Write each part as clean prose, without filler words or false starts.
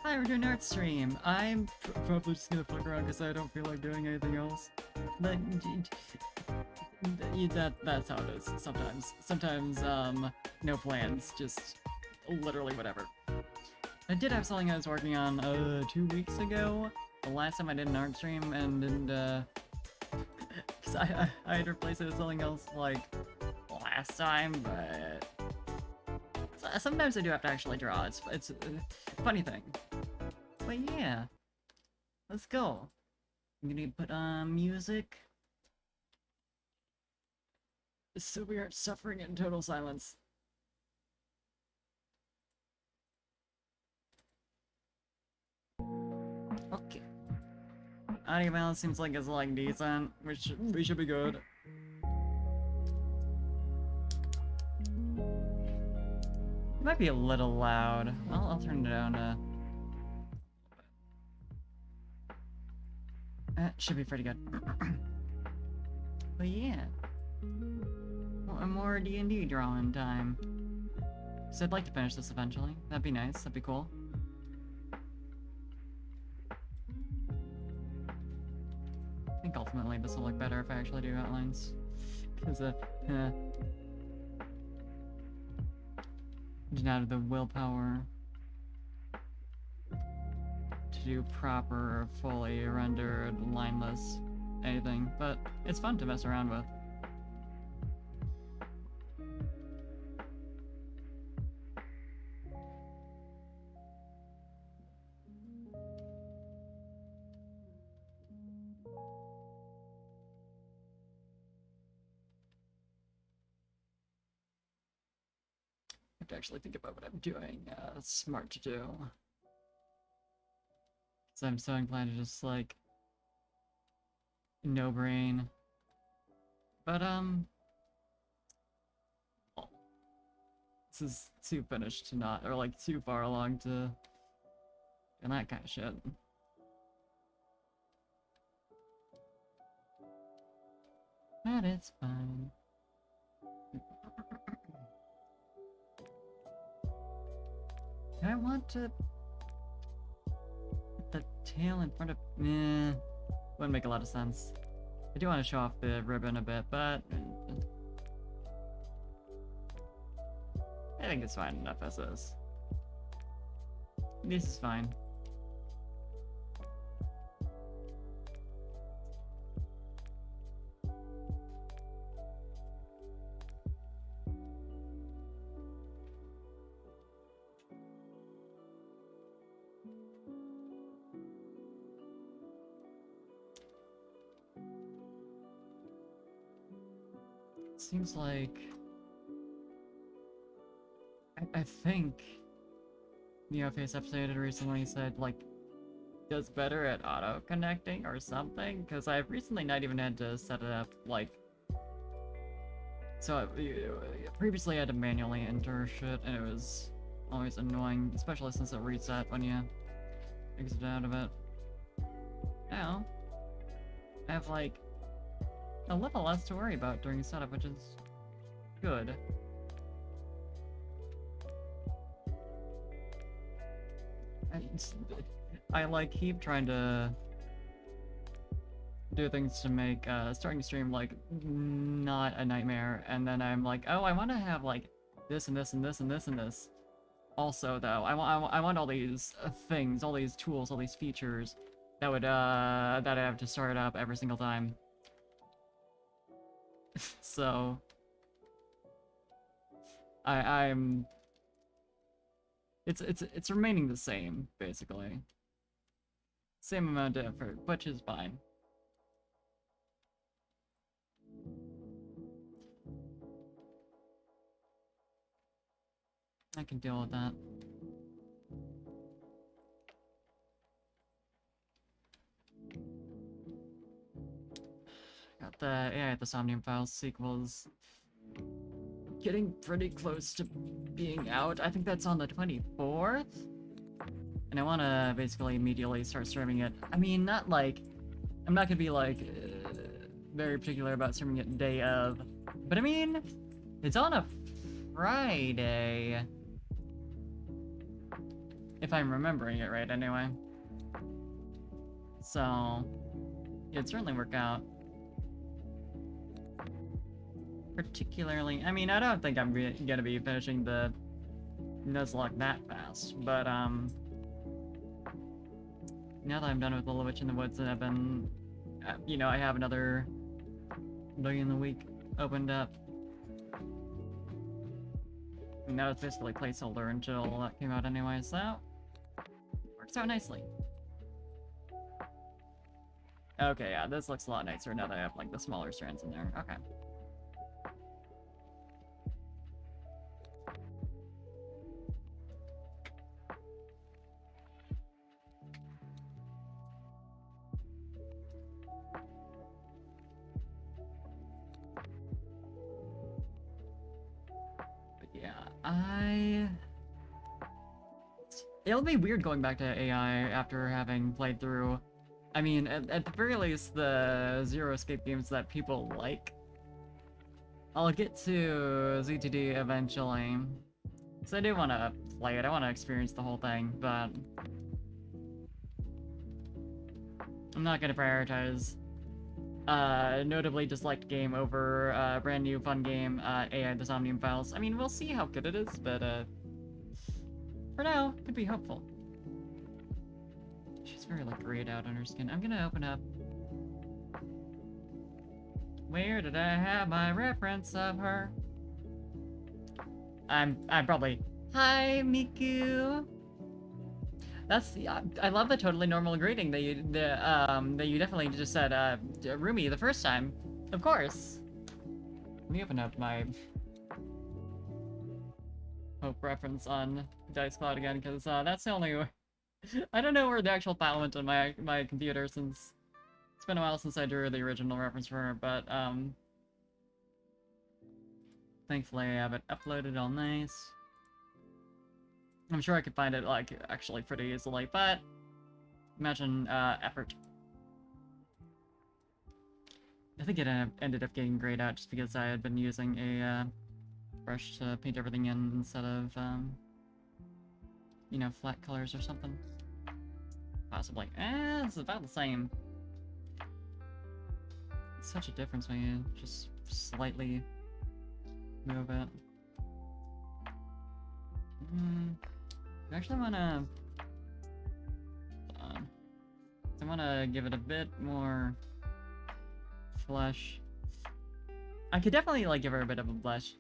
Hi, we're doing an art stream. I'm probably just gonna fuck around because I don't feel like doing anything else. But that's how it is sometimes. Sometimes no plans, just literally whatever. I did have something I was working on 2 weeks ago. The last time I did an art stream and because I had replaced it with something else like last time, but sometimes I do have to actually draw. It's a funny thing. But yeah, let's go. I'm gonna put on music so we aren't suffering in total silence. Okay. Audio balance seems like it's like decent, which we should be good. It might be a little loud. I'll turn it down to... should be pretty good. But yeah. More D&D drawing time. So I'd like to finish this eventually. That'd be nice. That'd be cool. I think ultimately this will look better if I actually do outlines. Because, didn't have the willpower to do proper, fully rendered, lineless anything. But it's fun to mess around with. To actually think about what I'm doing. Smart to do. Because I'm so inclined to just, like, no brain. But, well, this is too finished to not, or, like, too far along to do that kind of shit. But it's fine. I want to put the tail in front of... wouldn't make a lot of sense. I do want to show off the ribbon a bit, but... I think it's fine enough as is. This is fine. Seems like... I think... Neoface episode recently said, like, does better at auto-connecting or something, because I've recently not even had to set it up, like... So, previously I had to manually enter shit, and it was always annoying, especially since it reset when you exit out of it. Now, I have, like, a little less to worry about during setup, which is good. I like keep trying to do things to make starting a stream like not a nightmare, and then I'm like, oh, I want to have like this and this and this and this and this. Also, though, I want all these things, all these tools, all these features that would that I have to start up every single time. So I'm it's remaining the same, basically. Same amount of effort, which is fine. I can deal with that. Got the AI the Somnium Files sequels getting pretty close to being out. I think that's on the 24th? And I want to basically immediately start streaming it. I mean, not like... I'm not gonna be like... very particular about streaming it day of. But I mean... It's on a Friday. If I'm remembering it right, anyway. So, it'd certainly work out. Particularly, I mean, I don't think I'm gonna be finishing the Nuzlocke that fast, but, now that I'm done with Little Witch in the Woods and I've been, you know, I have another Buggy in the Week opened up. And that was basically placeholder until that came out anyway, so works out nicely. Okay, yeah, this looks a lot nicer now that I have, like, the smaller strands in there. Okay. But yeah, it'll be weird going back to AI after having played through, I mean, at the very least, the Zero Escape games that people like. I'll get to ZTD eventually. So I do want to play it, I want to experience the whole thing, but I'm not going to prioritize notably disliked game over brand new fun game, AI the Somnium Files. I mean, we'll see how good it is, but for now, could be hopeful. She's very, like, grayed out on her skin. I'm gonna open up... Where did I have my reference of her? I'm probably... Hi, Miku! That's the... I love the totally normal greeting that you definitely just said, Rumi, the first time. Of course! Let me open up my... Hope reference on Dice Cloud again, because that's the only... I don't know where the actual file went on my computer since it's been a while since I drew the original reference for her, but thankfully I have it uploaded all nice. I'm sure I could find it, like, actually pretty easily, but imagine effort. I think it ended up getting grayed out just because I had been using a brush to paint everything in instead of you know, flat colors or something. Possibly. It's about the same. It's such a difference when you just slightly move it. I actually wanna... I wanna give it a bit more flesh. I could definitely, like, give her a bit of a blush.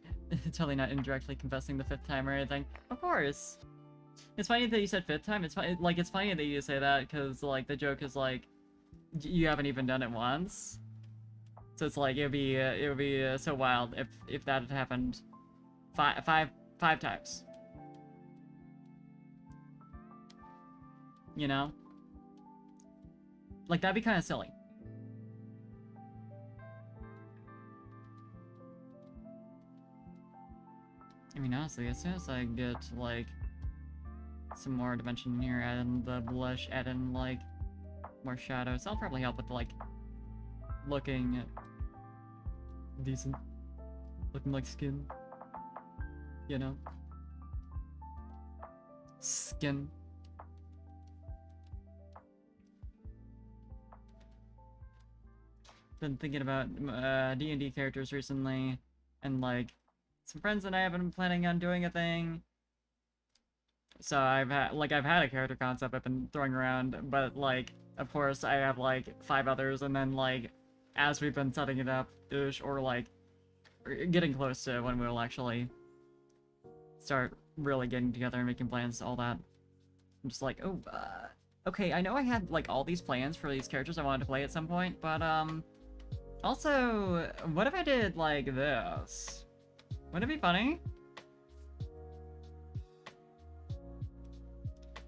Totally not indirectly confessing the 5th time or anything. Of course! It's funny that you said 5th time. It's funny that you say that, because, like, the joke is, like, you haven't even done it once. So it's like, it would be so wild if that had happened five times. You know? Like, that'd be kind of silly. I mean, honestly, as soon as I get, like, some more dimension in here, add in the blush, add in, like, more shadows, that'll probably help with, like, looking decent. Looking like skin. You know? Skin. Been thinking about D&D characters recently, and, like, some friends and I have been planning on doing a thing. So I've had a character concept I've been throwing around, but, like, of course I have, like, 5 others, and then, like, as we've been setting it up, or, like, getting close to when we'll actually start really getting together and making plans, all that, I'm just like, oh, okay, I know I had, like, all these plans for these characters I wanted to play at some point, but, also, what if I did, like, this? Wouldn't it be funny?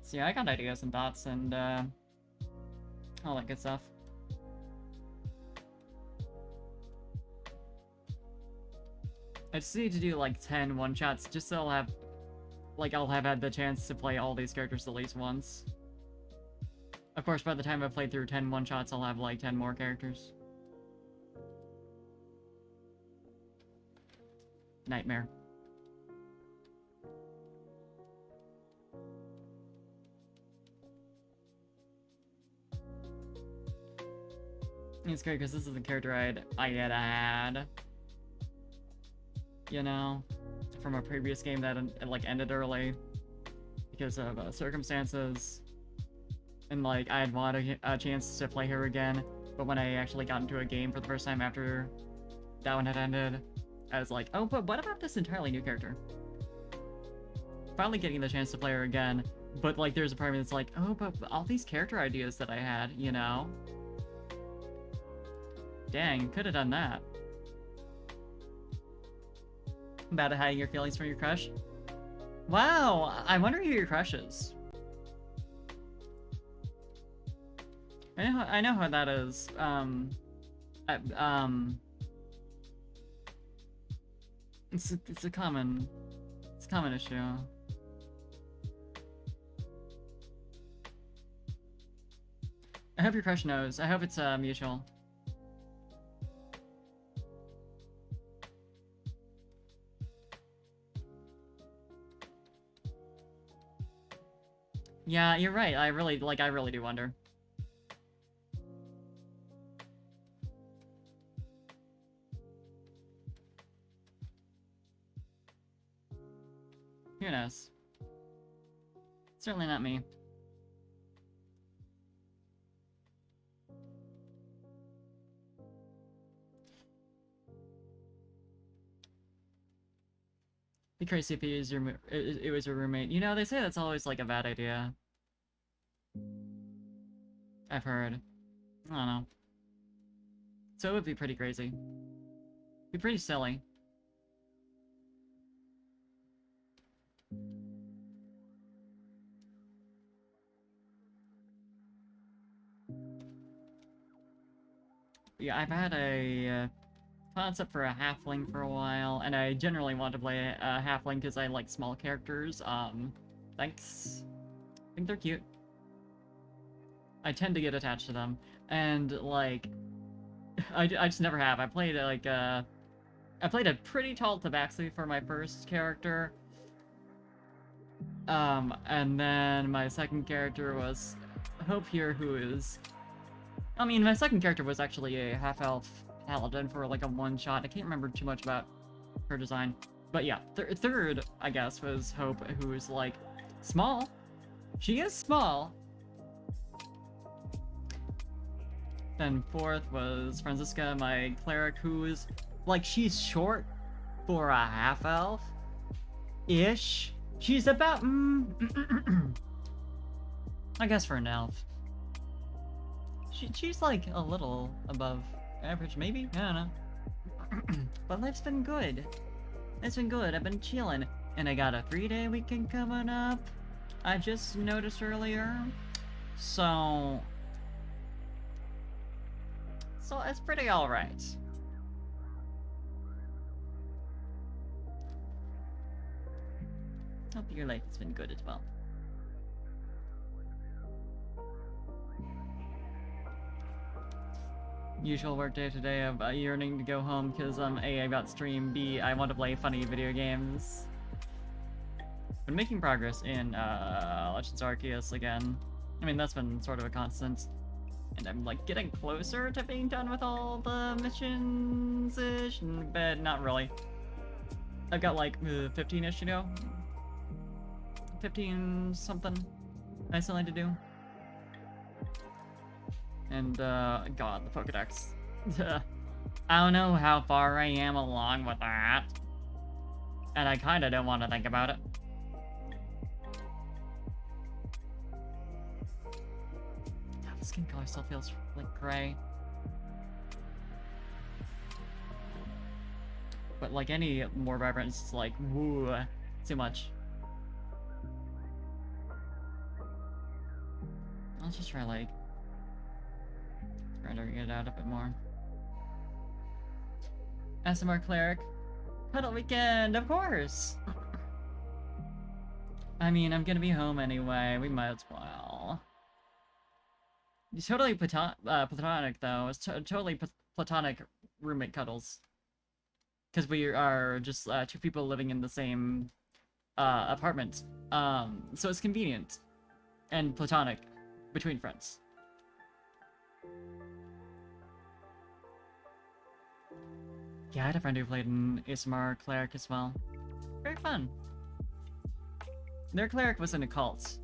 So yeah, I got ideas and thoughts and, all that good stuff. I just need to do, like, 10 one-shots, just so I'll have had the chance to play all these characters at least once. Of course, by the time I've played through 10 one-shots, I'll have, like, 10 more characters. Nightmare. It's great because this is the character I had had, you know, from a previous game that like ended early because of circumstances, and like I had wanted a chance to play her again, but when I actually got into a game for the first time after that one had ended, I was like, oh, but what about this entirely new character? Finally getting the chance to play her again, but like there's a part of me that's like, oh, but all these character ideas that I had, you know? Dang, could have done that. About hiding your feelings from your crush? Wow, I wonder who your crush is. I know how that is. I, it's a common issue. I hope your crush knows. I hope it's mutual. Yeah, you're right. I really do wonder. Who knows? Certainly not me. Be crazy if it was your roommate. You know, they say that's always like a bad idea. I've heard. I don't know. So it would be pretty crazy. Be pretty silly. Yeah, I've had a concept for a halfling for a while, and I generally want to play a halfling because I like small characters. Thanks. I think they're cute. I tend to get attached to them, and like, I just never have. I played like I played a pretty tall tabaxi for my first character. And then my second character was Hope here, who is... I mean, my second character was actually a half-elf paladin for like a one-shot. I can't remember too much about her design. But yeah, third, I guess, was Hope, who's like small. She is small. Then fourth was Franziska, my cleric, who's like, she's short for a half-elf-ish. She's about, I guess for an elf. She's like a little above average, maybe? I don't know. But life's been good. It's been good. I've been chilling. And I got a 3-day weekend coming up. I just noticed earlier. So it's pretty alright. Hope your life has been good as well. Usual work day today of yearning to go home because A, I got stream, B, I want to play funny video games. Been making progress in Legends Arceus again. I mean, that's been sort of a constant. And I'm like getting closer to being done with all the missions-ish, but not really. I've got like 15-ish, you know? 15 something I still need to do. And god, the Pokedex. I don't know how far I am along with that. And I kinda don't want to think about it. God, the skin color still feels like gray. But like any more vibrant, it's like, woo, too much. I'll just try like rendering it out a bit more. SMR Cleric. Cuddle weekend, of course! I mean, I'm gonna be home anyway, we might as well. It's totally platonic, though. It's totally platonic roommate cuddles. Because we are just two people living in the same apartment. So it's convenient. And platonic. Between friends. Yeah, I had a friend who played an ASMR cleric as well. Very fun. Their cleric was in a cult.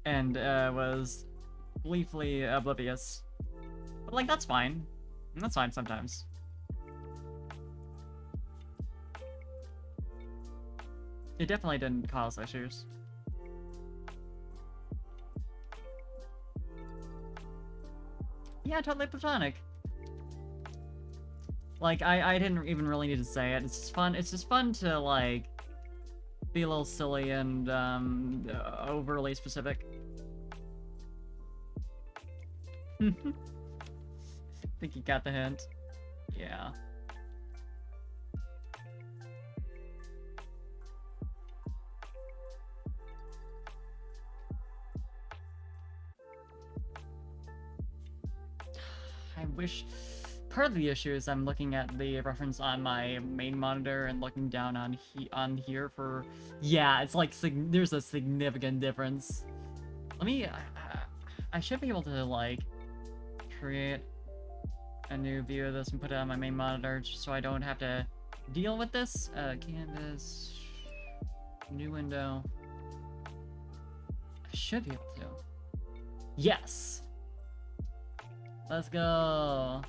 And was gleefully oblivious. But like, that's fine. That's fine sometimes. It definitely didn't cause issues. Yeah, totally platonic. Like, I didn't even really need to say it. It's just fun to, like, be a little silly and, overly specific. Think you got the hint? Yeah. I wish... Part of the issue is I'm looking at the reference on my main monitor and looking down on here for... Yeah, it's like, there's a significant difference. Let me... I should be able to, like, create a new view of this and put it on my main monitor just so I don't have to deal with this. Canvas... New window... I should be able to. Yes! Let's go!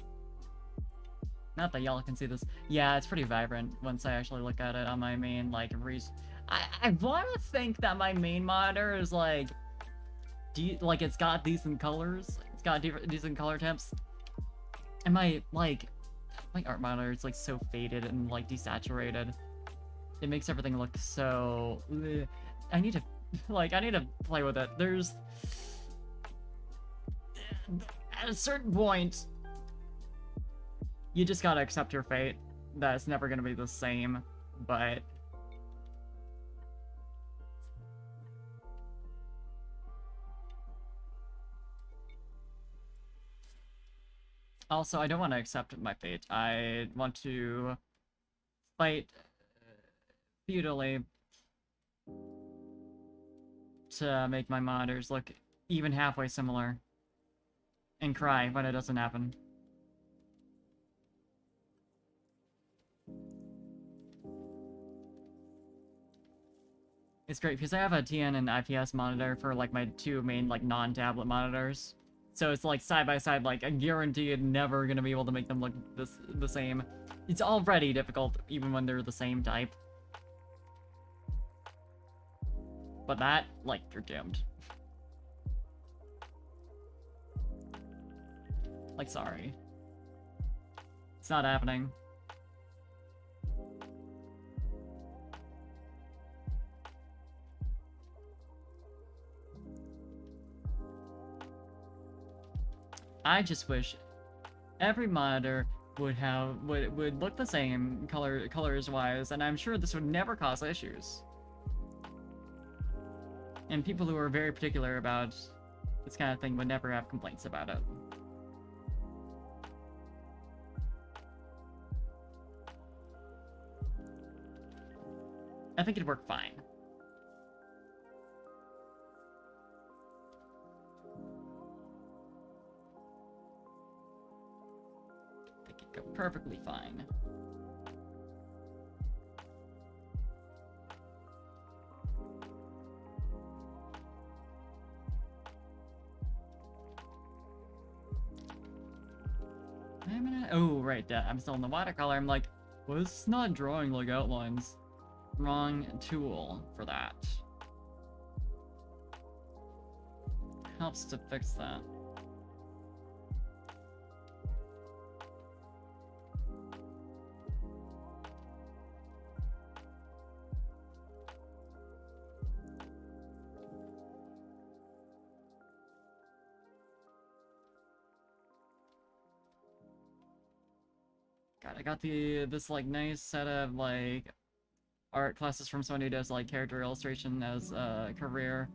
Not that y'all can see this. Yeah, it's pretty vibrant once I actually look at it on my main, like, I want to think that my main monitor is, like... like, it's got decent colors. It's got decent color temps. And my art monitor is, like, so faded and, like, desaturated. It makes everything look so... Ugh. I need to play with it. There's... At a certain point... You just gotta accept your fate. That it's never gonna be the same, but... Also, I don't want to accept my fate. I want to fight futilely to make my monitors look even halfway similar. And cry when it doesn't happen. It's great because I have a TN and IPS monitor for like my two main like non-tablet monitors. So it's like side by side, like I guarantee you're never gonna be able to make them look the same. It's already difficult even when they're the same type. But that, like, you're doomed. Like, sorry. It's not happening. I just wish every monitor would look the same colors wise, and I'm sure this would never cause issues. And people who are very particular about this kind of thing would never have complaints about it. I think it'd work fine. I think it'd go perfectly fine. Oh, right, I'm still in the watercolor. I'm like, well, it's not drawing like outlines. Wrong tool for that. Helps to fix that. God, I got this like nice set of like art classes from someone who does like character illustration as a career.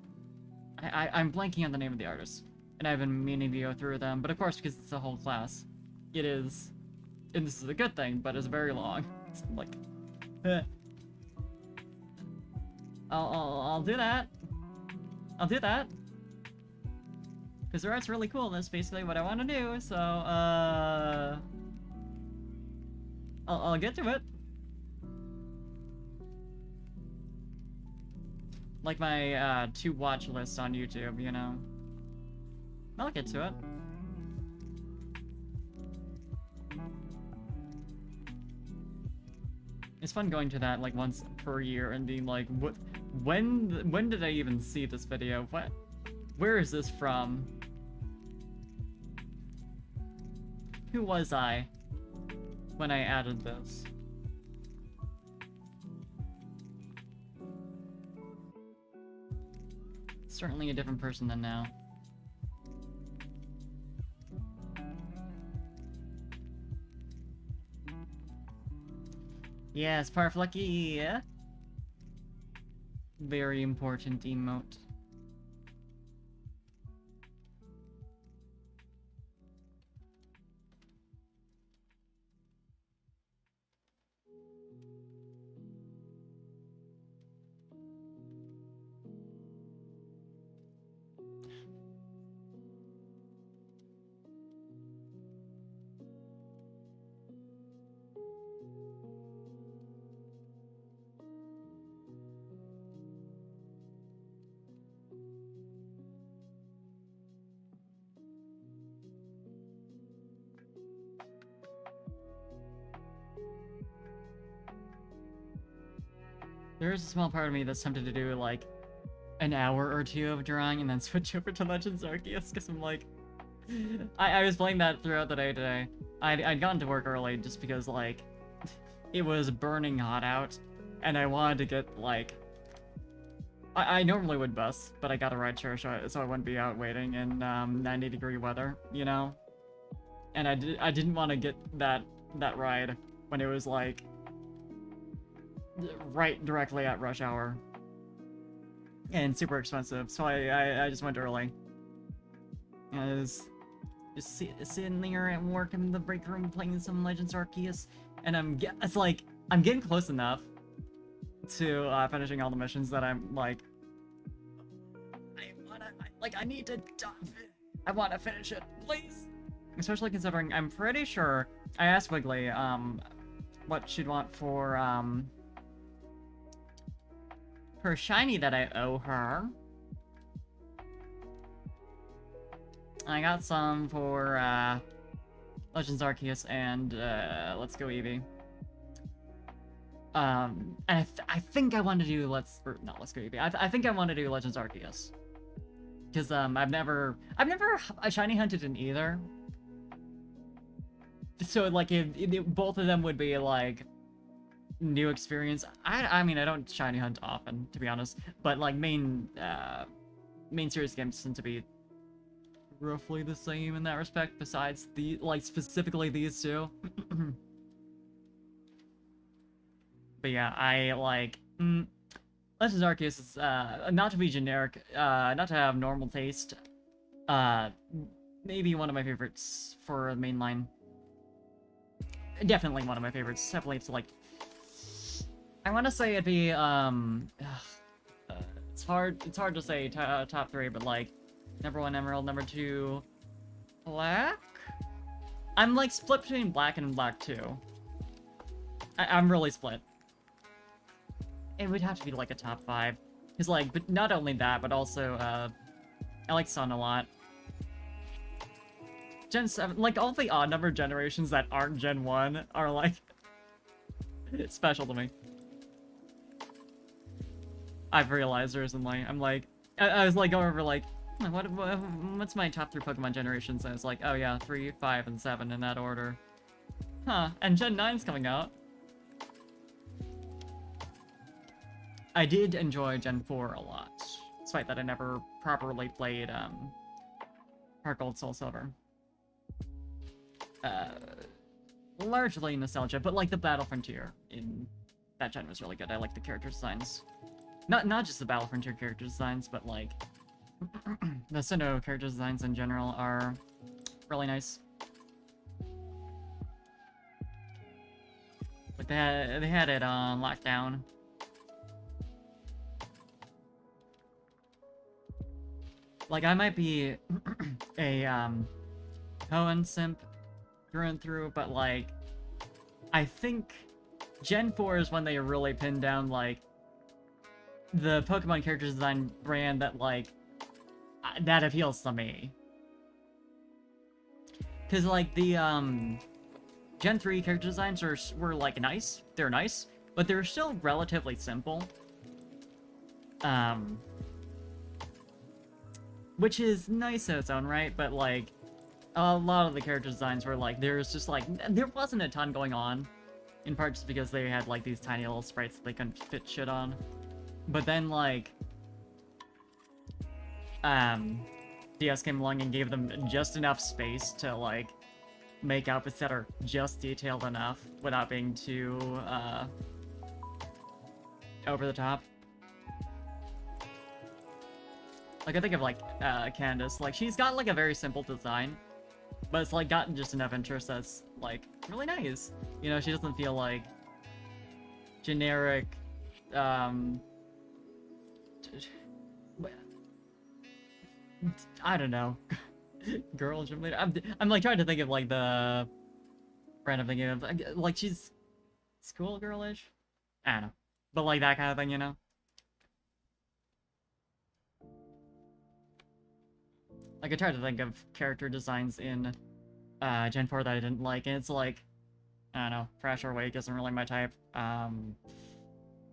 I'm blanking on the name of the artist, and I've been meaning to go through them, but of course because it's a whole class, it is, and this is a good thing, but it's very long. So I'm like, I'll do that. I'll do that. Because their art's really cool, and that's basically what I want to do, so, I'll get to it. Like my to watch list on YouTube, you know. I'll get to it. It's fun going to that like once per year and being like, what? When did I even see this video? What? Where is this from? Who was I when I added this? Certainly a different person than now. Yes, Parflecky. Yeah. Very important emote. There is a small part of me that's tempted to do like an hour or two of drawing and then switch over to Legends Arceus because I'm like, I was playing that throughout the day today. I'd gotten to work early just because like it was burning hot out and I wanted to get like I normally would bus, but I got a ride share so I wouldn't be out waiting in 90-degree weather, you know? And I didn't want to get that ride when it was like right directly at rush hour and super expensive, so I just went early. I was just sitting there at work in the break room playing some Legends Arceus, and it's like I'm getting close enough to finishing all the missions that I'm like, I want to finish it, please. Especially considering I'm pretty sure I asked Wiggly what she'd want for her shiny that I owe her. I got some for Legends Arceus and Let's Go Eevee. And I think I want to do Let's Go Eevee. I think I want to do Legends Arceus because I've never shiny hunted in either. So like if both of them would be like new experience. I mean I don't shiny hunt often, to be honest, but like main series games tend to be roughly the same in that respect, besides the like specifically these two. But yeah, I like Legends Arceus is not to be generic, not to have normal taste, maybe one of my favorites for the mainline. Definitely one of my favorites. Definitely it's like I want to say it'd be it's hard to say top 3, but like number 1 Emerald, number 2 Black. I'm like split between Black and Black 2. I'm really split. It would have to be like a top 5, because like, but not only that, but also I like Sun a lot. Gen 7, like all the odd number generations that aren't Gen 1 are like special to me. I've realized recently. I'm like, I was like going over like, what's my top 3 Pokemon generations? And it's like, oh yeah, 3, 5, and 7 in that order. Huh? And Gen 9's coming out. I did enjoy Gen 4 a lot, despite that I never properly played Heart Gold, Soul Silver. Largely nostalgia, but like the Battle Frontier in that gen was really good. I like the character designs. Not just the Battle Frontier character designs, but like the Sinnoh character designs in general are really nice. But they had it on lockdown. Like I might be a Hoenn simp through and through, but like I think Gen 4 is when they really pinned down, like, the Pokemon character design brand that, like, that appeals to me. Because, like, the, Gen 3 character designs were, like, nice. They're nice, but they're still relatively simple. Which is nice in its own right, but, like, a lot of the character designs were, like, there wasn't a ton going on. In part just because they had, like, these tiny little sprites that they couldn't fit shit on. But then, like, DS came along and gave them just enough space to, like, make outfits that are just detailed enough without being too, over the top. Like, I think of, like, Candace. Like, she's got, like, a very simple design, but it's, like, gotten just enough interest that's, like, really nice. You know, she doesn't feel like generic, I don't know. Girl gym leader. I'm like trying to think of like the brand I'm thinking of. Like she's schoolgirlish. I don't know, but like that kind of thing, you know. Like I tried to think of character designs in Gen 4 that I didn't like, and it's like I don't know. Fresh or Wake isn't really my type.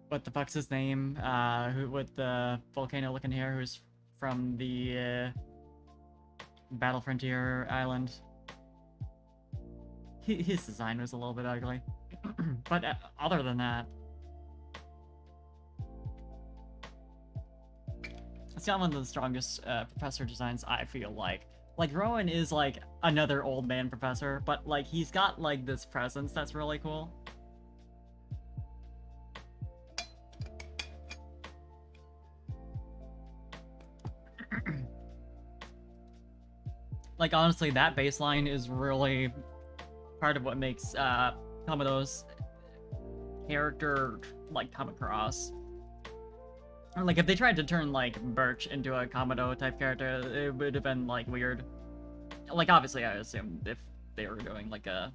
What the fuck's his name? Who with the volcano-looking hair? Who's from the Battle Frontier Island. His design was a little bit ugly. But other than that, it's got one of the strongest professor designs, I feel like. Like, Rowan is, like, another old man professor, but, like, he's got, like, this presence that's really cool. Like, honestly, that baseline is really part of what makes Kamado's character, like, come across. Like, if they tried to turn, like, Birch into a Kamado-type character, it would have been, like, weird. Like, obviously, I assume if they were doing, like, a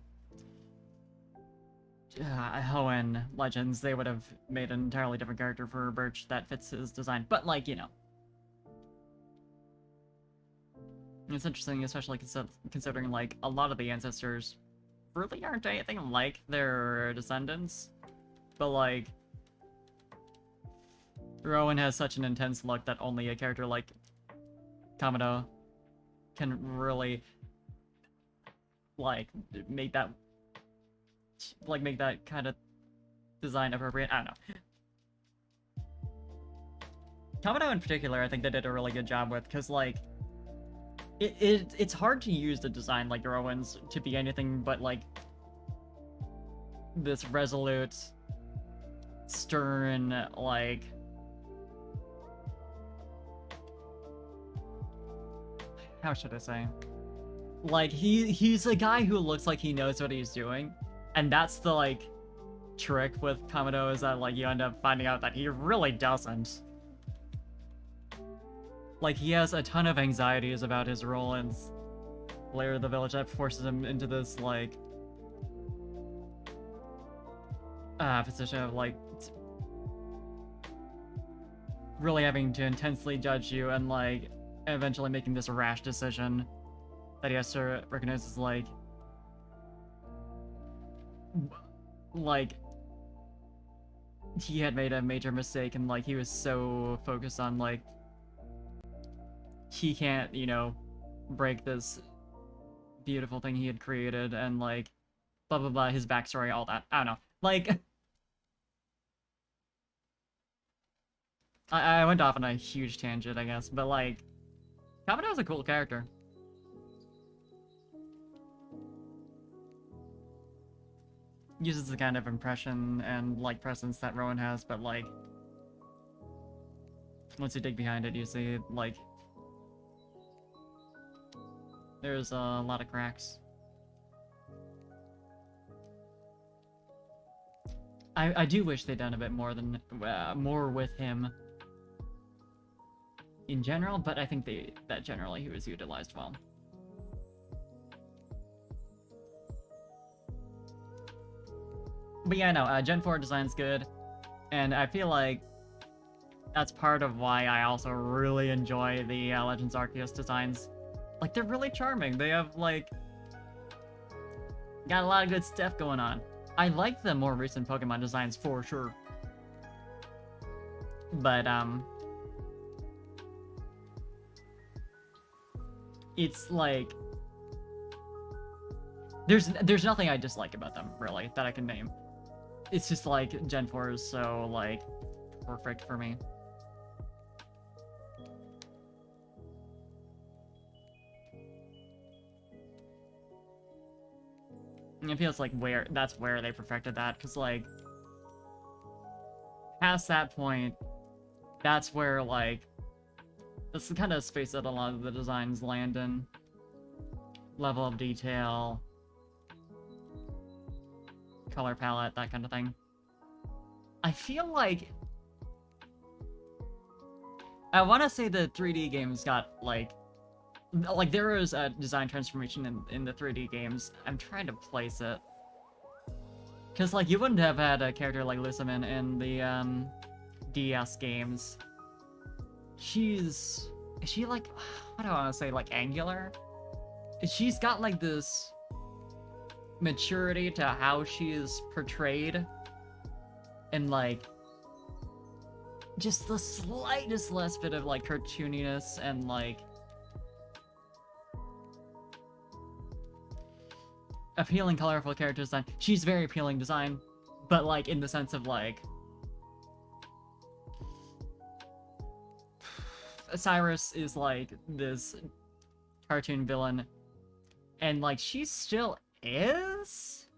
Hoenn Legends, they would have made an entirely different character for Birch that fits his design. But, like, you know. It's interesting, especially considering, like, a lot of the ancestors really aren't anything like their descendants. But, like, Rowan has such an intense look that only a character like Kamado can really, like, make that kind of design appropriate. I don't know. Kamado in particular, I think they did a really good job with, because, like, it's hard to use the design like Rowan's to be anything but, like, this resolute, stern, like, how should I say? Like, he's a guy who looks like he knows what he's doing, and that's the, like, trick with Kamado, is that, like, you end up finding out that he really doesn't. Like, he has a ton of anxieties about his role in Lair of the Village that forces him into this, like, position of, like, really having to intensely judge you and, like, eventually making this rash decision that he has to recognize as, like, he had made a major mistake, and, like, he was so focused on, like, he can't, you know, break this beautiful thing he had created, and, like, blah blah blah, his backstory, all that. I don't know. Like, I went off on a huge tangent, I guess, but, like, Kamado's a cool character. Uses the kind of impression and, like, presence that Rowan has, but, like, once you dig behind it, you see, like, there's a lot of cracks. I do wish they'd done a bit more than more with him in general, but I think that generally he was utilized well. But yeah, no, Gen 4 design's good, and I feel like that's part of why I also really enjoy the Legends Arceus designs. Like, they're really charming. They have, like, got a lot of good stuff going on. I like the more recent Pokemon designs for sure. But, it's like... There's nothing I dislike about them, really, that I can name. It's just, like, Gen 4 is so, like, perfect for me. And it feels like that's where they perfected that, because, like, past that point, that's where, like, that's the kind of space that a lot of the designs land in. Level of detail, color palette, that kind of thing. I feel like... I want to say the 3D games got, like, there was a design transformation in the 3D games. I'm trying to place it. Because, like, you wouldn't have had a character like Lucimin in the, DS games. Is she, like, what do I want to say, like, angular? She's got, like, this maturity to how she is portrayed. And, like, just the slightest less bit of, like, cartooniness and, like, appealing, colorful character design. She's very appealing design, but, like, in the sense of, like... Cyrus is, like, this cartoon villain, and, like, she still is?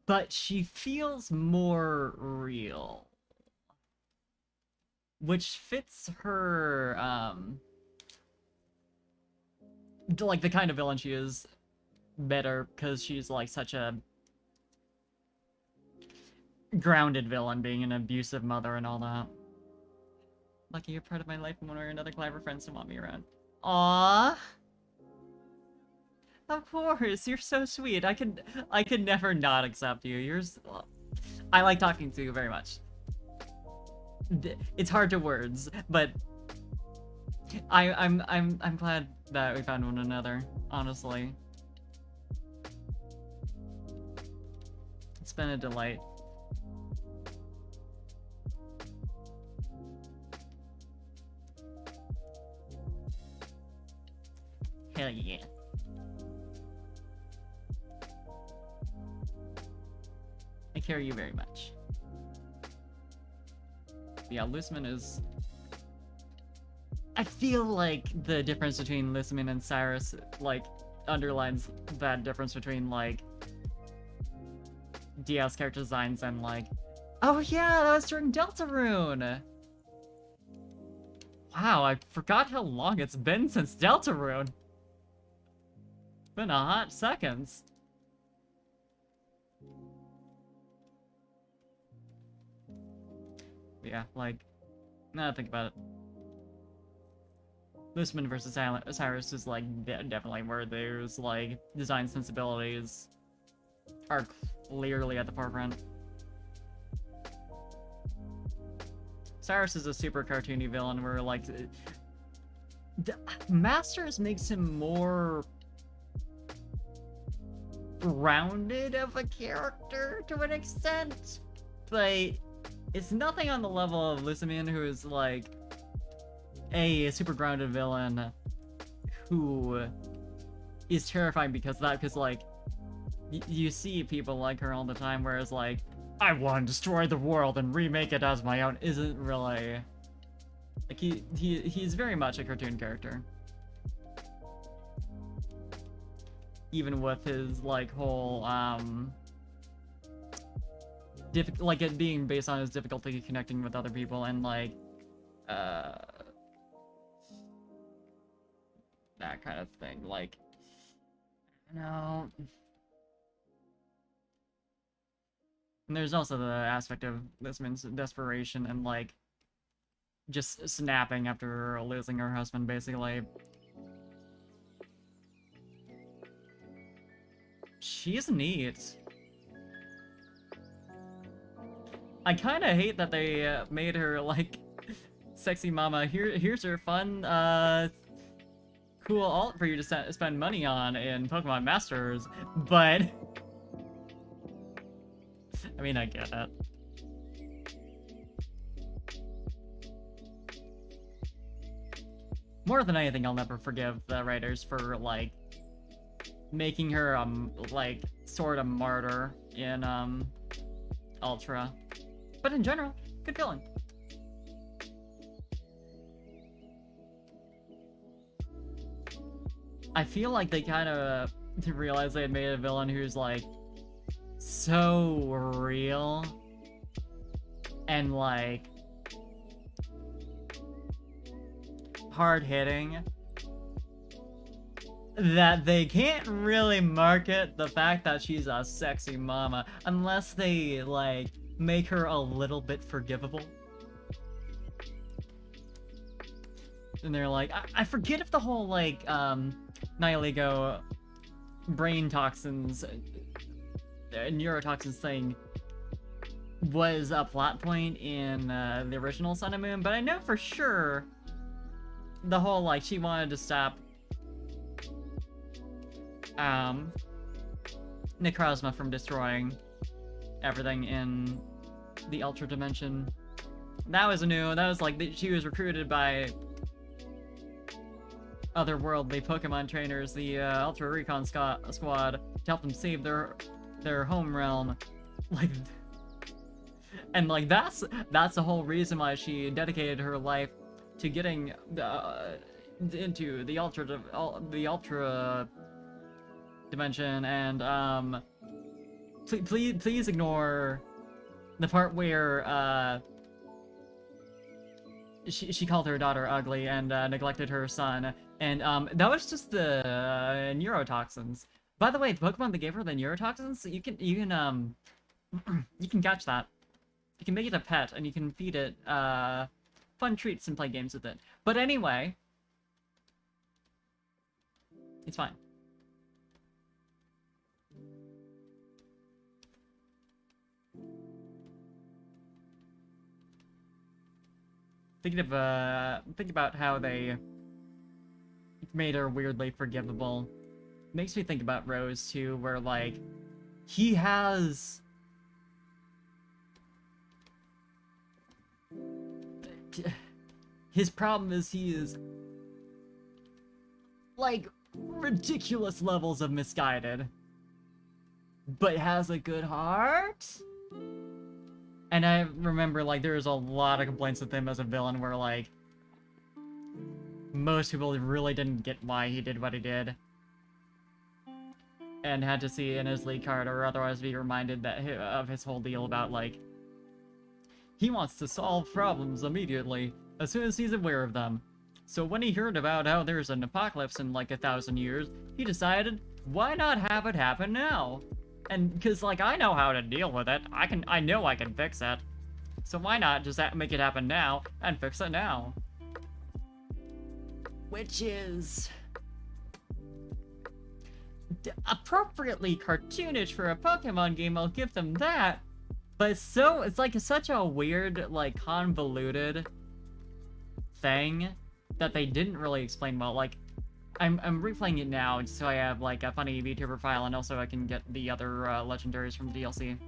But she feels more real. Which fits her, like, the kind of villain she is better, because she's, like, such a grounded villain, being an abusive mother and all that. Lucky you're part of my life and one or another clever friends to want me around. Aww. Of course, you're so sweet. I could never not accept you. I like talking to you very much. It's hard to words, but I'm glad that we found one another, honestly. It's been a delight. Hell yeah. I carry you very much. Yeah, Lucimin is... I feel like the difference between Lucimin and Cyrus, like, underlines that difference between, like, DS character designs and, like... Oh yeah, that was during Deltarune! Wow, I forgot how long it's been since Deltarune! Been a hot seconds. Yeah, like, now that I think about it. Lucimin versus Cyrus is, like, definitely where there's, like, design sensibilities are clearly at the forefront. Cyrus is a super cartoony villain where, like, Masters makes him more rounded of a character to an extent, but it's nothing on the level of Lucimin, who is, like, a super grounded villain who is terrifying because of that, because, like, you see people like her all the time, whereas, like, I want to destroy the world and remake it as my own isn't really... Like, he's very much a cartoon character. Even with his, like, whole, like, it being based on his difficulty connecting with other people and, like, that kind of thing. Like, you know... And there's also the aspect of Lucimin's desperation and, like, just snapping after losing her husband, basically. she's neat. I kind of hate that they made her like sexy mama. Here's her fun, cool alt for you to spend money on in Pokemon Masters, but I mean, I get it. More than anything, I'll never forgive the writers for like making her like sort of martyr in Ultra. But in general, good feeling. I feel like they kind of realized they had made a villain who's like so real and like hard-hitting that they can't really market the fact that she's a sexy mama unless they like make her a little bit forgivable. And they're like, I forget if the whole like Nihilego brain toxins neurotoxins thing was a plot point in the original Sun and Moon, but I know for sure the whole like she wanted to stop Necrozma from destroying everything in the Ultra Dimension. That was new. That was like she was recruited by otherworldly Pokemon trainers, the Ultra Recon Squad, to help them save their home realm. Like, and like that's the whole reason why she dedicated her life to getting into the Ultra Dimension. And please ignore the part where she called her daughter ugly and neglected her son, and that was just the neurotoxins. By the way, the Pokemon that gave her the neurotoxins, you can you can catch that. You can make it a pet, and you can feed it fun treats and play games with it. But anyway, it's fine. Think about how they made her weirdly forgivable. Makes me think about Rose too, where like he has his problem is he is like ridiculous levels of misguided, but has a good heart. And I remember, like, there was a lot of complaints with him as a villain where, like, most people really didn't get why he did what he did. And had to see in his lead card or otherwise be reminded that of his whole deal about, like, he wants to solve problems immediately, as soon as he's aware of them. So when he heard about how there's an apocalypse in, like, 1,000 years, he decided, why not have it happen now? And because, like, I know how to deal with it. I know I can fix it. So why not just make it happen now and fix it now? Which is appropriately cartoonish for a Pokemon game, I'll give them that. But it's like such a weird, like, convoluted thing that they didn't really explain well. Like, I'm replaying it now just so I have like a funny VTuber file, and also I can get the other legendaries from the DLC.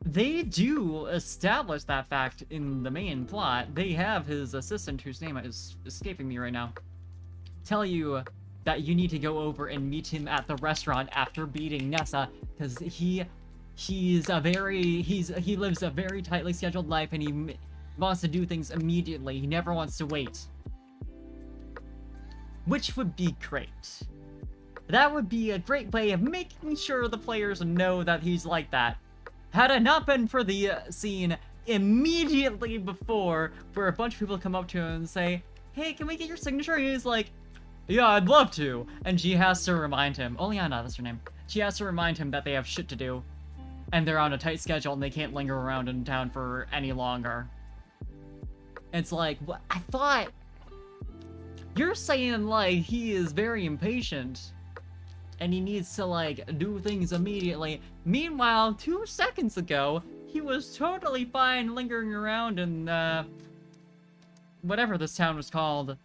They do establish that fact in the main plot. They have his assistant, whose name is escaping me right now, tell you that you need to go over and meet him at the restaurant after beating Nessa, because he lives a very tightly scheduled life, and he wants to do things immediately. He never wants to wait. Which would be great. That would be a great way of making sure the players know that he's like that. Had it not been for the scene immediately before, where a bunch of people come up to him and say, hey, can we get your signature? And he's like, yeah, I'd love to. And she has to remind him, Oleana, that's her name. She has to remind him that they have shit to do. And they're on a tight schedule and they can't linger around in town for any longer. It's like, what? I thought You're saying, like, he is very impatient, and he needs to, like, do things immediately. Meanwhile, 2 seconds ago, he was totally fine lingering around in, whatever this town was called.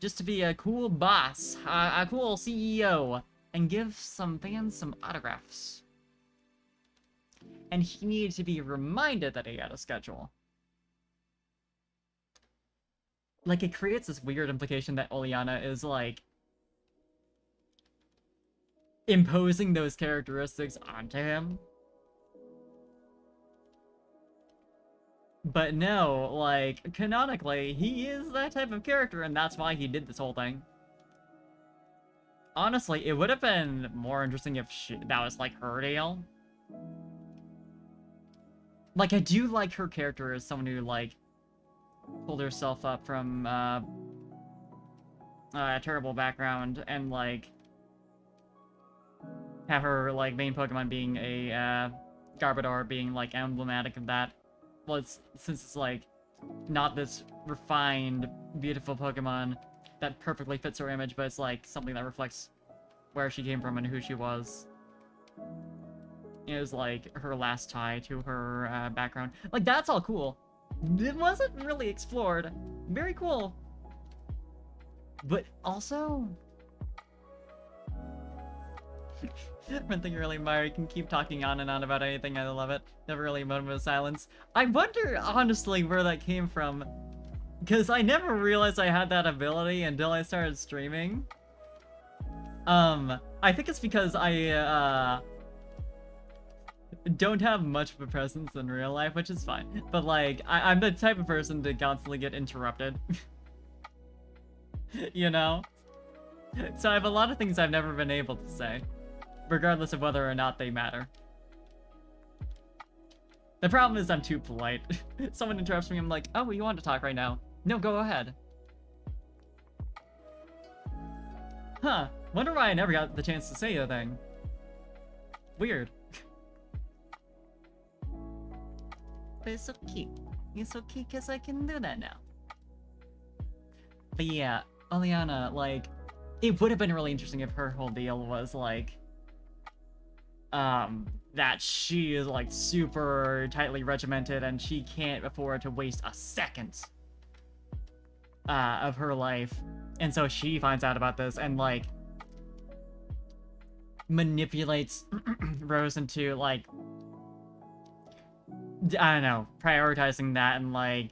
Just to be a cool boss, a cool CEO, and give some fans some autographs. And he needed to be reminded that he had a schedule. Like, it creates this weird implication that Oleana is, like, imposing those characteristics onto him. But no, like, canonically, he is that type of character, and that's why he did this whole thing. Honestly, it would have been more interesting if that was, like, her deal. Like, I do like her character as someone who, like, pulled herself up from, a terrible background, and, like, have her, like, main Pokemon being a, Garbodor being, like, emblematic of that. Well, since it's, like, not this refined, beautiful Pokemon that perfectly fits her image, but it's, like, something that reflects where she came from and who she was. It was, like, her last tie to her, background. Like, that's all cool. It wasn't really explored. Very cool. But also... I've been thinking really Mario can keep talking on and on about anything, I love it. Never really a moment of silence. I wonder, honestly, where that came from. Because I never realized I had that ability until I started streaming. I think it's because I, don't have much of a presence in real life, which is fine. But, like, I'm the type of person to constantly get interrupted. You know? So I have a lot of things I've never been able to say, regardless of whether or not they matter. The problem is I'm too polite. Someone interrupts me, I'm like, oh, you want to talk right now? No, go ahead. Huh, wonder why I never got the chance to say a thing. Weird. But it's so cute. It's so cute because I can do that now. But yeah, Oleana, like, it would have been really interesting if her whole deal was, like, that she is, like, super tightly regimented and she can't afford to waste a second, of her life. And so she finds out about this and, like, manipulates Rose into, like, I don't know, prioritizing that and, like,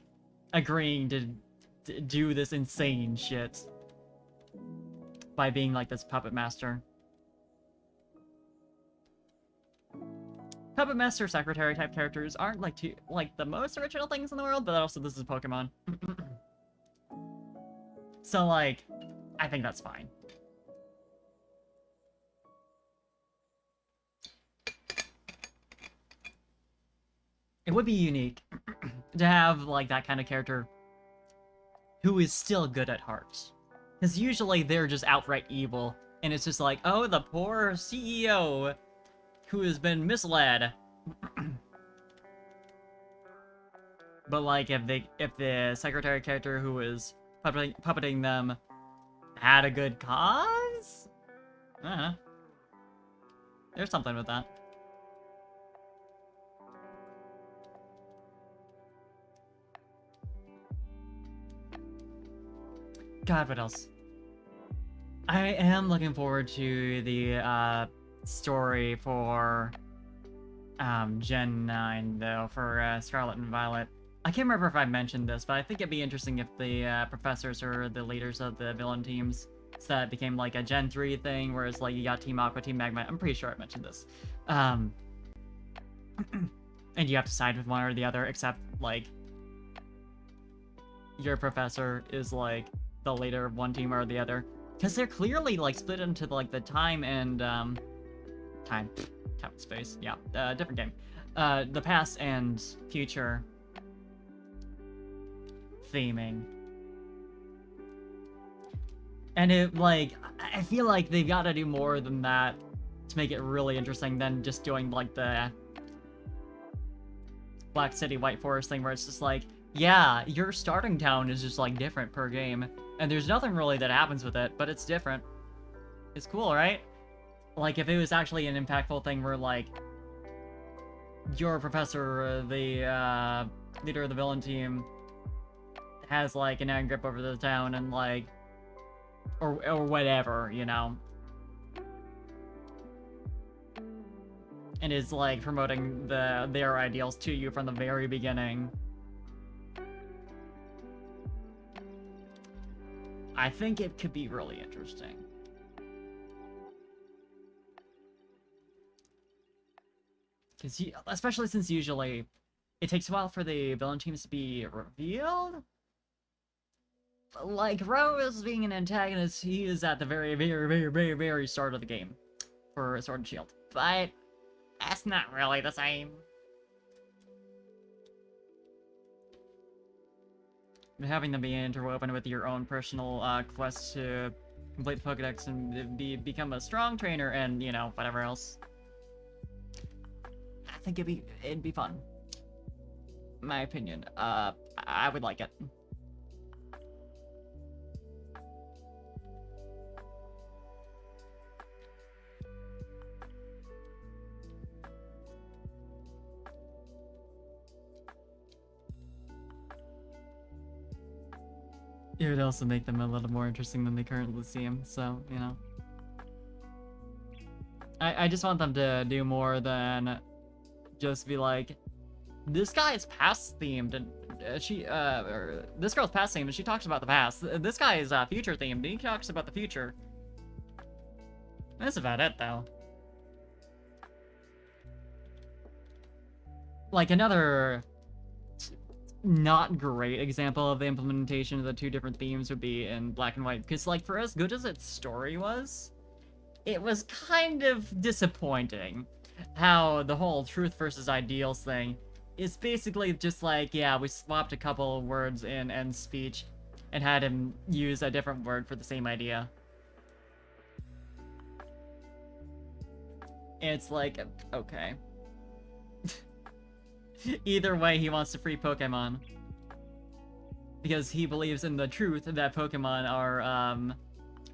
agreeing to do this insane shit by being, like, this puppet master. Puppet master secretary type characters aren't, like, the most original things in the world, but also this is Pokemon. So, like, I think that's fine. It would be unique to have, like, that kind of character who is still good at heart. Because usually they're just outright evil, and it's just like, oh, the poor CEO who has been misled. But, like, if the secretary character who is puppeting them had a good cause? I don't know. There's something with that. God, what else? I am looking forward to the story for Gen 9, though, for Scarlet and Violet. I can't remember if I mentioned this, but I think it'd be interesting if the professors or the leaders of the villain teams, so that it became like a Gen 3 thing, whereas like you got Team Aqua, Team Magma. I'm pretty sure I mentioned this. And you have to side with one or the other, except like your professor is like the leader of one team or the other, because they're clearly like split into like the time and time and space. Yeah, different game. The past and future theming. And it, like, I feel like they've got to do more than that to make it really interesting than just doing, like, the Black City, White Forest thing where it's just like, Yeah, your starting town is just like different per game, and there's nothing really that happens with it, but it's different. It's cool, right? Like if it was actually an impactful thing where like your professor, the leader of the villain team, has like an iron grip over the town and like, or whatever, you know, and is like promoting their ideals to you from the very beginning. I think it could be really interesting. Because especially since usually it takes a while for the villain teams to be revealed. Like, Rose being an antagonist, he is at the very, very, very, very, very start of the game for Sword and Shield. But that's not really the same. Having them be interwoven with your own personal quests to complete the Pokedex and become a strong trainer and, you know, whatever else. I think it'd be fun. My opinion. I would like it. It would also make them a little more interesting than they currently seem, so, you know. I just want them to do more than just be like, this guy is past themed, and or this girl's past themed, and she talks about the past. This guy is future themed, and he talks about the future. That's about it, though. Like, another not great example of the implementation of the two different themes would be in Black and White, because, like, for as good as its story was, it was kind of disappointing how the whole truth versus ideals thing is basically just like, yeah, we swapped a couple of words in end speech and had him use a different word for the same idea. It's like, okay. Either way, he wants to free Pokemon. Because he believes in the truth that Pokemon are,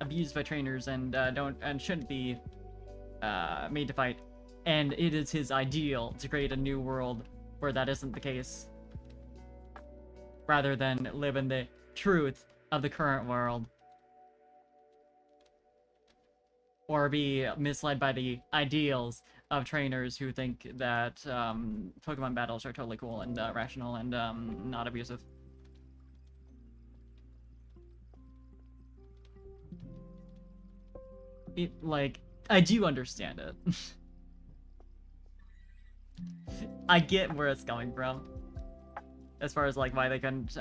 abused by trainers and, shouldn't be, made to fight. And it is his ideal to create a new world where that isn't the case. Rather than live in the truth of the current world. Or be misled by the ideals of trainers who think that Pokemon battles are totally cool and rational and not abusive. Like, I do understand it. I get where it's coming from. As far as, like, why they couldn't,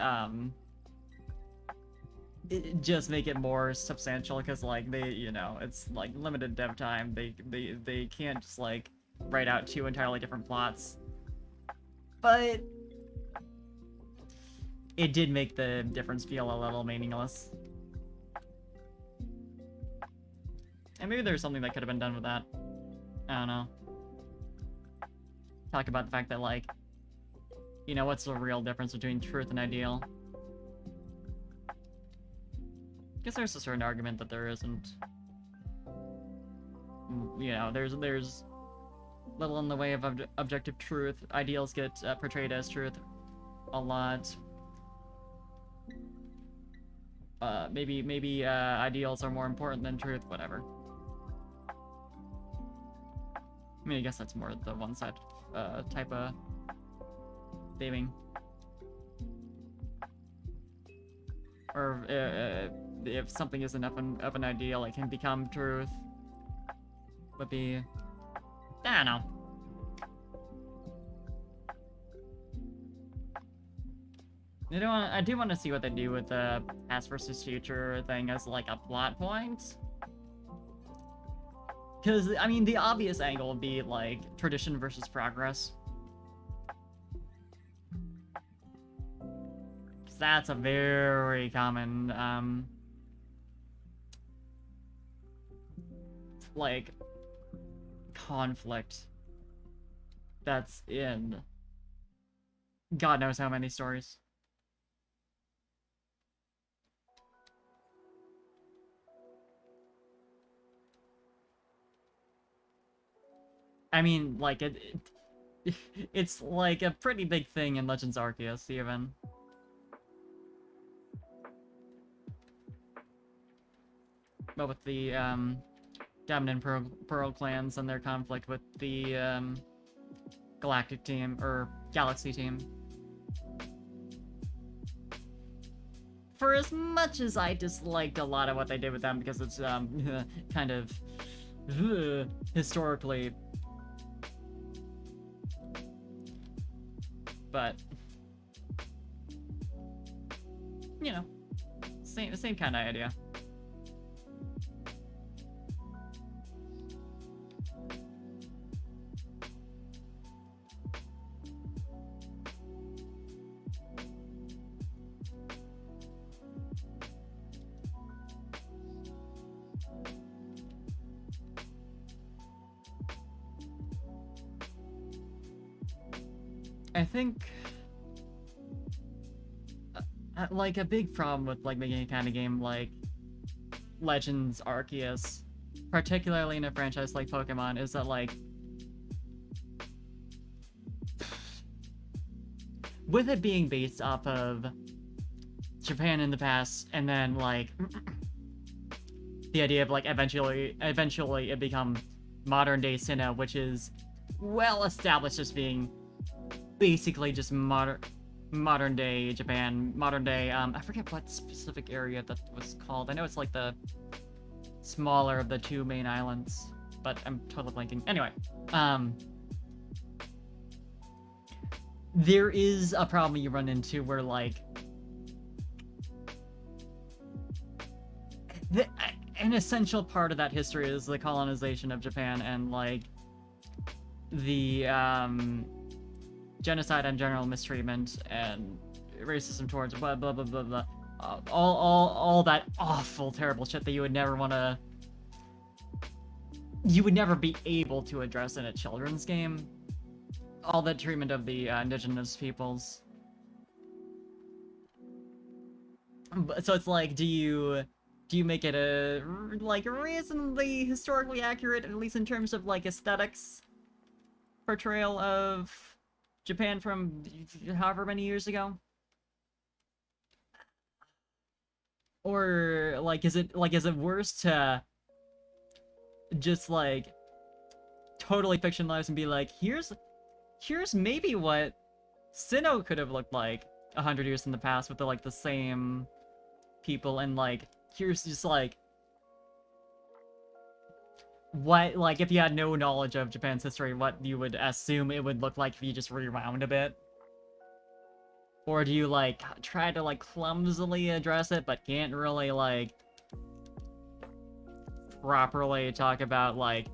just make it more substantial, because, like, they, you know, it's, like, limited dev time. They can't just, like, write out two entirely different plots. But it did make the difference feel a little meaningless. And maybe there's something that could have been done with that. I don't know. Talk about the fact that, like, you know, what's the real difference between truth and ideal? I guess there's a certain argument that there isn't. You know, there's little in the way of objective truth. Ideals get portrayed as truth a lot. Maybe ideals are more important than truth, whatever. I mean, I guess that's more the one-side type of theming. Or if something is enough of an ideal, it can become truth. Would be... I don't know. I do want to see what they do with the past versus future thing as, like, a plot point. Because, I mean, the obvious angle would be, like, tradition versus progress. Because that's a very common, like, conflict that's in God knows how many stories. I mean, like, it's like a pretty big thing in Legends Arceus, even. But with the, Diamond and Pearl clans and their conflict with the, Galactic team, or Galaxy team. For as much as I disliked a lot of what they did with them, because it's, kind of, historically. But, you know, same kind of idea. I think, like, a big problem with, like, making a kind of game like Legends Arceus, particularly in a franchise like Pokemon, is that, like, with it being based off of Japan in the past, and then, like, the idea of, like, eventually it become modern-day Sinnoh, which is well established as being basically just modern day Japan, modern day, I forget what specific area that was called. I know it's like the smaller of the two main islands, but I'm totally blanking. Anyway, there is a problem you run into where, like, an essential part of that history is the colonization of Japan and, like, the, genocide and general mistreatment and racism towards blah blah blah blah blah. All that awful, terrible shit that you would never be able to address in a children's game. All that treatment of the indigenous peoples. So it's like, do you make it a, like, reasonably historically accurate, at least in terms of, like, aesthetics portrayal of Japan from however many years ago? Or, like, is it worse to just, like, totally fictionalize and be like, here's maybe what Sinnoh could have looked like 100 years in the past with the same people, and, like, here's just, like, what, like, if you had no knowledge of Japan's history, what you would assume it would look like if you just rewound a bit? Or do you, like, try to, like, clumsily address it, but can't really, like, properly talk about, like,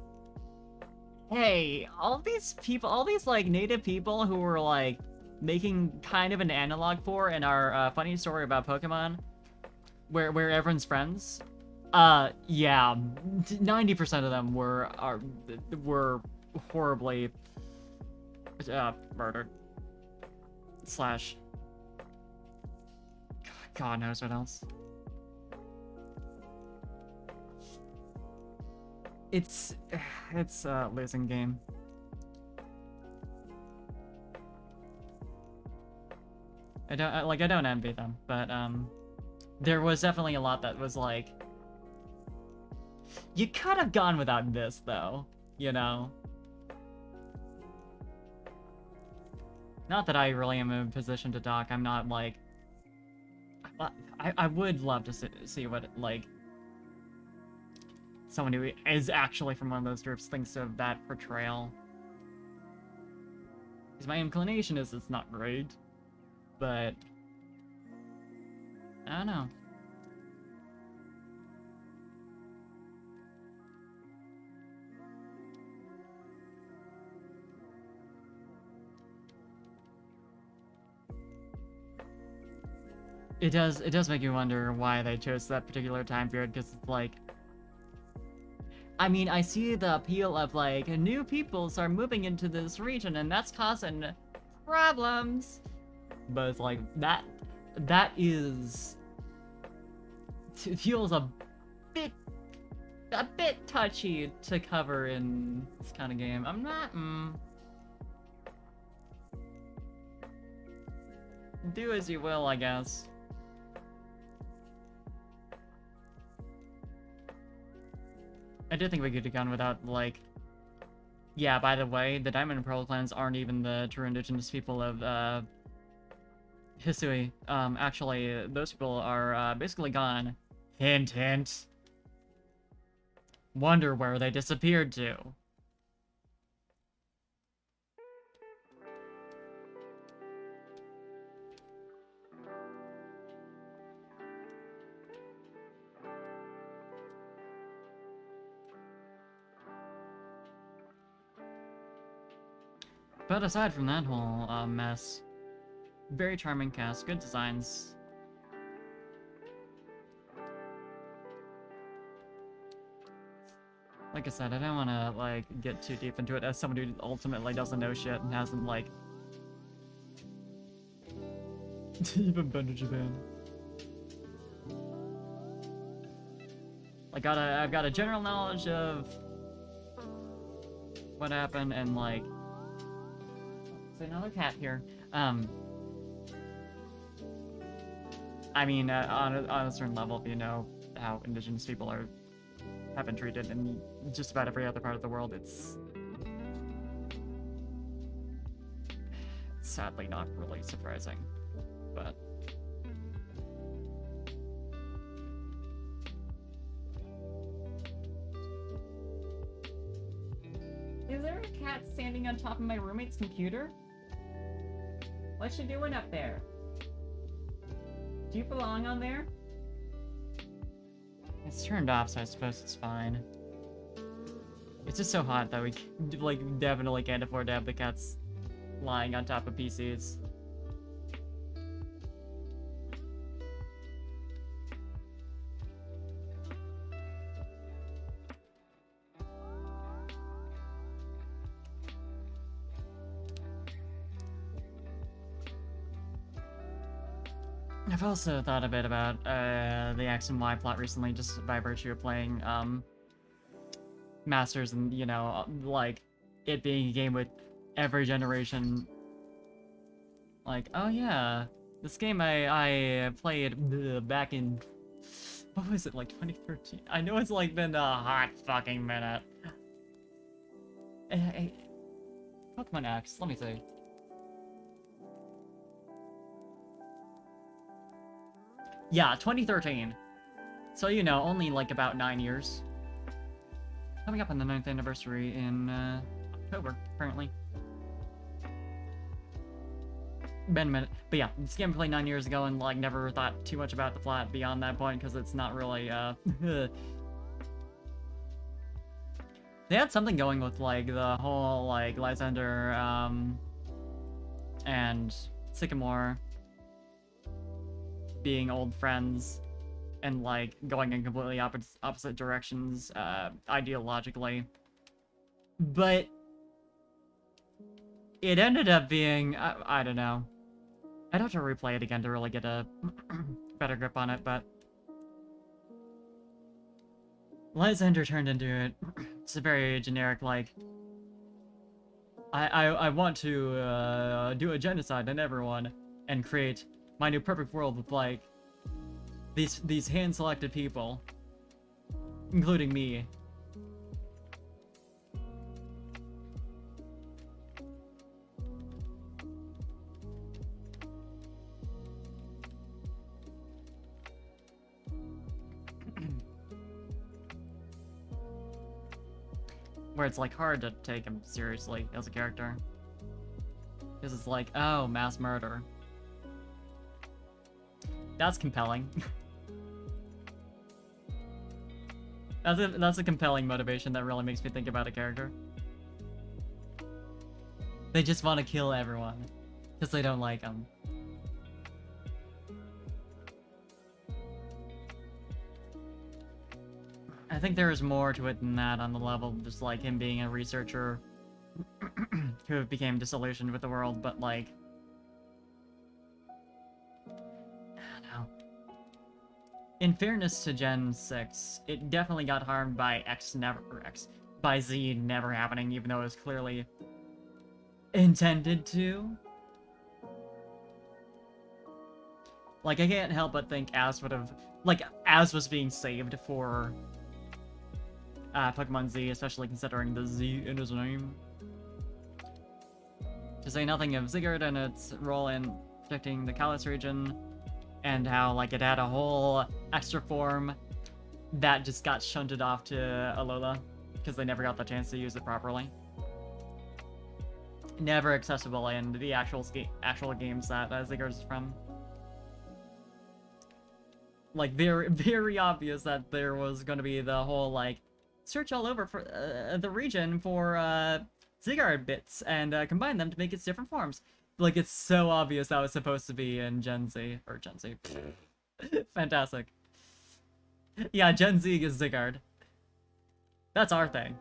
hey, all these people, all these, like, native people who were, like, making kind of an analog for in our funny story about Pokemon, where everyone's friends, yeah, 90% of them were horribly murdered. Slash, God knows what else. It's a losing game. I don't envy them, but there was definitely a lot that was like, you could have gone without this, though, you know? Not that I really am in a position to talk. I'm not, like... I would love to see what, like, someone who is actually from one of those groups thinks of that portrayal. Because my inclination is it's not great, but... I don't know. It does make you wonder why they chose that particular time period, because it's like... I mean, I see the appeal of, like, new peoples are moving into this region, and that's causing problems. But it's like, that feels a bit a bit touchy to cover in this kind of game. I'm not, do as you will, I guess. I do think we could have gone without, like... Yeah, by the way, the Diamond and Pearl clans aren't even the true indigenous people of, Hisui. Actually, those people are, basically gone. Hint, hint. Wonder where they disappeared to. But aside from that whole mess, very charming cast, good designs. Like I said, I don't want to like get too deep into it as someone who ultimately doesn't know shit and hasn't like even been to Japan. Like I've got a general knowledge of what happened and like. There's another cat here. I mean, on a certain level, if you know how indigenous people have been treated in just about every other part of the world, it's sadly not really surprising, but... Is there a cat standing on top of my roommate's computer? What's she doing up there? Do you belong on there? It's turned off, so I suppose it's fine. It's just so hot that we like definitely can't afford to have the cats lying on top of PCs. I've also thought a bit about the X and Y plot recently, just by virtue of playing Masters and, you know, like, it being a game with every generation. Like, oh yeah, this game I played back in, what was it, like 2013? I know it's like been a hot fucking minute. Hey, Pokemon X, let me see. Yeah, 2013. So, you know, only like about 9 years. Coming up on the 9th anniversary in October, apparently. Been a minute. But yeah, this game I played 9 years ago and like never thought too much about the plot beyond that point because it's not really They had something going with like the whole like Lysander and Sycamore being old friends and like going in completely opposite directions ideologically, but it ended up being I don't know. I'd have to replay it again to really get a better grip on it, but Lysander turned into it. It's a very generic like I want to do a genocide on everyone and create my new perfect world with like these hand-selected people, including me. Where it's like hard to take him seriously as a character. Because it's like, oh, mass murder. That's compelling. That's a compelling motivation that really makes me think about a character. They just want to kill everyone. Because they don't like them. I think there is more to it than that on the level of just like him being a researcher who became disillusioned with the world, but like... I don't know. in fairness to Gen 6, it definitely got harmed by by Z never happening, even though it was clearly intended to. Like, I can't help but think Az would have, like, Az was being saved for Pokemon Z, especially considering the Z in his name. To say nothing of Zygarde and its role in protecting the Kalos region, and how, like, it had a whole extra form that just got shunted off to Alola, because they never got the chance to use it properly. Never accessible in the actual games that Zygarde is from. Like, very, very obvious that there was going to be the whole, like, search all over for the region for Zygarde bits and combine them to make its different forms. Like, it's so obvious that was supposed to be in Gen Z. Or Gen Z. Fantastic. Yeah, Gen Z is Zygarde. That's our thing.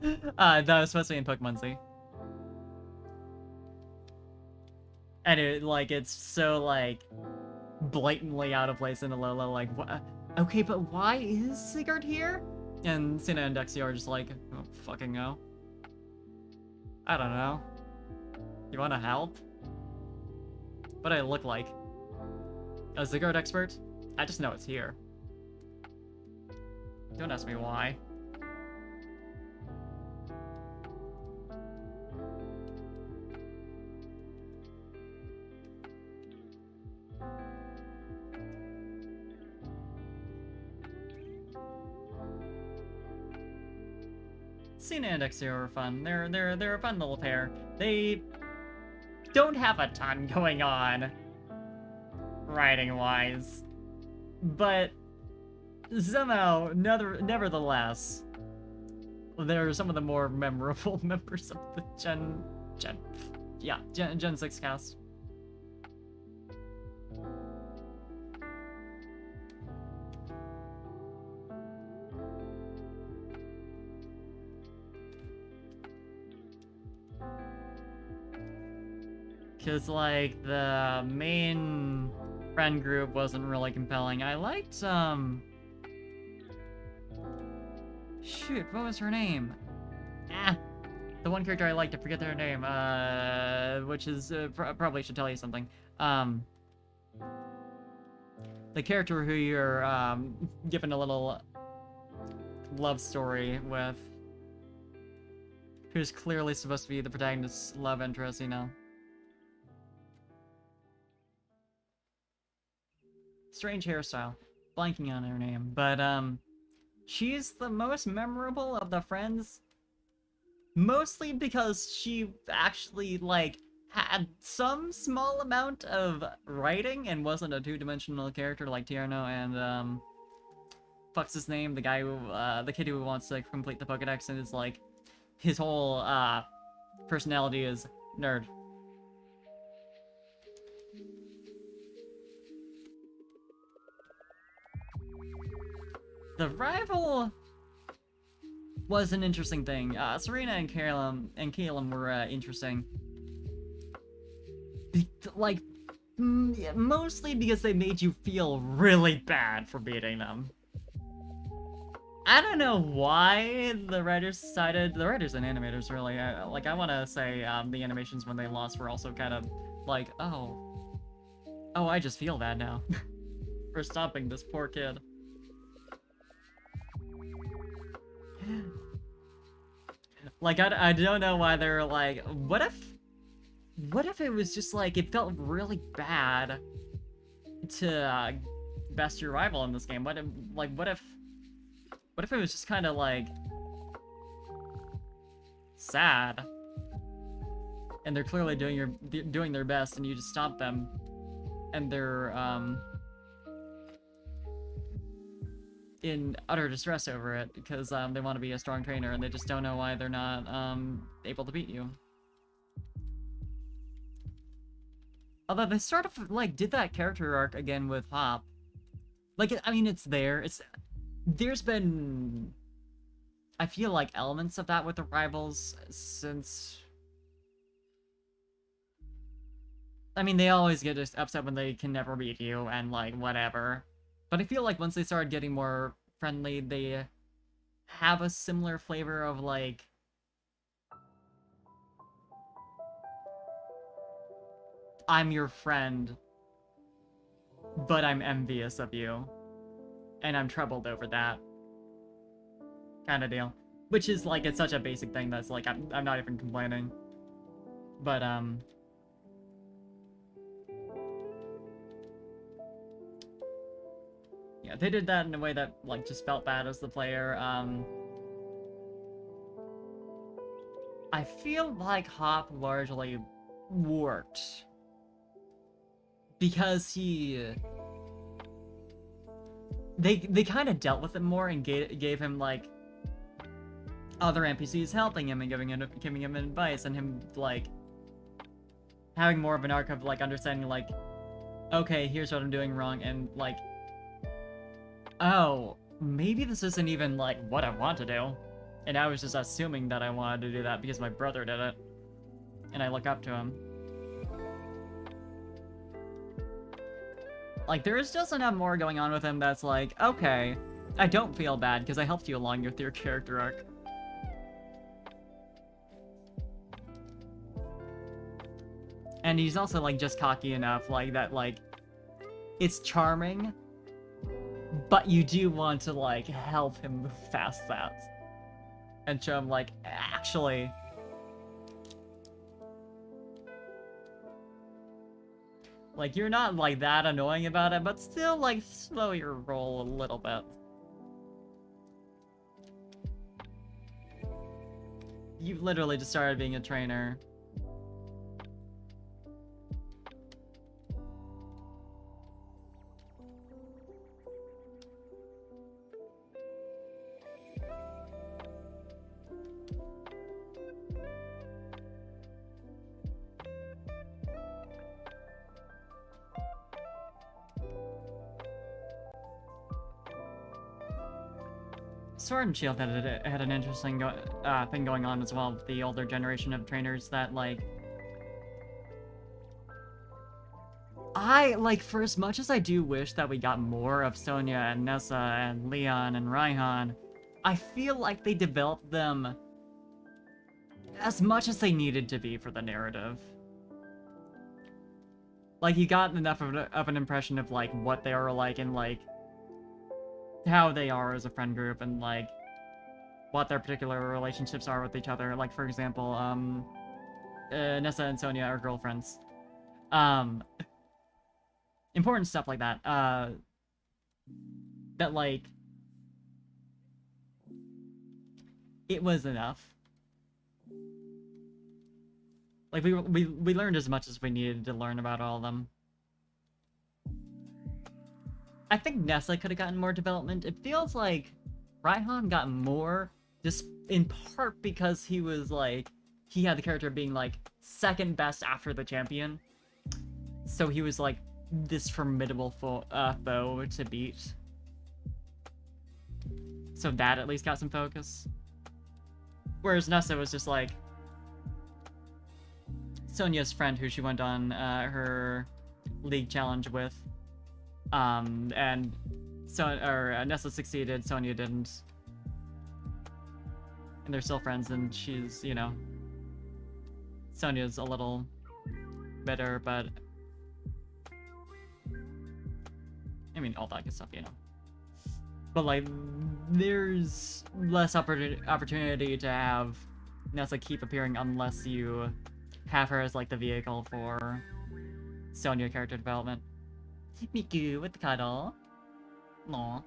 That was supposed to be in Pokemon Z. And it, like, it's so, like, blatantly out of place in Alola, like, what? Okay, but why is Zygarde here? And Sina and Dexio are just like, oh, fucking no. I don't know. You wanna help? What do I look like? A Zygarde expert? I just know it's here. Don't ask me why. Cena and Dexio are fun. They're a fun little pair. They don't have a ton going on writing-wise, but somehow, nevertheless, they're some of the more memorable members of the Gen 6 cast. Because, like, the main friend group wasn't really compelling. I liked, shoot, what was her name? The one character I liked, I forget their name, which is, probably should tell you something. The character who you're, given a little love story with, who's clearly supposed to be the protagonist's love interest, you know? Strange hairstyle. Blanking on her name. But, she's the most memorable of the friends. Mostly because she actually, like, had some small amount of writing and wasn't a two-dimensional character like Tierno and, fuck's his name? The guy who, the kid who wants to complete the Pokedex and is, like, his whole, personality is nerd. The rival was an interesting thing. Serena and Calum were interesting. Like, mostly because they made you feel really bad for beating them. I don't know why the writers and animators really, like, I want to say the animations when they lost were also kind of like, oh, I just feel bad now for stopping this poor kid. Like, I don't know why they're like, what if it was just like, it felt really bad to best your rival in this game? What if it was just kind of like sad, and they're clearly doing their best, and you just stop them, and they're in utter distress over it because they want to be a strong trainer and they just don't know why they're not able to beat you. Although they sort of like did that character arc again with Hop. Like, I mean, it's there. There's been, I feel like, elements of that with the rivals since I mean, they always get just upset when they can never beat you and, like, whatever. But I feel like once they started getting more friendly, they have a similar flavor of, like, I'm your friend, but I'm envious of you. And I'm troubled over that. Kind of deal. Which is, like, it's such a basic thing that's, like, I'm not even complaining. But, yeah, they did that in a way that, like, just felt bad as the player. I feel like Hop largely worked. Because they kind of dealt with it more and gave him, like, other NPCs helping him and giving him advice, and him, like, having more of an arc of, like, understanding, like, okay, here's what I'm doing wrong, and, like, oh, maybe this isn't even, like, what I want to do. And I was just assuming that I wanted to do that because my brother did it. And I look up to him. Like, there is just enough more going on with him that's like, okay, I don't feel bad because I helped you along with your character arc. And he's also, like, just cocky enough, like, that, like, it's charming, but you do want to, like, help him move past that. And show him, like, actually... Like, you're not, like, that annoying about it, but still, like, slow your roll a little bit. You've literally just started being a trainer. Sword and Shield had an interesting thing going on as well with the older generation of trainers that, like... for as much as I do wish that we got more of Sonya and Nessa and Leon and Raihan, I feel like they developed them as much as they needed to be for the narrative. Like, you got enough of an impression of, like, what they are like and, like, how they are as a friend group and, like, what their particular relationships are with each other. Like, for example, Nessa and Sonya are girlfriends. Important stuff like that. That, like, it was enough. Like, we learned as much as we needed to learn about all of them. I think Nessa could have gotten more development. It feels like Raihan got more, just in part because he was, like, he had the character of being, like, second best after the champion. So he was, like, this formidable foe to beat. So that at least got some focus. Whereas Nessa was just, like, Sonya's friend who she went on her league challenge with. And Nessa succeeded, Sonya didn't. And they're still friends, and she's, you know... Sonya's a little bitter, but... I mean, all that good stuff, you know. But, like, there's less opportunity to have Nessa keep appearing unless you have her as, like, the vehicle for Sonya character development. Miku with the cuddle. Aw.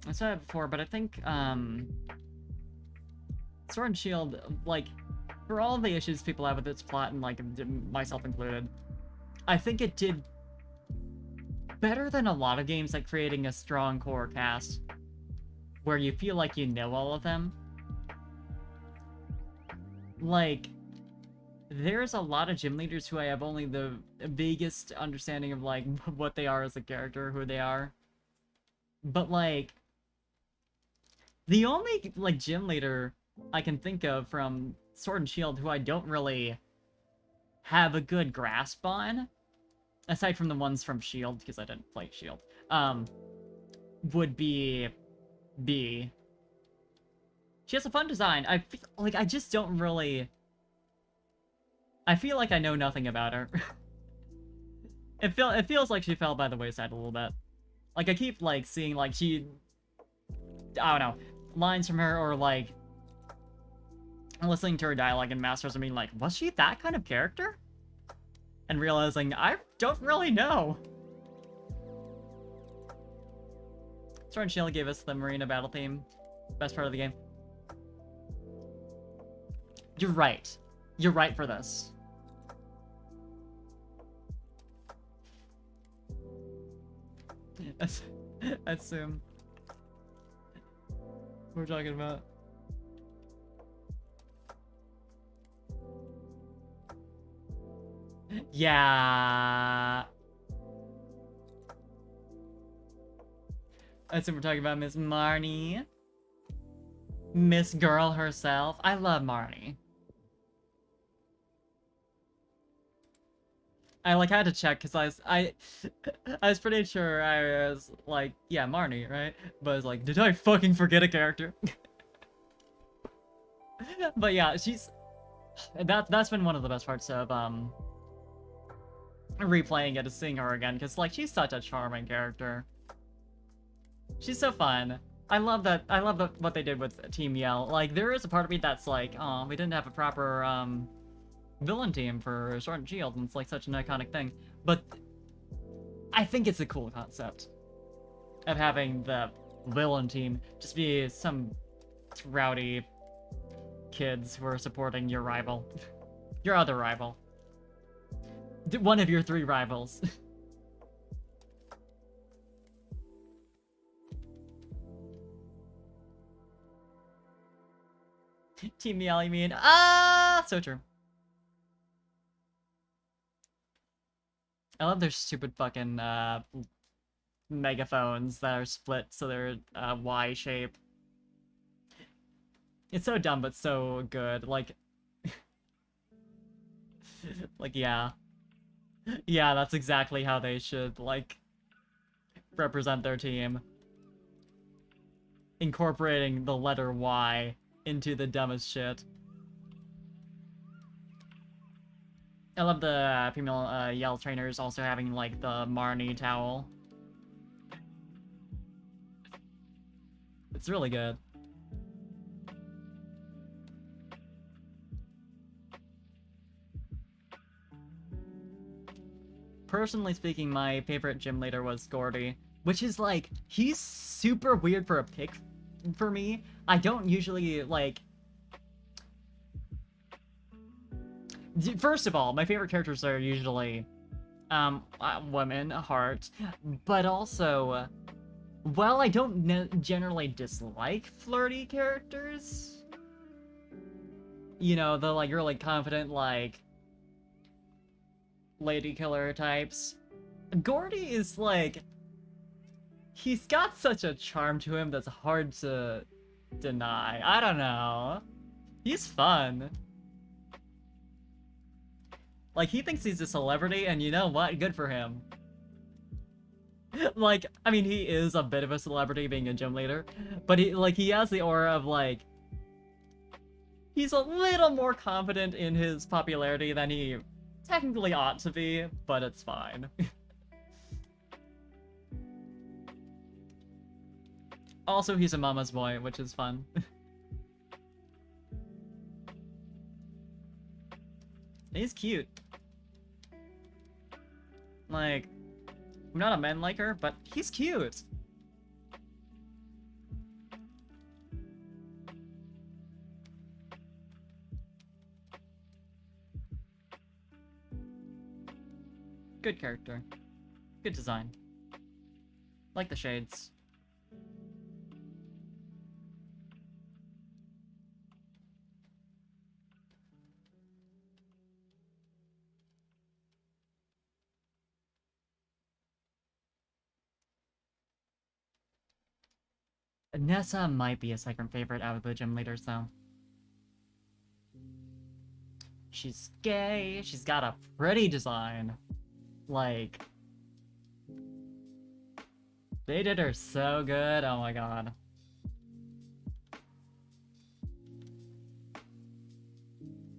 I said it before, but I think, Sword and Shield, like, for all the issues people have with its plot, and, like, myself included, I think it did better than a lot of games at creating a strong core cast, where you feel like you know all of them. Like, there's a lot of gym leaders who I have only the vaguest understanding of, like, what they are as a character, who they are. But, like, the only, like, gym leader I can think of from Sword and Shield who I don't really have a good grasp on, aside from the ones from Shield, because I didn't play Shield, would be B. She has a fun design. I feel like I just don't really... I feel like I know nothing about her. It feels like she fell by the wayside a little bit. Like, I keep, like, seeing, like, I don't know, lines from her, or, like, listening to her dialogue in Masters and being like, was she that kind of character? And realizing, I don't really know. Sword and Shield gave us the Marina battle theme. Best part of the game. You're right. You're right for this. Assume. We're talking about. Yeah. I assume we're talking about Miss Marnie. Miss Girl herself. I love Marnie. I like had to check because I was pretty sure I was like, yeah, Marnie, right? But I was like, did I fucking forget a character? But yeah, that's been one of the best parts of replaying it, is seeing her again, because like she's such a charming character. She's so fun. I love that what they did with Team Yell. Like, there is a part of me that's like, oh, we didn't have a proper villain team for Sword and Shield, and it's like such an iconic thing. But I think it's a cool concept of having the villain team just be some rowdy kids who are supporting your rival. Your other rival. One of your 3 rivals. Team Yell, you mean? Ah, so true. I love their stupid fucking megaphones that are split so they're Y shape. It's so dumb but so good. Like, like yeah, yeah, that's exactly how they should like represent their team. Incorporating the letter Y into the dumbest shit. I love the female Yell trainers also having like the Marnie towel. It's really good. Personally speaking, my favorite gym leader was Gordy, which is like, he's super weird for a pick for me. I don't usually like... First of all, my favorite characters are usually women, Heart, but also, while I don't generally dislike flirty characters, you know, the like really confident, like, lady killer types, Gordy is like, he's got such a charm to him that's hard to deny. I don't know. He's fun. Like, he thinks he's a celebrity, and you know what? Good for him. Like, I mean, he is a bit of a celebrity being a gym leader, but he has the aura of, like, he's a little more confident in his popularity than he technically ought to be, but it's fine. Also, he's a mama's boy, which is fun. He's cute. Like, I'm not a man liker, but he's cute. Good character. Good design. Like the shades. Nessa might be a second favorite out of the gym leaders, though. She's gay. She's got a pretty design. Like, they did her so good. Oh my god.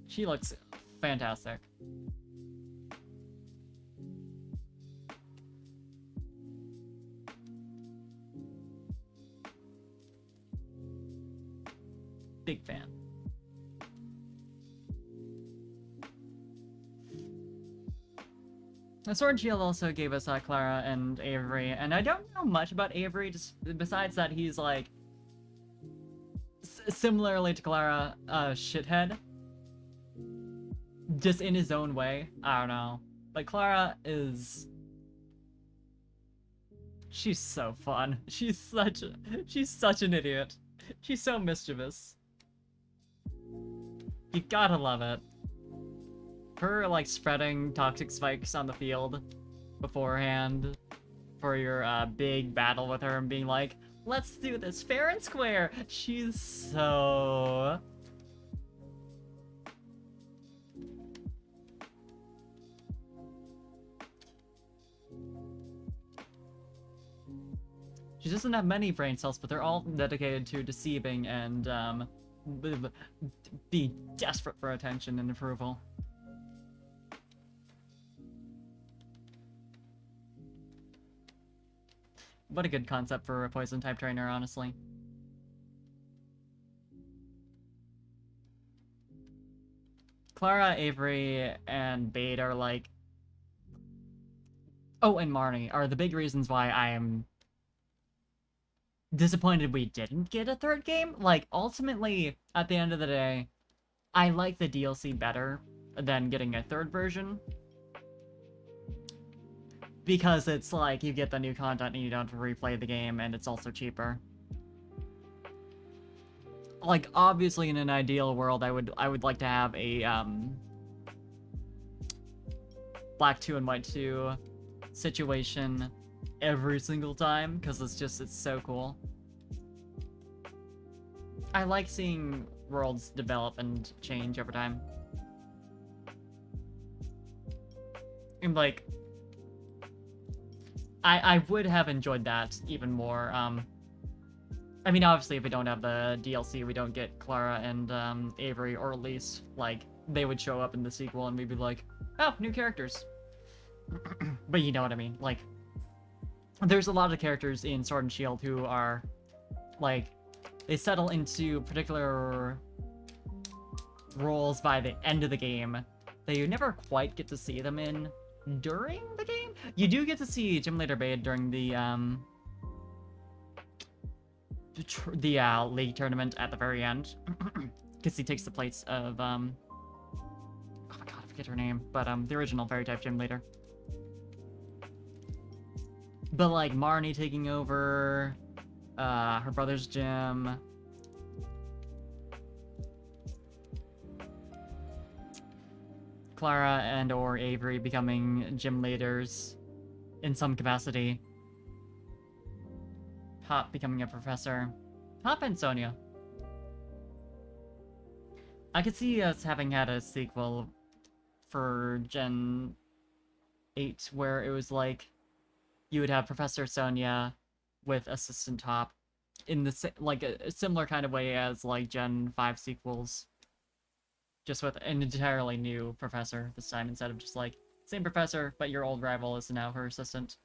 She looks fantastic. Big fan. Sword and Shield also gave us Clara and Avery, and I don't know much about Avery, just besides that he's like, similarly to Clara, shithead. Just in his own way. I don't know. But Clara is... she's so fun. She's such an idiot. She's so mischievous. You gotta love it. Her, like, spreading toxic spikes on the field beforehand for your big battle with her and being like, let's do this fair and square. She's so... she doesn't have many brain cells, but they're all dedicated to deceiving and be desperate for attention and approval. What a good concept for a poison-type trainer, honestly. Clara, Avery, and Bade are like... oh, and Marnie are the big reasons why I am disappointed we didn't get a third game. Like, ultimately, at the end of the day, I like the DLC better than getting a third version. Because it's like, you get the new content and you don't have to replay the game, and it's also cheaper. Like, obviously in an ideal world, I would like to have a, Black 2 and White 2 situation every single time, because it's so cool. I like seeing worlds develop and change over time. And like, I would have enjoyed that even more. I mean, obviously, if we don't have the DLC, we don't get Clara and Avery, or at least, like, they would show up in the sequel and we'd be like, oh, new characters. But you know what I mean. Like, there's a lot of characters in Sword and Shield who are, like, they settle into particular roles by the end of the game that you never quite get to see them in during the game. You do get to see Gym Leader Bade during the league tournament at the very end, because he takes the place of oh my god, I forget her name, but the original fairy type gym leader. But like Marnie taking over her brother's gym, Clara and or Avery becoming gym leaders in some capacity, Hop becoming a professor, Hop and Sonia. I could see us having had a sequel for Gen 8 where it was like you would have Professor Sonia with Assistant Hop in the like a similar kind of way as like Gen 5 sequels, just with an entirely new professor this time instead of just like same professor but your old rival is now her assistant.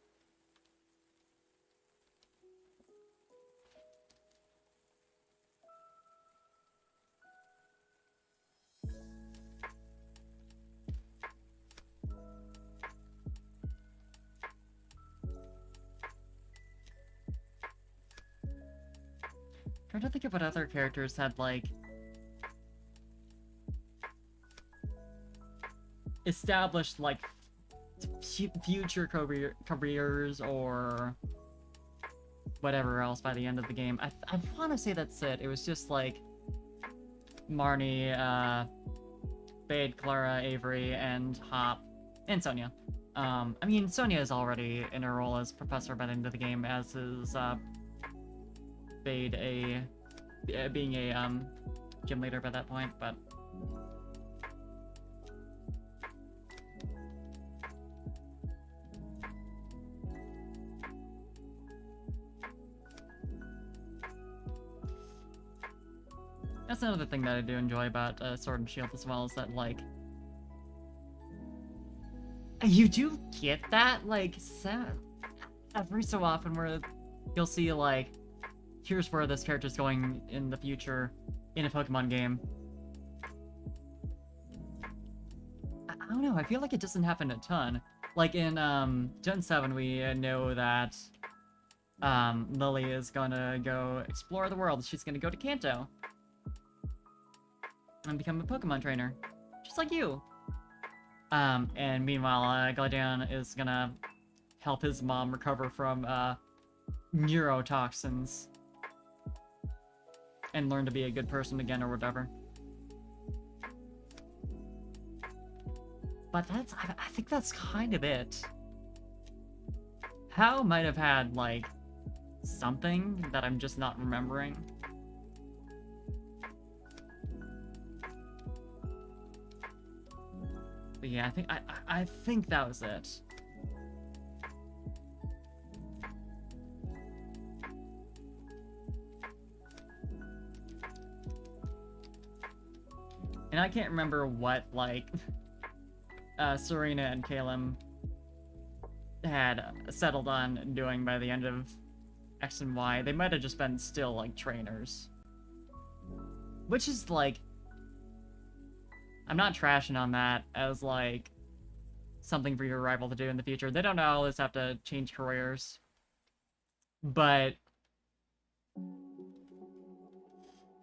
Trying to think of what other characters had like established like future careers or whatever else by the end of the game. I want to say that's it. It was just like Marnie, Bade, Clara, Avery, and Hop, and Sonia. I mean, Sonia is already in her role as professor by the end of the game, as is Bade being a gym leader by that point, but That's another thing that I do enjoy about Sword and Shield as well, is that, like, you do get that, like, every so often where you'll see, like, here's where this character's going in the future in a Pokemon game. I don't know, I feel like it doesn't happen a ton. Like in Gen 7, we know that Lily is gonna go explore the world. She's gonna go to Kanto and become a Pokemon trainer, just like you. And meanwhile, Gladion is gonna help his mom recover from neurotoxins and learn to be a good person again or whatever. But I think that's kind of it. How might have had, like, something that I'm just not remembering. But yeah, I think that was it. And I can't remember what, like, Serena and Caleb had settled on doing by the end of X and Y. They might have just been still, like, trainers. Which is, like... I'm not trashing on that as, like, something for your rival to do in the future. They don't always have to change careers. But...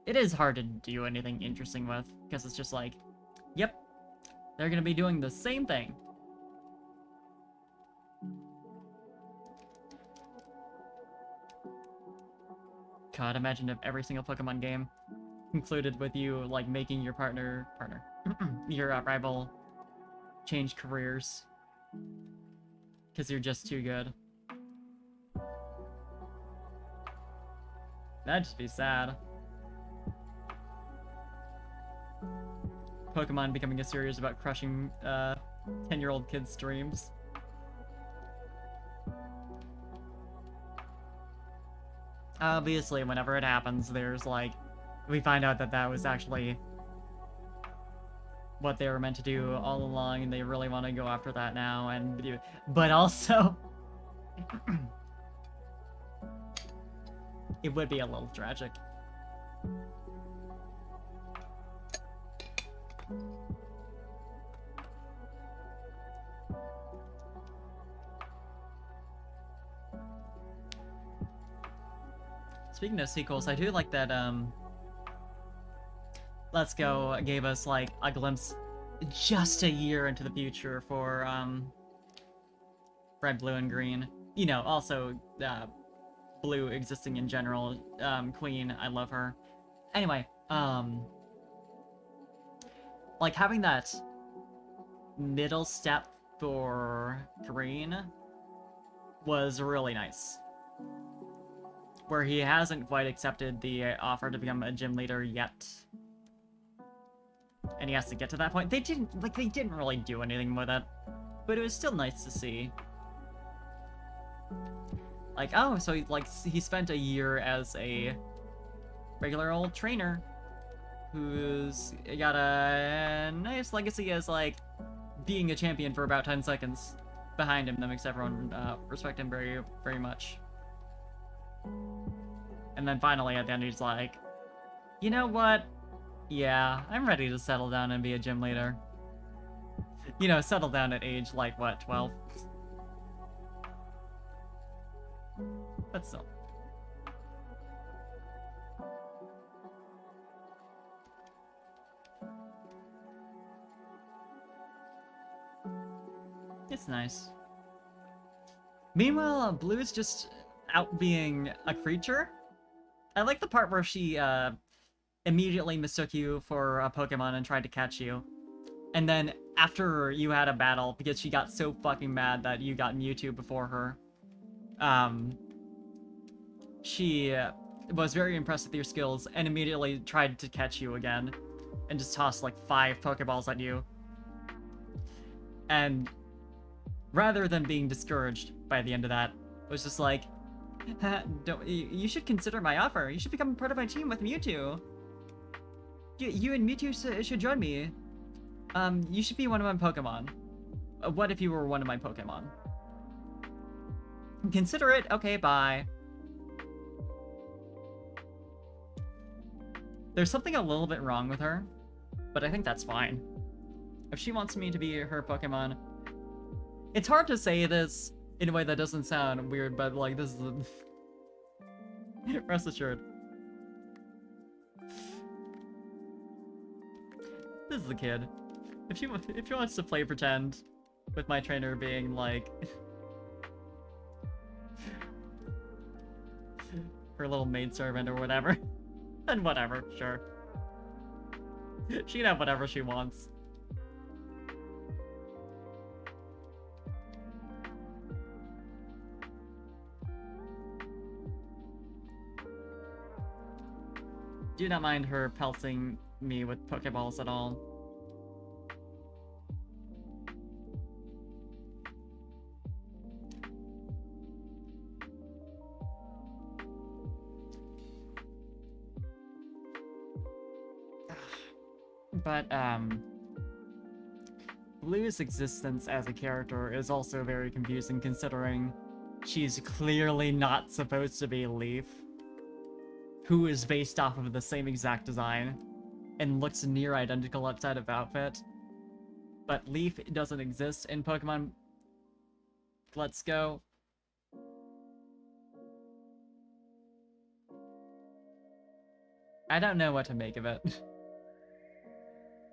it is hard to do anything interesting with, because it's just like, yep, they're gonna be doing the same thing. God, imagine if every single Pokemon game concluded with you, like, making your your rival change careers. Because you're just too good. That'd just be sad. Pokemon becoming a series about crushing 10-year-old kids' dreams. Obviously, whenever it happens, there's, like, we find out that that was actually what they were meant to do all along, and they really want to go after that now, and but also it would be a little tragic. Speaking of sequels, I do like that, Let's Go gave us, like, a glimpse just a year into the future for, Red, Blue, and Green. You know, also, Blue existing in general. Queen, I love her. Anyway, like, having that middle step for Green was really nice. Where he hasn't quite accepted the offer to become a gym leader yet. And he has to get to that point. They didn't really do anything with it. But it was still nice to see. Like, oh, so he spent a year as a regular old trainer who's got a nice legacy as, like, being a champion for about 10 seconds behind him that makes everyone respect him very, very much. And then finally at the end he's like, you know what? Yeah, I'm ready to settle down and be a gym leader. You know, settle down at age, like, what, 12? But still. It's nice. Meanwhile, Blue's just out being a creature. I like the part where she immediately mistook you for a Pokemon and tried to catch you. And then after you had a battle, because she got so fucking mad that you got Mewtwo before her, she was very impressed with your skills and immediately tried to catch you again and just tossed like 5 Pokeballs at you. And rather than being discouraged by the end of that, it was just like, you should consider my offer. You should become part of my team with Mewtwo. You and Mewtwo should join me. You should be one of my Pokemon. What if you were one of my Pokemon? Consider it. Okay, bye. There's something a little bit wrong with her, but I think that's fine. If she wants me to be her Pokemon... It's hard to say this in a way that doesn't sound weird, but like, this is... Rest assured. This is a kid. If she wants to play pretend, with my trainer being like... her little maidservant or whatever, then whatever, sure. She can have whatever she wants. Do not mind her pelting me with Pokeballs at all. But, Blue's existence as a character is also very confusing considering she's clearly not supposed to be Leaf, who is based off of the same exact design and looks near identical outside of outfit. But Leaf doesn't exist in Pokemon Let's Go. I don't know what to make of it.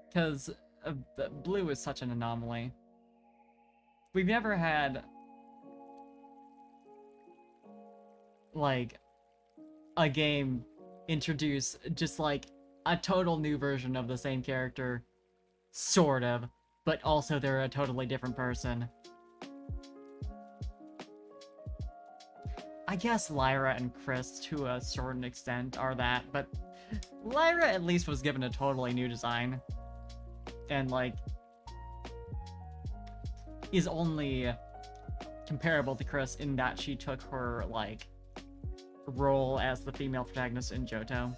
Because Blue is such an anomaly. We've never had, like, a game introduce just, like, a total new version of the same character, sort of, but also they're a totally different person. I guess Lyra and Chris, to a certain extent, are that, but Lyra at least was given a totally new design. And, like, is only comparable to Chris in that she took her, like, role as the female protagonist in Johto.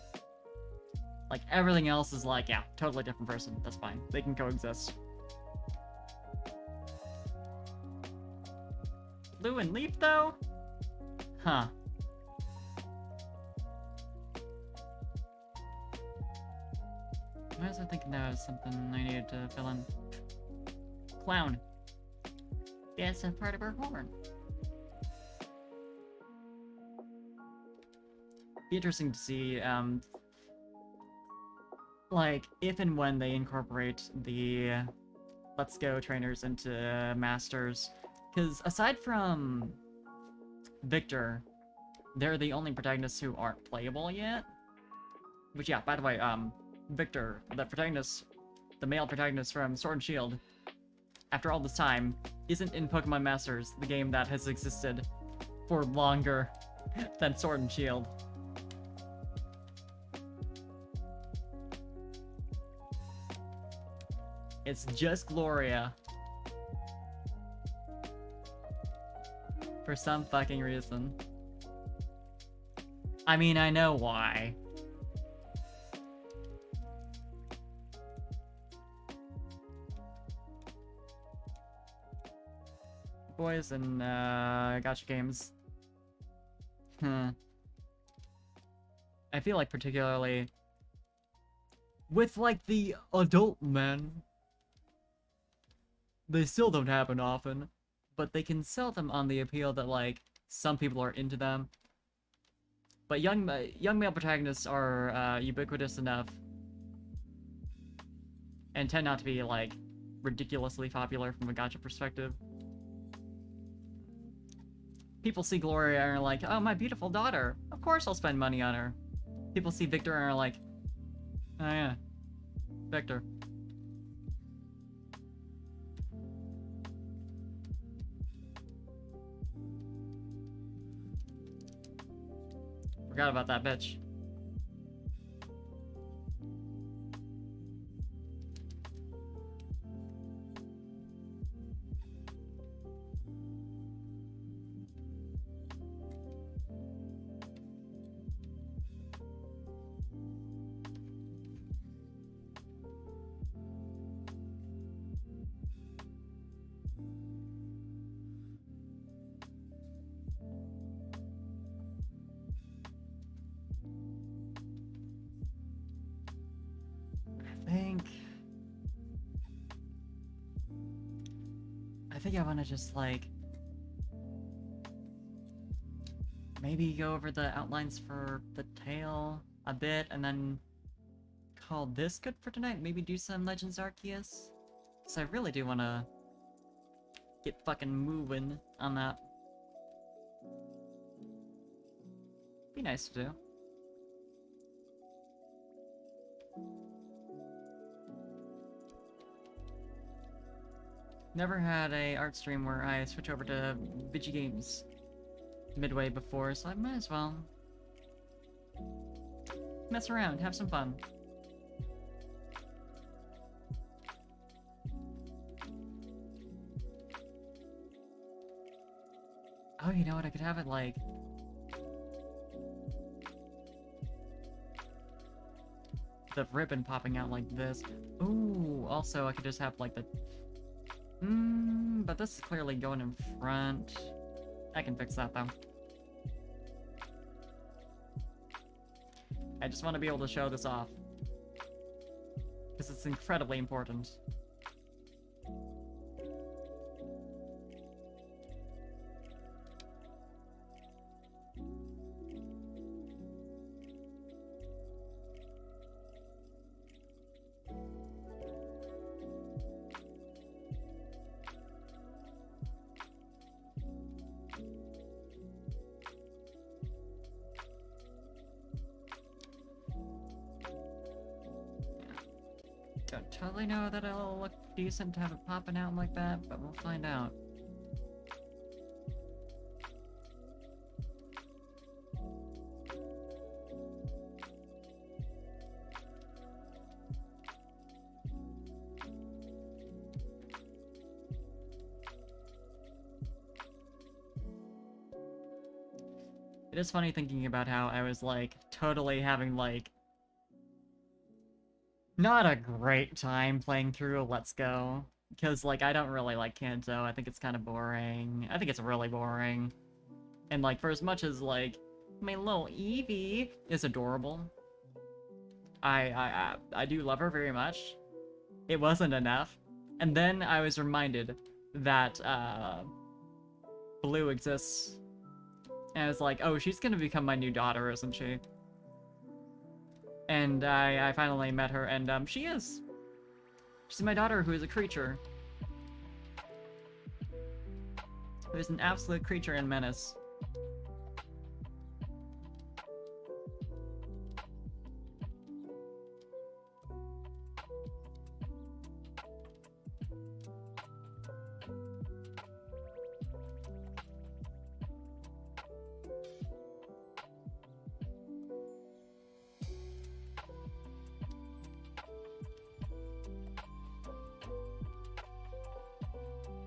Like, everything else is like, yeah, totally different person. That's fine. They can coexist. Blue and Leaf, though? Huh. Why was I thinking that was something I needed to fill in? Clown. That's a part of her horn. Be interesting to see, like, if and when they incorporate the Let's Go trainers into Masters. Because aside from Victor, they're the only protagonists who aren't playable yet. Which, yeah, by the way, Victor, the protagonist, the male protagonist from Sword and Shield, after all this time, isn't in Pokemon Masters, the game that has existed for longer than Sword and Shield. It's just Gloria. For some fucking reason. I mean, I know why. Boys and gacha games. I feel like particularly with like the adult men, they still don't happen often, but they can sell them on the appeal that like some people are into them. But young male protagonists are ubiquitous enough and tend not to be like ridiculously popular from a gacha perspective. People see Gloria and are like, oh, my beautiful daughter. Of course I'll spend money on her. People see Victor and are like, oh yeah, Victor. Forgot about that bitch. think I want to just, like, maybe go over the outlines for the tale a bit, and then call this good for tonight? Maybe do some Legends Arceus? Because I really do want to get fucking moving on that. Be nice to do. Never had a art stream where I switch over to Vigi Games midway before, so I might as well mess around, have some fun. Oh, you know what? I could have it like the ribbon popping out like this. Ooh, also I could just have like the but this is clearly going in front. I can fix that though. I just want to be able to show this off. Because it's incredibly important. Don't totally know that it'll look decent to have it popping out like that, but we'll find out. It is funny thinking about how I was, like, totally having, like, not a great time playing through Let's Go. Because, like, I don't really like Kanto. I think it's kind of boring. I think it's really boring. And, like, for as much as, like, my little Eevee is adorable, I do love her very much. It wasn't enough. And then I was reminded that, Blue exists. And I was like, oh, she's gonna become my new daughter, isn't she? And I finally met her, and she is. She's my daughter, who is a creature. Who is an absolute creature and menace.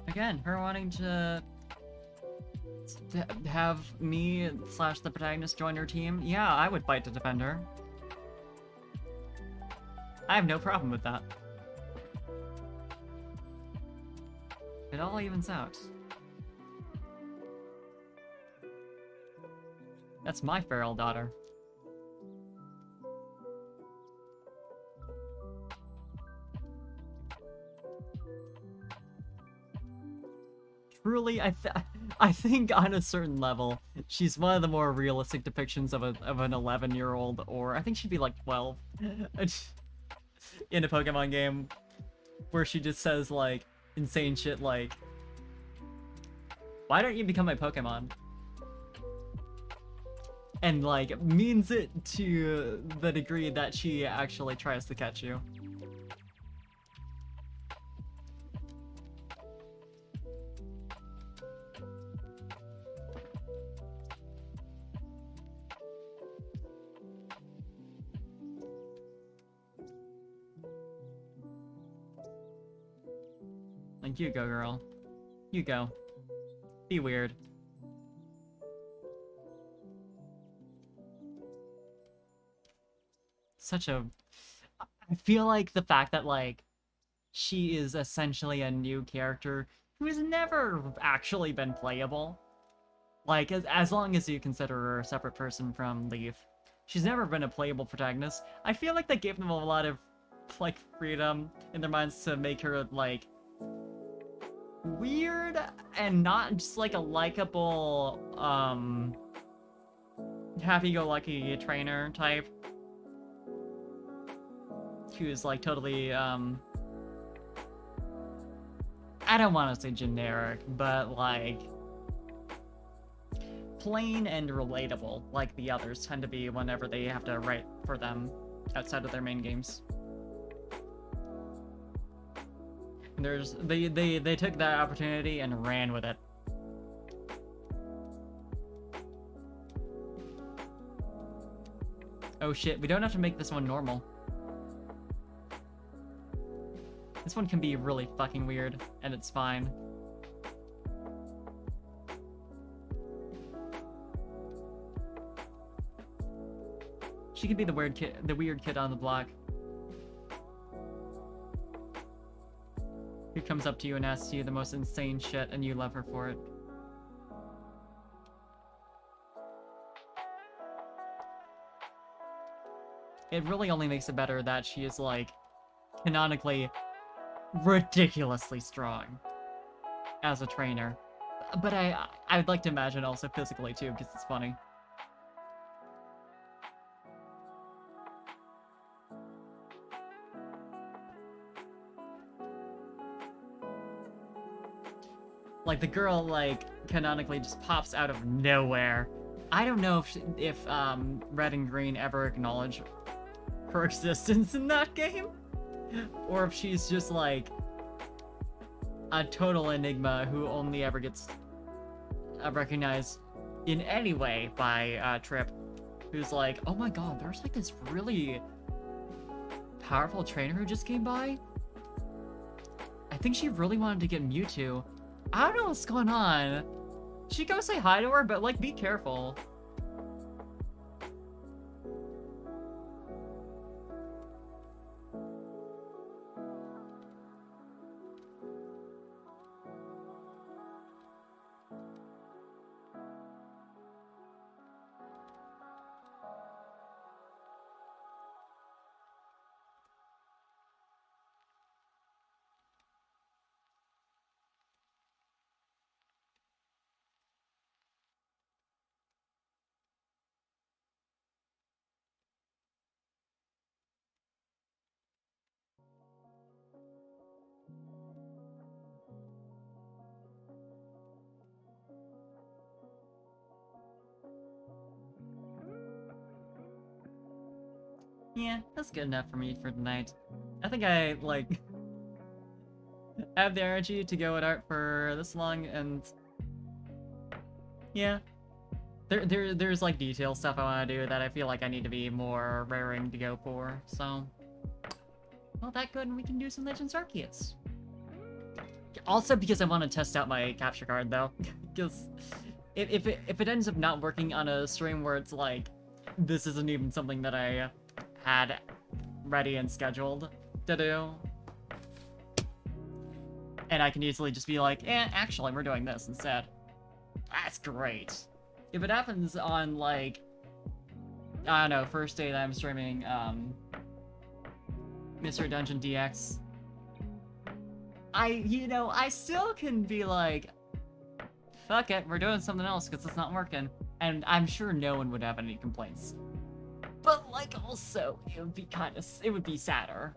Again, her wanting to have me / the protagonist join her team, yeah, I would fight to defend her. I have no problem with that. It all evens out. That's my feral daughter. Truly, I think on a certain level, she's one of the more realistic depictions of an 11-year-old, or I think she'd be like 12 in a Pokemon game, where she just says like insane shit like, "Why don't you become my Pokemon?" And like means it to the degree that she actually tries to catch you. Like, you go, girl. You go. Be weird. Such a... I feel like the fact that, like, she is essentially a new character who has never actually been playable. Like, as long as you consider her a separate person from Leaf. She's never been a playable protagonist. I feel like they gave them a lot of, like, freedom in their minds to make her, like, weird and not just like a likable, happy-go-lucky trainer type. Who's like totally, I don't want to say generic, but like plain and relatable, like the others tend to be whenever they have to write for them outside of their main games. They took that opportunity and ran with it. Oh shit, we don't have to make this one normal. This one can be really fucking weird, and it's fine. She could be the weird kid on the block. Who comes up to you and asks you the most insane shit, and you love her for it. It really only makes it better that she is, like, canonically ridiculously strong as a trainer. But I'd like to imagine also physically too, because it's funny. Like, the girl, like, canonically just pops out of nowhere. I don't know if Red and Green ever acknowledge her existence in that game, or if she's just, like, a total enigma who only ever gets recognized in any way by Trip, who's like, oh my god, there's, like, this really powerful trainer who just came by? I think she really wanted to get Mewtwo. I don't know what's going on. Should go say hi to her, but, like, be careful. Yeah, that's good enough for me for tonight. I think I, like, have the energy to go at art for this long, and yeah. There's like detail stuff I want to do that I feel like I need to be more raring to go for, so well, that good, and we can do some Legends Arceus. Also because I want to test out my capture card, though, because if it ends up not working on a stream where it's like, this isn't even something that I had ready and scheduled to do, and I can easily just be like, actually, we're doing this instead. That's great. If it happens on, like, I don't know, first day that I'm streaming, Mr. Dungeon DX, I still can be like, fuck it, we're doing something else because it's not working. And I'm sure no one would have any complaints. But, like, also, it would be it would be sadder.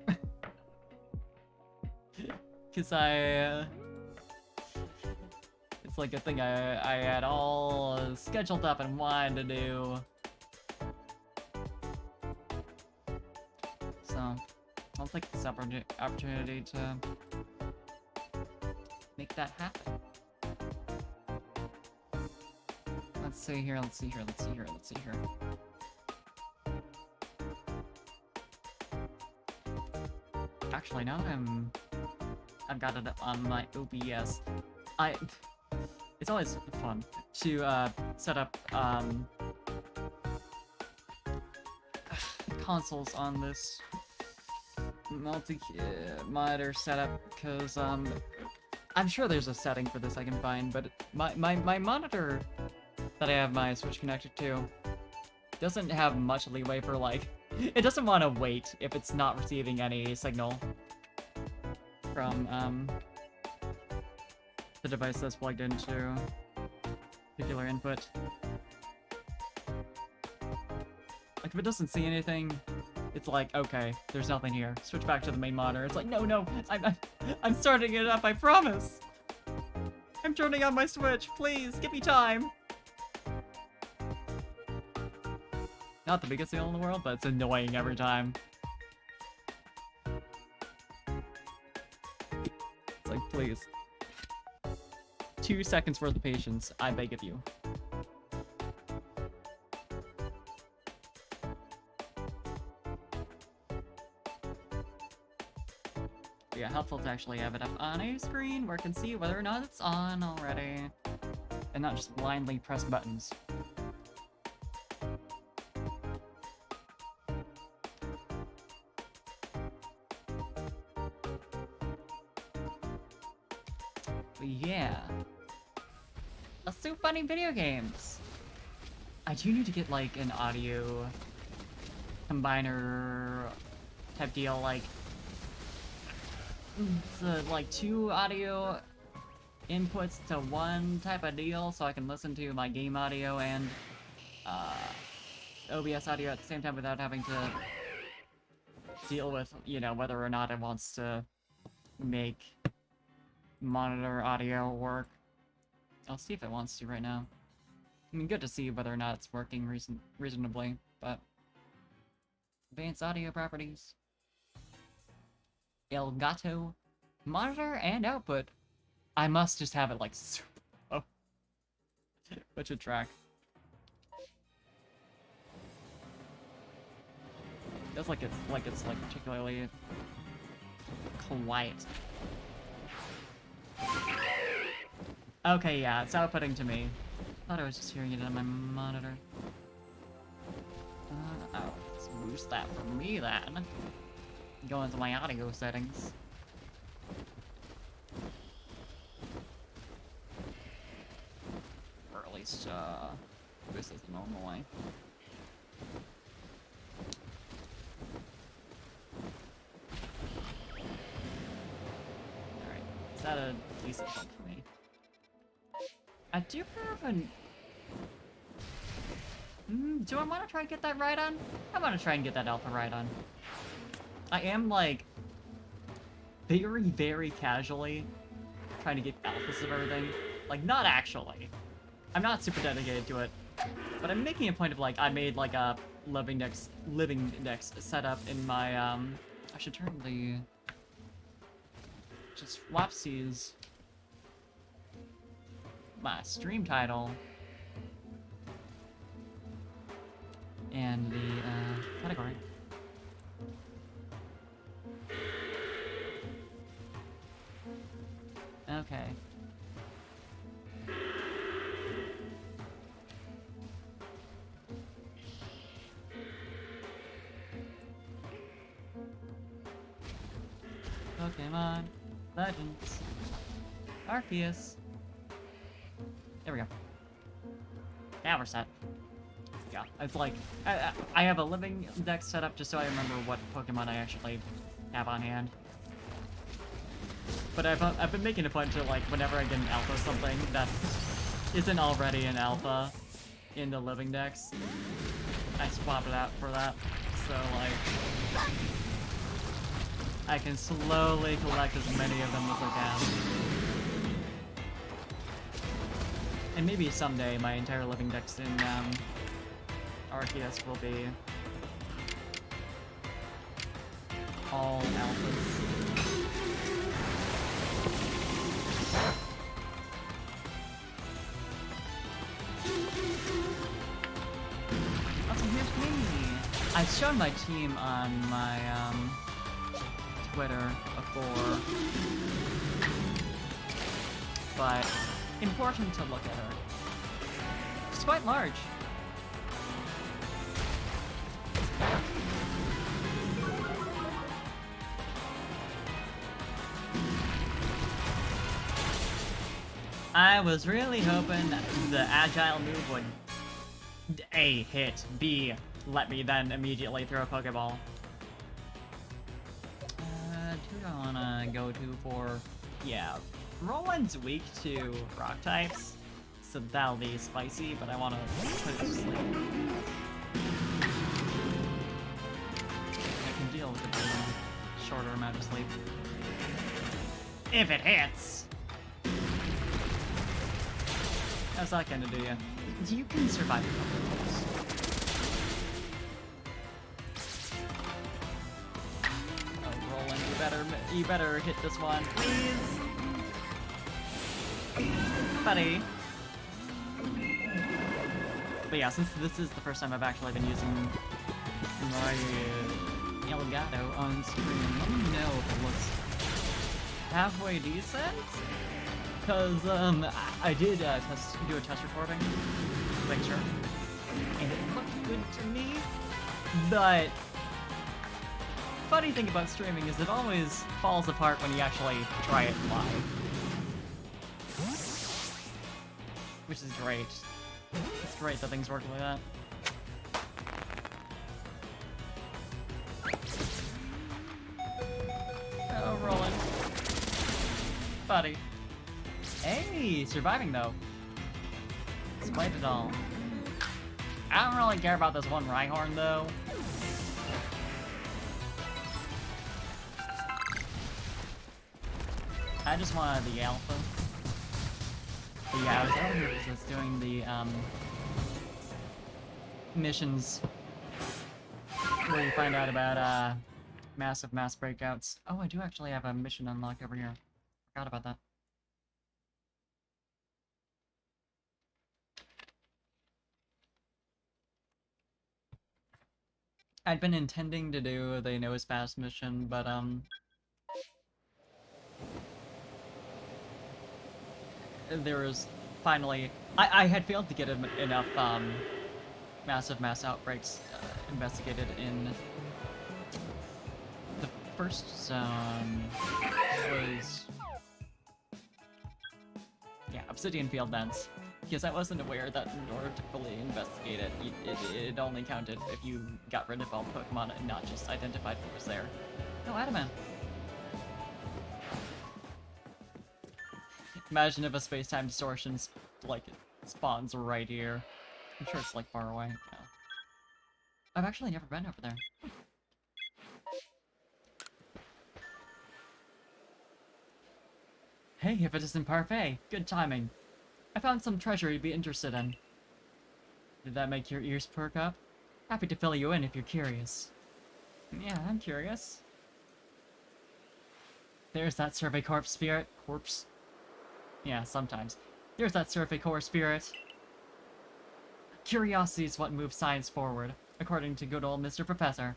Because it's like a thing I had all scheduled up and wanted to do. So, I'll take this opportunity to make that happen. Let's see here. Actually, now that I've got it on my OBS, it's always fun to set up consoles on this multi-monitor setup, because I'm sure there's a setting for this I can find, but my monitor that I have my Switch connected to doesn't have much leeway for, like, it doesn't want to wait if it's not receiving any signal from the device that's plugged into particular input. Like, if it doesn't see anything, it's like, okay, there's nothing here. Switch back to the main monitor. It's like, no, I'm starting it up, I promise! I'm turning on my Switch, please, give me time! Not the biggest deal in the world, but it's annoying every time. It's like, please. 2 seconds worth of patience, I beg of you. But yeah, helpful to actually have it up on a screen where I can see whether or not it's on already. And not just blindly press buttons. But yeah. Let's do funny video games! I do need to get like an audio combiner type deal, like like 2 audio inputs to 1 type of deal, so I can listen to my game audio and OBS audio at the same time without having to deal with, you know, whether or not it wants to make monitor audio work. I'll see if it wants to right now. I mean, good to see whether or not it's working reasonably, but... Advanced audio properties. Elgato. Monitor and output. I must just have it, like, super low. Which a track. Feels like it's particularly quiet. Okay, yeah, it's outputting to me. Thought I was just hearing it on my monitor. Oh, let's boost that for me then. Go into my audio settings. Or at least, boost it the normal way. Alright, is that a decent one for me? I do have an... do I want to try and get that right on? I want to try and get that alpha right on. I am, like, very, very casually trying to get alphas of everything. Like, not actually. I'm not super dedicated to it. But I'm making a point of, like, I made, like, a living index setup in my, I should turn the... just whoopsies. My stream title. And the, category. Okay. Pokemon Legends Arceus. There we go. Now we're set. Yeah, it's like I have a living deck set up just so I remember what Pokemon I actually have on hand. But I've been making a point to, like, whenever I get an alpha or something that isn't already an alpha in the living decks, I swap it out for that. So, like, I can slowly collect as many of them as I can. And maybe someday my entire living decks in Arceus will be all alphas. Awesome, here's me! I've shown my team on my Twitter before, but important to look at her. She's quite large. I was really hoping the agile move would A, hit, B, let me then immediately throw a Pokeball. Who do I wanna go to for... yeah, Roland's weak to rock types, so that'll be spicy, but I want to put it to sleep. I can deal with it being a shorter amount of sleep. If it hits! How's that gonna do you? You can survive a couple of those. Oh, Roland, you better hit this one, please! Buddy. But yeah, since this is the first time I've actually been using my Elgato on stream, let me know if it looks halfway decent. Because I did do a test recording to make sure, and it looked good to me. But funny thing about streaming is it always falls apart when you actually try it live. Which is great. It's great that things work like that. Oh, Roland. Buddy. Hey, surviving though. Despite it all. I don't really care about this one Rhyhorn though. I just wanted the alpha. But yeah, I was earlier just doing the missions where you find out about massive mass breakouts. Oh, I do actually have a mission unlocked over here. Forgot about that. I'd been intending to do the Nose Pass mission, but there was finally I had failed to get enough massive mass outbreaks investigated in the first zone. Was yeah, Obsidian Field Vents. Because I wasn't aware that in order to fully investigate it, it only counted if you got rid of all Pokemon and not just identified what was there. Oh, Adamant. Imagine if a space-time distortion like spawns right here. I'm sure it's like far away. No. I've actually never been over there. Hey, if it isn't Parfait, good timing. I found some treasure you'd be interested in. Did that make your ears perk up? Happy to fill you in if you're curious. Yeah, I'm curious. There's that Survey Corps spirit. Corpse? Yeah, sometimes. There's that Survey Corps spirit. Curiosity is what moves science forward, according to good old Mr. Professor.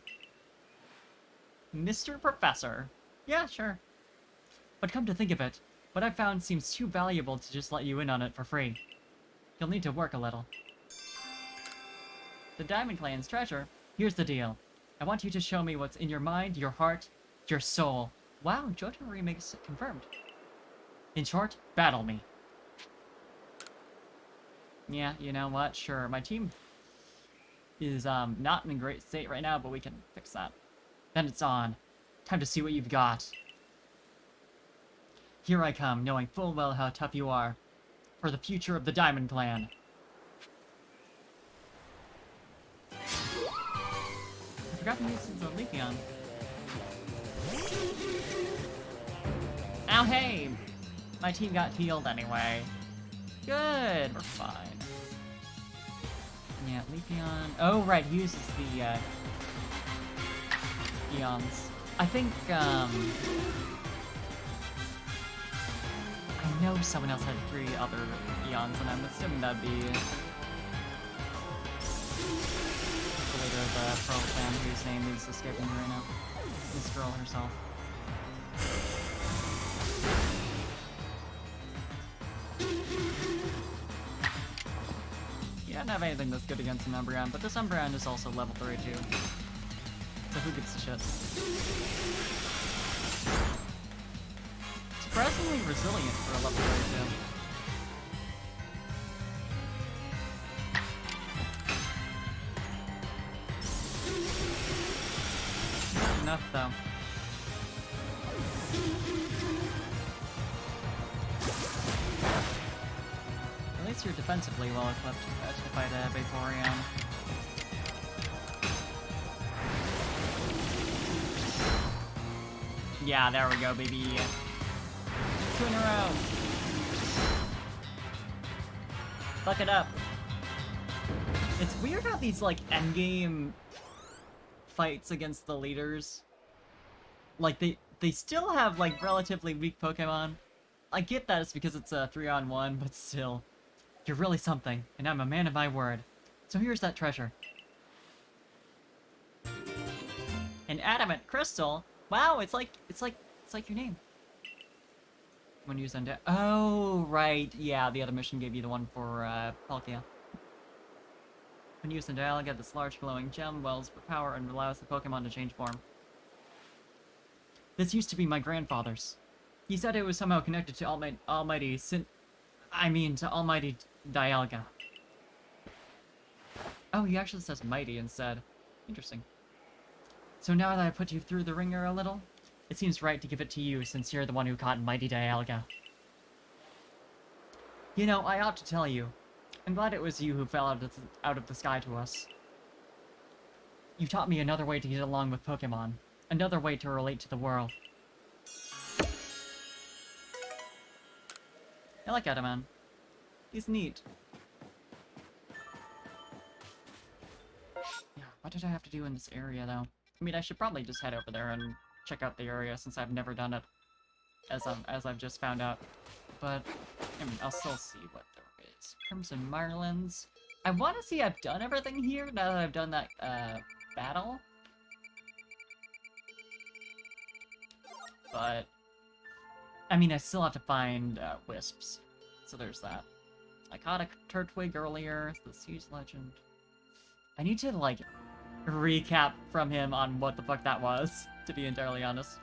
Mr. Professor? Yeah, sure. But come to think of it, what I've found seems too valuable to just let you in on it for free. You'll need to work a little. The Diamond Clan's treasure? Here's the deal. I want you to show me what's in your mind, your heart, your soul. Wow, Johto remakes confirmed. In short, battle me. Yeah, you know what? Sure, my team is not in a great state right now, but we can fix that. Then it's on. Time to see what you've got. Here I come, knowing full well how tough you are. For the future of the Diamond Clan. I forgot to use the Leafeon. Ow, hey! My team got healed anyway. Good, we're fine. Yeah, Leafeon. Oh, right, he uses the Eons. I think, I know someone else had 3 other Eons, and I'm assuming that'd be the leader of the Pearl clan, whose name is escaping me right now. This girl herself. He doesn't have anything that's good against an Umbreon, but this Umbreon is also level 32. So who gives a shit? Surprisingly resilient for a level 32. Not enough though. guess you're defensively well equipped to fight a Vaporeon. Yeah, there we go, baby. 2 in a row. Fuck it up. It's weird how these, like, endgame fights against the leaders, like, they still have, like, relatively weak Pokemon. I get that it's because it's a 3-on-1, but still. You're really something, and I'm a man of my word. So here's that treasure. An adamant crystal? Wow, it's like your name. When you send it. Oh, right. Yeah, the other mission gave you the one for, Palkia. When used in Dialga, this large glowing gem wells for power and allows the Pokemon to change form. This used to be my grandfather's. He said it was somehow connected to Almighty Dialga. Oh, he actually says mighty instead. Interesting. So now that I put you through the ringer a little, it seems right to give it to you since you're the one who caught Mighty Dialga. You know, I ought to tell you. I'm glad it was you who fell out of the sky to us. You taught me another way to get along with Pokemon. Another way to relate to the world. I like Adaman. He's neat. Yeah, what did I have to do in this area, though? I mean, I should probably just head over there and check out the area since I've never done it, as I've just found out. But, I mean, I'll still see what there is. Crimson Marlins. I want to see I've done everything here now that I've done that, battle. But, I mean, I still have to find, Wisps. So there's that. I caught a Turtwig earlier, the Siege Legend. I need to, like, recap from him on what the fuck that was, to be entirely honest.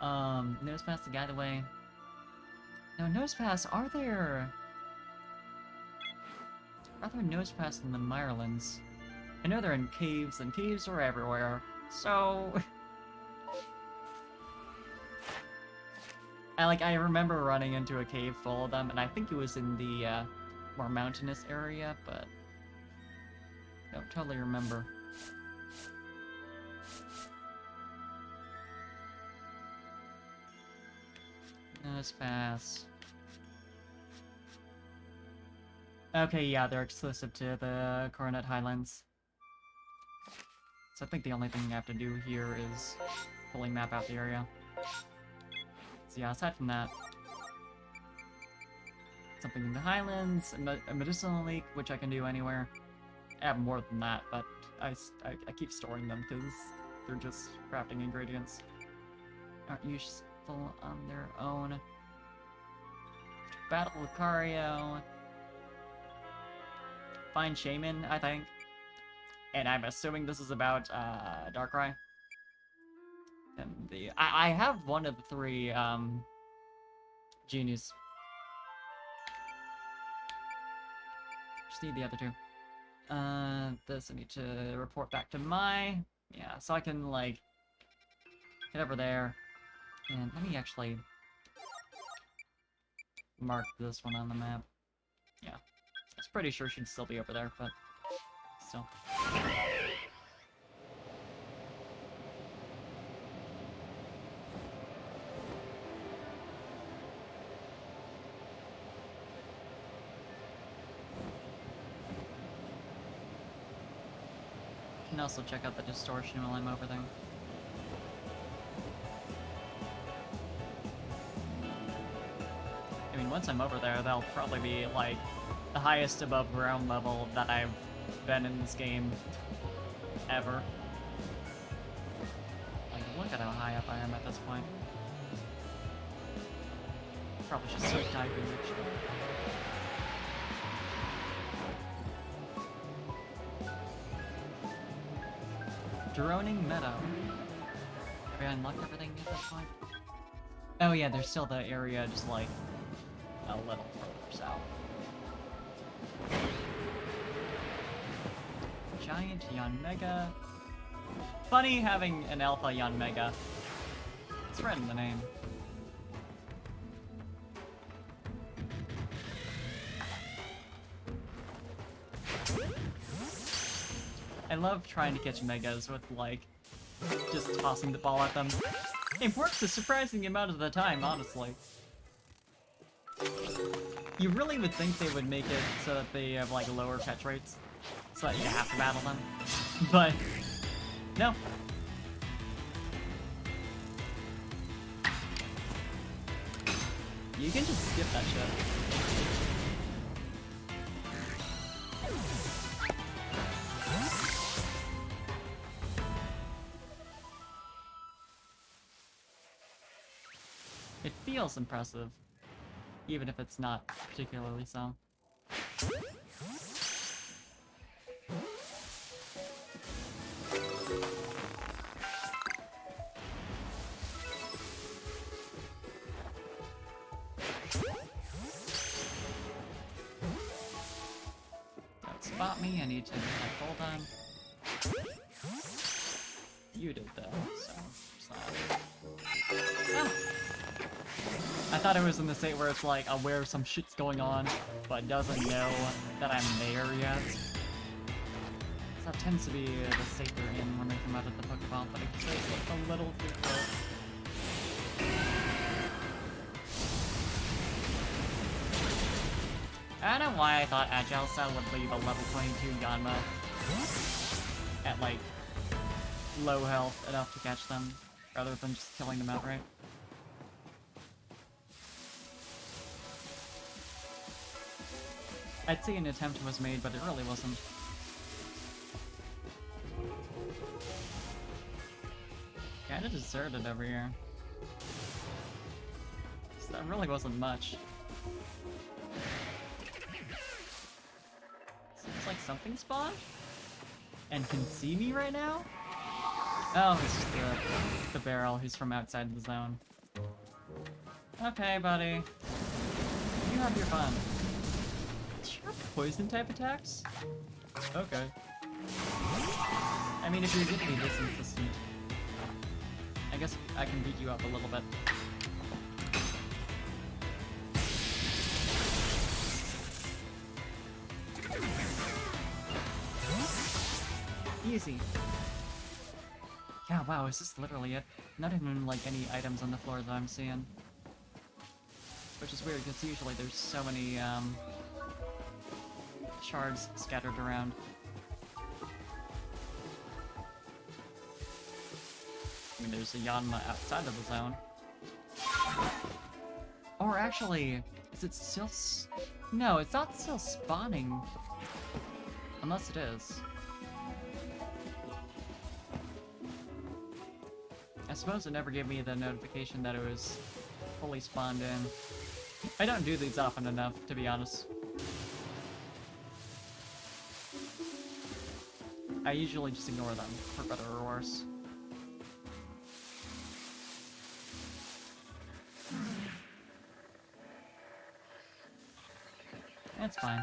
Nosepass to guide the way. Now, Nosepass, are there Nosepass in the Mirelins? I know they're in caves, and caves are everywhere, so... I remember running into a cave full of them, and I think it was in the, more mountainous area, but... I don't totally remember. Nosepass. Okay, yeah, they're exclusive to the Coronet Highlands. So I think the only thing I have to do here is fully map out the area. So yeah, aside from that, something in the Highlands, a medicinal leak, which I can do anywhere. I have more than that, but I keep storing them because they're just crafting ingredients. Aren't useful on their own. Battle Lucario. Find Shaman, I think. And I'm assuming this is about Darkrai. And I have one of the 3 genies. Just need the other 2. This I need to report back to yeah, so I can like head over there. And let me actually mark this one on the map. Yeah. I was pretty sure she'd still be over there, but still. I can also check out the distortion while I'm over there. I mean, once I'm over there, that'll probably be, like, the highest above ground level that I've been in this game ever. Like, look at how high up I am at this point. Probably should start diving, actually. Droning Meadow. Have I unlocked everything at this point? Oh yeah, there's still the area just like a little further south. Giant Yanmega. Funny having an Alpha Yanmega. It's right in the name. I love trying to catch megas with, like, just tossing the ball at them. It works a surprising amount of the time, honestly. You really would think they would make it so that they have, like, lower catch rates, so that you have to battle them. But, no. You can just skip that shit. It feels impressive, even if it's not particularly so. Don't spot me, I need to hold on. You did though, so it's not... Oh. I thought it was in the state where it's like aware some shit's going on, but doesn't know that I'm there yet. So that tends to be the state they're in when they come out of the Pokeball, but it feels like a little too close. I don't know why I thought Agile Style would leave a level 22 Yanma at like low health enough to catch them, rather than just killing them outright. I'd say an attempt was made, but it really wasn't. Kinda deserted over here. So that really wasn't much. Seems like something spawned? And can see me right now? Oh, it's just the barrel who's from outside the zone. Okay, buddy. You have your fun. Poison type attacks? Okay. I mean, if you're gonna be this insistent, I guess I can beat you up a little bit. Easy. Yeah, wow, is this literally it? Not even, like, any items on the floor that I'm seeing. Which is weird, because usually there's so many, shards scattered around. I mean, there's a Yanma outside of the zone. Or actually, is it still no, it's not still spawning. Unless it is. I suppose it never gave me the notification that it was fully spawned in. I don't do these often enough, to be honest. I usually just ignore them, for better or worse. It's fine.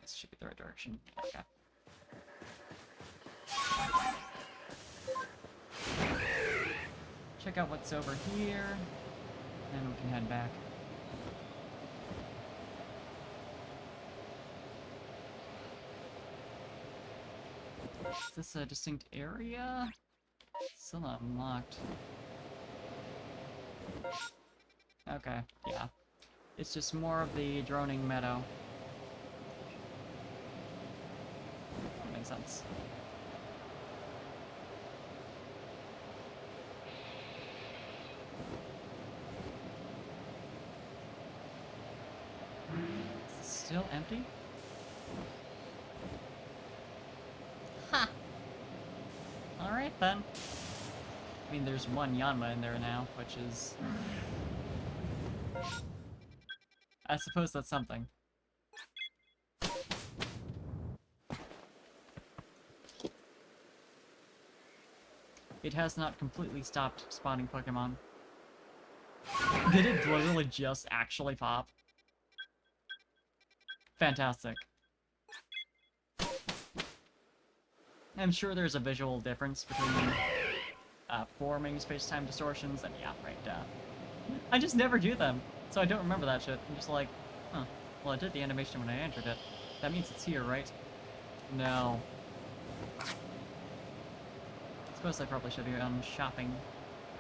This should be the right direction. Okay. Check out what's over here, and we can head back. Is this a distinct area? Still not unlocked. Okay, yeah. It's just more of the droning meadow. That makes sense. Is this still empty? Ha! Alright then. I mean, there's one Yanma in there now, which is... I suppose that's something. It has not completely stopped spawning Pokemon. Did it literally just actually pop? Fantastic. I'm sure there's a visual difference between forming space-time distortions and yeah, right, I just never do them. So I don't remember that shit. I'm just like, huh. Well, I did the animation when I entered it. That means it's here, right? No. I suppose I probably should have gone shopping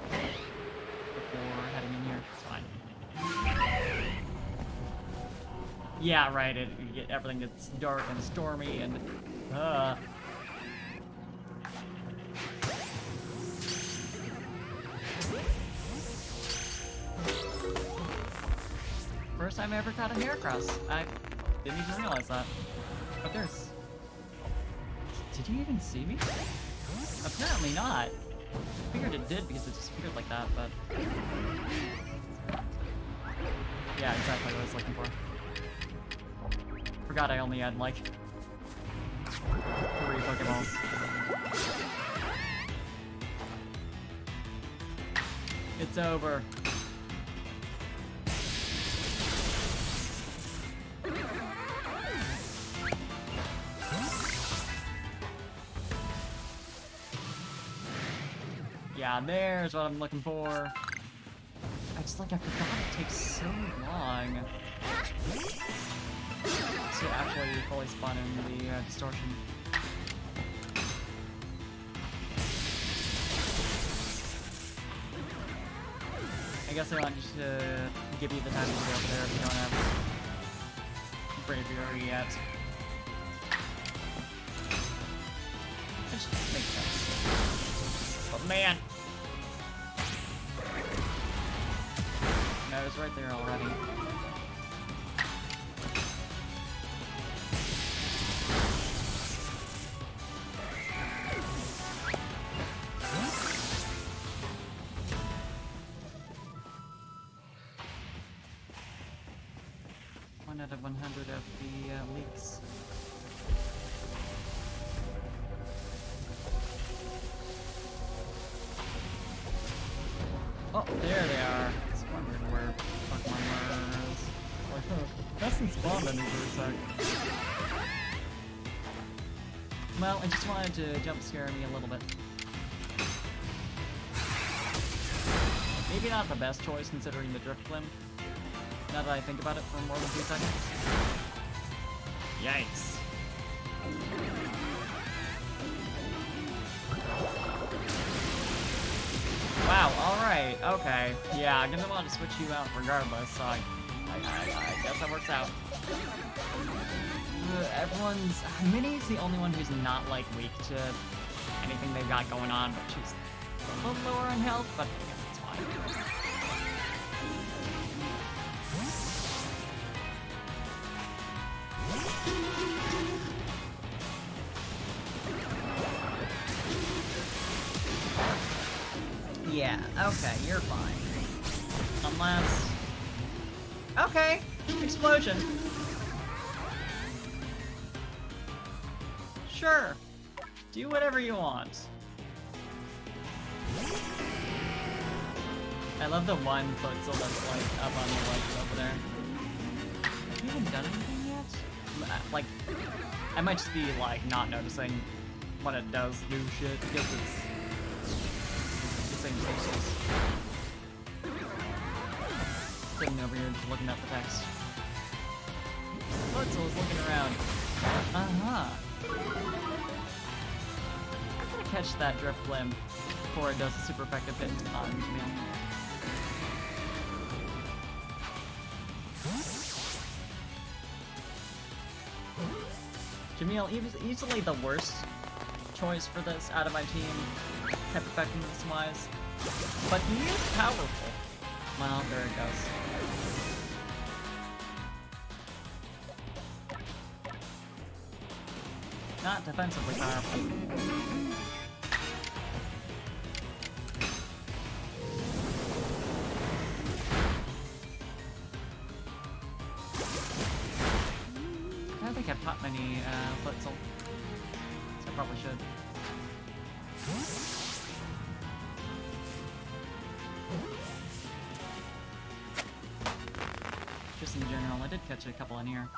before heading in here. It's fine. Yeah, right. Everything gets dark and stormy and. First time I ever caught a Heracross. I didn't even realize that. But there's. Did you even see me? Apparently not. I figured it did because it disappeared like that, but. Yeah, exactly what I was looking for. Forgot I only had like 3 Pokeballs. It's over. Yeah, there's what I'm looking for. I forgot it takes so long to actually fully spawn in the distortion. I guess I want to give you the time to go over there if you don't have bravery yet. Which makes sense. But man! No, it was right there already. One out of 100 of the leaks. Oh, there they are. I was wondering where Pokemon was. Like, oh, hasn't spawned any for a sec. Well, I just wanted to jump scare me a little bit. Maybe not the best choice considering the drift limb. Now that I think about it for more than 2 seconds. Yikes. Wow, alright, okay. Yeah, I'm gonna want to switch you out regardless, so I guess that works out. Minnie's the only one who's not, like, weak to anything they've got going on, but she's a little lower in health, but I guess it's fine. Yeah, okay, you're fine. Unless... Okay! Explosion! Sure! Do whatever you want. I love the one Floatzel that's like up on the ledge over there. Have you even done anything yet? Like, I might just be like not noticing when it does do shit because it's the same pixels. Sitting over here just looking at the text. Floatzel is looking around. Uh-huh. I'm gonna catch that drift limb before it does a super effective hit on Jamil. Jamil, easily the worst choice for this out of my team, type effectiveness wise. But he is powerful. Well, there it goes. Not defensively powerful. I don't think I've caught many Floatzel, so I probably should. Just in general, I did catch a couple in here.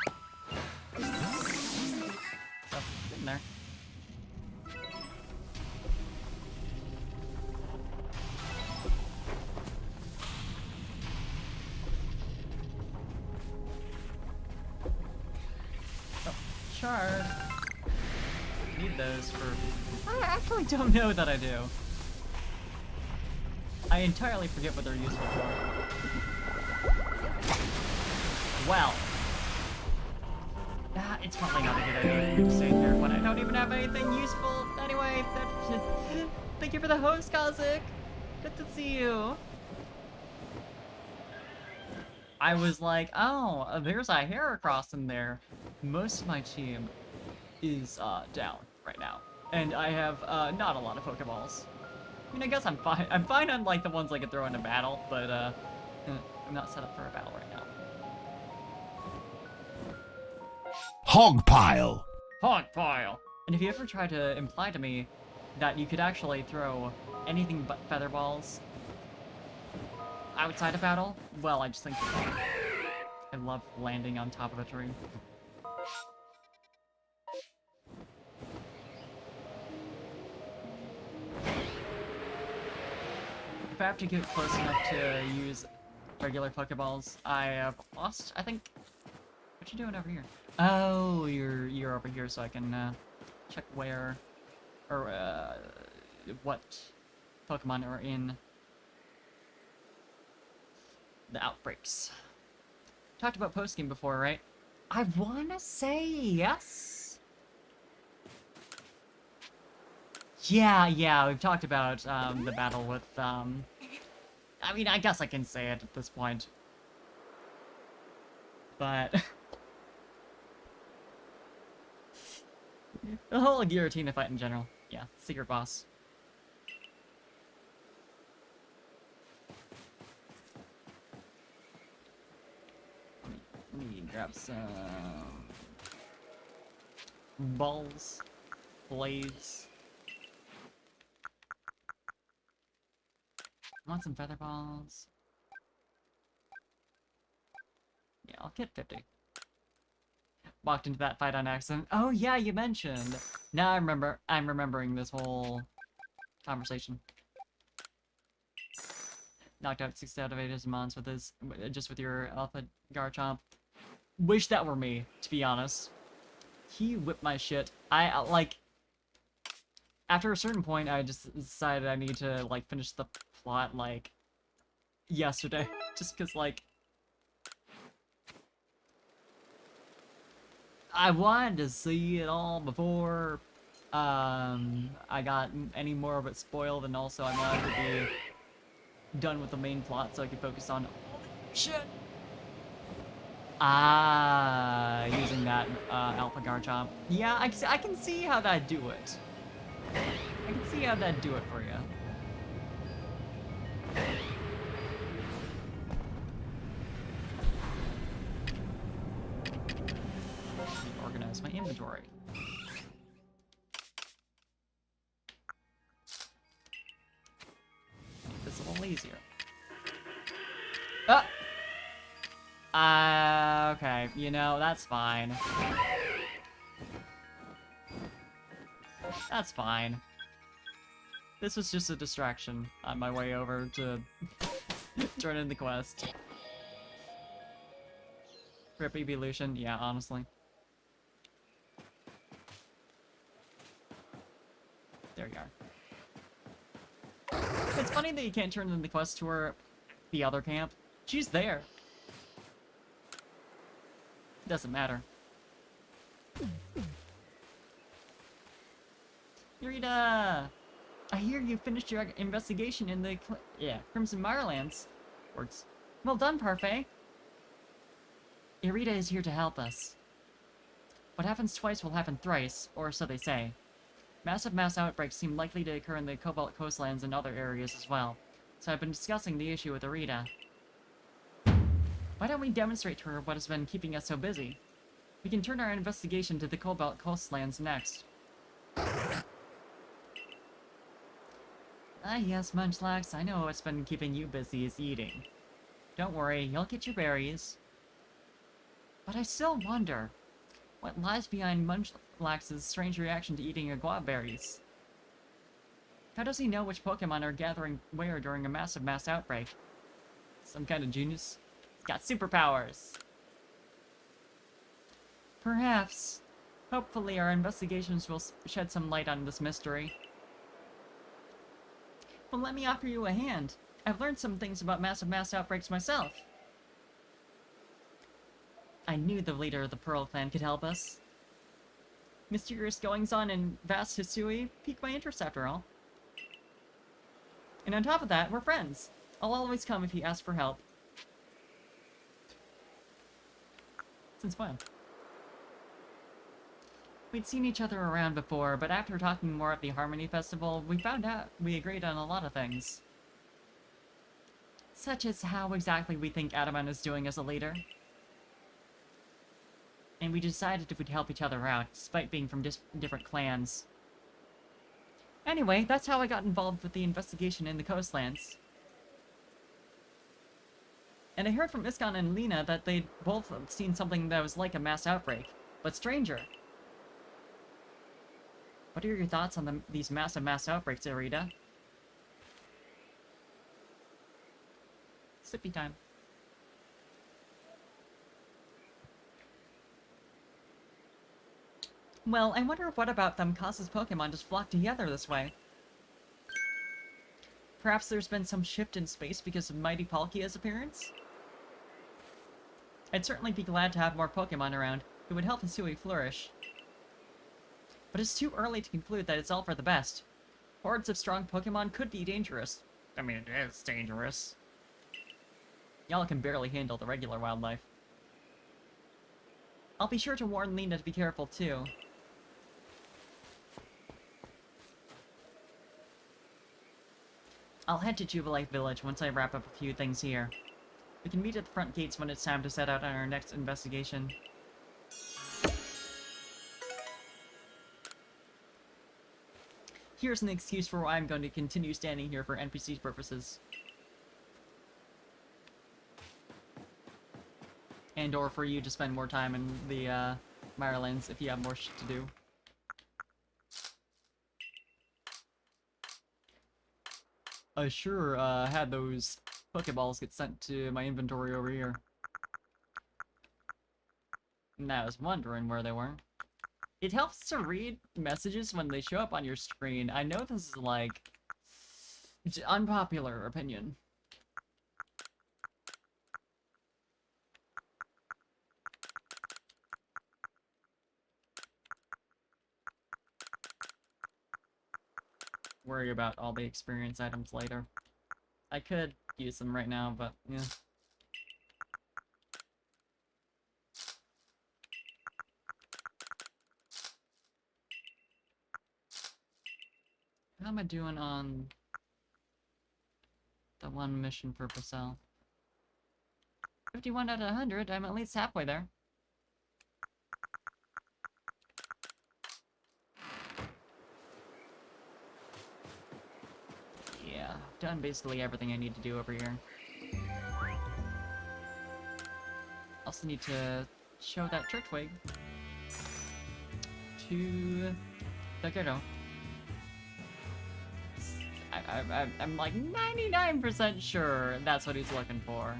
So, in there. shard. Need those for... I actually don't know that I do. I entirely forget what they're useful for. Well. It's probably not a good idea to stay here, but I don't even have anything useful. Anyway, thank you for the host, Kazik. Good to see you. I was like, oh, there's a Heracross in there. Most of my team is down right now, and I have not a lot of Pokeballs. I mean, I guess I'm fine. I'm fine on like the ones I could throw into battle, but I'm not set up for a battle right now. Hog pile. Hog pile. And if you ever try to imply to me that you could actually throw anything but feather balls outside of battle, well, I just think you're wrong. I love landing on top of a tree. If I have to get close enough to use regular Pokeballs, I have lost, I think... What you doing over here? Oh, you're over here so I can check where... or what Pokemon are in the outbreaks. Talked about postgame before, right? I wanna say yes. Yeah, we've talked about the battle with I mean, I guess I can say it at this point. But the whole Giratina fight in general. Yeah, secret boss. Let me grab some balls, blades. Want some feather balls? Yeah, I'll get 50. Walked into that fight on accident. Oh yeah, you mentioned. Now I remember. I'm remembering this whole conversation. Knocked out 6 out of 8 Mons with his, just with your Alpha Garchomp. Wish that were me, to be honest. He whipped my shit. I like. After a certain point, I just decided I need to like finish the plot like yesterday, just because like I wanted to see it all before I got any more of it spoiled, and also I wanted to be done with the main plot so I could focus on shit. Using that Alpha Garchomp. Yeah, I can see how that'd do it. I can see how that'd do it for you. Let me organize my inventory. Make this a little easier. Okay, you know, that's fine. That's fine. This was just a distraction on my way over to turn in the quest. Rip evolution, yeah, honestly. There you are. It's funny that you can't turn in the quest to her, the other camp. She's there. Doesn't matter. Rita! I hear you finished your investigation in the Crimson Mirelands. Words. Well done, Parfait. Irida is here to help us. What happens twice will happen thrice, or so they say. Massive mass outbreaks seem likely to occur in the Cobalt coastlands and other areas as well, so I've been discussing the issue with Irida. Why don't we demonstrate to her what has been keeping us so busy? We can turn our investigation to the Cobalt coastlands next. Yes, Munchlax, I know what's been keeping you busy is eating. Don't worry, you'll get your berries. But I still wonder, what lies behind Munchlax's strange reaction to eating agua berries? How does he know which Pokemon are gathering where during a massive mass outbreak? Some kind of genius? He's got superpowers! Perhaps. Hopefully our investigations will shed some light on this mystery. But let me offer you a hand. I've learned some things about massive mass outbreaks myself. I knew the leader of the Pearl Clan could help us. Mysterious goings-on in vast Hisui piqued my interest after all. And on top of that, we're friends. I'll always come if you ask for help. Since when? We'd seen each other around before, but after talking more at the Harmony Festival, we found out we agreed on a lot of things. Such as how exactly we think Adamant is doing as a leader. And we decided if we'd help each other out, despite being from different clans. Anyway, that's how I got involved with the investigation in the coastlands. And I heard from Iskon and Lena that they'd both seen something that was like a mass outbreak, but stranger. What are your thoughts on these massive mass outbreaks, Arita? Sippy time. Well, I wonder what about them causes Pokemon to flock together this way. Perhaps there's been some shift in space because of Mighty Palkia's appearance? I'd certainly be glad to have more Pokemon around. It would help Hisui flourish. But it's too early to conclude that it's all for the best. Hordes of strong Pokemon could be dangerous. I mean, it is dangerous. Y'all can barely handle the regular wildlife. I'll be sure to warn Lena to be careful, too. I'll head to Jubilite Village once I wrap up a few things here. We can meet at the front gates when it's time to set out on our next investigation. Here's an excuse for why I'm going to continue standing here for NPC purposes. And or for you to spend more time in the Mirelands if you have more shit to do. I sure had those Pokeballs get sent to my inventory over here. And I was wondering where they were. It helps to read messages when they show up on your screen. I know this is like... it's an unpopular opinion. Worry about all the experience items later. I could use them right now, but yeah. How am I doing on the one mission for Purcell? 51 out of 100, I'm at least halfway there. Yeah, I've done basically everything I need to do over here. Also need to show that Turtwig to the Gyarados. I'm like 99% sure that's what he's looking for.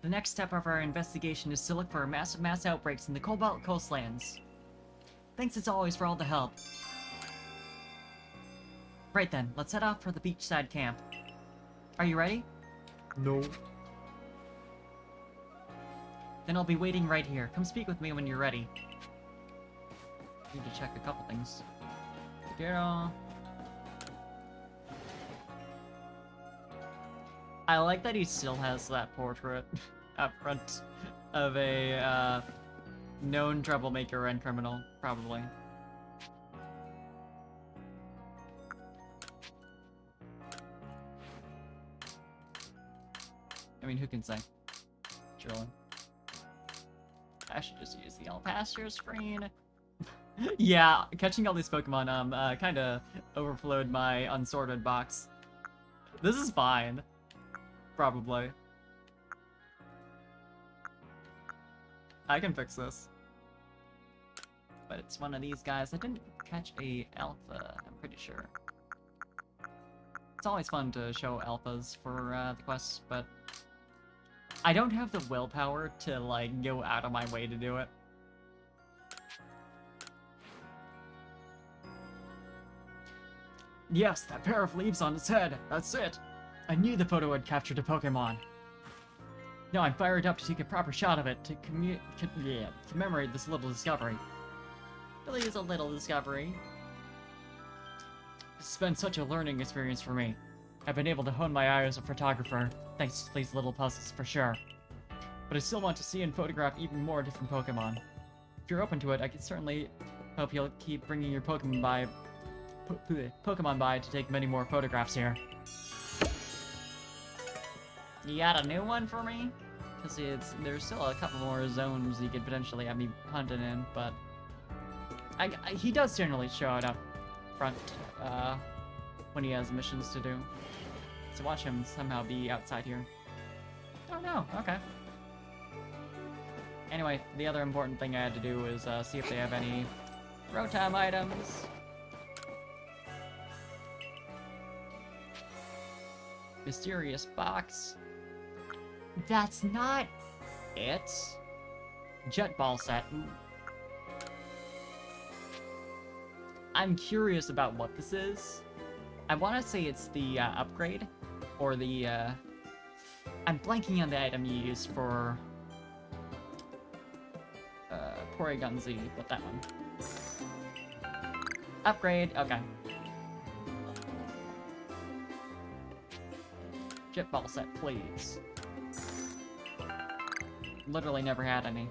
The next step of our investigation is to look for massive mass outbreaks in the Cobalt Coastlands. Thanks as always for all the help. Right then, let's head off for the beachside camp. Are you ready? No. Then I'll be waiting right here. Come speak with me when you're ready. Need to check a couple things. Girl. I like that he still has that portrait up front of a known troublemaker and criminal, probably. I mean, who can say? Surely. I should just use the all pasture screen. Yeah, catching all these Pokemon kinda overflowed my unsorted box. This is fine. Probably. I can fix this. But it's one of these guys. I didn't catch a alpha, I'm pretty sure. It's always fun to show alphas for the quests, but I don't have the willpower to, like, go out of my way to do it. Yes, that pair of leaves on its head. That's it. I knew the photo had captured a Pokemon. Now I'm fired up to take a proper shot of it to commemorate this little discovery. Really is a little discovery. This has been such a learning experience for me. I've been able to hone my eye as a photographer, thanks to these little puzzles for sure. But I still want to see and photograph even more different Pokemon. If you're open to it, I can certainly hope you'll keep bringing your Pokemon by to take many more photographs here. You got a new one for me? Because there's still a couple more zones you could potentially have me hunting in, but he does generally show it up front when he has missions to do. So watch him somehow be outside here. Oh no, okay. Anyway, the other important thing I had to do is see if they have any Rotom items. Mysterious box. That's not it. Jet ball set. Ooh. I'm curious about what this is. I want to say it's the upgrade, or the I'm blanking on the item you use for Porygon Z, but that one. Upgrade, okay. Jet ball set, please. Literally never had any.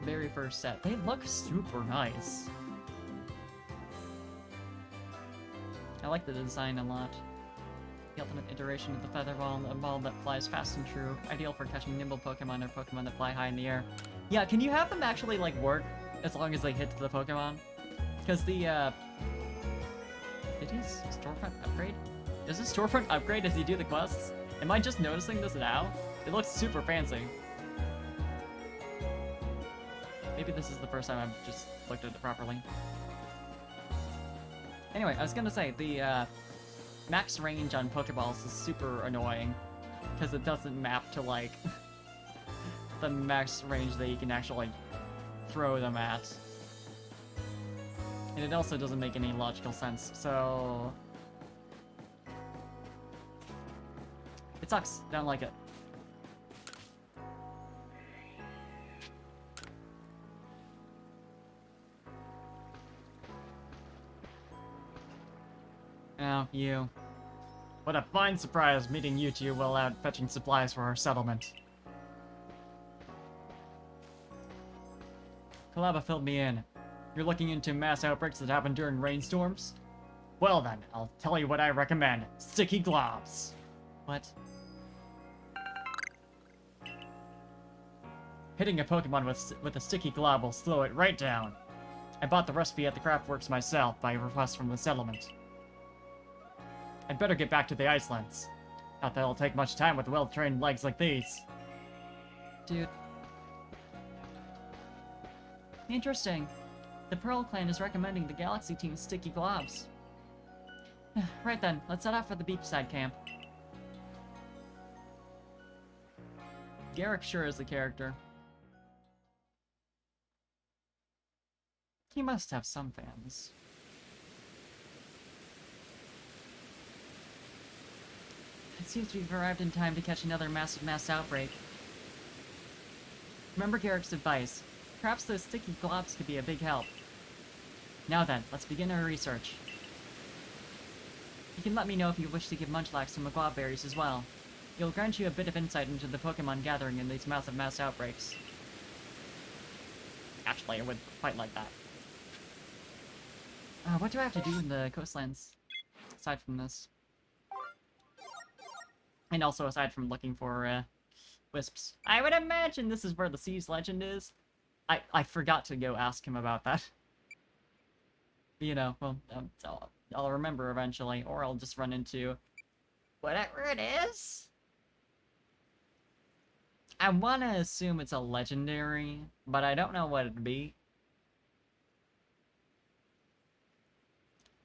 Very first set. They look super nice. I like the design a lot. The ultimate iteration of the feather ball, a ball that flies fast and true. Ideal for catching nimble Pokemon or Pokemon that fly high in the air. Yeah, can you have them actually, like, work as long as they hit the Pokemon? Because the, It is storefront upgrade? Does this storefront upgrade as you do the quests? Am I just noticing this now? It looks super fancy. Maybe this is the first time I've just looked at it properly. Anyway, I was gonna say, the max range on Pokeballs is super annoying, because it doesn't map to, like, the max range that you can actually throw them at. And it also doesn't make any logical sense, so... It sucks. Don't like it. Oh, you. What a fine surprise meeting you two while out fetching supplies for our settlement. Kalaba filled me in. You're looking into mass outbreaks that happen during rainstorms? Well then, I'll tell you what I recommend. Sticky globs. What? Hitting a Pokemon with a sticky glob will slow it right down. I bought the recipe at the Craftworks myself by request from the settlement. I'd better get back to the Icelands. Not that it'll take much time with well-trained legs like these. Dude. Interesting. The Pearl Clan is recommending the Galaxy Team's sticky globs. Right then, let's set off for the beachside camp. Garrick sure is the character. He must have some fans. It seems we've arrived in time to catch another massive mass outbreak. Remember Garrick's advice. Perhaps those sticky globs could be a big help. Now then, let's begin our research. You can let me know if you wish to give Munchlax some glob berries as well. It'll grant you a bit of insight into the Pokemon gathering in these massive mass outbreaks. Actually, I would quite like that. What do I have to do in the coastlands, aside from this? And also aside from looking for, wisps. I would imagine this is where the Seas legend is. I forgot to go ask him about that. You know, well, I'll remember eventually, or I'll just run into Whatever it is. I want to assume it's a legendary, but I don't know what it'd be.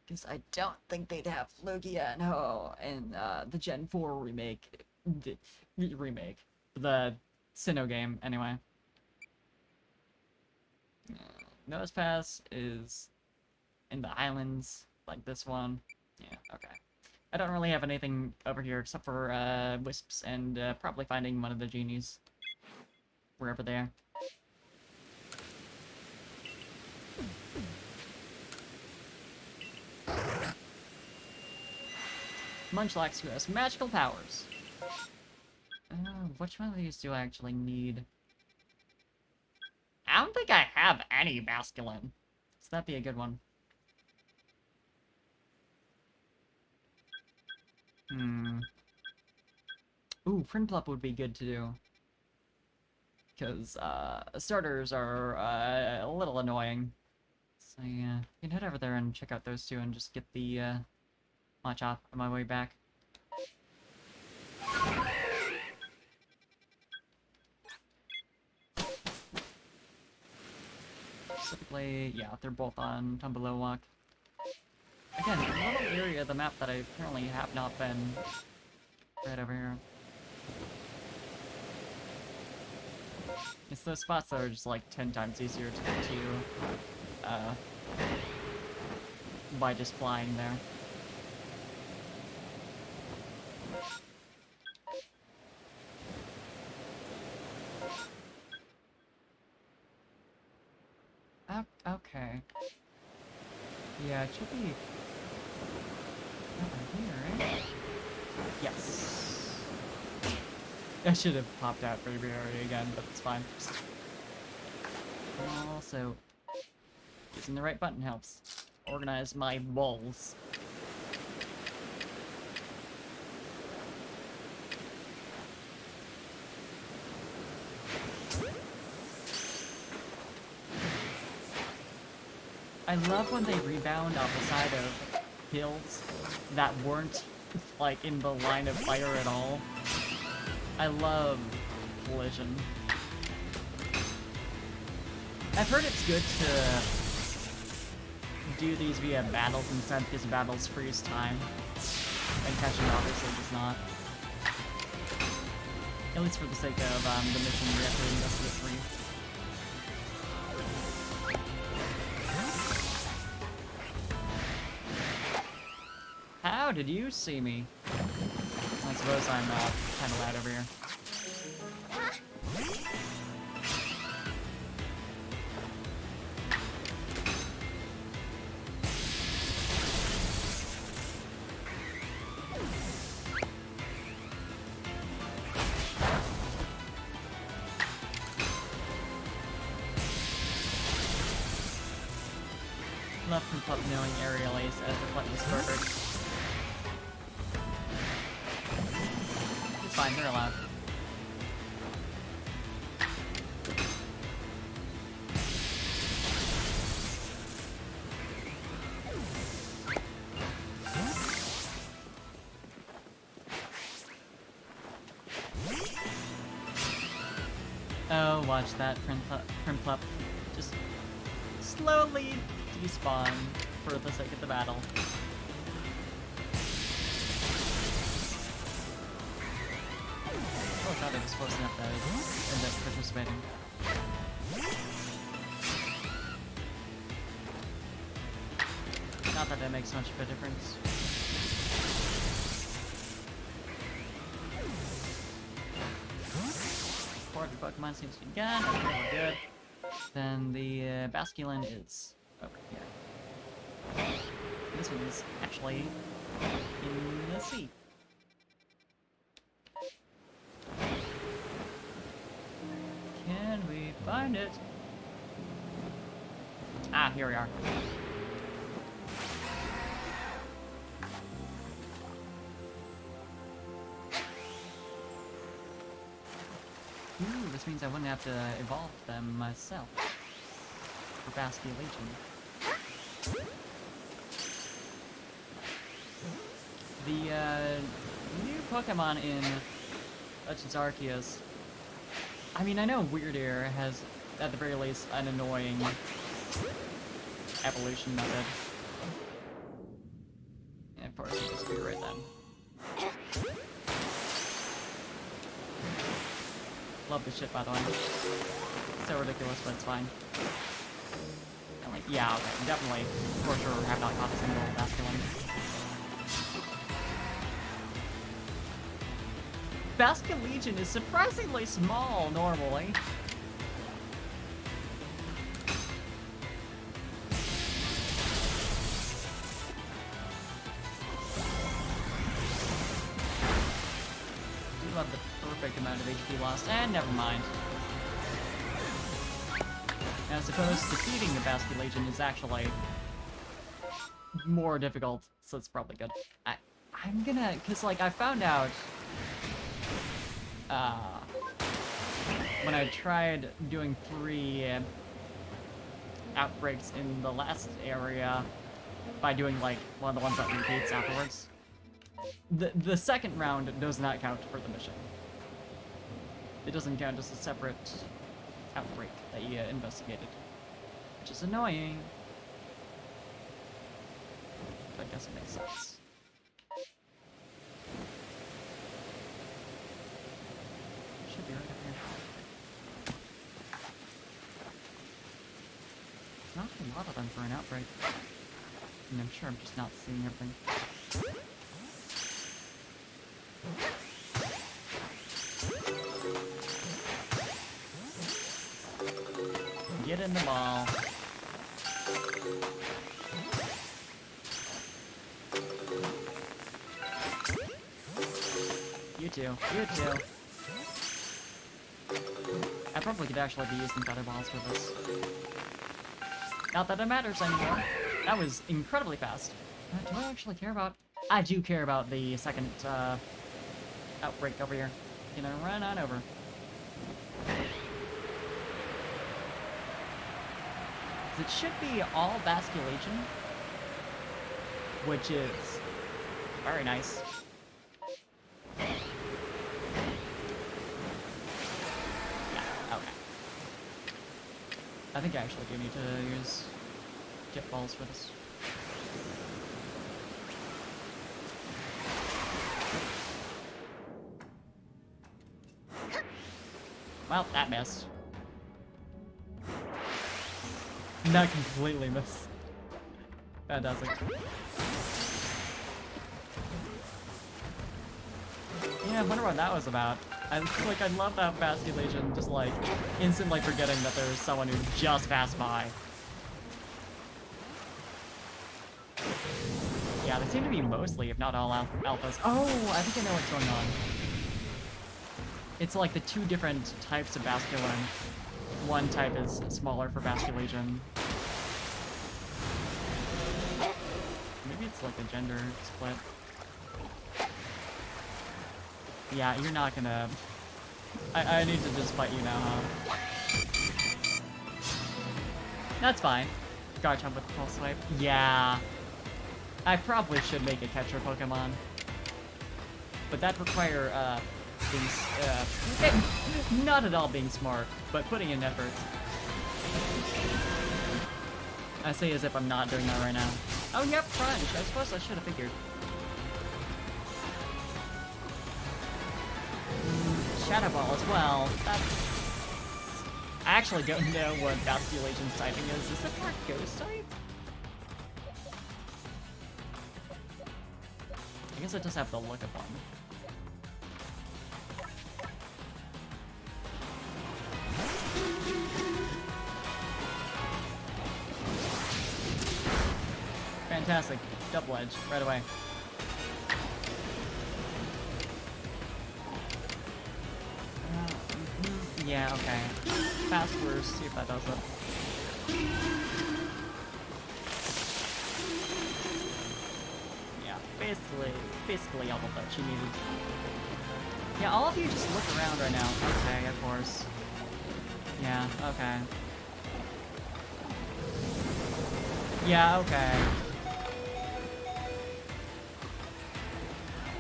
Because I don't think they'd have Lugia and Ho in the Gen 4 remake. The Sinnoh game, anyway. Nose Pass is in the islands, like this one. Yeah, okay. I don't really have anything over here except for wisps and probably finding one of the genies. Wherever they are. Munchlax, who has magical powers. Which one of these do I actually need? I don't think I have any masculine. So that'd be a good one. Ooh, Prinplup would be good to do. Because, starters are, a little annoying. So, yeah, you can head over there and check out those two and just get the, Machop on my way back. Specifically, yeah, they're both on Tumbelow Walk. Again, a little area of the map that I apparently have not been. Right over here. It's those spots that are just like 10 times easier to get to, by just flying there. Okay. Yeah, it should be over here, right? Yes. I should have popped out for area again, but it's fine. Also, using the right button helps organize my balls. I love when they rebound off the side of hills that weren't, like, in the line of fire at all. I love collision. I've heard it's good to do these via battles instead, because battles freeze time, and catching obviously does not. At least for the sake of the mission we have to investigate free. How did you see me? I suppose I'm kind of loud over here. Love from Pup knowing Aerial Ace as the Flightless Bird. It's fine, they're allowed. Oh, watch that, Primplup. Just slowly despawn for the sake of the battle. Oh, I thought it was close enough that I ended up participating. Not that that makes much of a difference. The Pokemon seems to be gone. Okay, we're good. Then the Basculin is over here. This one is actually in the sea. Can we find it? Ah, here we are. Ooh, this means I wouldn't have to evolve them myself for Basculation. The new Pokemon in Legends Arceus. I mean, I know Weird Air has, at the very least, an annoying evolution method. And of course, it just be right then. Love this shit, by the way. So ridiculous, but it's fine. And like, yeah, okay, definitely, for sure, have not caught a single Basculin. Basculegion is surprisingly small, normally. Do love the perfect amount of HP lost, and never mind. And I suppose defeating the Basculegion is actually more difficult, so it's probably good. I'm gonna, cause like I found out when I tried doing 3 outbreaks in the last area by doing like one of the ones that repeats afterwards. The second round does not count for the mission. It doesn't count as a separate outbreak that you investigated, which is annoying. But I guess it makes sense. Should be right up here. Not a lot of them for an outbreak. And I'm sure I'm just not seeing everything. Get in the ball. You too. You too. I probably could actually be using better balls for this. Not that it matters anymore. That was incredibly fast. Do I actually care about... I do care about the second outbreak over here. Gonna run on over. It should be all Basculation, which is very nice. Yeah, okay. I think I actually do need to use Get Balls for this. Well, that missed. Not completely missed. Fantastic. Yeah, I wonder what that was about. I love that Basculation just like instantly forgetting that there's someone who just passed by. Yeah, they seem to be mostly, if not all, alphas. Oh, I think I know what's going on. It's like the 2 different types of Basculin. One type is smaller for Basculation. Maybe it's like a gender split. Yeah, you're not gonna... I need to just fight you now, huh? That's fine. Garchomp with the full swipe. Yeah. I probably should make a catcher Pokemon. But that'd require, being, not at all being smart, but putting in effort. I say as if I'm not doing that right now. Oh, yep, Crunch. I suppose I should have figured. Shadow Ball as well. That's... I actually don't know what Basculation's typing is. Is it part Ghost type? I guess it does have the look of one. Fantastic. Double edge, right away. Yeah, okay. Fast burst, see if that does it. Yeah, basically all that she needed. Yeah, all of you just look around right now. Okay, of course. Yeah, okay. Yeah, okay.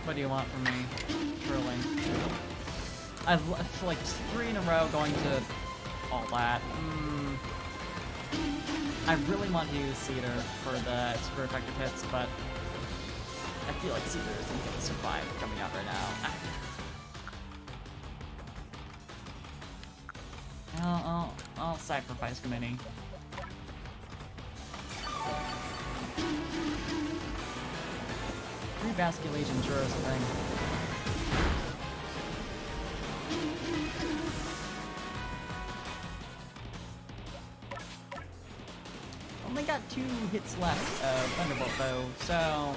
What do you want from me? Truly. I've like 3 in a row going to all that. I really want to use Cedar for the super effective hits, but I feel like Cedar isn't going to survive coming out right now. I'll sacrifice Mini. Revasculation sure is a thing. Only got 2 hits left of Thunderbolt though, so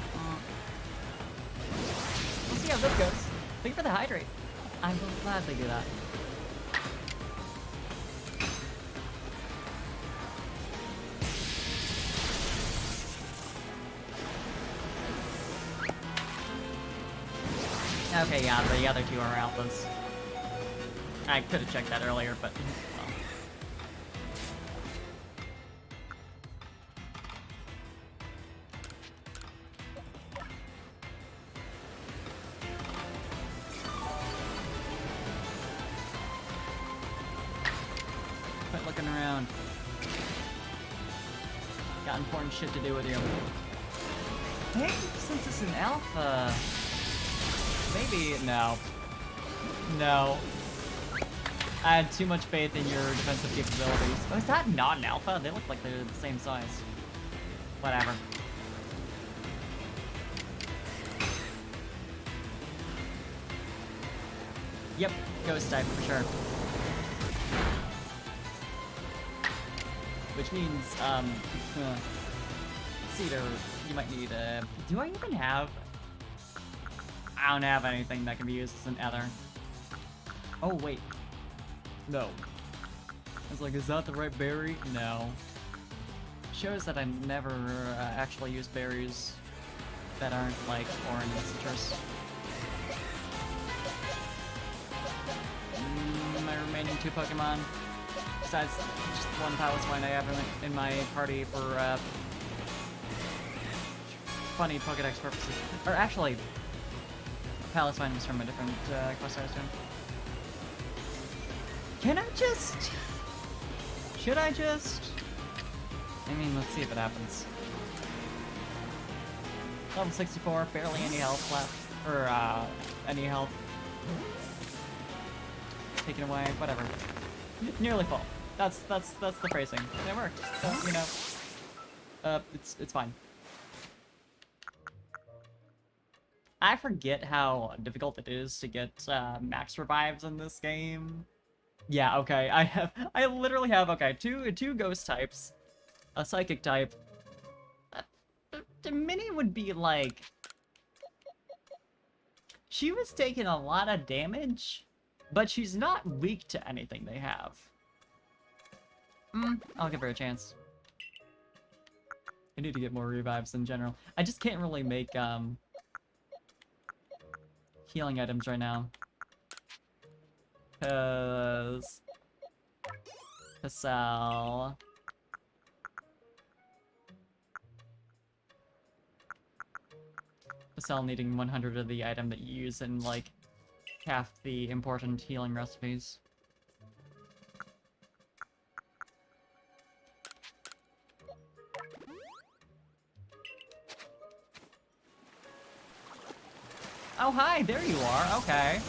we'll see how this goes. Thank you for the hydrate. I'm glad they do that. Okay, yeah, the other 2 are alphas. I could have checked that earlier, but well. Quit looking around. Got important shit to do with you. Hey, since it's an alpha... Maybe, no. No. I had too much faith in your defensive capabilities. Oh, is that not an alpha? They look like they're the same size. Whatever. Yep, ghost type for sure. Which means, Cedar, you might need a... Do I even have... I don't have anything that can be used as an ether. Oh, wait. No. I was like, is that the right berry? No. Shows that I never actually use berries that aren't, like, orange and citrus. My remaining 2 Pokemon, besides just 1 Paliswine I have in my party for, funny Pokedex purposes. Or actually... Paliswine was from a different quest I was doing. Can I just... Should I just... I mean, let's see if it happens. Level 64, barely any health left. Or, any health. Taken away, whatever. Nearly full. That's the phrasing. It worked. So, you know. It's fine. I forget how difficult it is to get max revives in this game. Yeah, okay, I literally have, okay, two ghost types, a psychic type. The Mini would be like... She was taking a lot of damage, but she's not weak to anything they have. I'll give her a chance. I need to get more revives in general. I just can't really make, healing items right now. Cause... Cassell... Cassell needing 100 of the item that you use in, like, half the important healing recipes. Oh, hi, there you are, okay.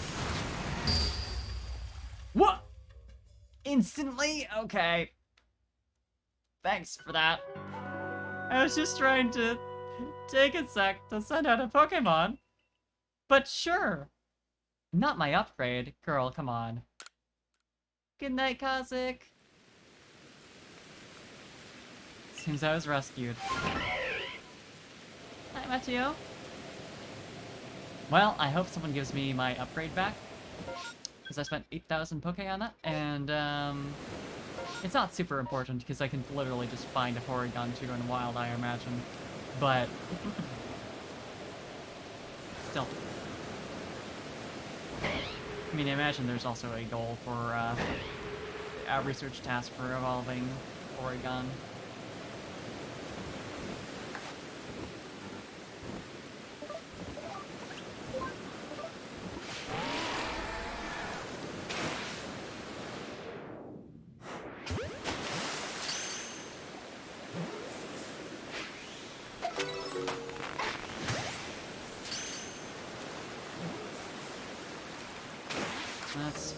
What? Instantly? Okay. Thanks for that. I was just trying to take a sec to send out a Pokemon. But sure. Not my upgrade. Girl, come on. Good night, Kazik. Seems I was rescued. Hi, Mateo. Well, I hope someone gives me my upgrade back. Because I spent 8,000 Poke on that, and, it's not super important, because I can literally just find a Porygon 2 in Wild, I imagine. But... still. I mean, I imagine there's also a goal for, a research task for evolving Porygon.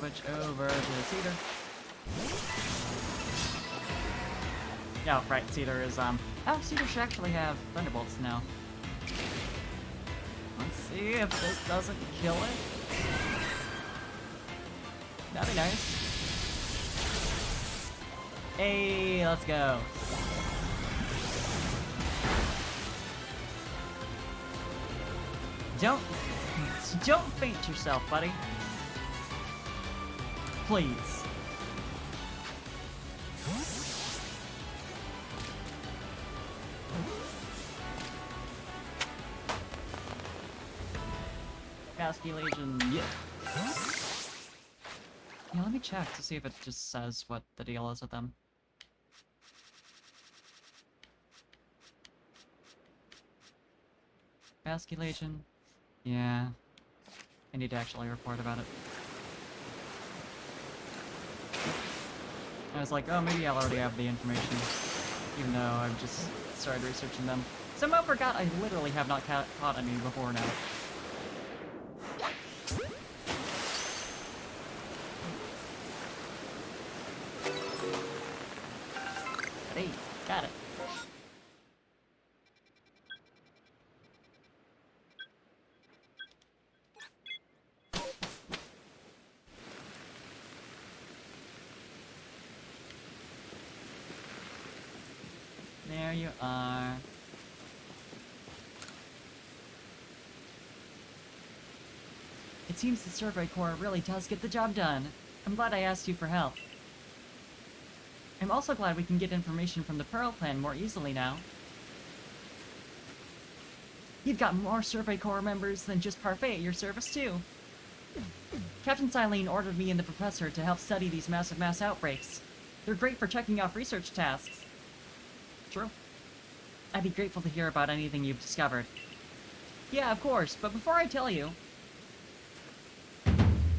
switch over to Cedar. Yeah, right, Cedar is, oh, Cedar should actually have Thunderbolts now. Let's see if this doesn't kill it. That'd be nice. Hey, let's go. Don't faint yourself, buddy. Please. Pesky Legion, yeah. Yeah, let me check to see if it just says what the deal is with them. Pesky Legion. Yeah. I need to actually report about it. I was like, oh, maybe I'll already have the information. Even though I've just started researching them. Somehow forgot I literally have not caught any before now. Hey, got it. There you are. It seems the Survey Corps really does get the job done. I'm glad I asked you for help. I'm also glad we can get information from the Pearl Clan more easily now. You've got more Survey Corps members than just Parfait at your service, too. Captain Silene ordered me and the Professor to help study these massive mass outbreaks. They're great for checking off research tasks. True. I'd be grateful to hear about anything you've discovered. Yeah, of course, but before I tell you,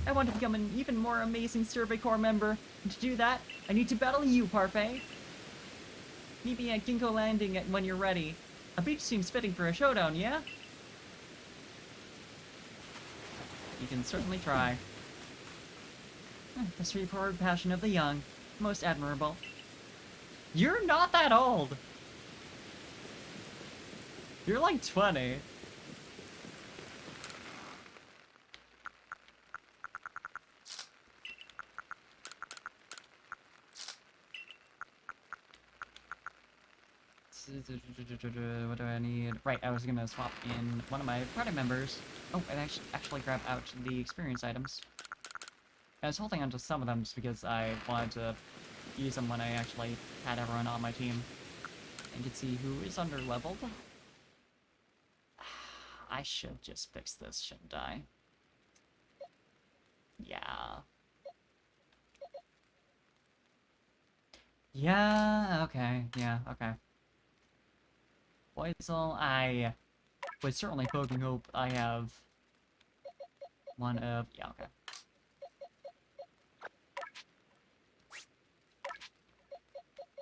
I want to become an even more amazing Survey Corps member, and to do that, I need to battle you, Parfait. Meet me at Ginkgo Landing when you're ready. A beach seems fitting for a showdown, yeah? You can certainly try. The straightforward passion of the young. Most admirable. You're not that old! You're like 20. What do I need? Right, I was gonna swap in one of my party members. Oh, and actually grab out the experience items. I was holding on to some of them just because I wanted to use them when I actually had everyone on my team. And could see who is under-leveled. I should just fix this, shouldn't I? Yeah. Yeah, okay, yeah, okay. Poisel, I was certainly poking hope I have one of... yeah, okay.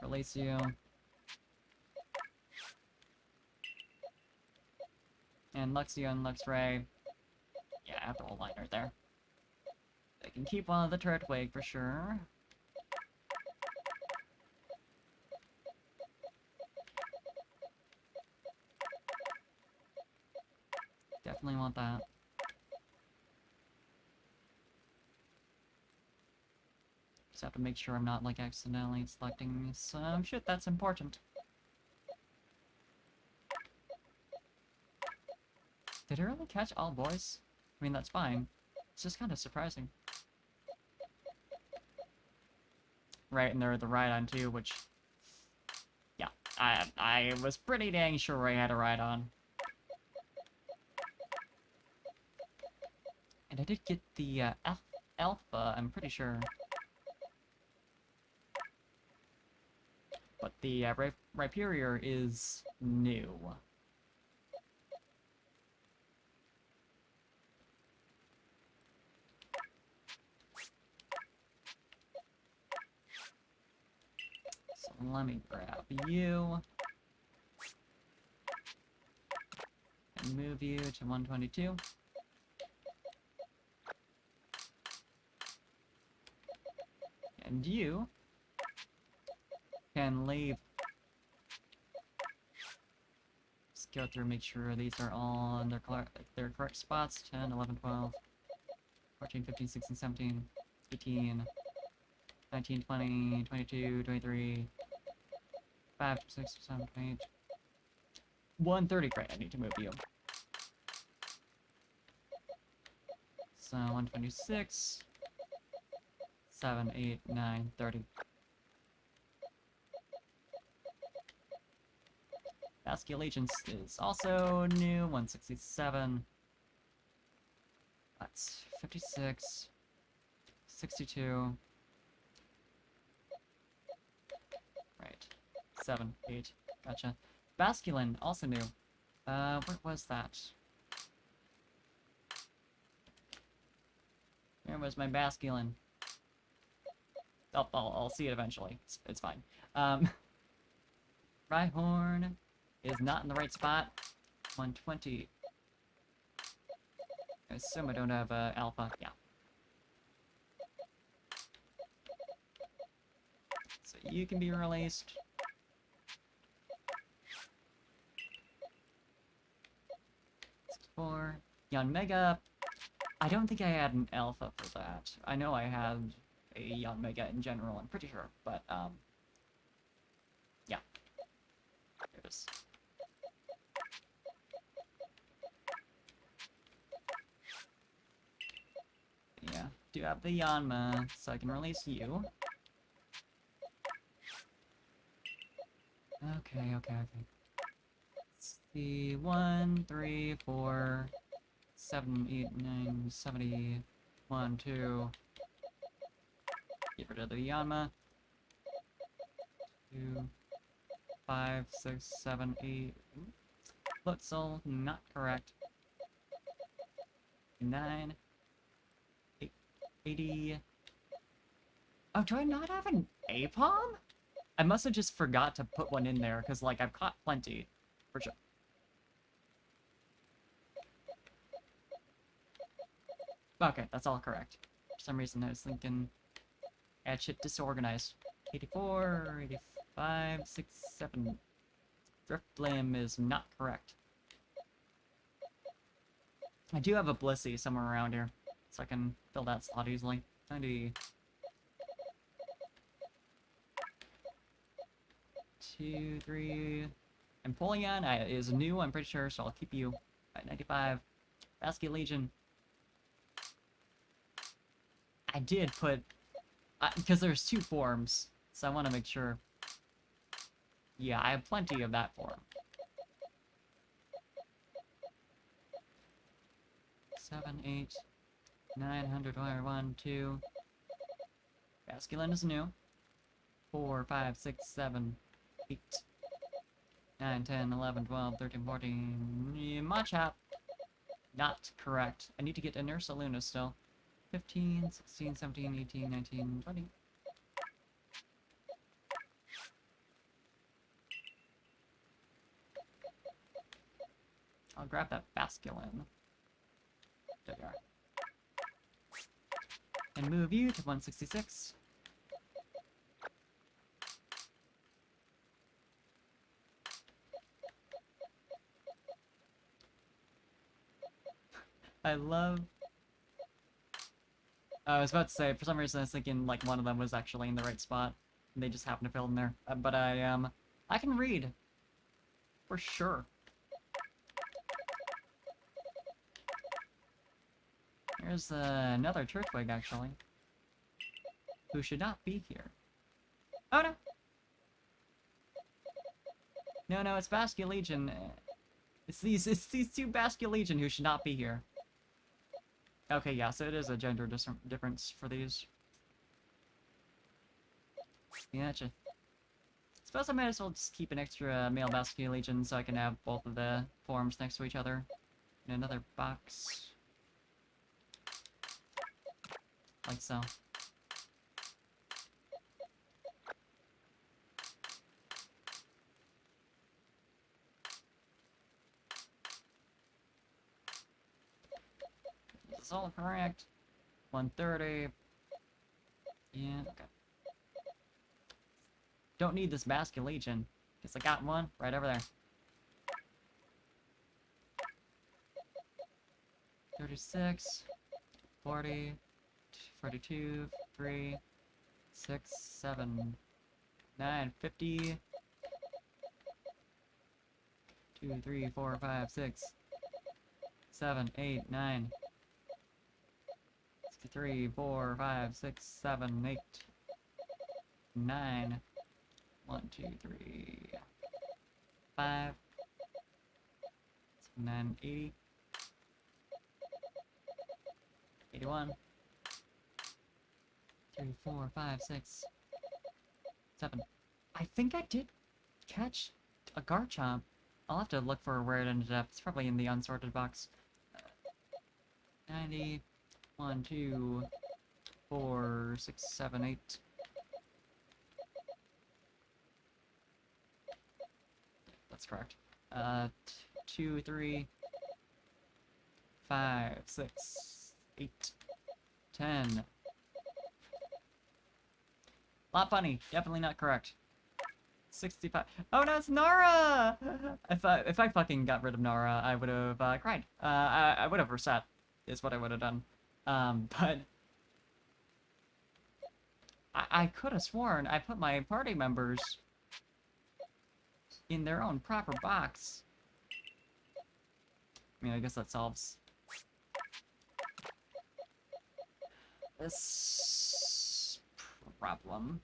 Release you. And Luxio and Luxray. Yeah, I have the whole line right there. They can keep one of the turret wig for sure. Definitely want that. Just have to make sure I'm not, like, accidentally selecting some shit that's important. Did I really catch all boys? I mean, that's fine. It's just kind of surprising. Right, and they're the ride-on too, which... yeah, I was pretty dang sure I had a ride-on. And I did get the alpha, I'm pretty sure. But the Rhyperior is new. So let me grab you. And move you to 122. And you can leave. Just go through, make sure these are all in their correct spots. 10, 11, 12, 14, 15, 16, 17, 18, 19, 20, 22, 23, 5, 6, 7, 8. 130. Great, I need to move you. So 126, 7, 8, 9, 30. Basque Allegiance is also new. 167. That's 56, 62. Right. 7, 8. Gotcha. Basculin, also new. What was that? Where was my Basculin? Oh, I'll see it eventually. It's fine. Rhyhorn is not in the right spot. 120. I assume I don't have Alpha. Yeah. So you can be released. For Yanmega, I don't think I had an Alpha for that. I know I had a Yanmega in general, I'm pretty sure, but, yeah. There it is. Yeah, do have the Yanma, so I can release you. Okay. Let's see, 1, 3, 4, 7, 8, 9, 70, 1, 2. Get rid of the Yanma. 2, 5, 6, 7, 8. Lutzel, not correct. 9, 80. Oh, do I not have an Apom? I must have just forgot to put one in there, because, like, I've caught plenty. For sure. Okay, that's all correct. For some reason, I was thinking I had shit disorganized. 84, 85, 6, 7. Driftblim is not correct. I do have a Blissey somewhere around here, so I can fill that slot easily. 90. 2, 3. And Polion is new, I'm pretty sure, so I'll keep you at 95. Basque Legion. I did put... because there's 2 forms, so I want to make sure. Yeah, I have plenty of that form. 7, 8, 900, 1, 2. Basculin is new. 4, 5, 6, 7, 8, 9, 10, 11, 12, 13, 14. Machop. Not correct. I need to get Inner Saluna still. 15, 16, 17, 18, 19, 20. I'll grab that Basculin. There you are. And move you to 166. I love... I was about to say, for some reason I was thinking like one of them was actually in the right spot. And they just happened to fill in there. But I can read. For sure. There's another Turtwig, actually. Who should not be here. Oh, no! No, it's Basque Legion. It's these 2 Basque Legion who should not be here. Okay, yeah, so it is a gender difference for these. Gotcha. Suppose I might as well just keep an extra male Basque Legion so I can have both of the forms next to each other. In another box. Like so. This is all correct. 130. Yeah, okay. Don't need this basculation. Guess I got one right over there. 36, 40, 42, 3, 6, 7, 9, 50. 2, 3, 4, 5, 6, 7, 8, 9. 3, 4, 5, 6, 7, 8, 9. 1, 2, 3, 5, 9, 80, 81, 3, 4, 5, 6, 7. I think I did catch a Garchomp. I'll have to look for where it ended up. It's probably in the unsorted box. 90, 1, 2, 4, 6, 7, 8. That's correct. 2, 3, 5, 6, 8, 10. Lot bunny, definitely not correct. 65. Oh no, it's Nara! If I fucking got rid of Nara, I would have cried. I would have reset, is what I would have done. But I could have sworn I put my party members in their own proper box. I mean, I guess that solves this problem.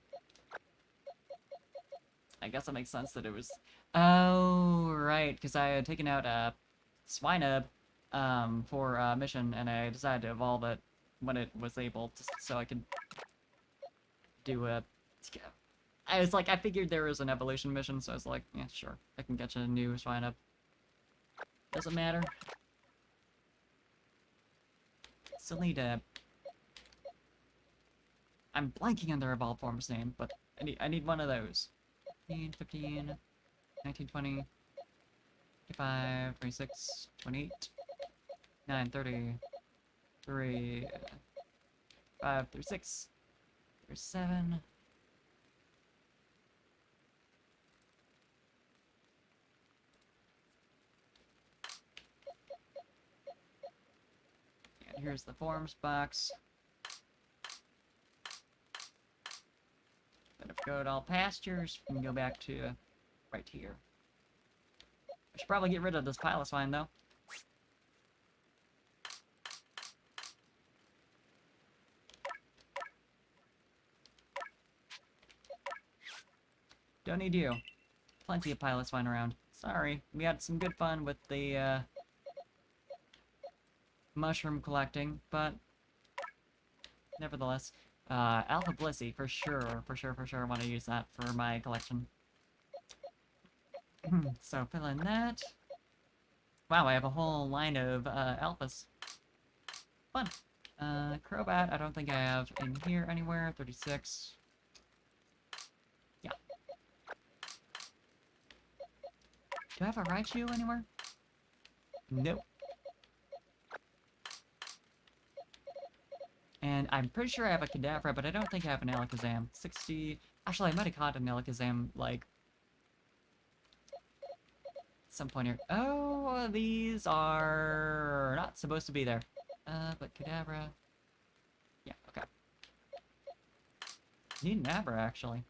I guess it makes sense that it was... Oh, right, because I had taken out Swinub for a mission, and I decided to evolve it when it was able to, so I could do a... I was like, I figured there was an evolution mission, so I was like, yeah, sure, I can get you a new Swinub. Doesn't matter. Still need a... I'm blanking on their evolved form's name, but I need one of those. 15, 15, 19, 20, 25, 26, 28, 9, 30, 3, 5, 36, 37. And here's the forms box. But if we go to all pastures, we can go back to right here. I should probably get rid of this Piloswine, though. Don't need you. Plenty of Piloswine around. Sorry, we had some good fun with the mushroom collecting, but nevertheless. Alpha Blissey, for sure, I want to use that for my collection. So, fill in that. Wow, I have a whole line of, Alphas. Fun. Crobat, I don't think I have in here anywhere. 36. Yeah. Do I have a Raichu anywhere? Nope. And I'm pretty sure I have a Kadabra, but I don't think I have an Alakazam. 60... Actually, I might have caught an Alakazam, like... at some point here. Oh, these are... not supposed to be there. But Kadabra... Yeah, okay. Need an Abra, actually.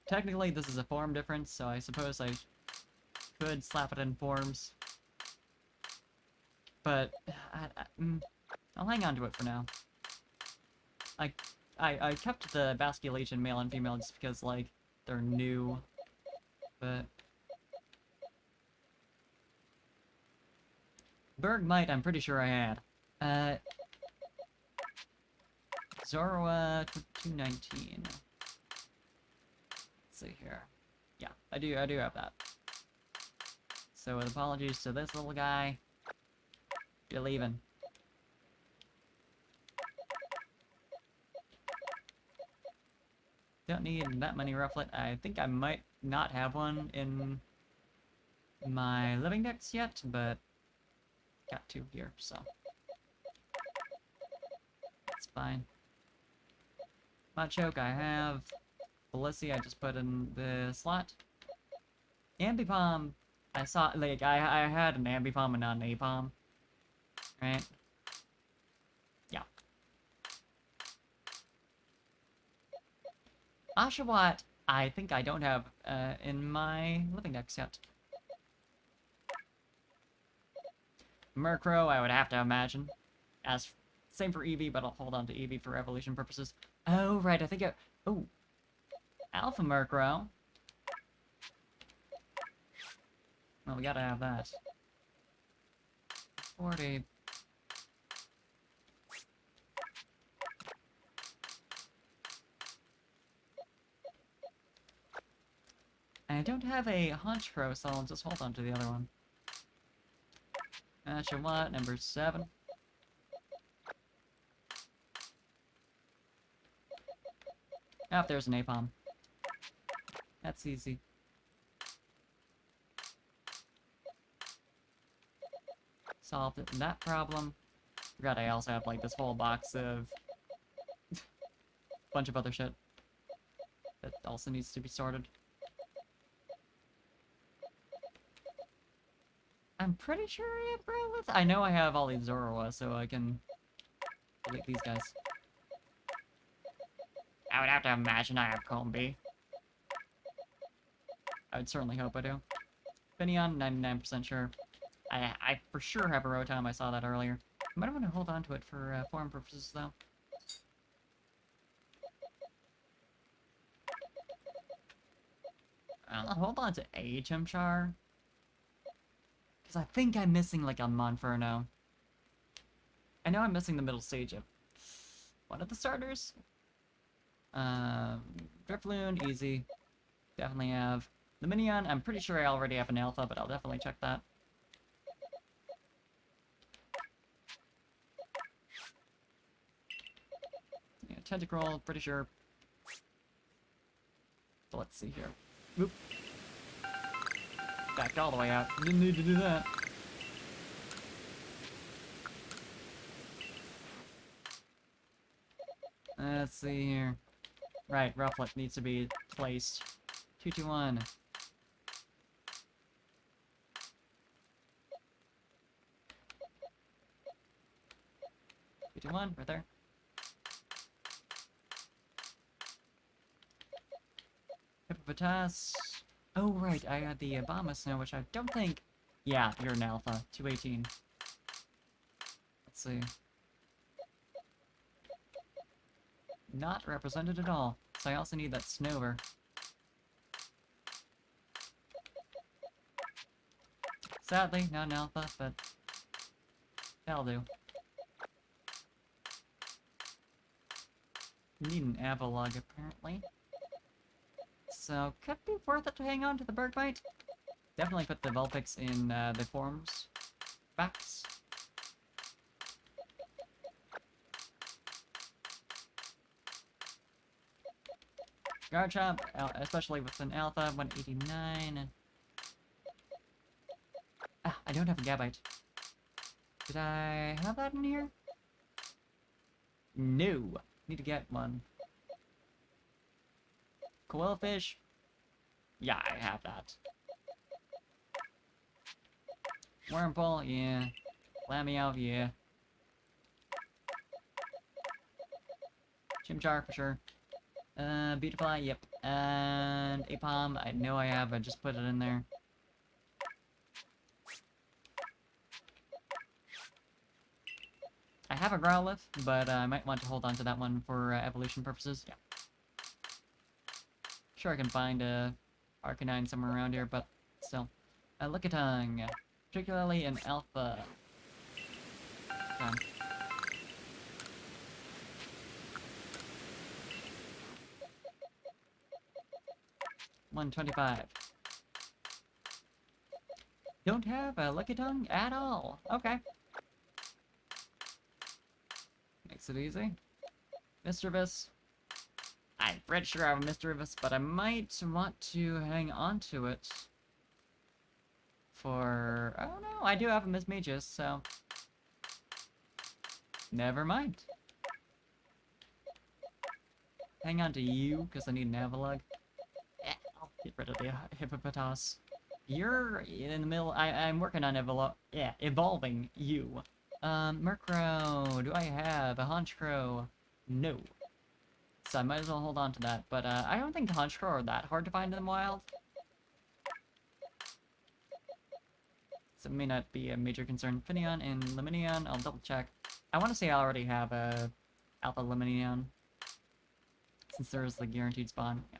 Technically, this is a form difference, so I suppose I could slap it in forms. But I'll hang on to it for now. I kept the Basculation male and female just because, like, they're new. But Bergmite, I'm pretty sure I had. Zorua 219. Let's see here. Yeah, I do have that. So with apologies to this little guy. You're leaving. Don't need that many Rufflet. I think I might not have one in my living decks yet, but got two here, so it's fine. Machoke I have. Felicity I just put in the slot. Ambipom, I saw, like, I had an Ambipom and not an Apom. Right? Yeah. Oshawott, I think I don't have in my living decks yet. Murkrow, I would have to imagine. As same for Eevee, but I'll hold on to Eevee for evolution purposes. Oh, right, I think I... Oh. Alpha Murkrow. Well, we gotta have that. 40. I don't have a Honchkrow, so I'll just hold on to the other one. Oshawott, number 7. Oh, there's an Apom. That's easy. Solved that problem. Forgot I also have, like, this whole box of... bunch of other shit. That also needs to be sorted. I'm pretty sure I have Growlithe. I know I have all these Zoroark, so I can delete these guys. I would have to imagine I have Combi. I would certainly hope I do. Finneon, 99% sure. I for sure have a Rotom, I saw that earlier. I might want to hold on to it for form purposes, though. I'll hold on to a Chimchar. Because I think I'm missing, like, a Monferno. I know I'm missing the middle stage of one of the starters. Drifloon, easy. Definitely have. The Minion, I'm pretty sure I already have an Alpha, but I'll definitely check that. Yeah, Tentacruel, pretty sure. So let's see here. Oop. Backed all the way out. Didn't need to do that. Let's see here. Right, Rufflet needs to be placed. 2-2-1. One right there. Hippopotas. Oh, right, I had the Abomasnow, which I don't think... Yeah, you're an Alpha. 218. Let's see. Not represented at all. So I also need that Snover. Sadly, not an Alpha, but... that'll do. Need an Avalugg, apparently. So, could be worth it to hang on to the Bergmite. Definitely put the Vulpix in the forms backs. Garchomp, especially with an Alpha, 189. Ah, I don't have a Gabite. Did I have that in here? No. Need to get one. Quillfish? Yeah, I have that. Wurmple? Yeah. Lamiao? Yeah. Chimchar, for sure. Beautifly? Yep. And Apom, I know I have, I just put it in there. I have a Growlithe, but I might want to hold on to that one for evolution purposes. Yeah. Sure, I can find a Arcanine somewhere around here, but still. Lickitung, particularly in Alpha. Come. 125. Don't have a Lickitung at all. Okay. Makes it easy. Mischievous. I'm pretty sure I have a Mischievous, but I might want to hang on to it for... oh no, I do have a Mismagius, so... never mind. hang on to you, because I need an Avalug. I'll get rid of the Hippopotas. You're in the middle. I'm working on evolving you. Murkrow, do I have a Honchkrow? No. So I might as well hold on to that. But I don't think Honchkrow are that hard to find in the wild. So it may not be a major concern. Finneon and Lemonion, I'll double check. I want to say I already have a Alpha Lemonion. Since there is the guaranteed spawn. Yeah.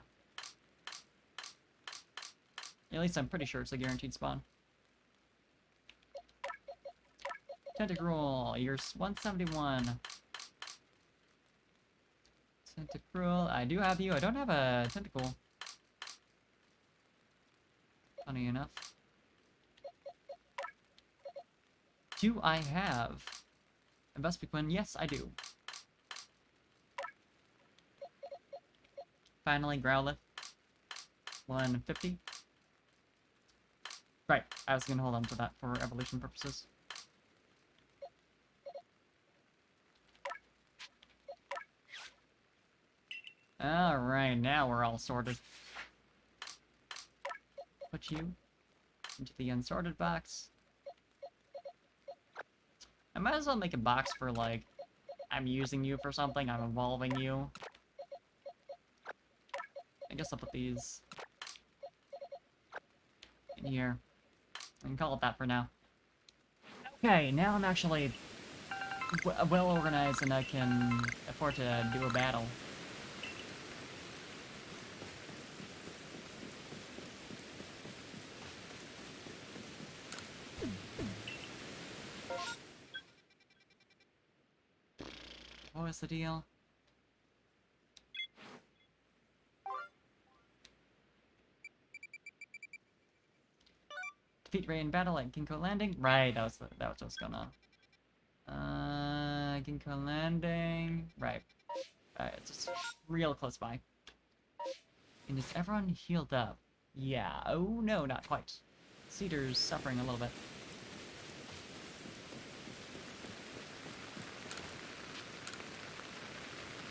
At least I'm pretty sure it's a guaranteed spawn. Tentacruel, you're 171. Tentacruel, I do have you. I don't have a Tentacle. Funny enough. Do I have a Vespiquen? Yes, I do. Finally, Growlithe. 150. Right, I was gonna hold on to that for evolution purposes. Alright, now we're all sorted. Put you into the unsorted box. I might as well make a box for, like, I'm using you for something, I'm evolving you. I guess I'll put these in here. I can call it that for now. Okay, now I'm actually well organized and I can afford to do a battle. What was the deal? Defeat Ray in battle at Ginkgo Landing? Right, that was what's going on. Ginkgo Landing. Right. It's just real close by. And is everyone healed up? Yeah. Oh no, not quite. Cedar's suffering a little bit.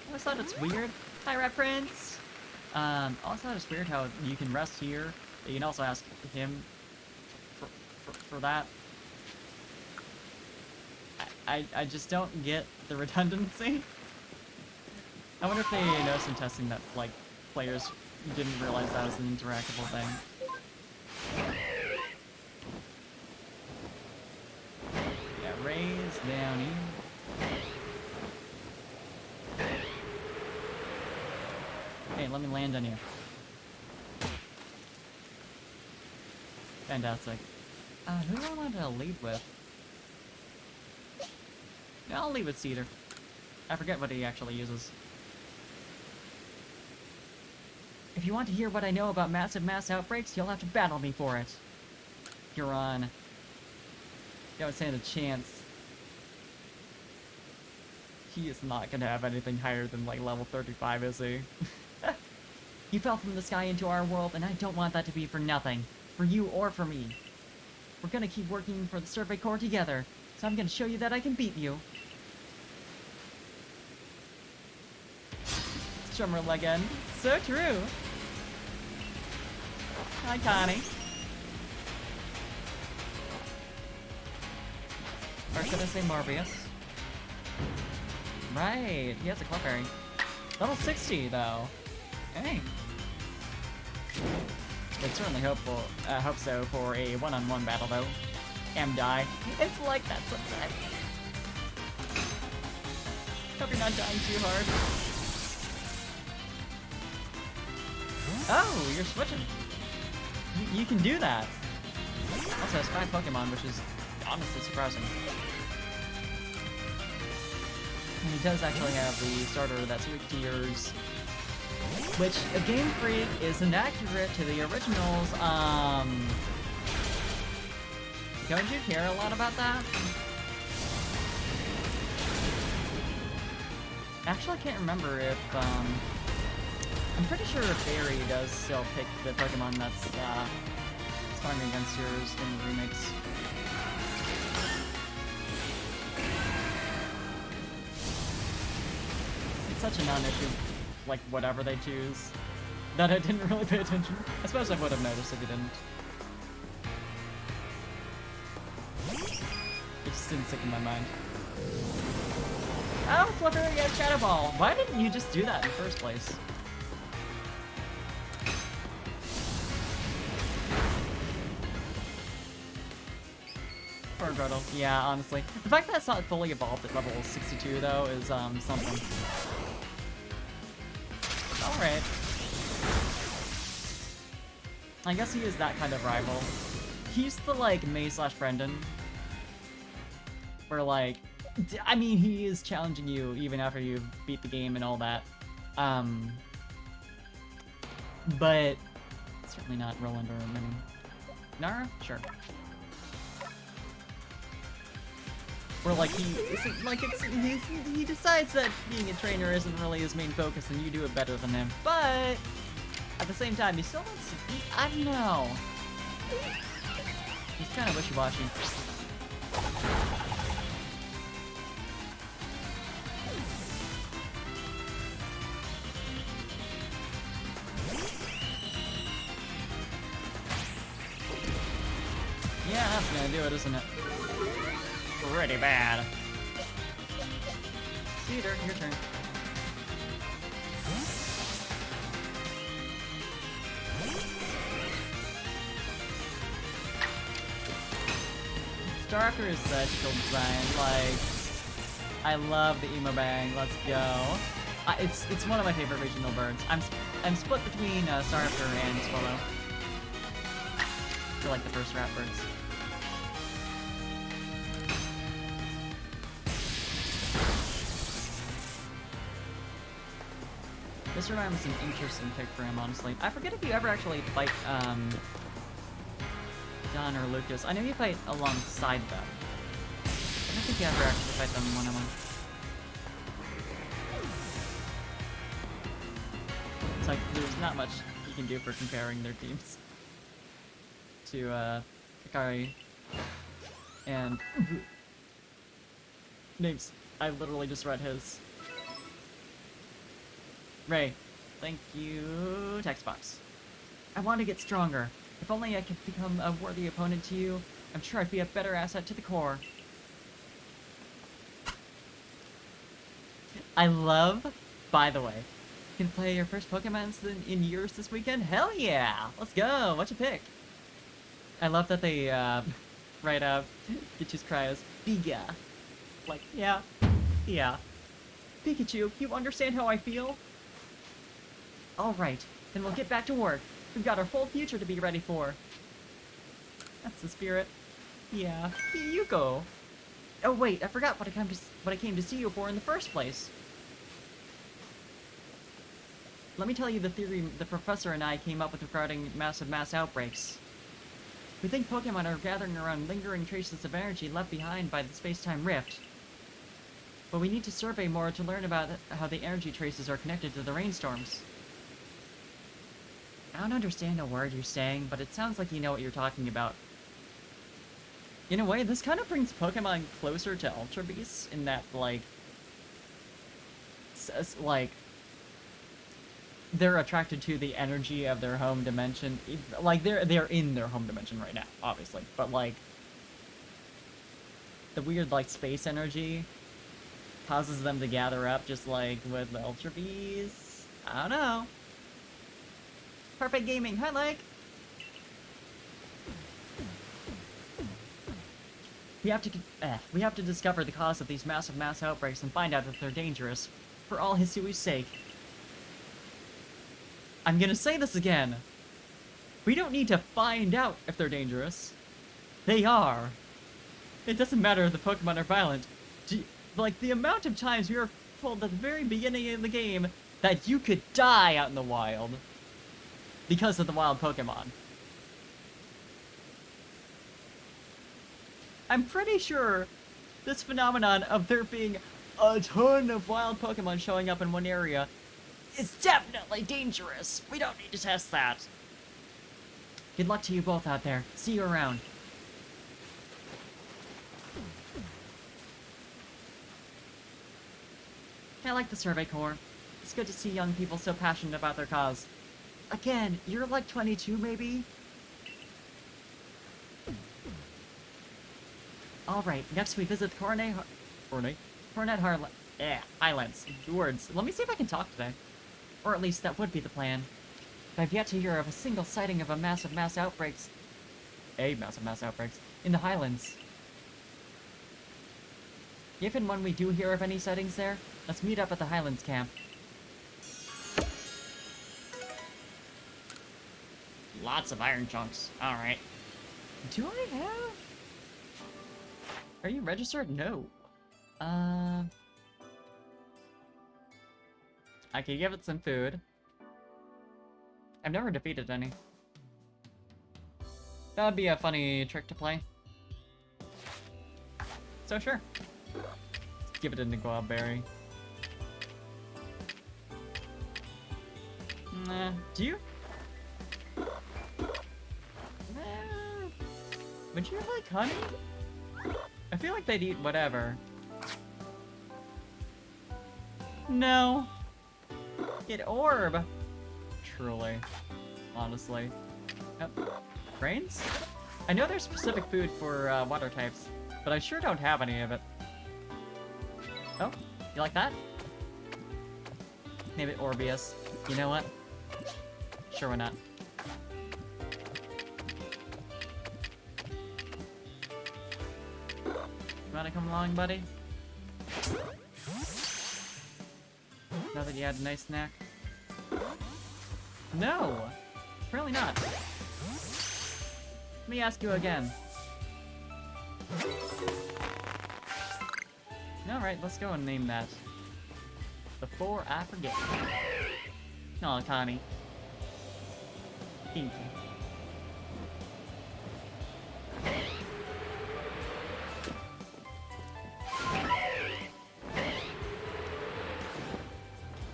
I always thought it's weird. Hi, Rat Prince! I always thought it's weird how you can rest here, but you can also ask him for that. I just don't get the redundancy. I wonder if they noticed in testing that, like, players didn't realize that was an interactable thing. Yeah, raise down here. Hey, let me land on you. Fantastic. Who do I want to lead with? Yeah, I'll lead with Cedar. I forget what he actually uses. If you want to hear what I know about massive mass outbreaks, you'll have to battle me for it. You're on. You don't stand a chance. He is not gonna have anything higher than, like, level 35, is he? You fell from the sky into our world, and I don't want that to be for nothing. For you or for me. We're gonna keep working for the Survey Corps together, so I'm gonna show you that I can beat you. Strummer again. So true. Hi, Connie. Or should I say Morbius? Right, he has a Clefairy. Level 60, though. Hey. I'd certainly hope so for a one-on-one battle, though. Die. It's like that sometimes. Hope you're not dying too hard. Oh, you're switching. You can do that. Also has 5 Pokemon, which is honestly surprising. And he does actually have the starter that's weak to yours, which a Game Freak is inaccurate to the originals. Don't you care a lot about that? Actually, I can't remember if, I'm pretty sure Barry does still pick the Pokemon that's, sparring against yours in the remakes. It's such a non-issue. like, whatever they choose, that I didn't really pay attention. I suppose I would have noticed if you didn't. It just didn't stick in my mind. Oh, Flipper, you have Shadow Ball! Why didn't you just do that in the first place? Poor Grotto. Yeah, honestly. The fact that it's not fully evolved at level 62, though, is, something. Alright. I guess he is that kind of rival. He's the, like, May/Brendan. Where, like... I mean, he is challenging you even after you beat the game and all that. But... certainly not Roland or Mini. Nara? Sure. Where, like, he decides that being a trainer isn't really his main focus and you do it better than him. But... at the same time, he still wants to... I don't know. He's kind of wishy-washy. Yeah, that's gonna do it, isn't it? Pretty bad. Cedar, your turn. Starker is such cool design. Like, I love the emo bang. Let's go. It's one of my favorite regional birds. I'm split between Starker and Swallow. I feel like the first rat birds. Mr. Rhyme is an interesting pick for him, honestly. I forget if you ever actually fight, Don or Lucas. I know you fight alongside them. I don't think you ever actually fight them one-on-one. It's like, there's not much you can do for comparing their teams. To, Hikari and... names. I literally just read his. Ray, thank you. Text box. I want to get stronger. If only I could become a worthy opponent to you, I'm sure I'd be a better asset to the core. I love, by the way, you can play your first Pokemon in years this weekend? Hell yeah! Let's go! What'd you pick? I love that they, write out Pikachu's cry as Biga. Like, yeah. Yeah. Pikachu, you understand how I feel? Alright, then we'll get back to work. We've got our whole future to be ready for. That's the spirit. Yeah, you go. Oh wait, I forgot what I came to see you for in the first place. Let me tell you the theory the professor and I came up with regarding massive mass outbreaks. We think Pokemon are gathering around lingering traces of energy left behind by the space-time rift. But we need to survey more to learn about how the energy traces are connected to the rainstorms. I don't understand a word you're saying, but it sounds like you know what you're talking about. In a way, this kind of brings Pokemon closer to Ultra Beasts in that, like... they're attracted to the energy of their home dimension. Like, they're in their home dimension right now, obviously. But, like... the weird, like, space energy causes them to gather up, just like with the Ultra Beasts. I don't know. Perfect gaming. Hi, like. We have to discover the cause of these massive mass outbreaks and find out if they're dangerous. For all Hisui's sake. I'm gonna say this again. We don't need to find out if they're dangerous. They are. It doesn't matter if the Pokemon are violent. Like, the amount of times we were told at the very beginning of the game that you could die out in the wild because of the wild Pokemon. I'm pretty sure this phenomenon of there being a ton of wild Pokemon showing up in one area is definitely dangerous. We don't need to test that. Good luck to you both out there. See you around. I like the Survey Corps. It's good to see young people so passionate about their cause. Again, you're like 22, maybe? Alright, next we visit the Highlands. Words. Let me see if I can talk today. Or at least that would be the plan. But I've yet to hear of a single sighting of a massive mass outbreaks in the Highlands. If and when we do hear of any sightings there, let's meet up at the Highlands camp. Lots of iron chunks. Alright. Do I have... Are you registered? No. I could give it some food. I've never defeated any. That would be a funny trick to play. So sure. Let's give it a Naguab berry. Nah, do you? Would you like honey? I feel like they'd eat whatever. No. Get orb. Truly. Honestly. Yep. Grains? I know there's specific food for water types, but I sure don't have any of it. Oh, you like that? Maybe Orbeus. You know what? Sure, why not? You wanna come along, buddy? Now that you had a nice snack? No! Apparently not. Let me ask you again. Alright, let's go and name that. Before I forget. Aw, Connie. Pinky.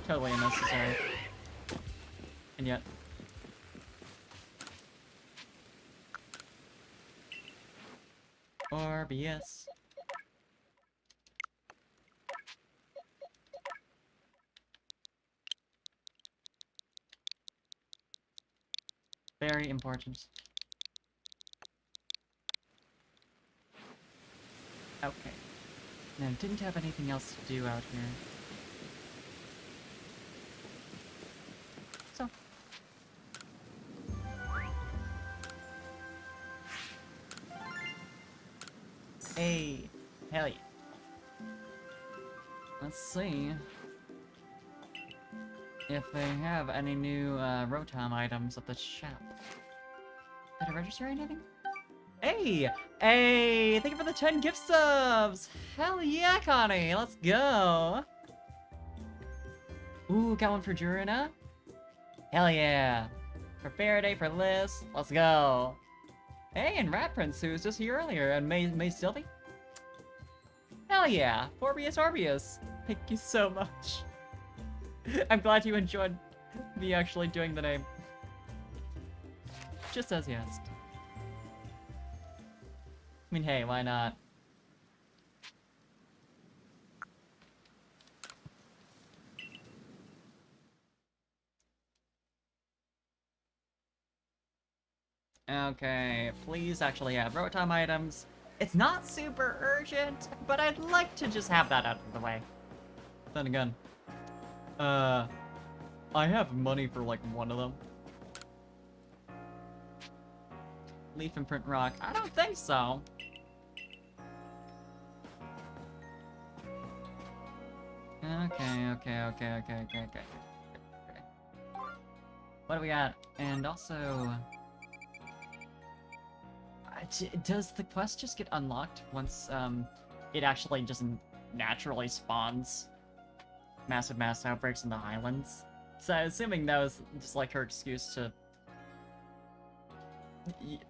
Totally unnecessary. And yet... Orbeus. Very important. Okay. Now, didn't have anything else to do out here. So. Hey, hell yeah. Let's see if they have any new Rotom items at the shop. Did I register anything? Hey! Hey! Thank you for the 10 gift subs! Hell yeah, Connie! Let's go! Ooh, got one for Jurina? Hell yeah! For Faraday, for Liz, let's go! Hey, and Rat Prince, who was just here earlier, and May Sylvie? Hell yeah! Orbeus! Thank you so much. I'm glad you enjoyed me actually doing the name. Just as you asked. I mean, hey, why not? Okay, please actually have Rotom items. It's not super urgent, but I'd like to just have that out of the way. Then again, I have money for like one of them. Leaf and Print Rock. I don't think so. Okay. What do we got? And also... does the quest just get unlocked once it actually just naturally spawns massive mass outbreaks in the Highlands? So assuming that was just like her excuse to,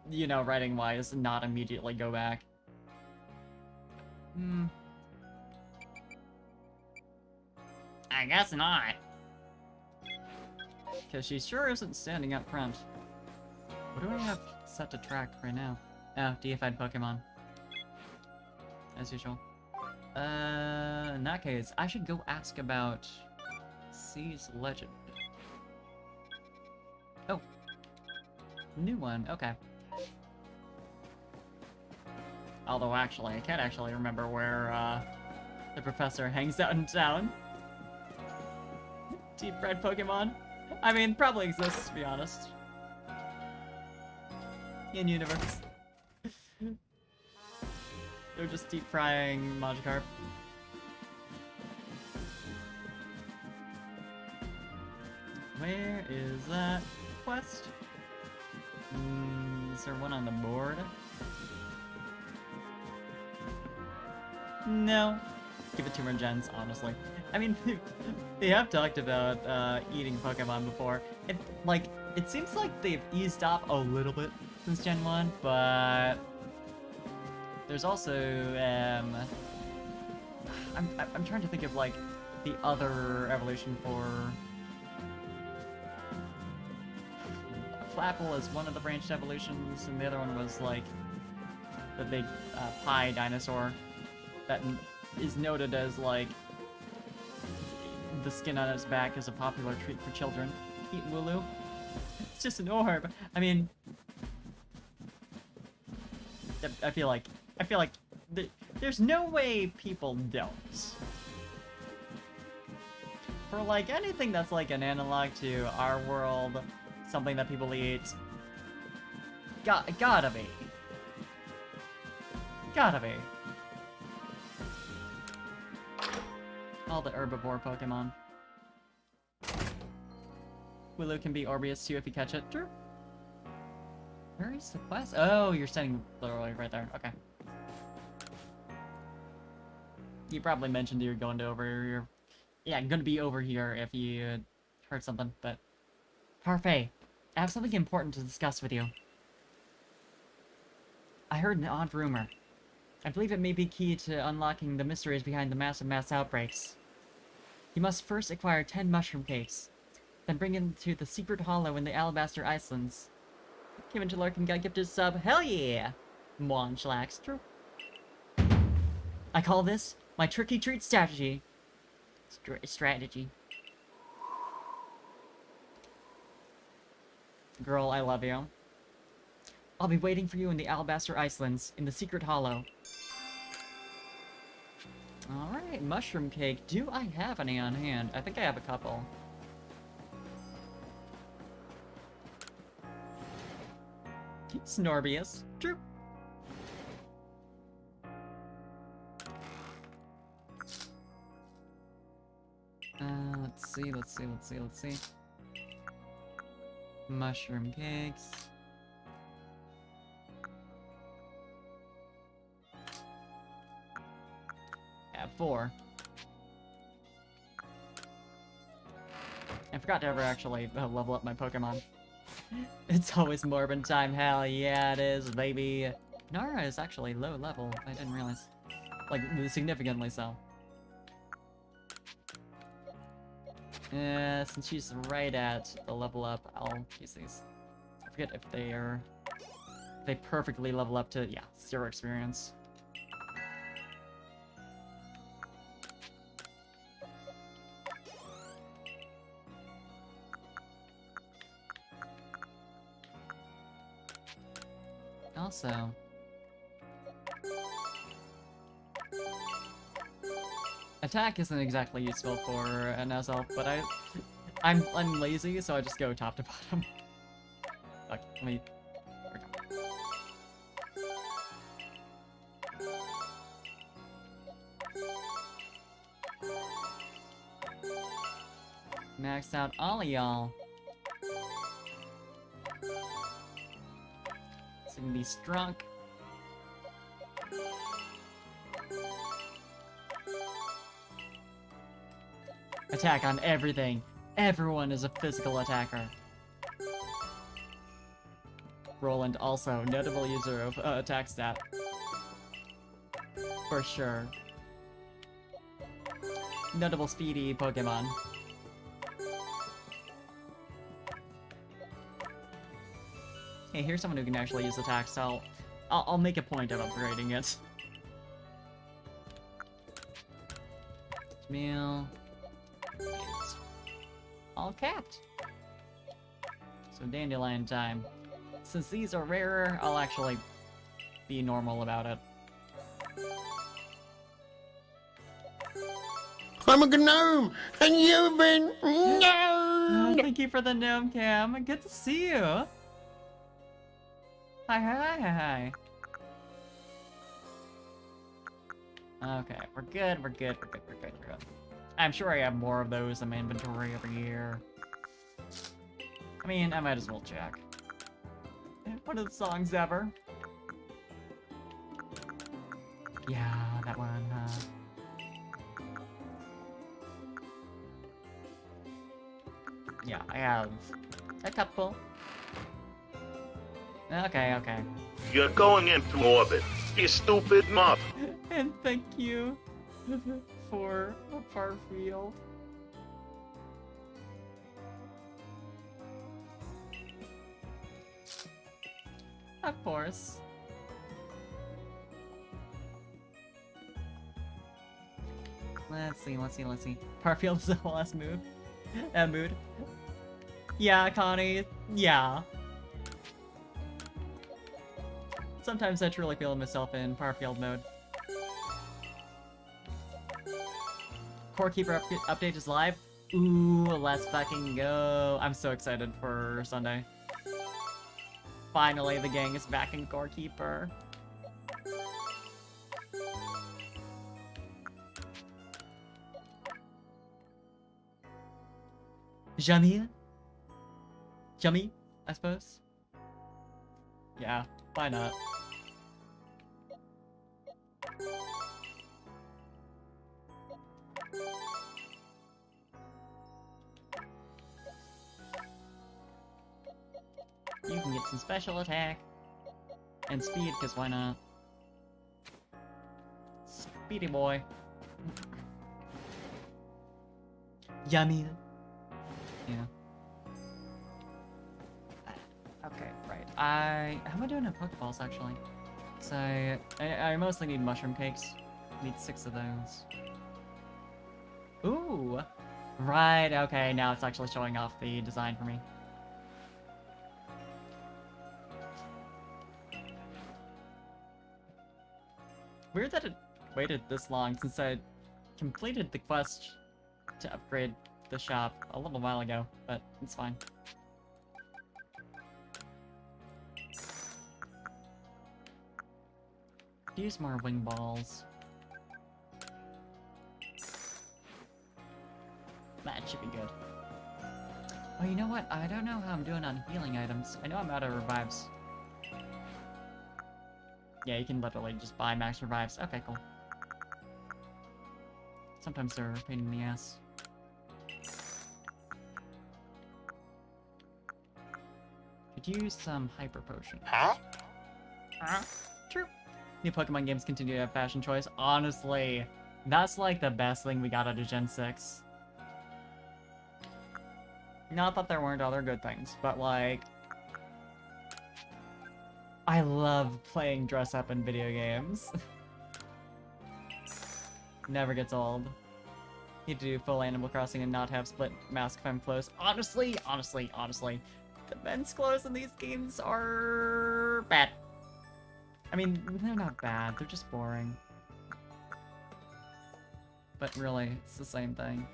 you know, writing wise, not immediately go back. I guess not. Because she sure isn't standing up front. What do I have set to track right now? Oh, deified Pokemon. As usual. In that case, I should go ask about Arceus Legend. Oh. New one, okay. Although, actually, I can't actually remember where, the professor hangs out in town. Deep red Pokemon? I mean, probably exists, to be honest. In universe. They're just deep frying Magikarp. Where is that quest? Is there one on the board? No. Give it 2 more gens, honestly. I mean, they have talked about eating Pokemon before. It seems like they've eased off a little bit since Gen 1, but there's also I'm trying to think of like the other evolution for Flapple is one of the branched evolutions, and the other one was like the big pie dinosaur that is noted as like the skin on its back is a popular treat for children. Eat Wooloo. It's just an orb. I mean, I feel like there's no way people don't. For like anything that's like an analog to our world, something that people eat, gotta be. Gotta be. All the herbivore Pokemon. Willow can be Orbeus too if you catch it. True. Where is the quest? Oh, you're standing literally right there. Okay. You probably mentioned you were going to over here. Yeah, gonna be over here if you heard something, but... Parfait, I have something important to discuss with you. I heard an odd rumor. I believe it may be key to unlocking the mysteries behind the massive mass outbreaks. You must first acquire 10 mushroom cakes, then bring them to the secret hollow in the Alabaster Islands. Given to Larkin got gifted sub, hell yeah! Monchlax, true. I call this my tricky treat strategy. Strategy. Girl, I love you. I'll be waiting for you in the Alabaster Islands, in the secret hollow. Alright, mushroom cake. Do I have any on hand? I think I have a couple. Snorbius. True. Let's see. Mushroom cakes. Yeah, 4. I forgot to ever actually level up my Pokemon. It's always Morbin time, hell yeah it is, baby! Nara is actually low level, I didn't realize. Like, significantly so. Since she's right at the level up, I'll use these. I forget if they perfectly level up to, yeah, 0 experience. Also, attack isn't exactly useful for an SL, but I'm lazy, so I just go top to bottom. Okay, let me... Maxed out all of y'all. It's gonna be strong. Attack on everything. Everyone is a physical attacker. Roland also, notable user of attack stat. For sure. Notable speedy Pokemon. Hey, here's someone who can actually use attack, so I'll make a point of upgrading it. Meal. all capped. So dandelion time. Since these are rarer, I'll actually be normal about it. I'm a gnome, and you've been Oh, no. thank you for the gnome cam. Good to see you. Hi, hi, hi, hi. Okay, we're good, we're good, we're good, we're good, we're good. I'm sure I have more of those in my inventory every year. I mean, I might as well check. What are the songs ever? Yeah, that one, huh? Yeah, I have a couple. Okay, okay. You're going into orbit, you stupid muff. And thank you for a far field. Of course. Let's see, let's see, let's see. Parfield's the last move. Mood. Yeah, Connie. Yeah. Sometimes I truly feel myself in Parfield mode. Core Keeper update is live. Ooh, let's fucking go. I'm so excited for Sunday. Finally, the gang is back in Core Keeper. Jamie? Jamie, I suppose? Yeah, why not? You can get some special attack. And speed, because why not? Speedy boy. Yummy. Yeah. Okay, right. How am I doing at Pokeballs, actually? So, I mostly need mushroom cakes. Need 6 of those. Ooh! Right, okay, now it's actually showing off the design for me. Weird that it waited this long since I completed the quest to upgrade the shop a little while ago, but it's fine. Use more wing balls. That should be good. Oh, you know what? I don't know how I'm doing on healing items. I know I'm out of revives. Yeah, you can literally just buy max revives. Okay, cool. Sometimes they're a pain in the ass. Could use some hyper potion. Huh? True. New Pokemon games continue to have fashion choice. Honestly, that's like the best thing we got out of Gen 6. Not that there weren't other good things, but like... I love playing dress up in video games. Never gets old. Need to do full Animal Crossing and not have split mask femme clothes. Honestly, the men's clothes in these games are bad. I mean, they're not bad, they're just boring. But really, it's the same thing.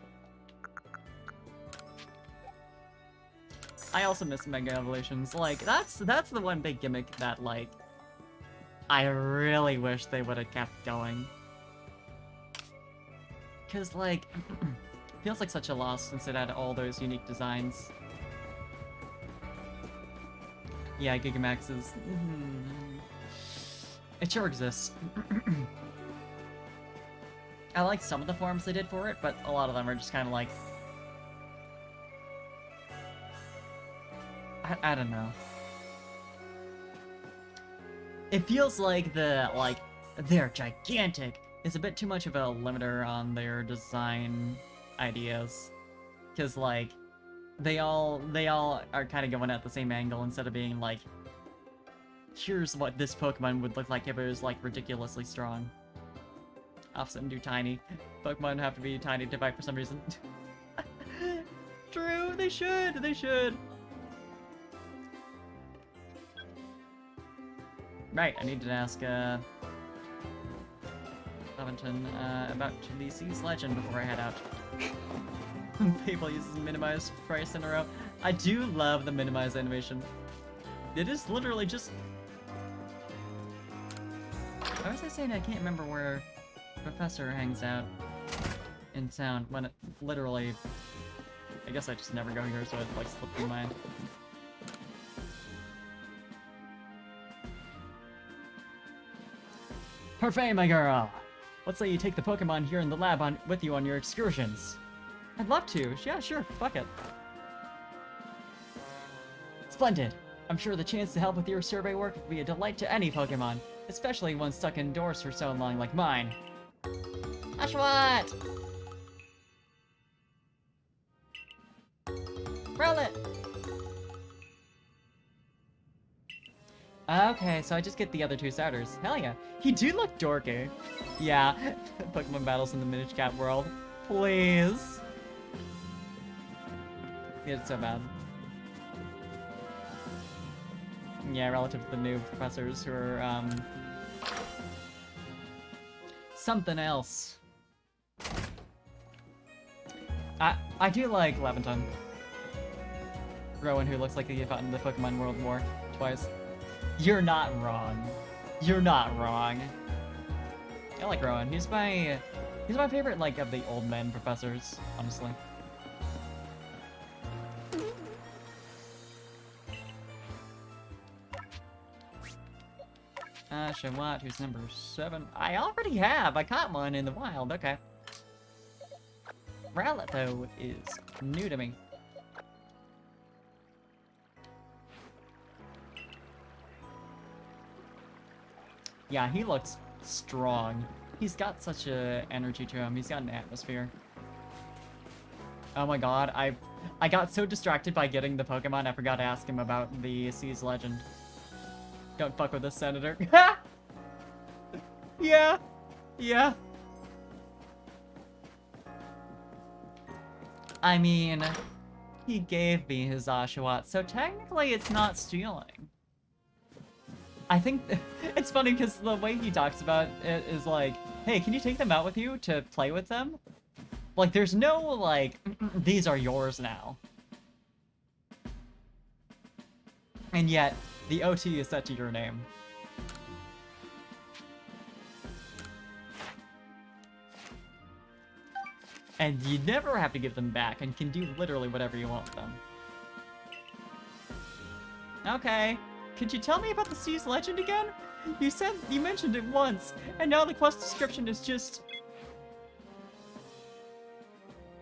I also miss Mega Evolutions. Like, that's the one big gimmick that, like, I really wish they would have kept going. Cause, like, feels like such a loss since it had all those unique designs. Yeah, Gigamax is... It sure exists. I like some of the forms they did for it, but a lot of them are just kind of like... I don't know. It feels like they're gigantic is a bit too much of a limiter on their design ideas. Cause like, they all are kind of going at the same angle instead of being like, here's what this Pokemon would look like if it was like ridiculously strong. Offset them do tiny. Pokemon have to be tiny to fight for some reason. True, They should! They should! Right, I need to ask, Leventon, about the Seas Legend before I head out. People uses minimize price in a row. I do love the minimize animation. It is literally just... Why was I saying I can't remember where Professor hangs out in town when it literally... I guess I just never go here, so it like slipped in mind. Parfait, my girl! Let's say you take the Pokemon here in the lab with you on your excursions. I'd love to. Yeah, sure. Fuck it. Splendid. I'm sure the chance to help with your survey work would be a delight to any Pokemon, especially one stuck indoors for so long like mine. Ashwat! Roll it! Okay, so I just get the other two starters. Hell yeah. He do look dorky. Yeah, Pokemon battles in the Minish Cap world. Please. It's so bad. Yeah, relative to the new professors who are, something else. I do like Leventon. Rowan, who looks like he fought in the Pokemon World War twice. You're not wrong. You're not wrong. I like Rowan. He's my favorite, like, of the old men professors, honestly. Shawat, who's number 7? I already have! I caught one in the wild, okay. Rowlet, though, is new to me. Yeah, he looks strong. He's got such a energy to him. He's got an atmosphere. Oh my god, I got so distracted by getting the Pokemon, I forgot to ask him about the Seas Legend. Don't fuck with this, Senator. Yeah. Yeah. I mean, he gave me his Oshawott, so technically it's not stealing. I think it's funny because the way he talks about it is like, hey, can you take them out with you to play with them? Like, there's no, like, these are yours now. And yet, the OT is set to your name. And you never have to give them back and can do literally whatever you want with them. Okay. Could you tell me about the Seas Legend again? You mentioned it once, and now the quest description is just...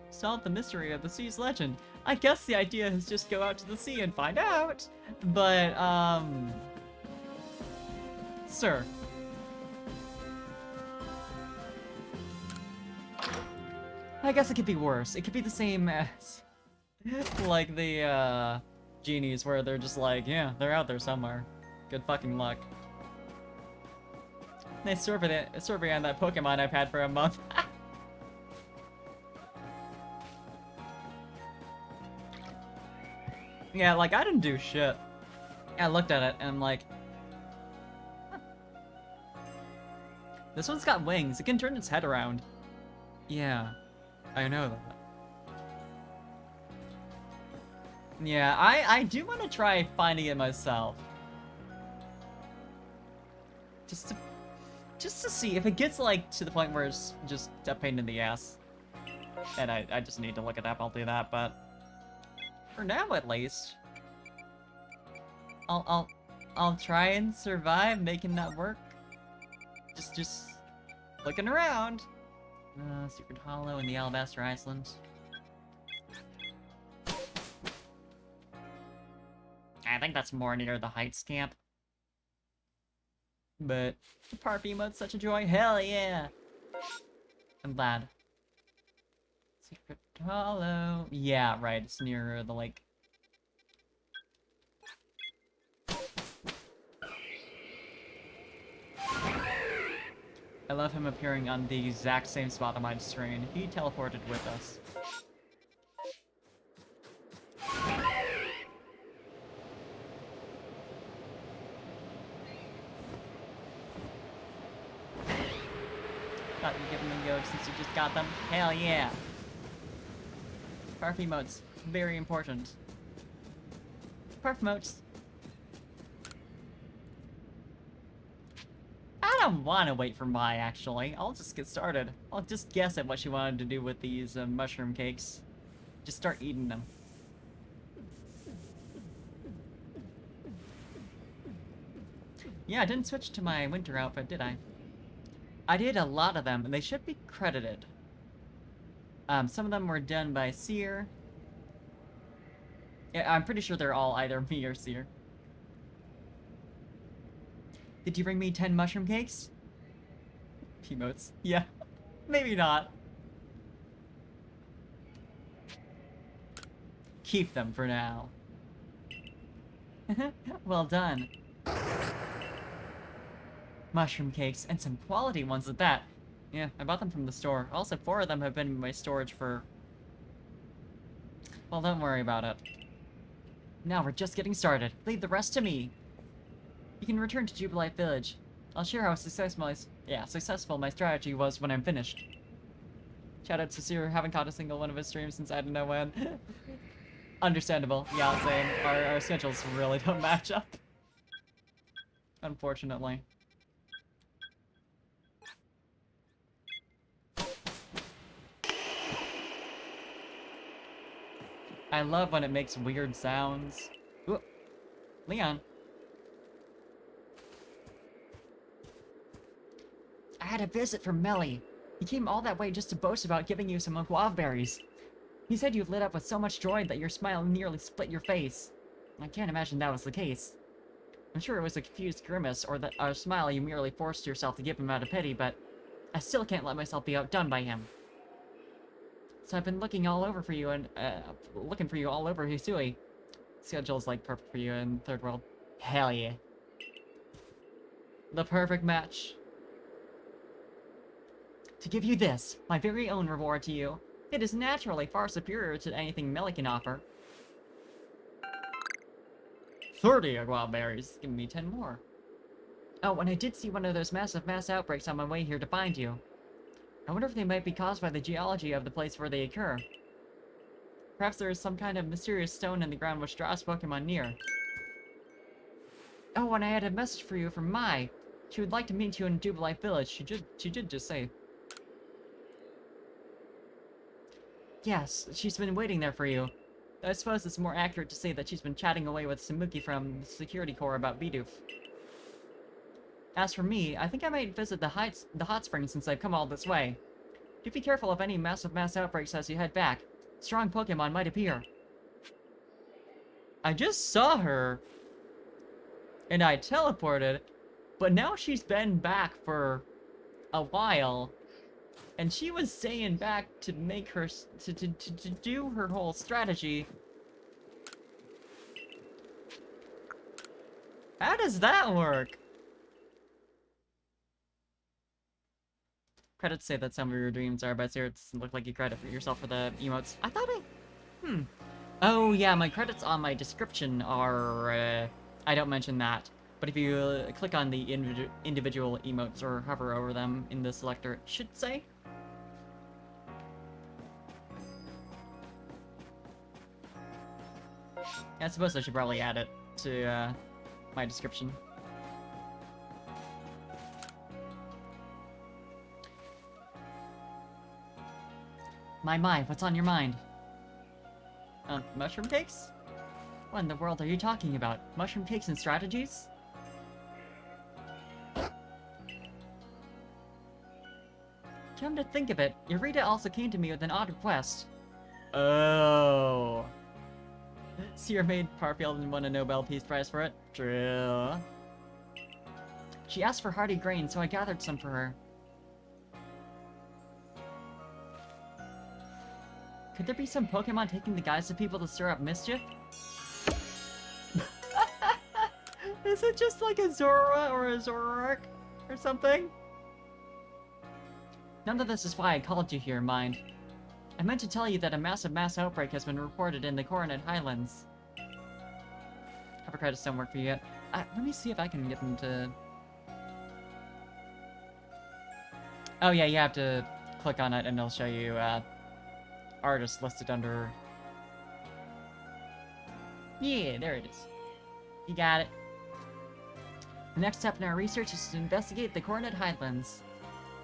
Solve the mystery of the Seas Legend. I guess the idea is just go out to the sea and find out. But, Sir. I guess it could be worse. It could be the same as, like, the, genies where they're just like, yeah, they're out there somewhere. Good fucking luck. They survey on that Pokemon I've had for a month. Yeah, like, I didn't do shit. I looked at it and I'm like, huh. This one's got wings. It can turn its head around. Yeah, I know that. Yeah, I do want to try finding it myself. Just to see if it gets, like, to the point where it's just a pain in the ass. And I just need to look it up, I'll do that, but... For now, at least. I'll try and survive making that work. Just looking around. Secret Hollow in the Alabaster Islands. I think that's more near the Heights camp. But the park emote's such a joy. Hell yeah! I'm glad. Secret Hollow. Yeah, right. It's near the lake. I love him appearing on the exact same spot on my screen. He teleported with us. Thought you'd give them a go since you just got them. Hell yeah! Parf emotes, very important. Parf emotes. I don't want to wait for Mai, actually. I'll just get started. I'll just guess at what she wanted to do with these mushroom cakes. Just start eating them. Yeah, I didn't switch to my winter outfit, did I? I did a lot of them, and they should be credited. Some of them were done by Seer. Yeah, I'm pretty sure they're all either me or Seer. Did you bring me 10 mushroom cakes? Emotes. Yeah. Maybe not. Keep them for now. Well done. Mushroom cakes, and some quality ones at that. Yeah, I bought them from the store. Also, 4 of them have been in my storage for... Well, don't worry about it. Now we're just getting started. Leave the rest to me. You can return to Jubilite Village. I'll share how successful my strategy was when I'm finished. Shout out to Seer, haven't caught a single one of his streams since I don't know when. Understandable. Yeah, same. Our schedules really don't match up. Unfortunately. I love when it makes weird sounds. Ooh. Leon. I had a visit from Melly. He came all that way just to boast about giving you some guava berries. He said you lit up with so much joy that your smile nearly split your face. I can't imagine that was the case. I'm sure it was a confused grimace or that a smile you merely forced yourself to give him out of pity, but I still can't let myself be outdone by him. So I've been looking all over for you and, looking for you all over Hisui. Schedule's like perfect for you in Third World. Hell yeah. The perfect match. To give you this, my very own reward to you. It is naturally far superior to anything Melly can offer. 30 guava berries. Give me 10 more. Oh, and I did see one of those massive mass outbreaks on my way here to find you. I wonder if they might be caused by the geology of the place where they occur. Perhaps there is some kind of mysterious stone in the ground which draws Pokemon near. Oh, and I had a message for you from Mai. She would like to meet you in Jubilite Village. She did just say. Yes, she's been waiting there for you. I suppose it's more accurate to say that she's been chatting away with Samuki from the Security Corps about Bidoof. As for me, I think I might visit the hot springs since I've come all this way. Do be careful of any massive mass outbreaks as you head back. Strong Pokemon might appear. I just saw her, and I teleported, but now she's been back for a while, and she was staying back to make her to do her whole strategy. How does that work? Credits say that some of your dreams are, but here it doesn't look like you credit for yourself for the emotes. I thought Oh yeah, my credits on my description are, I don't mention that. But if you click on the individual emotes or hover over them in the selector, it should say. Yeah, I suppose I should probably add it to my description. My, what's on your mind? Mushroom cakes? What in the world are you talking about? Mushroom cakes and strategies? Come to think of it, Eureka also came to me with an odd request. Oh. Seer made Parfield and won a Nobel Peace Prize for it. True. She asked for hearty grain, so I gathered some for her. Could there be some Pokemon taking the guise of people to stir up mischief? Is it just like a Zorua or a Zoroark or something? None of this is why I called you here, mind. I meant to tell you that a massive mass outbreak has been reported in the Coronet Highlands. Cover credits don't work for you yet. Let me see if I can get them to... Oh yeah, you have to click on it and it'll show you artists listed under... Yeah, there it is. You got it. The next step in our research is to investigate the Coronet Highlands.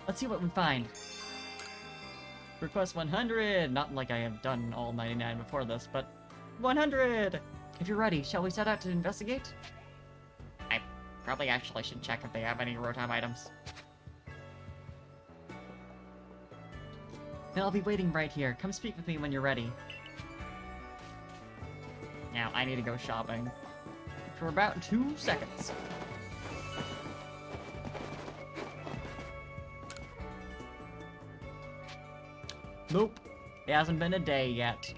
Let's see what we find. Request 100! Not like I have done all 99 before this, but 100! If you're ready, shall we set out to investigate? I probably actually should check if they have any Rotom items. Then I'll be waiting right here. Come speak with me when you're ready. Now, I need to go shopping. For about 2 seconds. Nope. It hasn't been a day yet.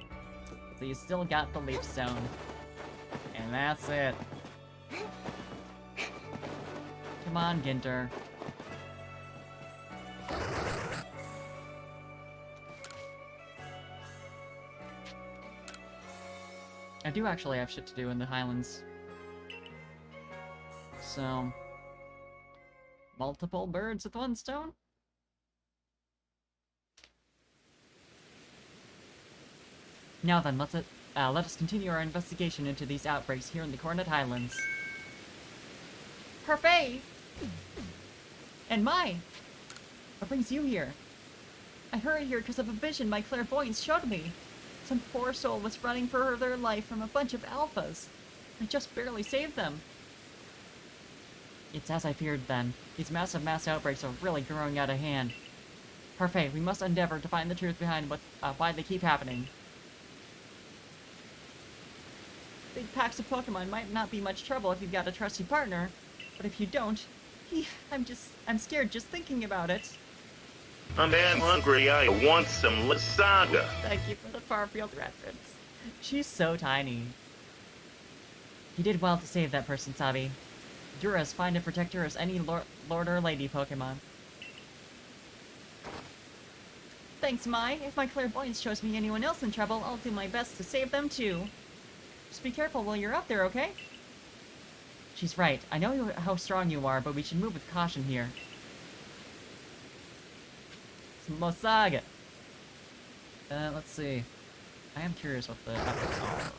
So you still got the Leaf Stone. And that's it. Come on, Ginter. I do actually have shit to do in the Highlands. So... multiple birds with one stone? Now then, let us continue our investigation into these outbreaks here in the Coronet Highlands. Parfait! And my! What brings you here? I hurried here because of a vision my clairvoyance showed me. Some poor soul was running for their life from a bunch of alphas. I just barely saved them. It's as I feared then. These massive mass outbreaks are really growing out of hand. Parfait, we must endeavor to find the truth behind why they keep happening. Big packs of Pokemon might not be much trouble if you've got a trusty partner, but if you don't, I'm scared just thinking about it. I'm that hungry, I want some lasagna. Thank you for the Farfield reference. She's so tiny. You did well to save that person, Sabi. You're as fine a protector as any lord or lady Pokemon. Thanks, Mai. If my clairvoyance shows me anyone else in trouble, I'll do my best to save them too. Just be careful while you're out there, okay? She's right. I know how strong you are, but we should move with caution here. Mosaga! Let's see. I am curious what the efforts are.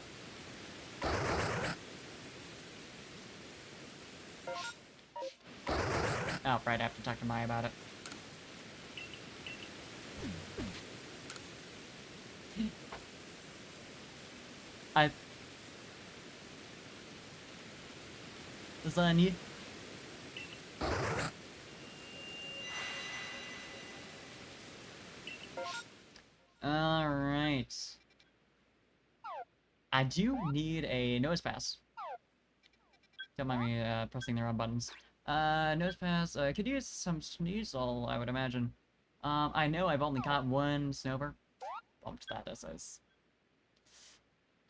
Oh, right, I have to talk to Mai about it. Lasagna. Alright. I do need a nose pass. Don't mind me pressing the wrong buttons. Nose pass. Could use some Sneasel, I would imagine. I know I've only got one Snover. Bumped that as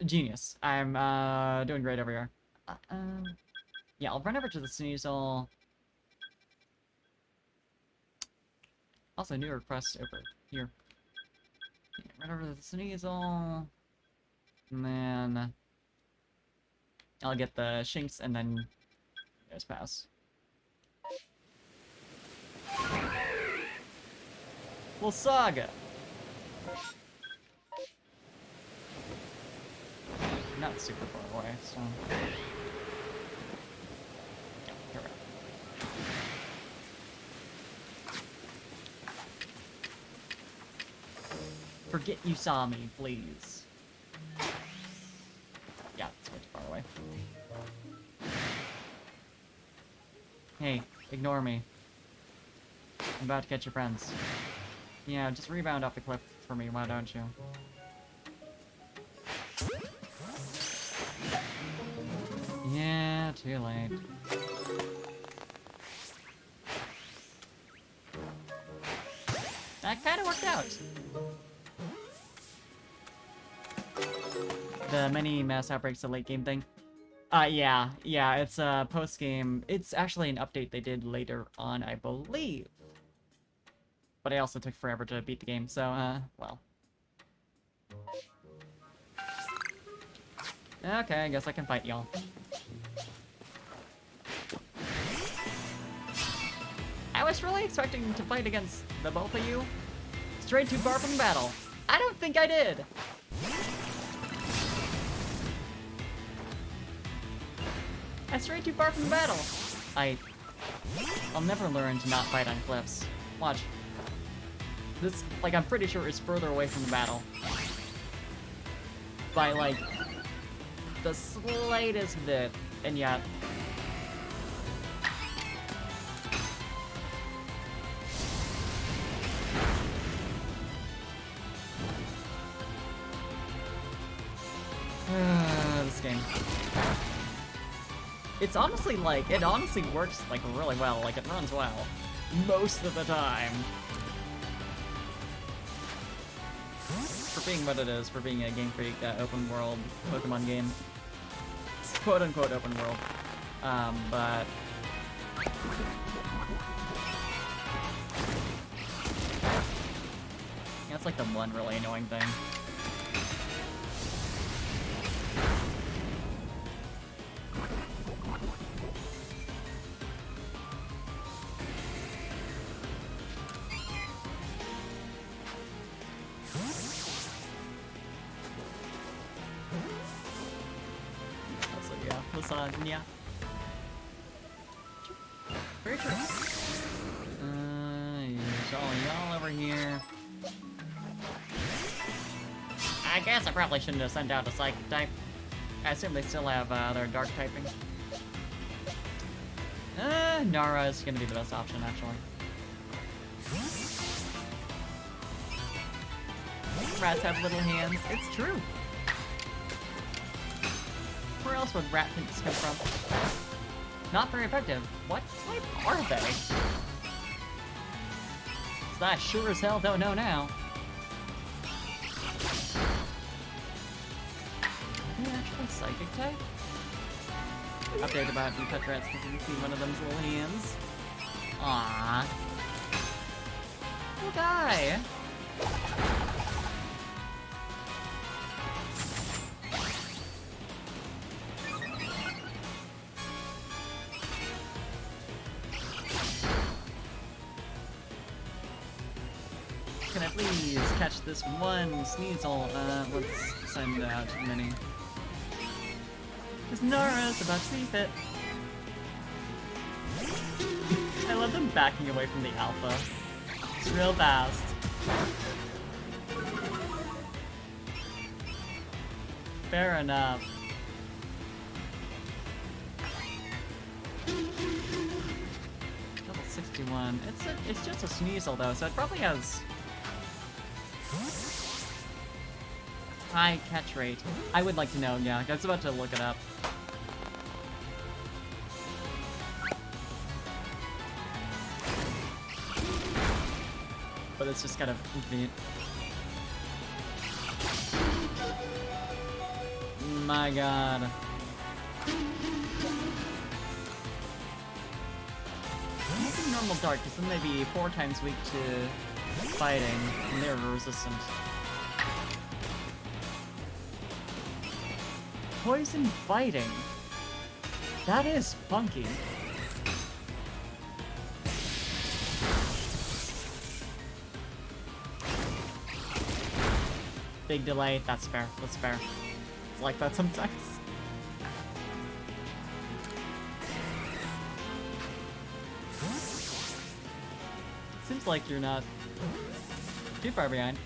genius. I'm doing great over here. Yeah, I'll run over to the Sneasel. Also, new request over here. Run over to the Sneasel. And then I'll get the Shinx and then Nose Pass. Well, Saga! Not super far away, so... Yeah, here we go. Forget you saw me, please. Yeah, it's way too far away. Hey, ignore me. I'm about to catch your friends. Yeah, just rebound off the cliff for me, why don't you? Yeah, too late. That kinda worked out! The many mass outbreaks, the late game thing. Yeah, it's a post-game. It's actually an update they did later on, I believe. But it also took forever to beat the game, so, well. Okay, I guess I can fight y'all. was really expecting to fight against the both of you. Strayed too far from battle. I don't think I did. I strayed too far from battle. I'll never learn to not fight on cliffs. Watch. This, like, I'm pretty sure is further away from the battle. By, like, the slightest bit. And yet... this game. It's honestly like, it honestly works like really well, like it runs well. Most of the time. For being what it is, for being a Game Freak open world Pokemon game. It's quote unquote open world. But... that's like the one really annoying thing. Lasagna. Very true. Y'all over here. I guess I probably shouldn't have sent out a Psychic type. I assume they still have their Dark typing. Nara is gonna be the best option, actually. Rats have little hands. It's true. Where else would rat hints come from? Not very effective. What type are they? So I sure as hell don't know now. Are they actually Psychic type? Update about you touch rats because you can see one of them's little hands. Aww. Little guy. Can I please catch this one Sneasel? Let's send out many. Because Nara's about to be hit. I love them backing away from the alpha. It's real fast. Fair enough. Level 61. It's just a Sneasel though, so it probably has high catch rate. I would like to know, yeah. I was about to look it up. But it's just kind of inconvenient. My god. Maybe normal dark, because then they'd be 4 times weak to fighting, and they're resistant. Poison fighting? That is funky. Big delay, that's fair, that's fair. It's like that sometimes. Seems like you're not too far behind.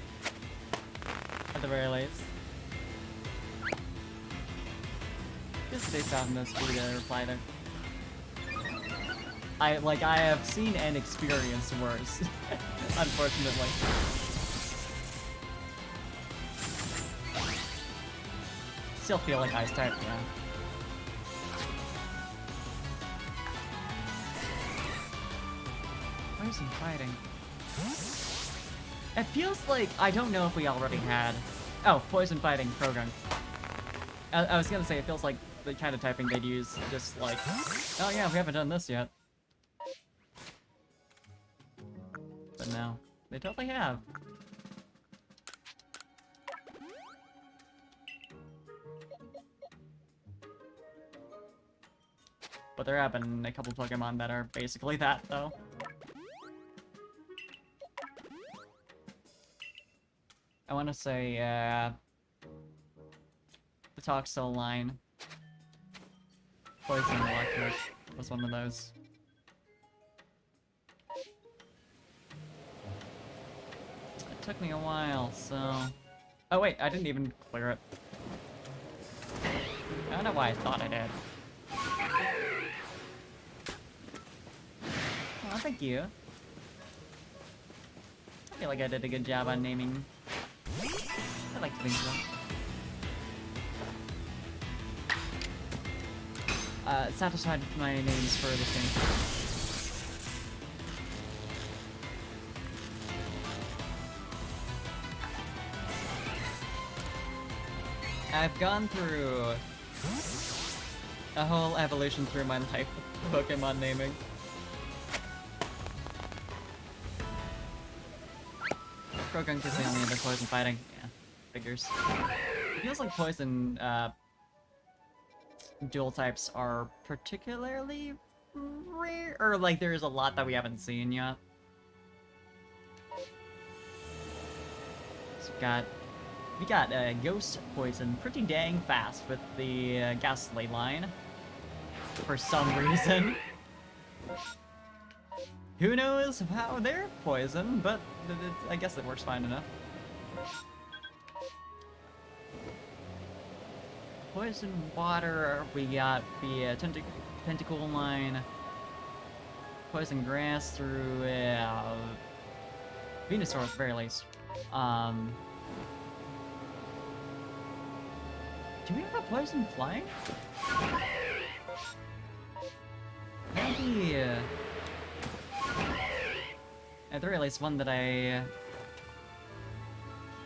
At the very least. Just space out in this for the reply there. I have seen and experienced worse. Unfortunately. Still feel like ice type, yeah. Where's he fighting? It feels like, I don't know if we already had... Oh, poison fighting, Progun. I was gonna say, it feels like the kind of typing they'd use, just like, oh yeah, we haven't done this yet. But no, they totally have. But there have been a couple Pokemon that are basically that, though. I want to say, the Toxel line. Poison Electric was one of those. It took me a while, so... Oh wait, I didn't even clear it. I don't know why I thought I did. Oh, thank you. I feel like I did a good job on naming. I like to think so. Satisfied with my names for this game. I've gone through a whole evolution through my life of Pokemon naming. Croagunk is the only other poison fighting. Yeah, figures. It feels like poison dual types are particularly rare, or like there's a lot that we haven't seen yet. So we got Ghost Poison pretty dang fast with the Ghastly line for some reason. Who knows how they're poison, but I guess it works fine enough. Poison Water, we got the Tentacle line. Poison Grass through Venusaur at the very least. Do we have a Poison Flying? Maybe... at the very least, one that I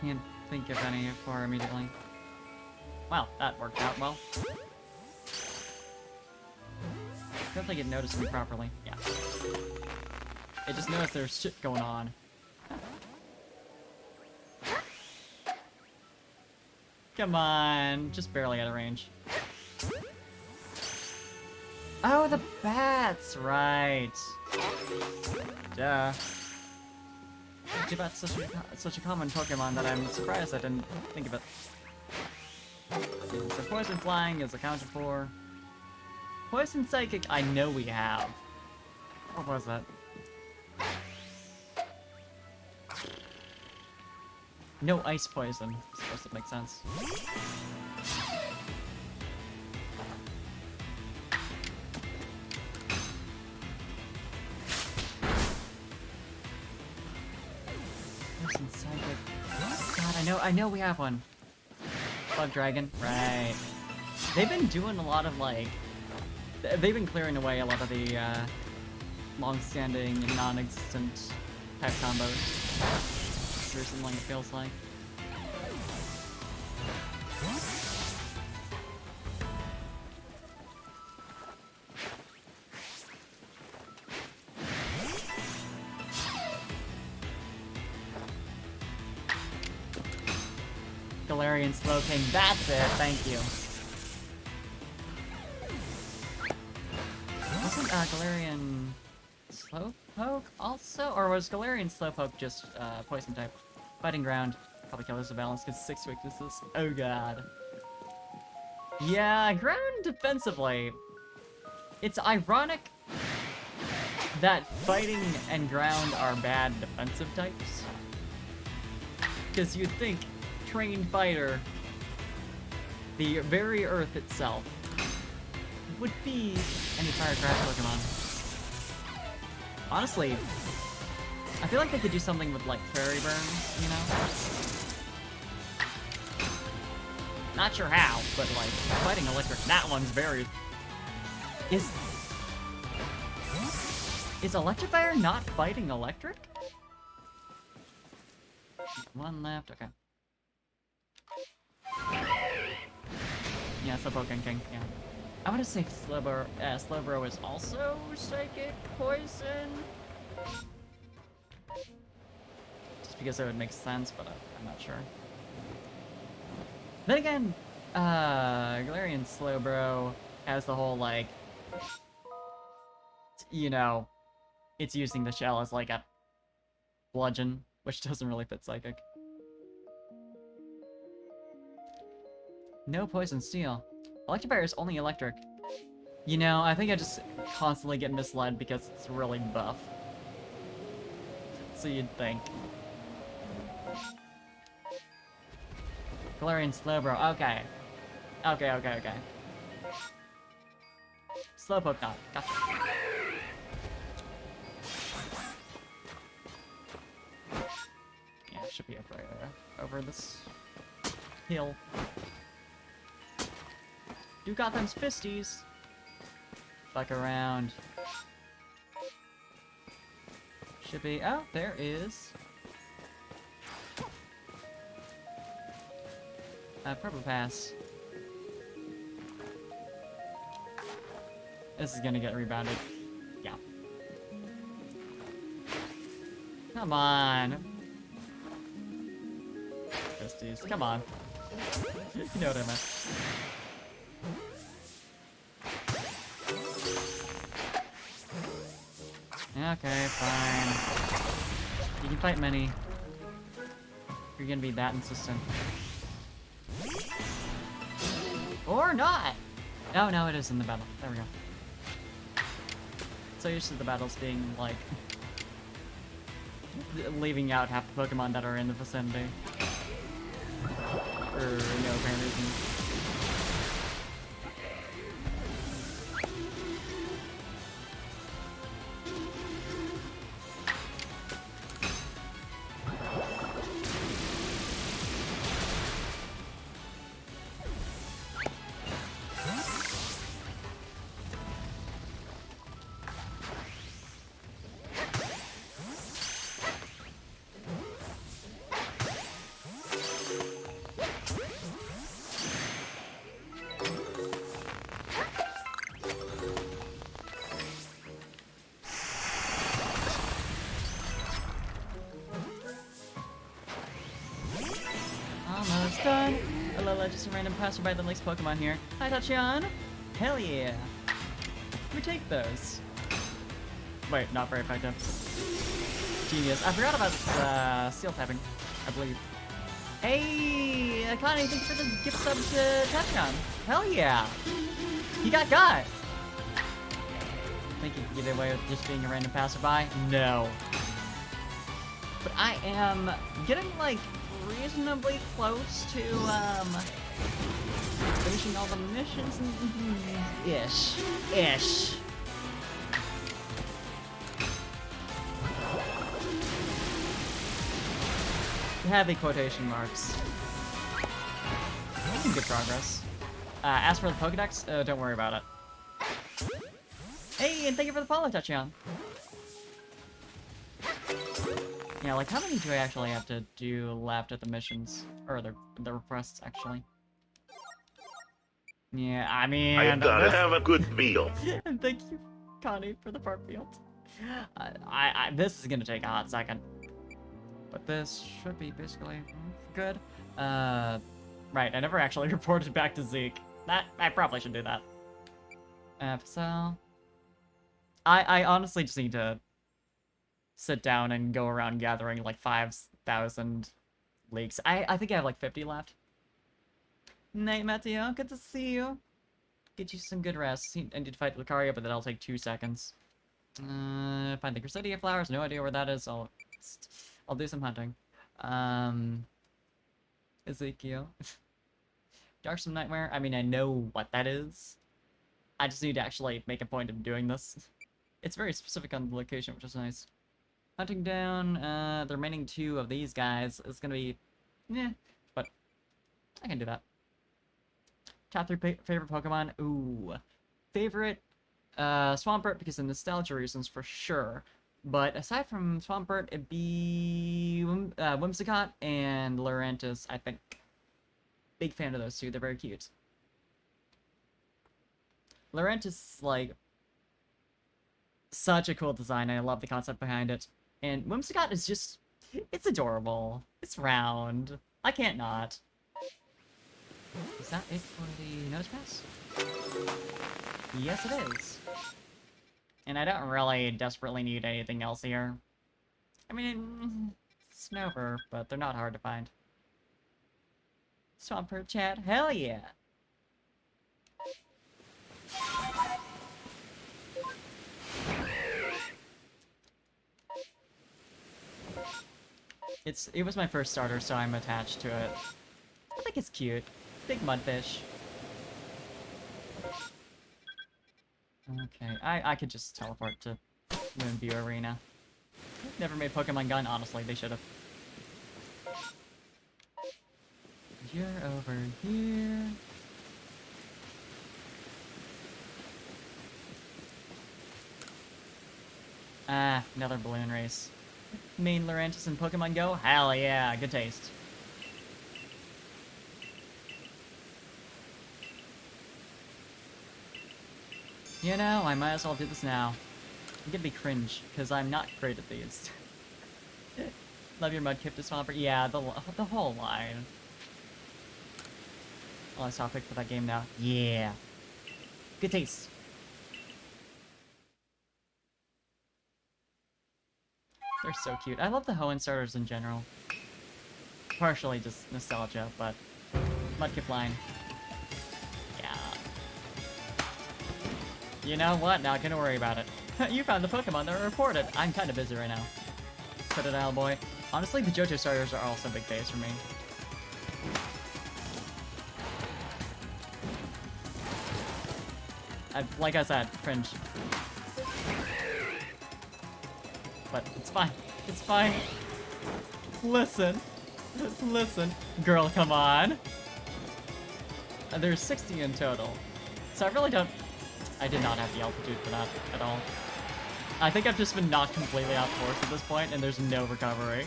can't think of any for immediately. Wow, that worked out well. Don't think it noticed me properly. Yeah. It just noticed there's shit going on. Come on, just barely out of range. Oh, the bats, right. Duh. That's such a common Pokemon that I'm surprised I didn't think of it. So Poison Flying is accounted for. Poison Psychic, I know we have. What was that? No Ice Poison. I suppose that makes sense. Poison Psychic. God, I know we have one. Bug Dragon, right. They've been doing a lot of, like... They've been clearing away a lot of the, long-standing, non-existent type combos. Recently, it feels like. Galarian Slowking, that's it, thank you. Wasn't Galarian Slowpoke also? Or was Galarian Slowpoke just poison type? Fighting Ground, probably Colors of Balance because 6 weaknesses. Oh god. Yeah, ground defensively. It's ironic that fighting and ground are bad defensive types. Because you'd think trained fighter, the very earth itself, would be any firecraft Pokemon. Honestly, I feel like they could do something with like Fairy Burn, you know? Not sure how, but like fighting electric, that one's very... Is Electrifier not fighting electric? One left, okay. Yeah, Slowpoke King, yeah. I want to say Slowbro is also Psychic Poison? Just because it would make sense, but I'm not sure. Then again, Galarian Slowbro has the whole, like, you know, it's using the shell as, like, a bludgeon, which doesn't really fit Psychic. No poison steel. Electivire is only electric. You know, I think I just constantly get misled because it's really buff. So you'd think. Galarian Slowbro, okay. Okay. Slowpoke not, gotcha. Yeah, it should be over this hill. You got them fisties. Fuck around. Should be. Oh, there is. Purple pass. This is gonna get rebounded. Yeah. Come on. Fisties, come on. You know what I meant. Okay, fine. You can fight many. You're gonna be that insistent. Or not! Oh, no, it is in the battle. There we go. So used to the battles being, like, leaving out half the Pokemon that are in the vicinity. For no apparent reason. Almost done. Alola, just a random passerby that likes Pokemon here. Hi, Tachyon. Hell yeah. We take those. Wait, not very effective. Genius. I forgot about steel tapping, I believe. Hey, Connie, thank you for the gift sub to Tachyon. Hell yeah. He got. Think you can get away with just being a random passerby? No. But I am getting, like, reasonably close to, finishing all the missions and ish. Heavy quotation marks. Making good progress. As for the Pokedex, don't worry about it. Hey, and thank you for the follow, Tachyon. Yeah, like, how many do I actually have to do left at the missions? Or the requests, actually? Yeah, I mean... I gotta have a good meal. And thank you, Connie, for the farm field. This is gonna take a hot second. But this should be basically good. Right, I never actually reported back to Zeke. I probably should do that. So... I honestly just need to sit down and go around gathering like 5,000 leaks. I think I have like 50 left. Night, Matteo. Good to see you. Get you some good rest. I need to fight Lucario, but that'll take 2 seconds. Find the Crusadia flowers. No idea where that is. I'll do some hunting. Ezekiel. Darksome Nightmare. I mean, I know what that is. I just need to actually make a point of doing this. It's very specific on the location, which is nice. Hunting down the remaining 2 of these guys is gonna be, but I can do that. Top 3 favorite Pokemon. Ooh, favorite Swampert because of nostalgia reasons for sure. But aside from Swampert, it'd be Whimsicott and Lurantis, I think. Big fan of those 2. They're very cute. Lurantis, like, such a cool design. I love the concept behind it. And Whimsicott is just... it's adorable. It's round. I can't not. Is that it for the Notice Pass? Yes, it is. And I don't really desperately need anything else here. I mean, Snover, but they're not hard to find. Swampert chat, hell yeah. It was my first starter, so I'm attached to it. I think it's cute. Big mudfish. Okay, I could just teleport to Moonview Arena. Never made Pokemon Gun, honestly, they should've. You're over here. Ah, another balloon race. Main Lurantis in Pokemon Go? Hell yeah, good taste. You know, I might as well do this now. I'm gonna be cringe, because I'm not great at these. Love your Mudkip to Swampert. Yeah, the whole line. Last topic for that game now. Yeah. Good taste. They're so cute. I love the Hoenn starters in general. Partially just nostalgia, but Mudkip line. Yeah. You know what? Not gonna worry about it. You found the Pokemon that were reported. I'm kind of busy right now. Put it out, boy. Honestly, the Johto starters are also big phase for me. Like I said, cringe. But it's fine. It's fine. Listen. Listen. Girl, come on. There's 60 in total. So I really don't... I did not have the altitude for that at all. I think I've just been knocked completely off course at this point, and there's no recovery.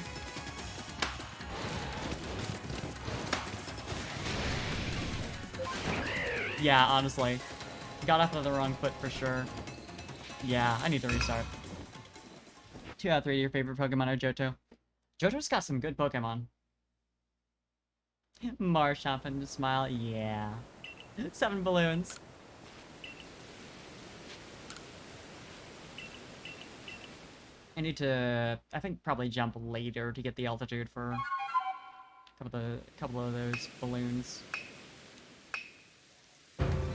Yeah, honestly. Got off on the wrong foot for sure. Yeah, I need to restart. 2 out of 3 of your favorite Pokemon are Johto. Johto's got some good Pokemon. Marshop and a smile, yeah. 7 balloons. I need to, I think, probably jump later to get the altitude for a couple of those balloons.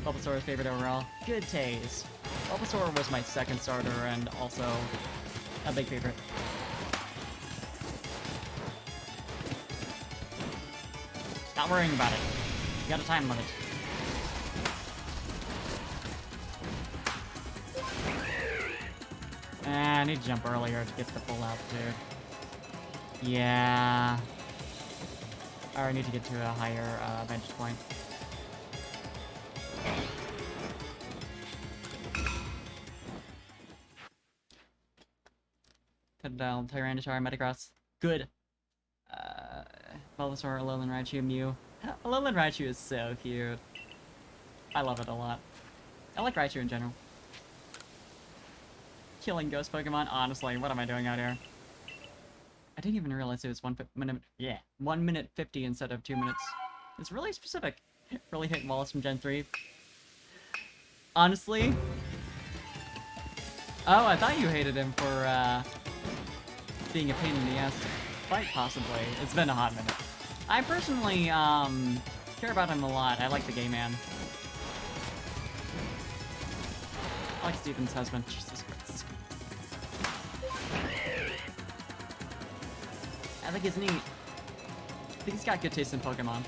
Bulbasaur's favorite overall. Good taste. Bulbasaur was my second starter and also a big favorite. Not worrying about it. You got a time limit. I need to jump earlier to get the full altitude. Yeah. Or I need to get to a higher vantage point. Put down Tyranitar, Metagross. Good. Bulbasaur, Alolan Raichu, Mew. Alolan Raichu is so cute. I love it a lot. I like Raichu in general. Killing ghost Pokemon, honestly, what am I doing out here? I didn't even realize it was 1 minute. Yeah, 1 minute 50 instead of 2 minutes. It's really specific. Really hitting Wallace from Gen 3. Honestly. Oh, I thought you hated him for being a pain in the ass to fight, possibly. It's been a hot minute. I personally care about him a lot. I like the gay man. I like Steven's husband. Jesus Christ. I think it's neat. I think he's got good taste in Pokemon.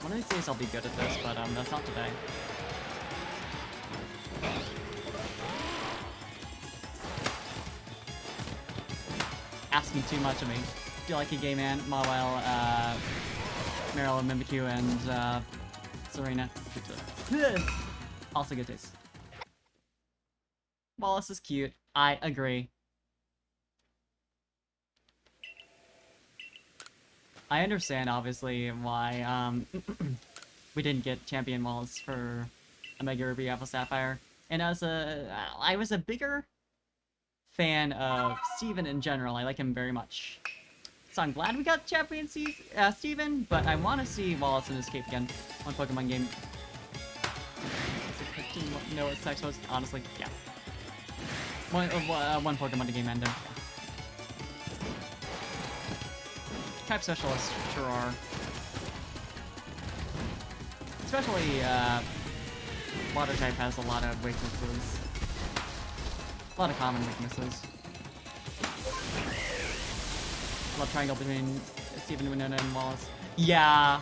One of these days I'll be good at this, but that's not today. Asking too much of me. Do you like a gay man? Mawile, Meryl, Mimikyu, and Serena. Also good taste. Wallace is cute. I agree. I understand, obviously, why we didn't get Champion Wallace for Omega Ruby Apple Sapphire. And as I was a bigger fan of Steven in general. I like him very much. So I'm glad we got Champion Steven, but I want to see Wallace in his cape again. One Pokemon game. Know what sex was? Honestly, yeah. One Pokemon to game ending. Type specialist sure are. Especially, water type has a lot of weaknesses. A lot of common weaknesses. Love triangle between Steven Winona and Wallace. Yeah.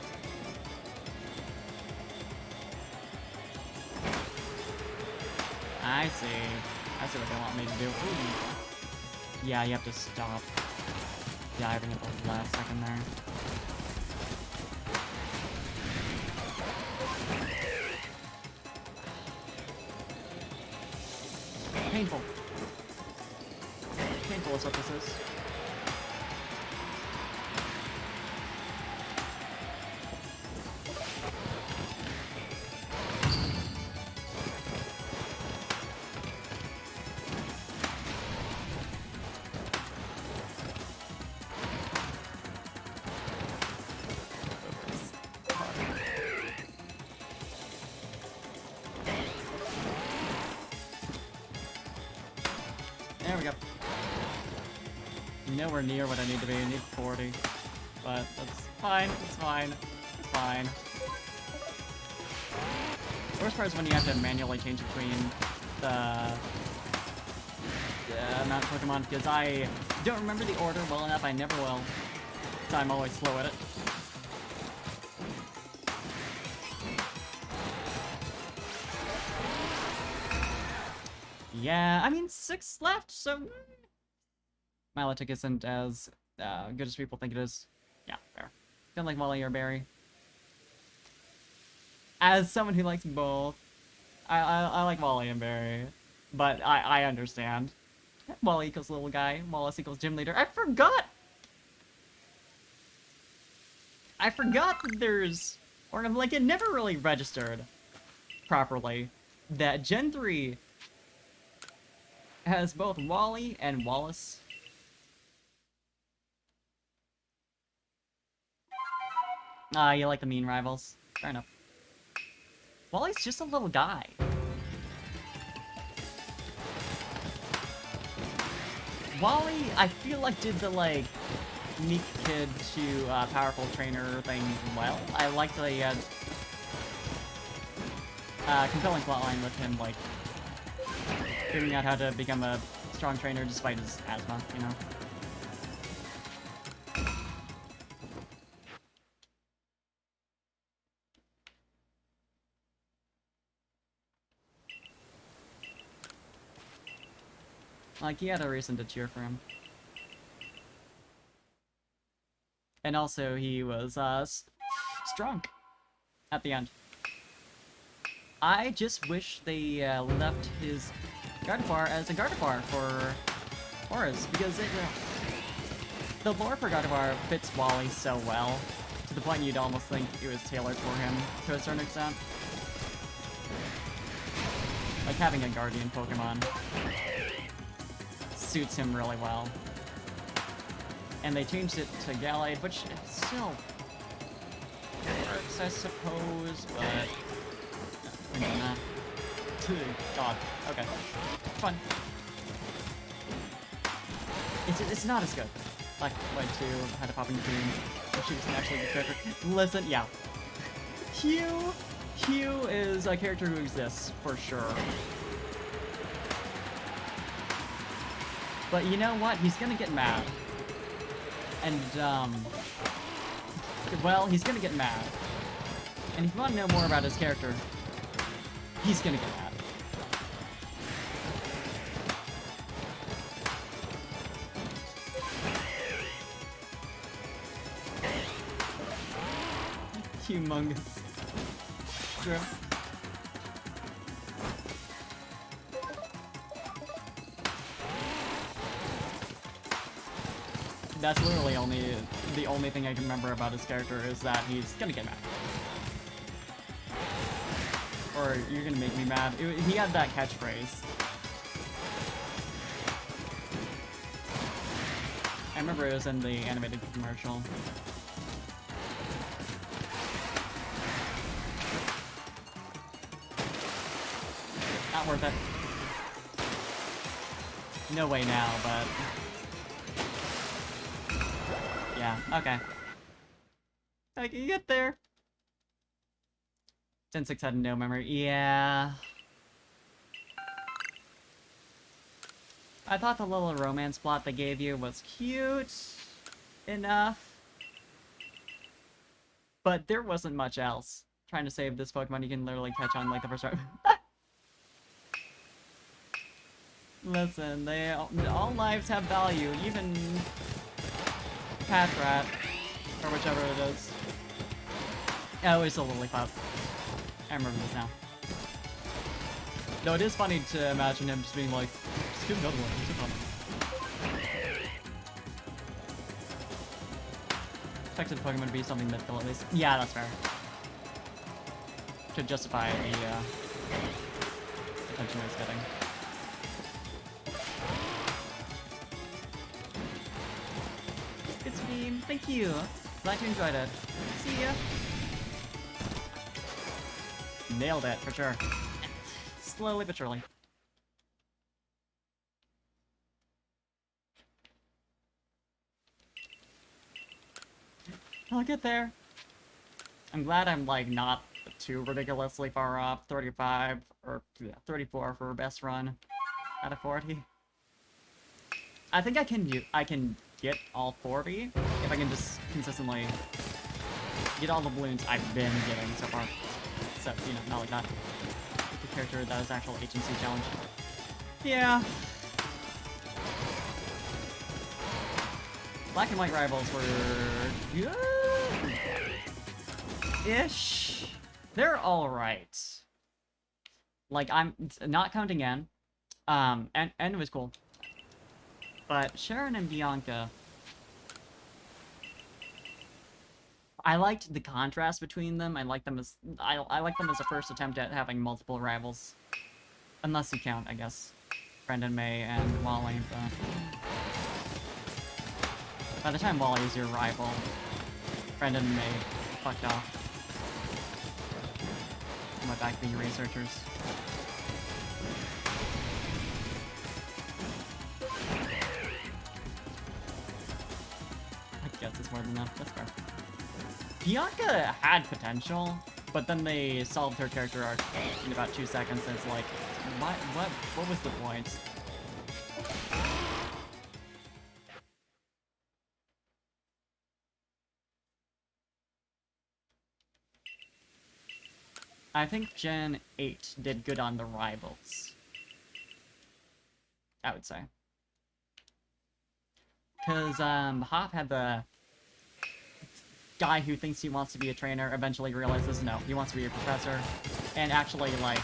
I see. I see what they want me to do. Ooh. Yeah, you have to stop diving at the last second there. Painful. Painful is what this is. There we go. Nowhere near what I need to be. I need 40. But that's fine. It's fine. It's fine. The worst part is when you have to manually change between the amount of Pokemon, because I don't remember the order well enough. I never will. So I'm always slow at it. Yeah, I mean, 6 left, so... Milotic isn't as good as people think it is. Yeah, fair. Don't like Molly or Barry. As someone who likes both, I like Molly and Barry. But I understand. Molly equals little guy, Wallace equals gym leader. I forgot that there's... Or, like, it never really registered properly that Gen 3... has both Wally and Wallace. Ah, you like the mean rivals. Fair enough. Wally's just a little guy. Wally, I feel like, did the, like, meek kid to powerful trainer thing well. I liked that he had compelling plotline with him, like, figuring out how to become a strong trainer despite his asthma, you know? Like, he had a reason to cheer for him. And also, he was, strong at the end. I just wish they left his Gardevoir as a Gardevoir for Auras, because the lore for Gardevoir fits Wally so well, to the point you'd almost think it was tailored for him to a certain extent. Like having a Guardian Pokemon suits him really well. And they changed it to Gallade, which still works, I suppose, but... Nah. God. Okay. Fun. It's not as good. Like 2 had a popping between. She was actually the character. Listen, yeah. Hugh is a character who exists, for sure. But you know what? He's gonna get mad. And, well, he's gonna get mad. And if you want to know more about his character, he's gonna get mad. Humongous. True. That's literally the only thing I can remember about his character is that he's gonna get mad. Or you're gonna make me mad. He had that catchphrase. I remember it was in the animated commercial. Not worth it. No way now, but... Yeah, okay. I can get there. Gen 6 had no memory. Yeah. I thought the little romance plot they gave you was cute enough. But there wasn't much else. Trying to save this Pokemon you can literally catch on like the first time. Listen, all lives have value, even Patrat, or whichever it is. Oh, it's a Lillipup. I remember this now. Though it is funny to imagine him just being like, just give another one, it's a problem. Expected Pokemon to be something mythical at least. Yeah, that's fair. To justify the attention it's getting. Good stream, thank you. Glad you enjoyed it. See ya. Nailed it, for sure. Slowly but surely. I'll get there. I'm glad I'm, like, not too ridiculously far off. 35, or yeah, 34 for best run out of 40. I think I can get all 40 if I can just consistently get all the balloons I've been getting so far. Except, you know, not like that. With the character that was actual agency challenge. Yeah. Black and white rivals were good-ish. They're alright. Like, I'm not counting N. N was cool. But Sharon and Bianca, I liked the contrast between them. I like them as I like them as a first attempt at having multiple rivals. Unless you count, I guess, Brendan, May, and Wally. But by the time Wally is your rival, Brendan and May fucked off. I went back being researchers. I guess it's more than enough. That's fair. Bianca had potential, but then they solved her character arc in about 2 seconds, and it's like, what was the point? I think Gen 8 did good on the rivals. I would say. Because, Hop had the guy who thinks he wants to be a trainer eventually realizes no, he wants to be a professor, and actually, like,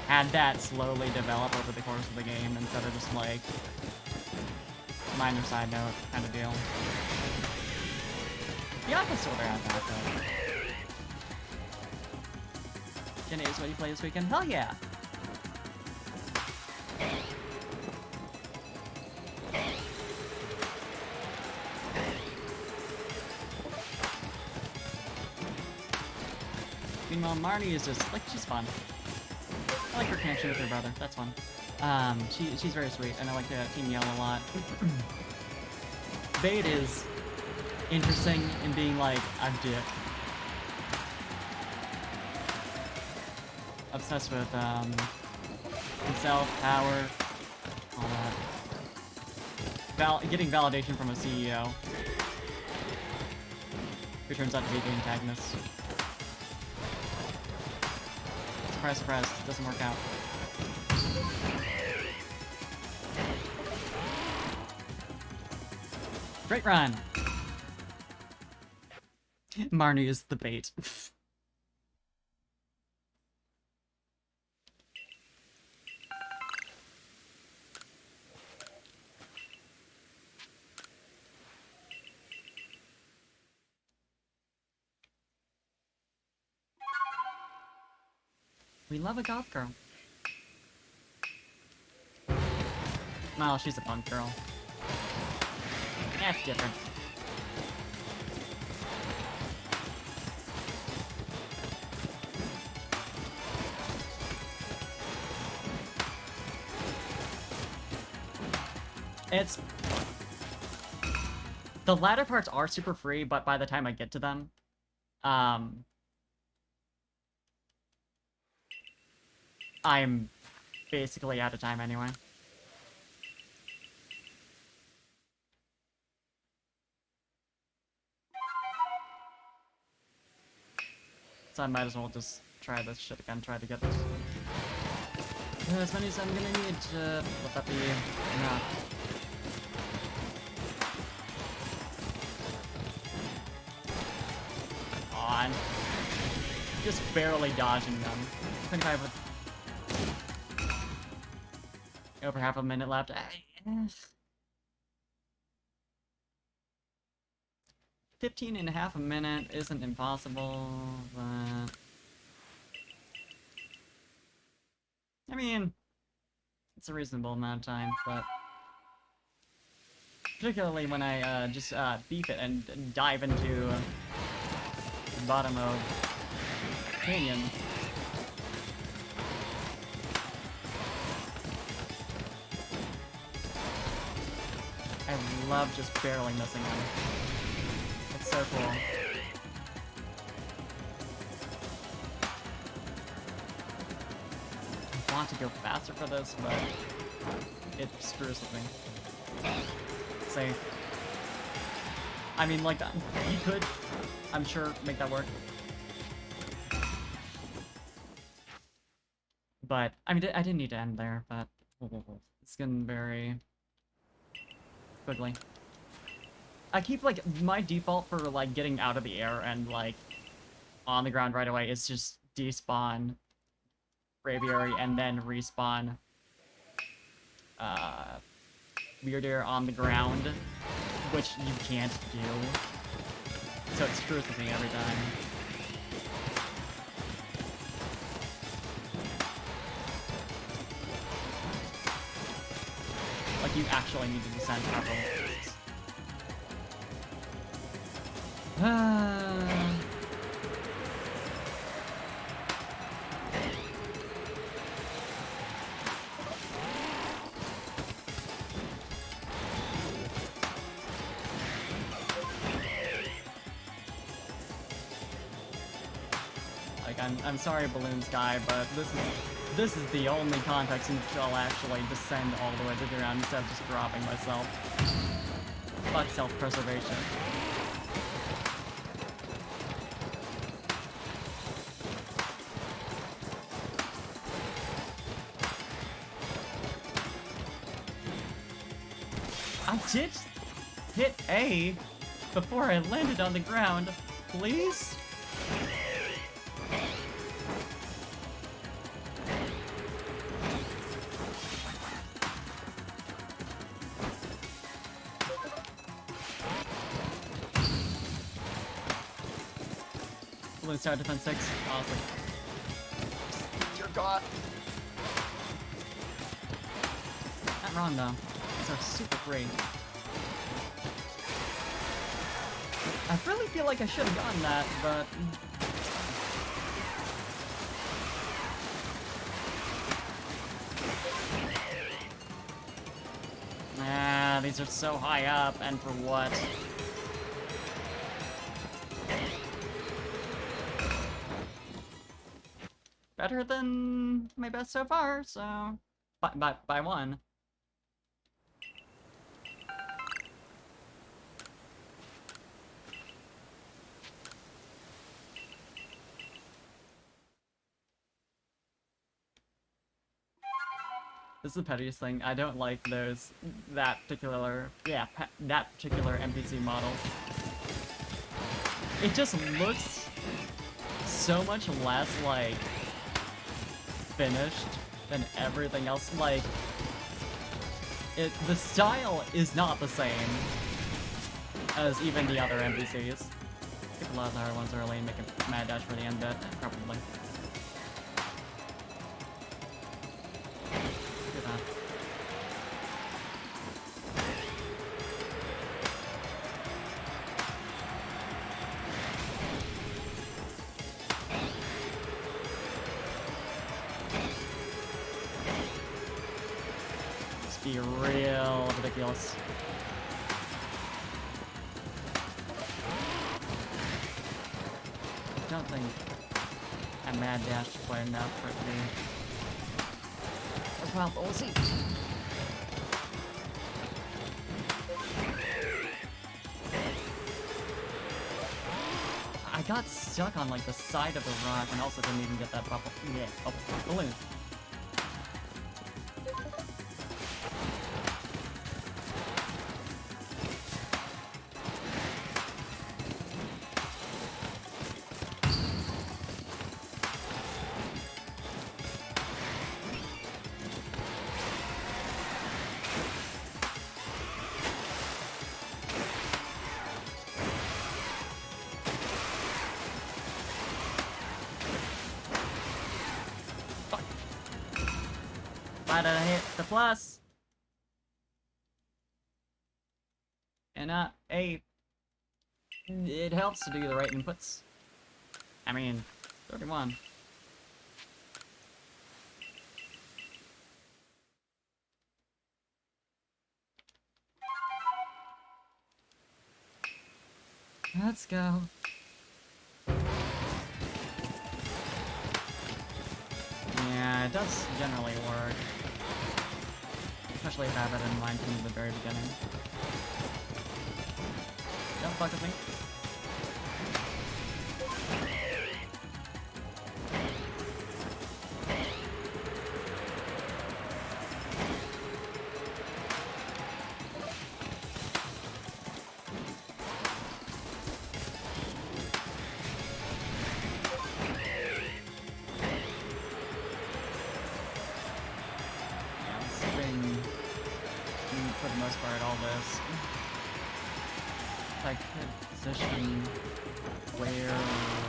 had that slowly develop over the course of the game instead of just, like, minor side note kind of deal. Bianca sort of had that, though. Gen 8 is what you play this weekend? Hell yeah! Meanwhile, Marnie is just, like, she's fun. I like her connection with her brother, that's fun. She's very sweet, and I like Team Yell a lot. Bait is interesting in being, like, a dick. Obsessed with, himself, power, all that. Getting validation from a CEO. Who turns out to be the antagonist. Surprise, surprise, doesn't work out. Great run! Marnie is the bait. We love a goth girl. Well, she's a punk girl. That's different. The latter parts are super free, but by the time I get to them, I'm basically out of time anyway. So I might as well just try this shit again, try to get as many as I'm gonna need to... Let that be enough. On. Just barely dodging them. 25 with... Over half a minute left. 15 and a half a minute isn't impossible, but... I mean, it's a reasonable amount of time, but... Particularly when I just beef it and dive into the bottom of Canyon. I love just barely missing them. It's so cool. I want to go faster for this, but it screws with me. Safe. I mean, like, you could, I'm sure, make that work. But, I mean, I didn't need to end there, but it's getting very quickly. I keep, like, my default for, like, getting out of the air and, like, on the ground right away is just despawn Braviary and then respawn Weirdeer on the ground, which you can't do. So it screws with me every time. Like, you actually need to descend properly. Like, I'm sorry, Balloons guy, but this is the only context in which I'll actually descend all the way to the ground instead of just dropping myself. Fuck self-preservation. I did hit A before I landed on the ground, please? Balloon Star Defense 6, awesome. Dear God. Not wrong though. These are super great. I really feel like I should have gotten that, but... Nah, these are so high up, and for what? Better than my best so far, so... By one. This is the pettiest thing. I don't like that particular NPC model. It just looks so much less, like, finished than everything else. Like, the style is not the same as even the other NPCs. Skip a lot of the hard ones early and make a mad dash for the end bit, probably. Be real ridiculous. don't think a mad dash is quite enough for it to be worthwhile, but we'll see. I got stuck on like the side of the rock and also didn't even get that bubble. Yeah, balloon. Glad I hit the plus. And hey, it helps to do the right inputs. I mean, 31. Let's go. Yeah, it does generally work. Especially if I have it in mind from the very beginning. Don't fuck with me. For the most part, all this. If I could position where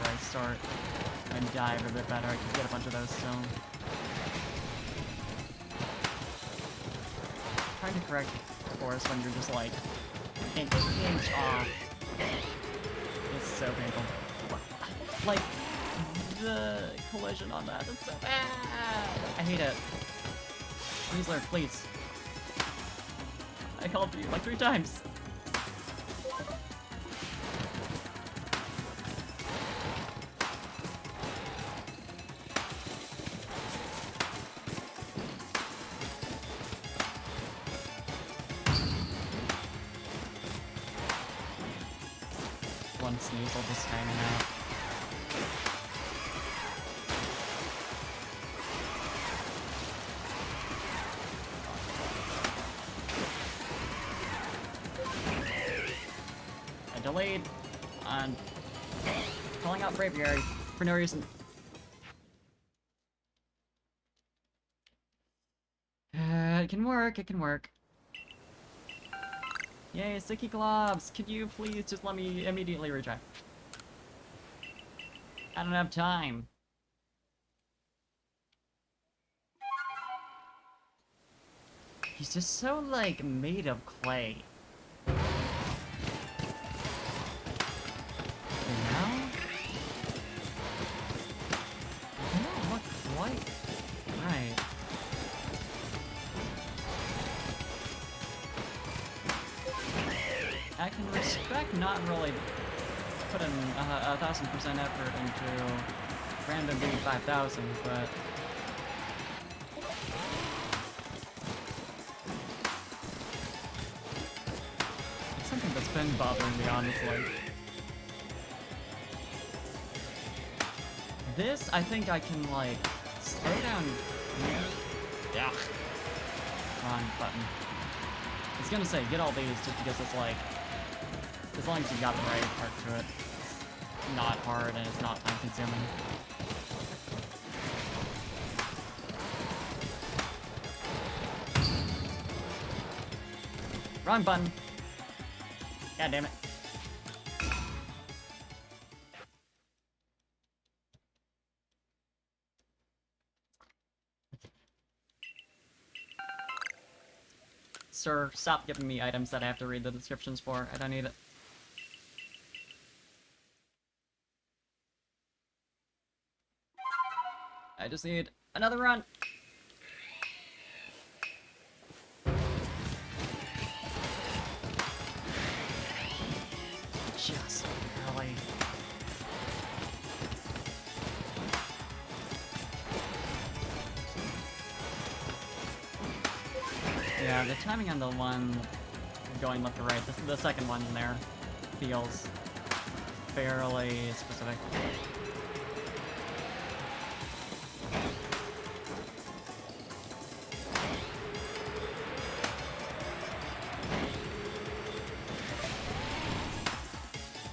I start and dive a bit better, I could get a bunch of those still. Trying to correct course when you're just like an inch off. It's so painful. Like, the collision on that, it's so bad! I hate it. Please learn, please. I called for you like 3 times. One sneeze, I'll just hanging out. Delayed on calling out Braviary for no reason. It can work, it can work. Yay, sticky globs! Could you please just let me immediately retry? I don't have time. He's just so, like, made of clay. I can respect not really putting 1,000% effort into random being 5,000, but it's something that's been bothering me, honestly. This, I think I can, like, slow down here. Yeah. Wrong button. I was gonna say, get all these just because it's like, as long as you got the right part to it, it's not hard and it's not time consuming. Wrong button. God damn it. Sir, stop giving me items that I have to read the descriptions for. I don't need it. I just need another run. Just barely. Yeah, the timing on the one going left to right, the second one there, feels fairly specific.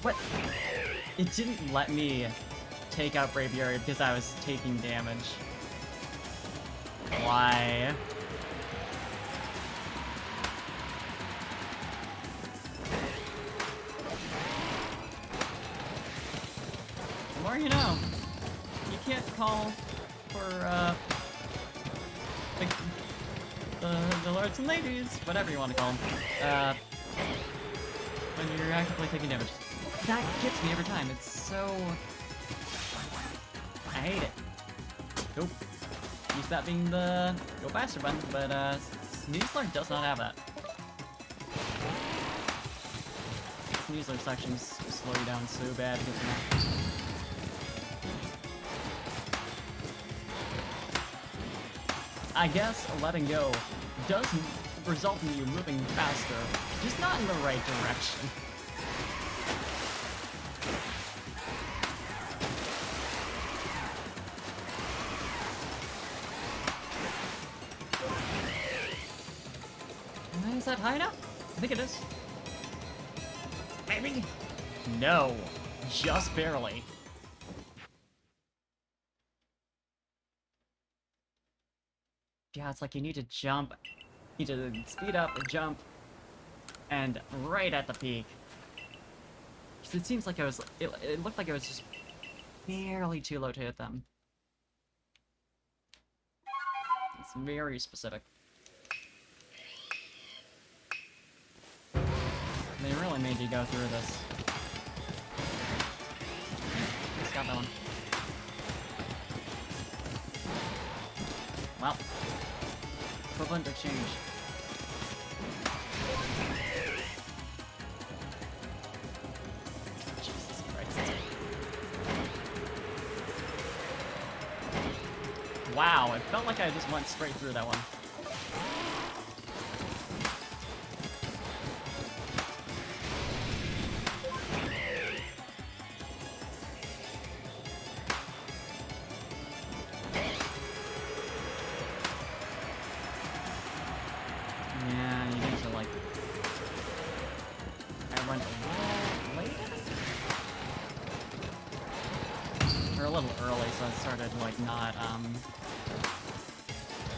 What? It didn't let me take out Braviary because I was taking damage. Why? The more you know. You can't call for, the lords and ladies, whatever you want to call them, when you're actively taking damage. That gets me every time. It's so... I hate it. Nope. Used that being the go faster button, but Sneasler does not have that. Sneasler sections slow you down so bad because of that. I guess letting go does result in you moving faster, just not in the right direction. Is that high enough? I think it is. Maybe? No. Just barely. Yeah, it's like you need to jump. You need to speed up, jump, and right at the peak. Because it seems like it looked like it was just barely too low to hit them. It's very specific. They really made you go through this. Just got that one. Well, equivalent exchange. Jesus Christ. Wow, it felt like I just went straight through that one.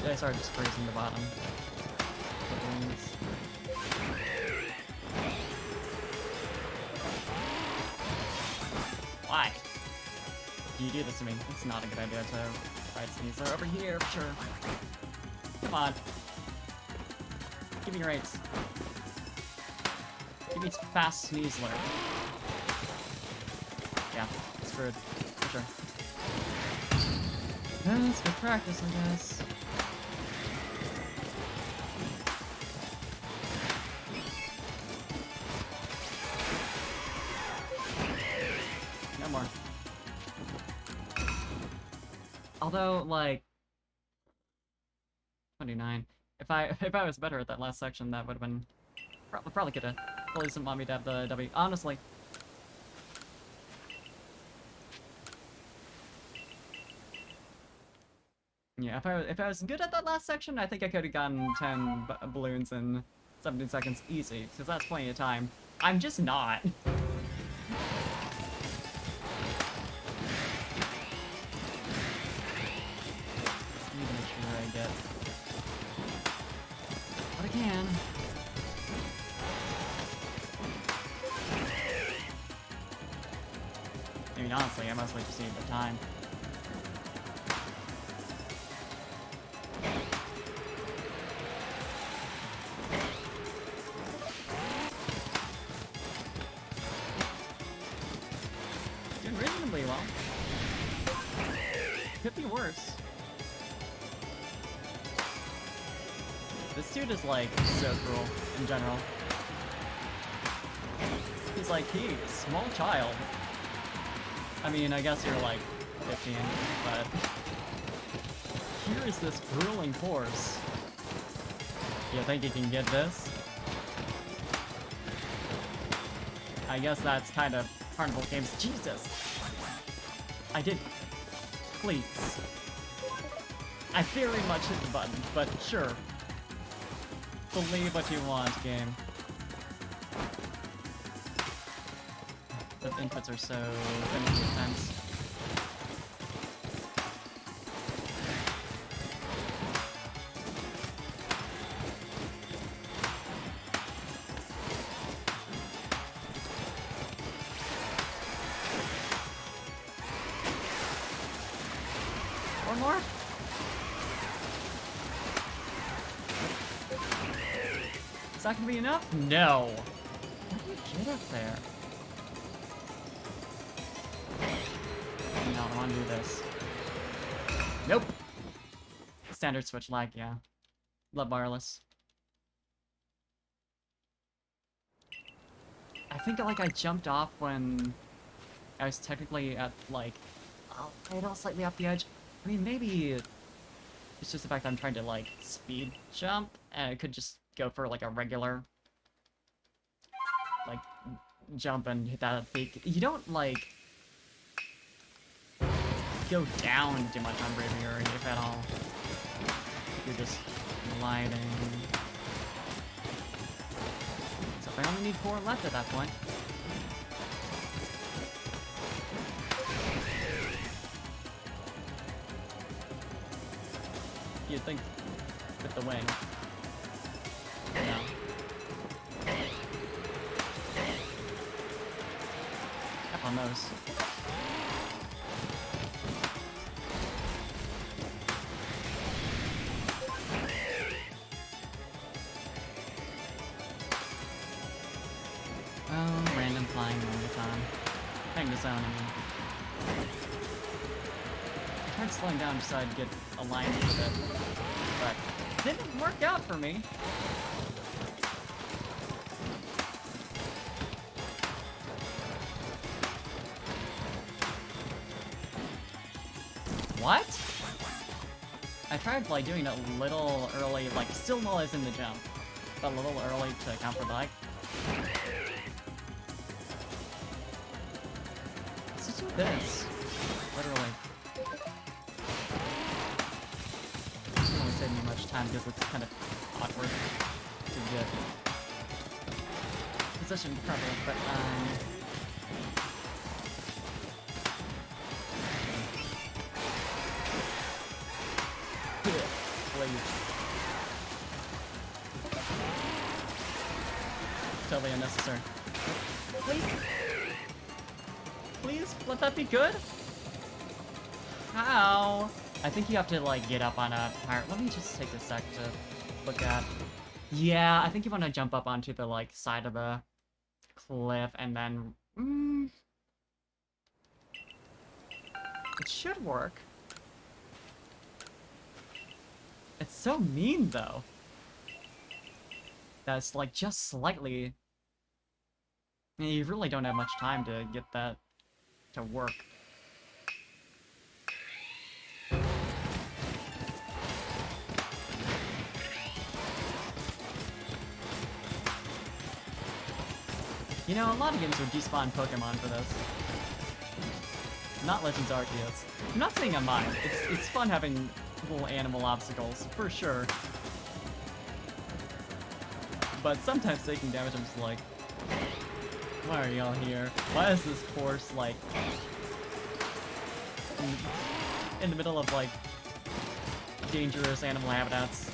I started just grazing the bottom. Why? Do you do this to me? It's not a good idea to ride Sneasler over here, for sure. Come on. Give me your rates. Give me fast Sneasler. Yeah, screwed. For sure. That's good practice, I guess. No more. Although, like, 29. If I was better at that last section, that would have been probably could have really some mommy to have the W. Honestly. Yeah, if I was good at that last section, I think I could have gotten 10 balloons in 17 seconds easy, because that's plenty of time. I'm just not. Let me make sure I get what I can. I mean, honestly, I mostly just need the time. Doing reasonably well. Could be worse. This dude is, like, so cruel, in general. He's like, he, small child. I mean, I guess you're, like, 15, but... Here is this grueling force. You think you can get this? I guess that's kind of Carnival Games. Jesus! I did. Please. I very much hit the button, but sure. Believe what you want, game. The inputs are so intense. Or more? Is that gonna be enough? No. How do you get up there? No, I wanna do this. Nope. Standard switch lag, yeah. Love wireless. I think like I jumped off when I was technically at like a little slightly off the edge. I mean, maybe it's just the fact that I'm trying to like speed jump, and I could just go for like a regular like jump and hit that peak. You don't like go down too much on Braviary, if at all. You're just gliding. So I only need 4 left at that point. You'd think with the wing. No. Up on those. Oh, random flying all the time. Hang the zone, I mean. I tried slowing down to decide to get aligned with it, but it didn't work out for me. What? I tried like doing it a little early, like still while I was in the jump, but a little early to account for the lag. Let's just do this. Literally. Doesn't really save me much time because it's kind of awkward to get position properly, but please. Totally unnecessary. Please? Please? Let that be good? How? I think you have to, like, get up on a pirate. Let me just take a sec to look at. Yeah, I think you want to jump up onto the, like, side of the cliff and then... It should work. It's so mean, though. That's, like, just slightly... You really don't have much time to get that to work. You know, a lot of games would despawn Pokemon for this. Not Legends Arceus. I'm not saying I mind. It's fun having little animal obstacles, for sure. But sometimes taking damage, I'm just like, why are y'all here? Why is this course, like, in the middle of, like, dangerous animal habitats?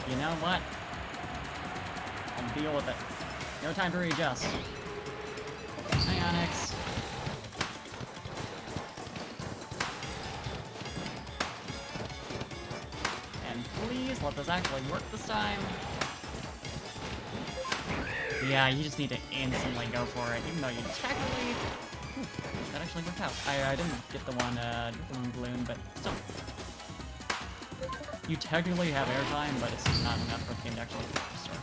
You know what? I'll deal with it. No time to readjust. Ionics. And please let this actually work this time. Yeah, you just need to instantly go for it, even though you technically... Ooh, that actually worked out. I didn't get the one balloon, but still. You technically have airtime, but it's not enough for the game to actually register.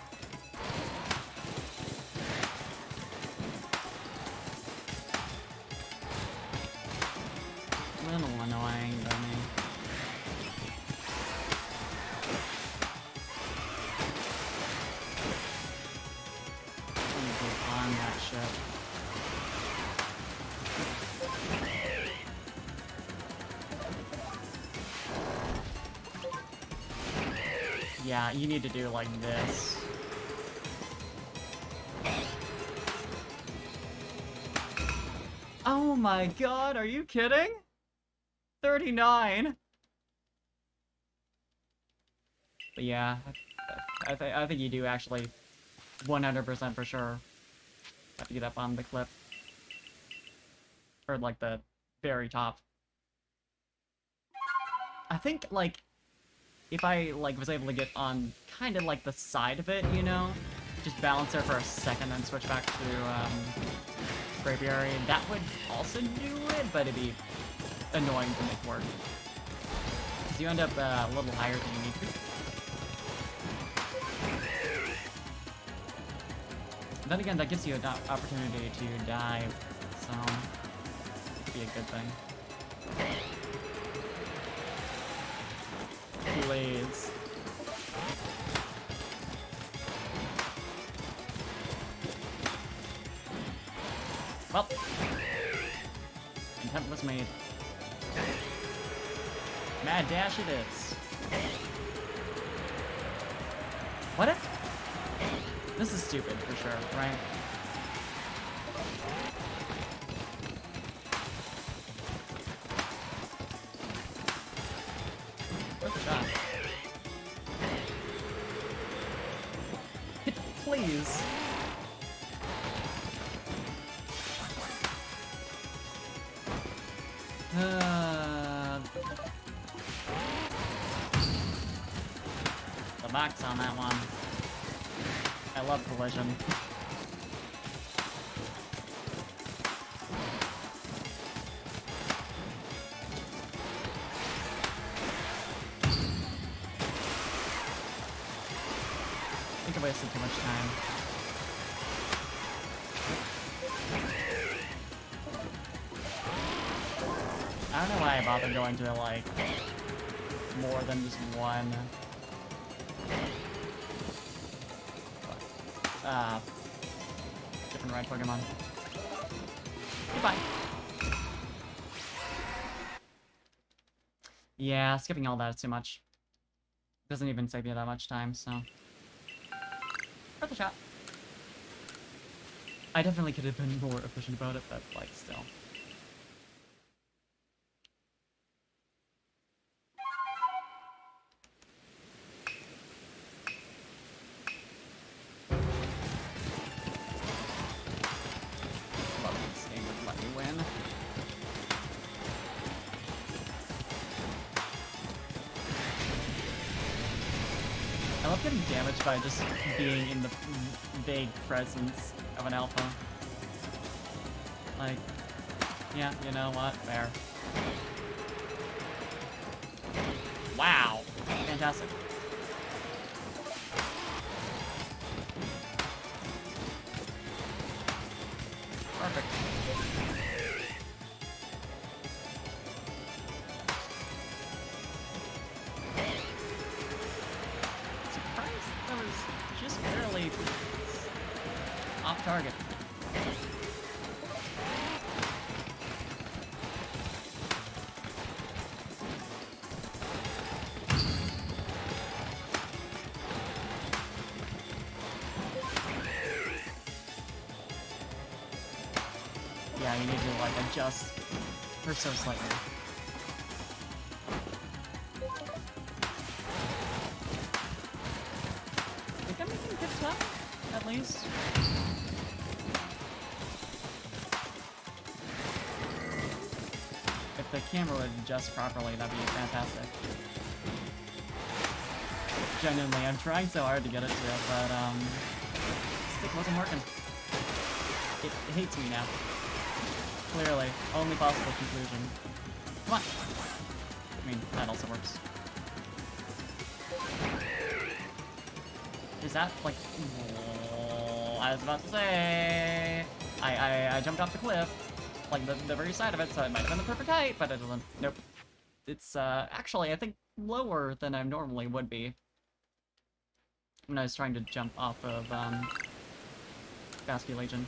Yeah, you need to do like this. Oh my god, are you kidding? 39! But yeah, I think you do actually 100% for sure have to get up on the cliff. Or like the very top. I think like if I like was able to get on kind of like the side of it, you know? Just balance there for a second and switch back to Braviary, that would also do it, but it'd be annoying to make work. Because you end up a little higher than you need to. Then again, that gives you an opportunity to dive, so it'd be a good thing. Please. Well, contempt was made. Mad dash it is. What if? This is stupid for sure, right? Where's the shot? Hit, please. The box on that one. I love collision. I think I wasted too much time. I don't know why I bothered going to like more than just one. Different ride Pokemon. Goodbye. Yeah, skipping all that is too much. Doesn't even save you that much time, so. Worth a shot. I definitely could have been more efficient about it, but like still. I love getting damaged by just being in the vague presence of an alpha. Like, yeah, you know what? Fair. Wow! Fantastic. Perfect. Just barely off target. Yeah, you need to like adjust her so slightly. At least. If the camera would adjust properly, that'd be fantastic. Genuinely, I'm trying so hard to get it to, but stick wasn't working. It hates me now. Clearly, only possible conclusion. Come on. I mean, that also works. Is that like? I was about to say, I jumped off the cliff, like the very side of it, so it might have been the perfect height, but it doesn't. Nope. It's actually I think lower than I normally would be when I was trying to jump off of Basculation.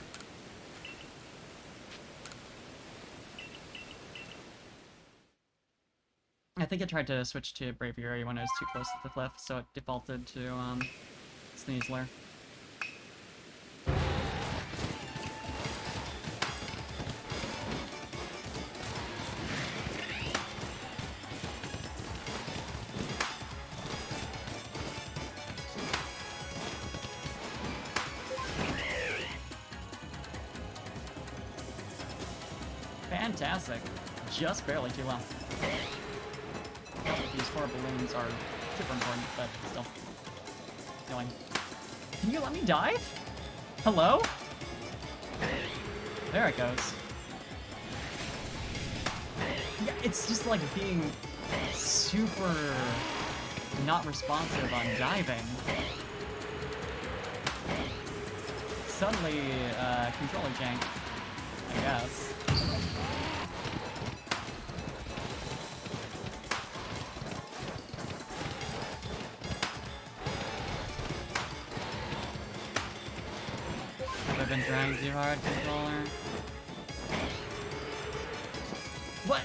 think I tried to switch to Braviary when I was too close to the cliff, so it defaulted to, Sneasler. Fantastic. Just barely too well. These 4 balloons are super important, but still. Going. Can you let me dive? Hello? There it goes. Yeah, it's just like being super not responsive on diving. Suddenly, controller jank, I guess. Have I been trying too hard, controller? What?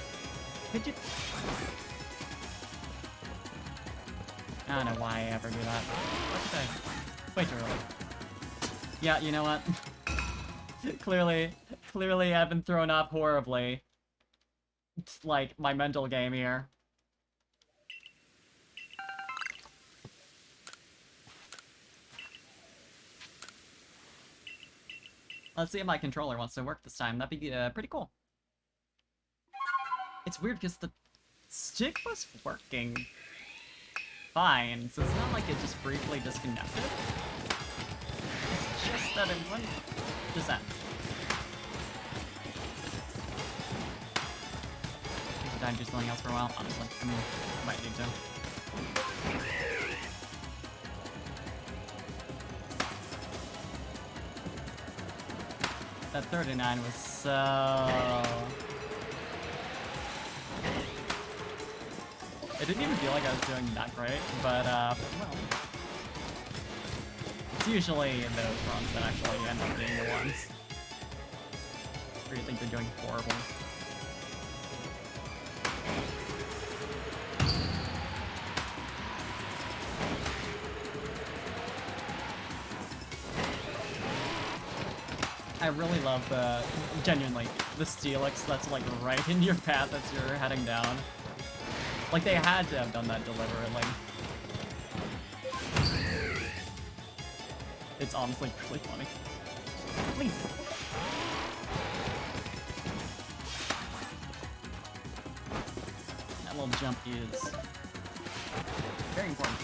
Did you? I don't know why I ever do that. Way too early. Yeah, you know what? Clearly I've been thrown off horribly. It's like my mental game here. Let's see if my controller wants to work this time. That'd be pretty cool. It's weird because the stick was working fine, so it's not like it just briefly disconnected. It's just that it wouldn't just that. Could I do something else for a while? Honestly, I mean, I might need to. That 39 was so... It didn't even feel like I was doing that great, but, well... It's usually those runs that actually end up being the ones where you think they're doing horrible. I really love the, genuinely, the Steelix that's like right in your path as you're heading down. Like they had to have done that deliberately. It's honestly really funny. Please. That little jump is very important.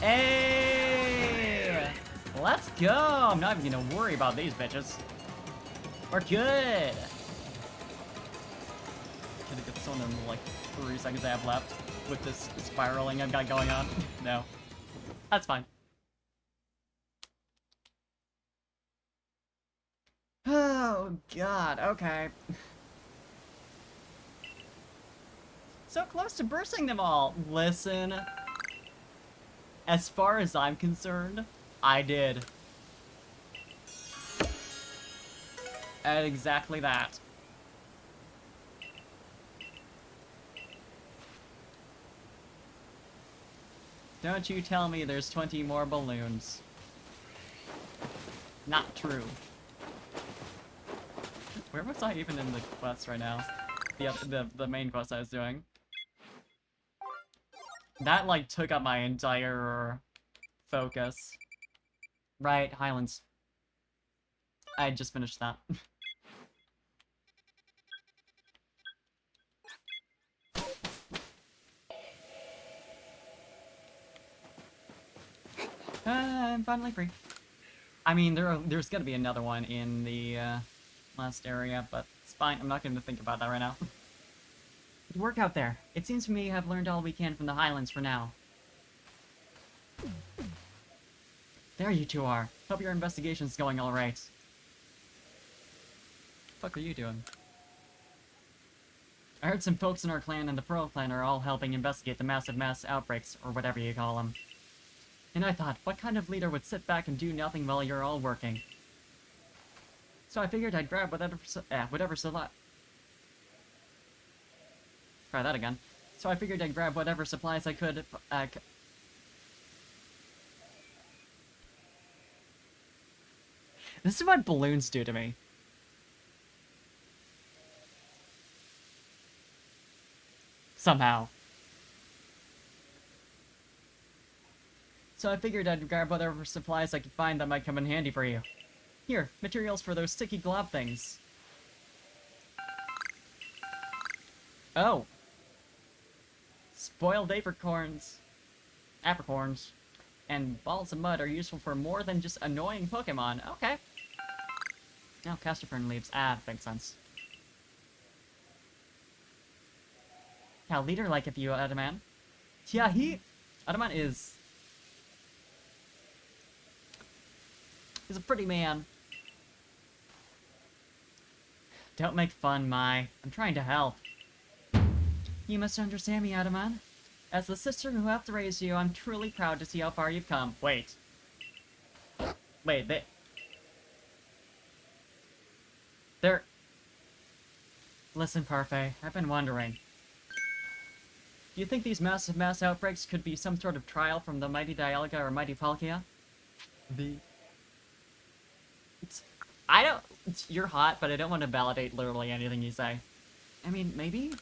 Hey! Let's go! I'm not even gonna worry about these bitches. We're good! Gonna get someone in the, like, 3 seconds I have left with this spiraling I've got going on. No. That's fine. Oh, God, okay. So close to bursting them all! Listen. As far as I'm concerned, I did. And exactly that. Don't you tell me there's 20 more balloons. Not true. Where was I even in the quest right now? The main quest I was doing. That, like, took up my entire focus. Right, Highlands. I had just finished that. I'm finally free. I mean, there's gonna be another one in the, last area, but it's fine. I'm not gonna think about that right now. Good work out there. It seems to me you have learned all we can from the Highlands for now. There you two are. Hope your investigation's going alright. fuck are you doing? I heard some folks in our clan and the Pearl clan are all helping investigate the massive mass outbreaks, or whatever you call them. And I thought, what kind of leader would sit back and do nothing while you're all working? So I figured I'd grab whatever try that again. So I figured I'd grab whatever supplies I could, This is what balloons do to me. Somehow. So I figured I'd grab whatever supplies I could find that might come in handy for you. Here, materials for those sticky glob things. Oh. Spoiled apricorns. And balls of mud are useful for more than just annoying Pokemon. Okay. Oh, Casterfern leaves. Ah, makes sense. How leader like of you, Adamant? Yeah, Adamant is... He's a pretty man. Don't make fun, Mai. I'm trying to help. You must understand me, Adamant. As the sister who helped raise you, I'm truly proud to see how far you've come. Wait, they're... Listen, Parfait, I've been wondering. Do you think these massive mass outbreaks could be some sort of trial from the mighty Dialga or mighty Palkia? You're hot, but I don't want to validate literally anything you say. I mean, maybe?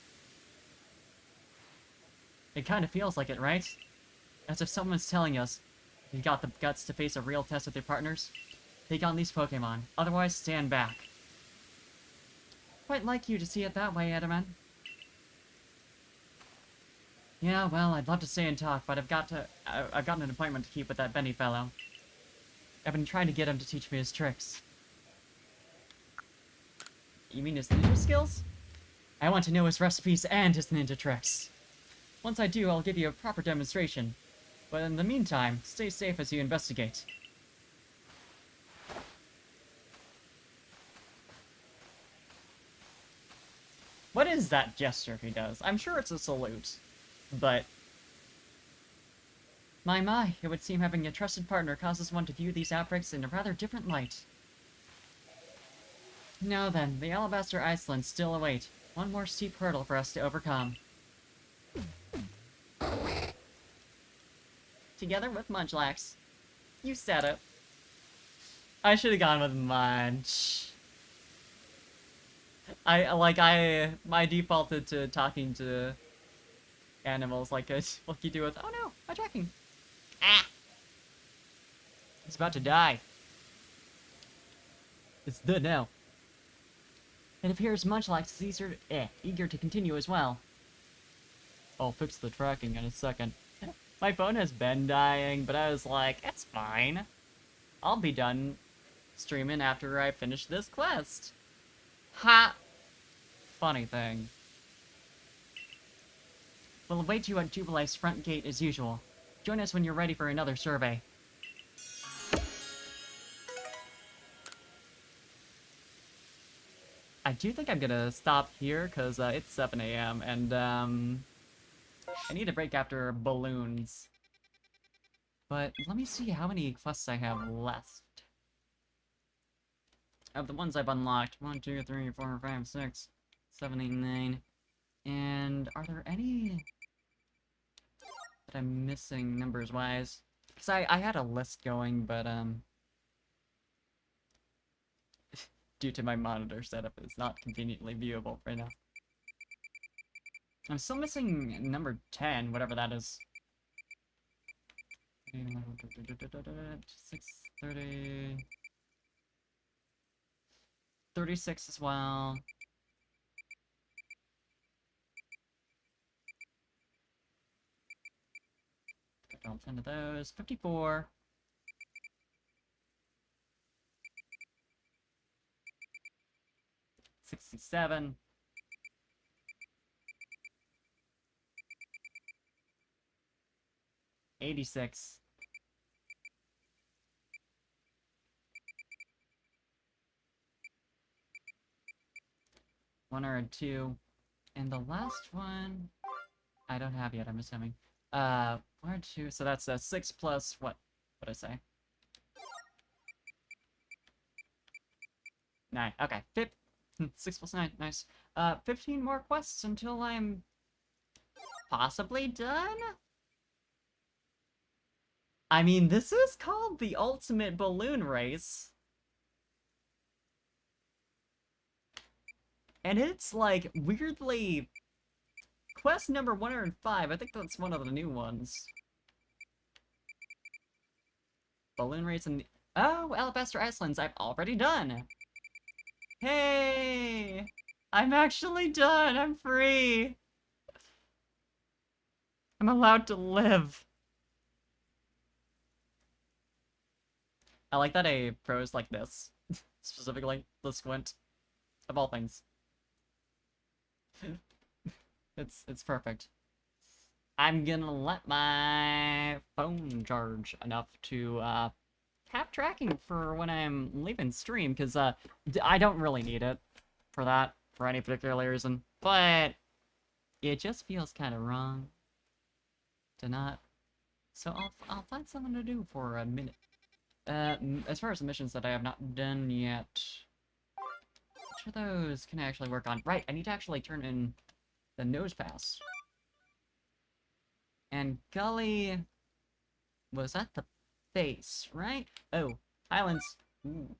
It kind of feels like it, right? As if someone's telling us, you got the guts to face a real test with your partners? Take on these Pokemon, otherwise stand back. Quite like you to see it that way, Edaman. Yeah, well, I'd love to stay and talk, but I've got an appointment to keep with that Benny fellow. I've been trying to get him to teach me his tricks. You mean his ninja skills? I want to know his recipes and his ninja tricks. Once I do, I'll give you a proper demonstration. But in the meantime, stay safe as you investigate. What is that gesture he does? I'm sure it's a salute. But... My, it would seem having a trusted partner causes one to view these outbreaks in a rather different light. Now then, the Alabaster Icelands still await. One more steep hurdle for us to overcome. Together with Munchlax. You said it. I should have gone with Munch. My defaulted to talking to animals like you do with, oh no, my tracking. Ah! It's about to die. It's dead now. It appears Munchlax is eager to continue as well. I'll fix the tracking in a second. My phone has been dying, but I was like, it's fine. I'll be done streaming after I finish this quest. Ha! Funny thing. We'll await you at Jubilife's front gate as usual. Join us when you're ready for another survey. I do think I'm gonna stop here, because it's 7 AM, and I need a break after balloons. But let me see how many quests I have left. Of the ones I've unlocked. 1, 2, 3, 4, 5, 6, 7, 8, 9. And are there any that I'm missing numbers-wise? Because I had a list going, but due to my monitor setup, it's not conveniently viewable right now. I'm still missing number 10, whatever that is. 630... 36 as well. Don't send to those. 54. 67. 86. one or a 2. And the last one, I don't have yet, I'm assuming. 1 or 2, so that's a 6 plus, what did I say? 9, okay. 6 plus 9, nice. 15 more quests until I'm possibly done? I mean, this is called the Ultimate Balloon Race. And it's, like, weirdly... Quest number 105, I think that's one of the new ones. Balloon Race and... Oh, Alabaster Islands, I've already done! Hey! I'm actually done, I'm free! I'm allowed to live. I like that a prose like this, specifically, the squint, of all things. It's perfect. I'm gonna let my phone charge enough to have tracking for when I'm leaving stream, because I don't really need it for that, for any particular reason, but it just feels kind of wrong to not. So I'll find something to do for a minute. As far as the missions that I have not done yet, which of those can I actually work on? Right, I need to actually turn in the nose pass. And Gully was at the base, right? Oh, Highlands. Ooh.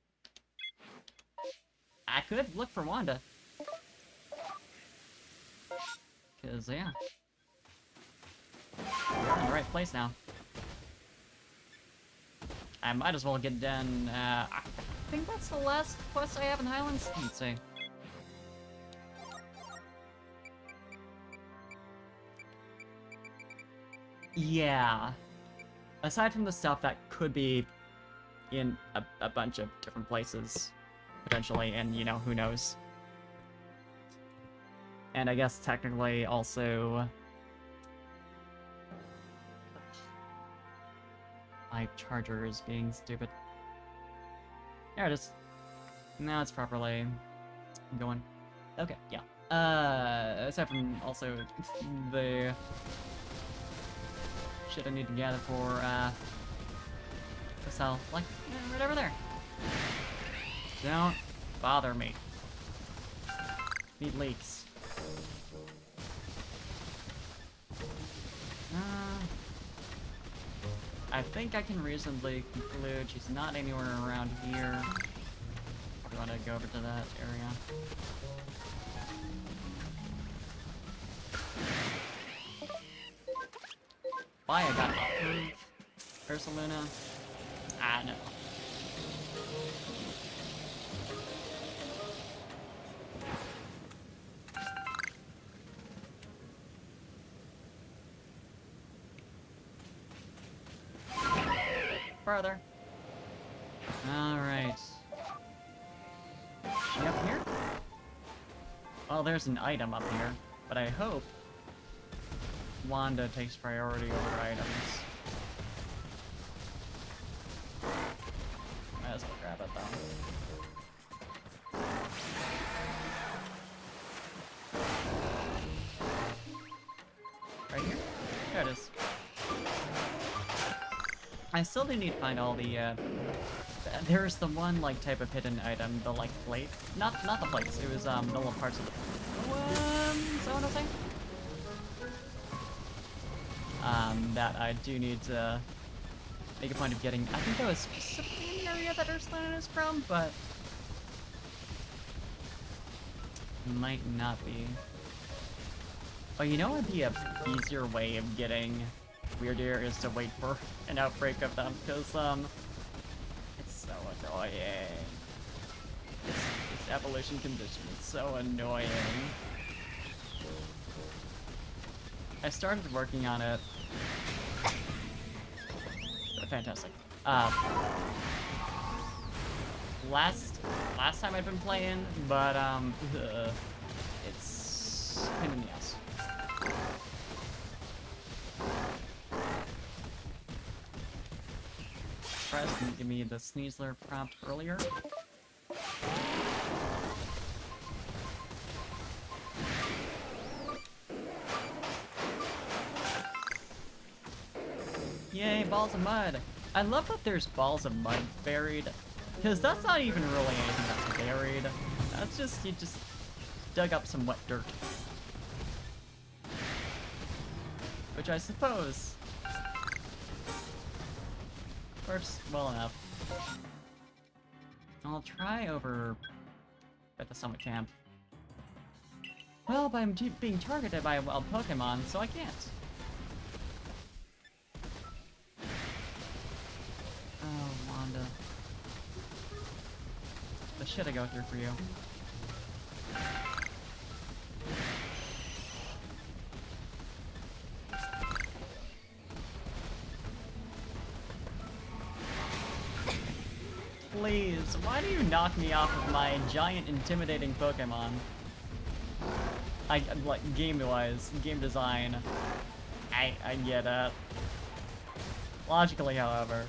I could look for Wanda. Cause yeah. We're in the right place now. I might as well get done, I think that's the last quest I have in Highlands. Let's see. Yeah. Aside from the stuff that could be in a bunch of different places, potentially, and, you know, who knows. And I guess technically also... My charger is being stupid. There it is. Now it's properly going. Okay, yeah. Aside from also the shit I need to gather for, to sell. Like, right over there. Don't bother me. Need leaks. I think I can reasonably conclude she's not anywhere around here. I want to go over to that area. Why I got Ursaluna? Ah, no. Further. Alright. She up here? Well, there's an item up here, but I hope Wanda takes priority over items. Might as well grab it though. Right here? There it is. I still do need to find all the, there's the one, like, type of hidden item, the, like, plate. Not the plates, it was, the little parts of the... is that what I'm saying? That I do need to make a point of getting. I think that was specifically the area that Ursaluna is from, but... might not be. Oh, you know what would be a easier way of getting Weirdeer is to wait for an outbreak of them, because, it's so annoying. This evolution condition is so annoying. I started working on it. Fantastic. Last time I'd been playing, but, it's pain in the ass. Surprised didn't give me the Sneasler prompt earlier. Yay, balls of mud. I love that there's balls of mud buried, because that's not even really anything that's buried. That's just, you just dug up some wet dirt. Which I suppose works well enough. I'll try over at the summit camp. Well, but I'm being targeted by a wild Pokemon, so I can't. Oh, Wanda. The shit I go through for you. Please, why do you knock me off of my giant intimidating Pokemon? Like, game-wise, game design, I get it. Logically, however.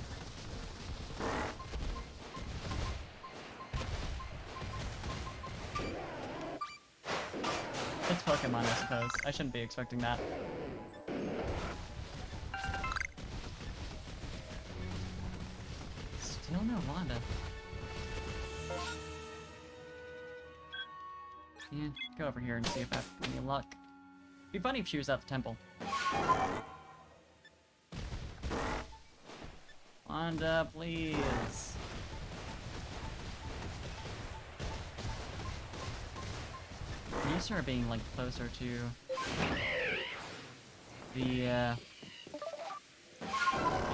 It's Pokemon, I suppose. I shouldn't be expecting that. Still no Wanda. Yeah, go over here and see if I have any luck. It'd be funny if she was at the temple. Wanda, please. You start being, like, closer to the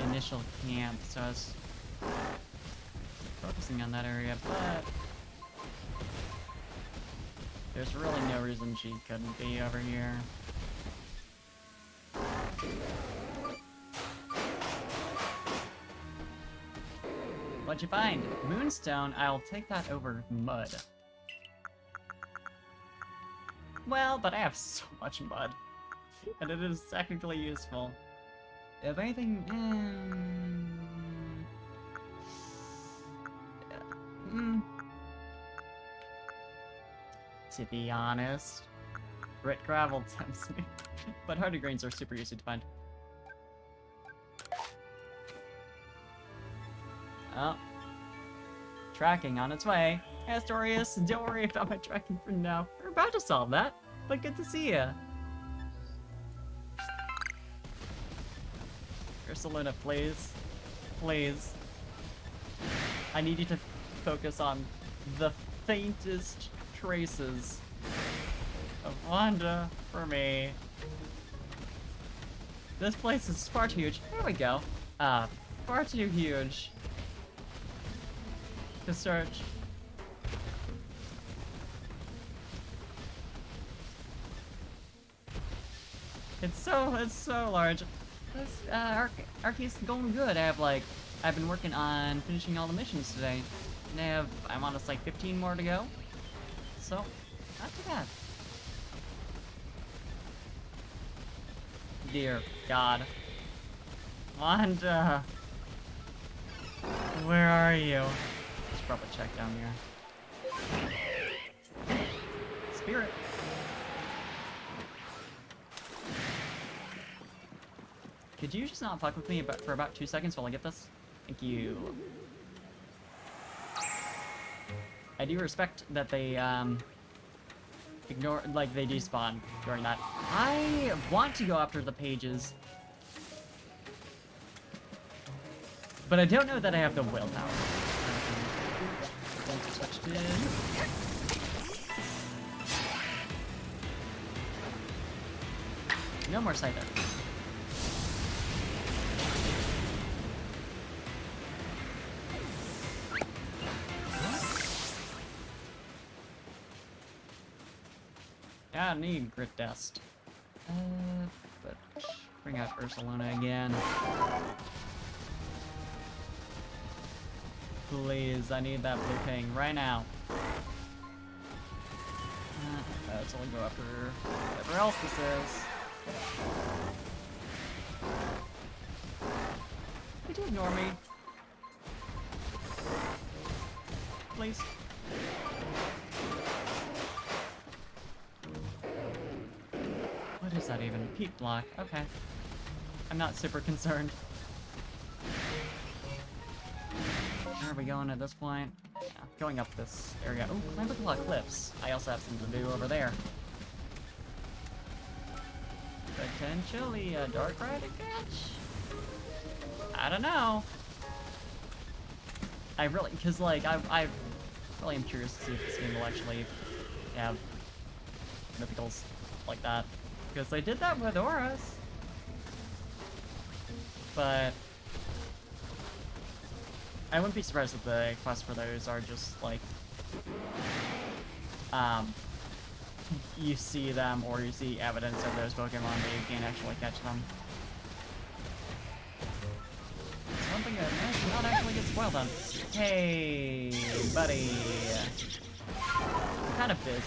initial camp, so I was focusing on that area, but there's really no reason she couldn't be over here. What'd you find? Moonstone? I'll take that over mud. Well, but I have so much mud, and it is technically useful. If anything, to be honest, grit gravel tempts me, but hardy grains are super easy to find. Oh. Tracking on its way. Astorius, don't worry about my tracking for now. We're about to solve that, but good to see ya. Ursaluna, please. Please. I need you to focus on the faintest traces of Wanda for me. This place is far too huge. There we go. Far too huge to search. It's so large. This arceus is going good. I've been working on finishing all the missions today, and I'm on like 15 more to go. So, not too bad. Dear God. Wanda. Where are you? Let's probably check down here. Spirit. Could you just not fuck with me for about 2 seconds while I get this? Thank you. I do respect that they, they despawn during that. I want to go after the pages, but I don't know that I have the willpower. Touched in. No more Scyther. I need Grit Dust. But bring out Ursaluna again. Please, I need that blue ping right now. Let's only go after whatever else this is. Could you ignore me? Please. What is that even? Peak block. Okay. I'm not super concerned. Where are we going at this point? Yeah, going up this area. Oh, climb with a lot of cliffs. I also have something to do over there. Potentially a dark ride to catch? I don't know. I really, because like, I really am curious to see if this game will actually have mythicals like that. Because they did that with auras. But I wouldn't be surprised if the quests for those are just like, you see them or you see evidence of those Pokemon, but you can't actually catch them. It's one thing that should not actually get spoiled on. Hey, buddy. I'm kind of busy.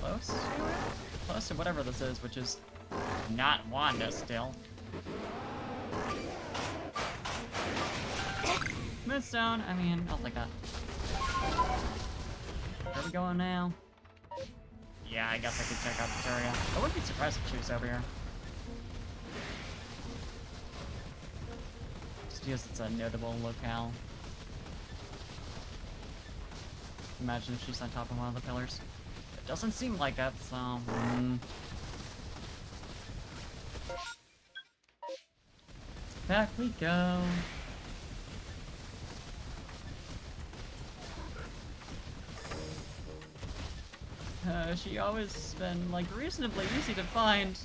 Close to it? Close to whatever this is, which is not Wanda still. Moonstone, I mean, I'll take that. Where are we going now? Yeah, I guess I could check out this area. I wouldn't be surprised if she was over here. Just because it's a notable locale. Imagine if she's on top of one of the pillars. It doesn't seem like it, so... Back we go. She always been, like, reasonably easy to find.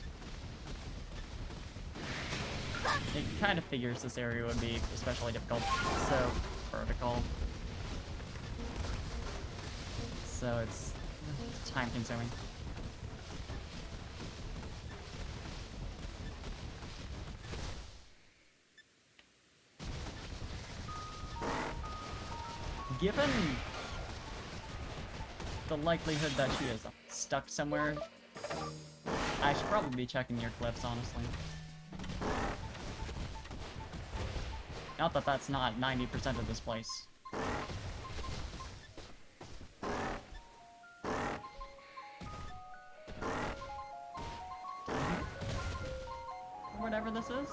It kind of figures this area would be especially difficult. So vertical. So it's time consuming. Given the likelihood that she is stuck somewhere, I should probably be checking your cliffs, honestly. Not that that's not 90% of this place. Whatever this is.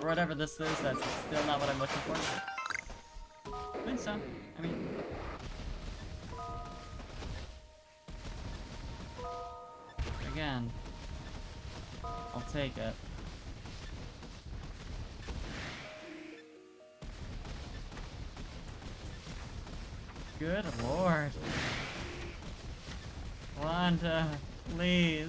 Or whatever this is, that's still not what I'm looking for. I think so. I mean... Again, I'll take it. Good lord. Wanda, please.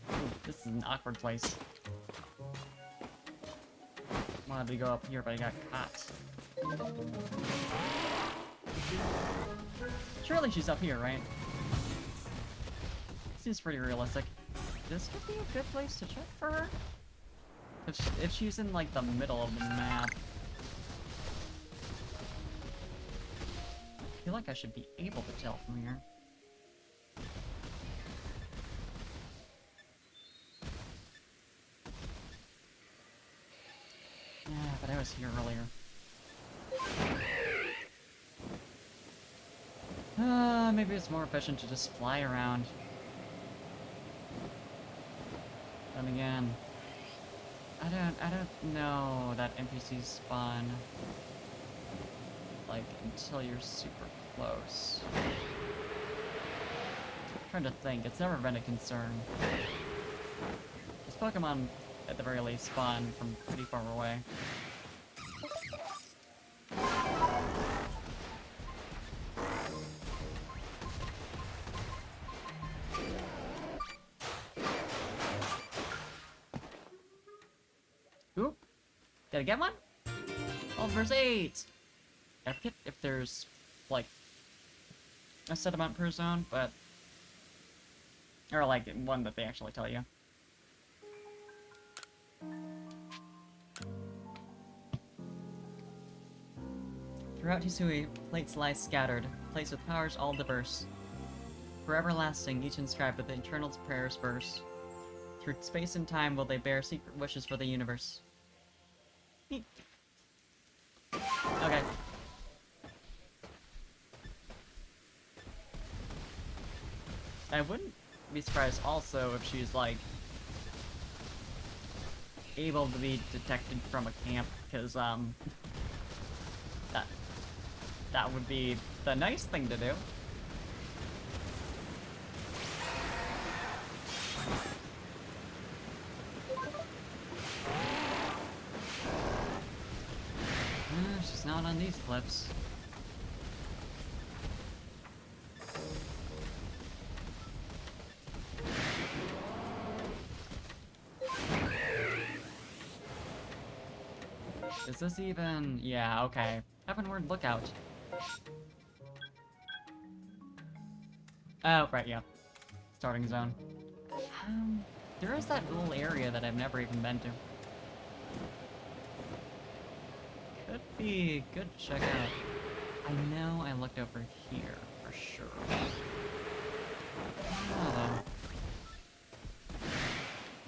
Ooh, this is an awkward place. Wanted to go up here, but I got caught. Surely she's up here, right? Seems pretty realistic. This could be a good place to check for her. If she's in, like, the middle of the map. I feel like I should be able to tell from here. Yeah, but I was here earlier. Maybe it's more efficient to just fly around. Then again, I don't know that NPCs spawn, like, until you're super close. I'm trying to think, it's never been a concern. This Pokemon, at the very least, spawn from pretty far away. Oop! Did I get one? Oh, verse 8! I forget if there's, like, a set amount per zone, but... Or, like, one that they actually tell you. Throughout Hisui, plates lie scattered, plates with powers all diverse. Forever lasting, each inscribed with the Eternal's prayers verse. Through space and time will they bear secret wishes for the universe. Neat. Okay. I wouldn't be surprised also if she's, like, able to be detected from a camp, because, that would be the nice thing to do. She's not on these cliffs. Is this even... Yeah, okay. Heavenward Lookout. Oh, right, yeah. Starting zone. There is that little area that I've never even been to. Could be good to check out. I know I looked over here, for sure. Oh.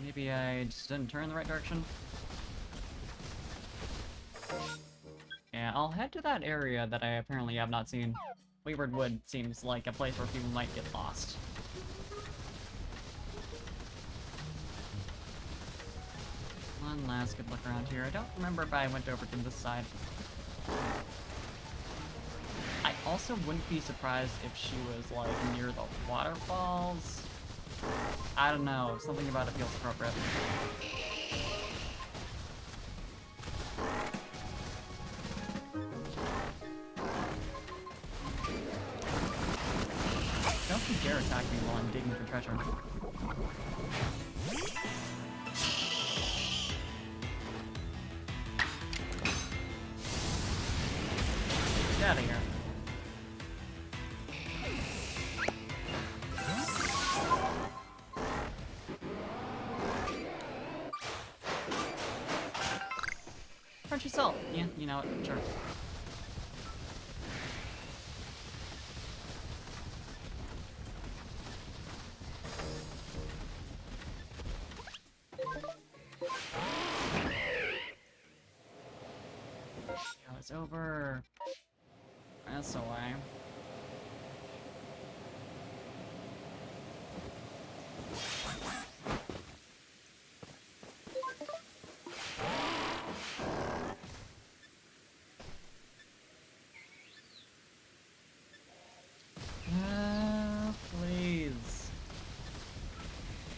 Maybe I just didn't turn in the right direction? Yeah, I'll head to that area that I apparently have not seen. Wayward Wood seems like a place where people might get lost. One last good look around here. I don't remember if I went over to this side. I also wouldn't be surprised if she was, like, near the waterfalls. I don't know. Something about it feels appropriate. Don't you dare attack me while I'm digging for treasure. Get out of here. Crunchy salt. Yeah, you know it. Sure. It's over. That's a way. Please.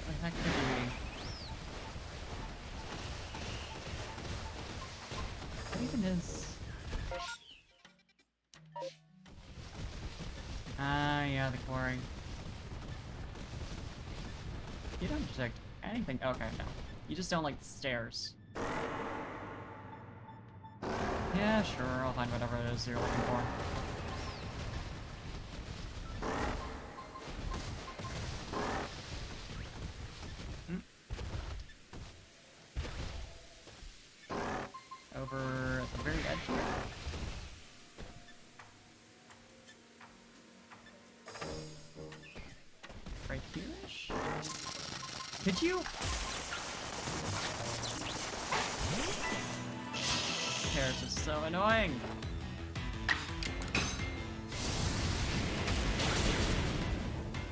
What the heck could we? What even is? Yeah, the quarry. You don't detect anything. Okay, no. You just don't like the stairs. Yeah, sure, I'll find whatever it is you're looking for. Over at the very edge here? Right here-ish? Could you? Terrace is so annoying!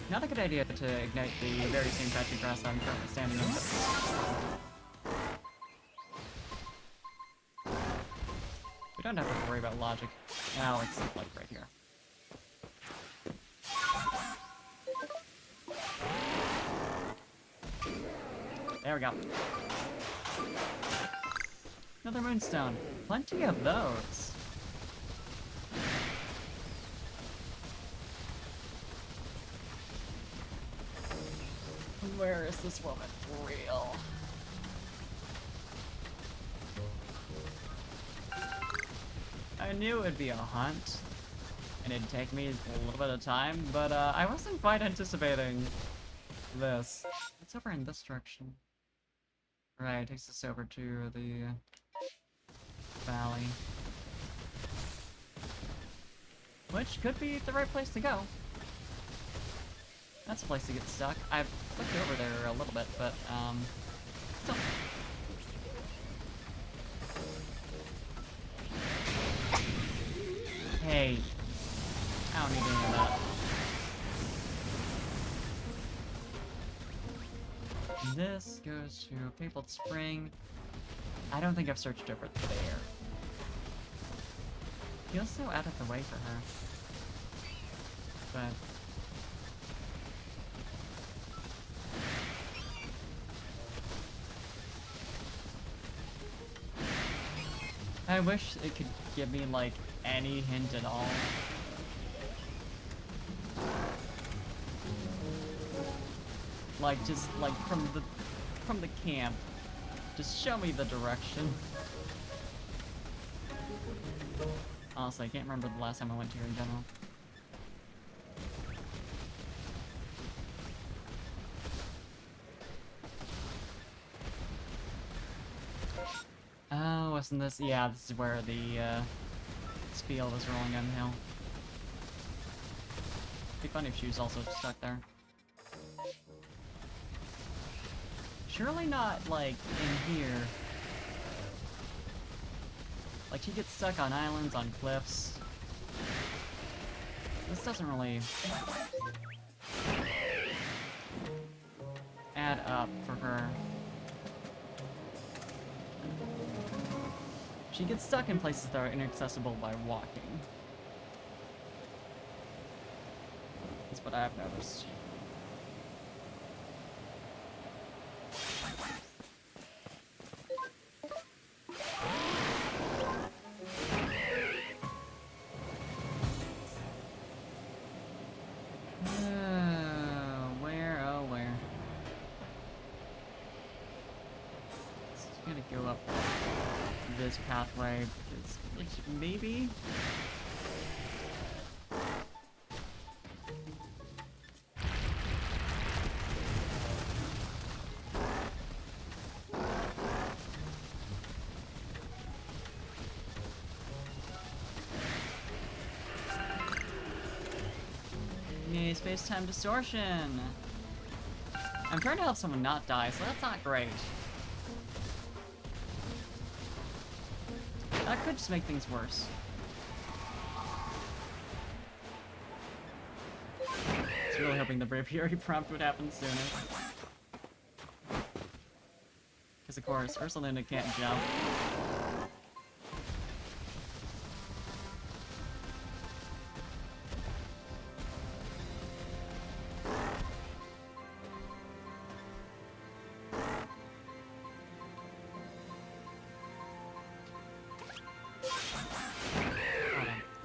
Not a good idea to ignite the very same patchy grass that I'm currently standing in. We don't have to worry about logic. Now it's like right here. There we go. Another moonstone. Plenty of those. Where is this woman for real? I knew it'd be a hunt, and it'd take me a little bit of time, but I wasn't quite anticipating this. It's over in this direction. Right, it takes us over to the valley. Which could be the right place to go. That's a place to get stuck. I've clicked over there a little bit, but, still. Hey. I don't need any of that. This goes to Fabled Spring. I don't think I've searched over there. Feels so out of the way for her. But... I wish it could give me, like, any hint at all. Like, just, like, from the camp. Just show me the direction. Honestly, I can't remember the last time I went here in general. Oh, wasn't this? Yeah, this is where the, spiel was rolling downhill. It'd be funny if she was also stuck there. Surely not, like, in here. Like, she gets stuck on islands, on cliffs. This doesn't really add up for her. She gets stuck in places that are inaccessible by walking. That's what I've noticed. Where? Oh, where? It's gonna go up this pathway because maybe. Yay, space-time distortion! I'm trying to help someone not die, so that's not great. That could just make things worse. I was really hoping the Braviary prompt would happen sooner. Because of course, Ursulina can't jump.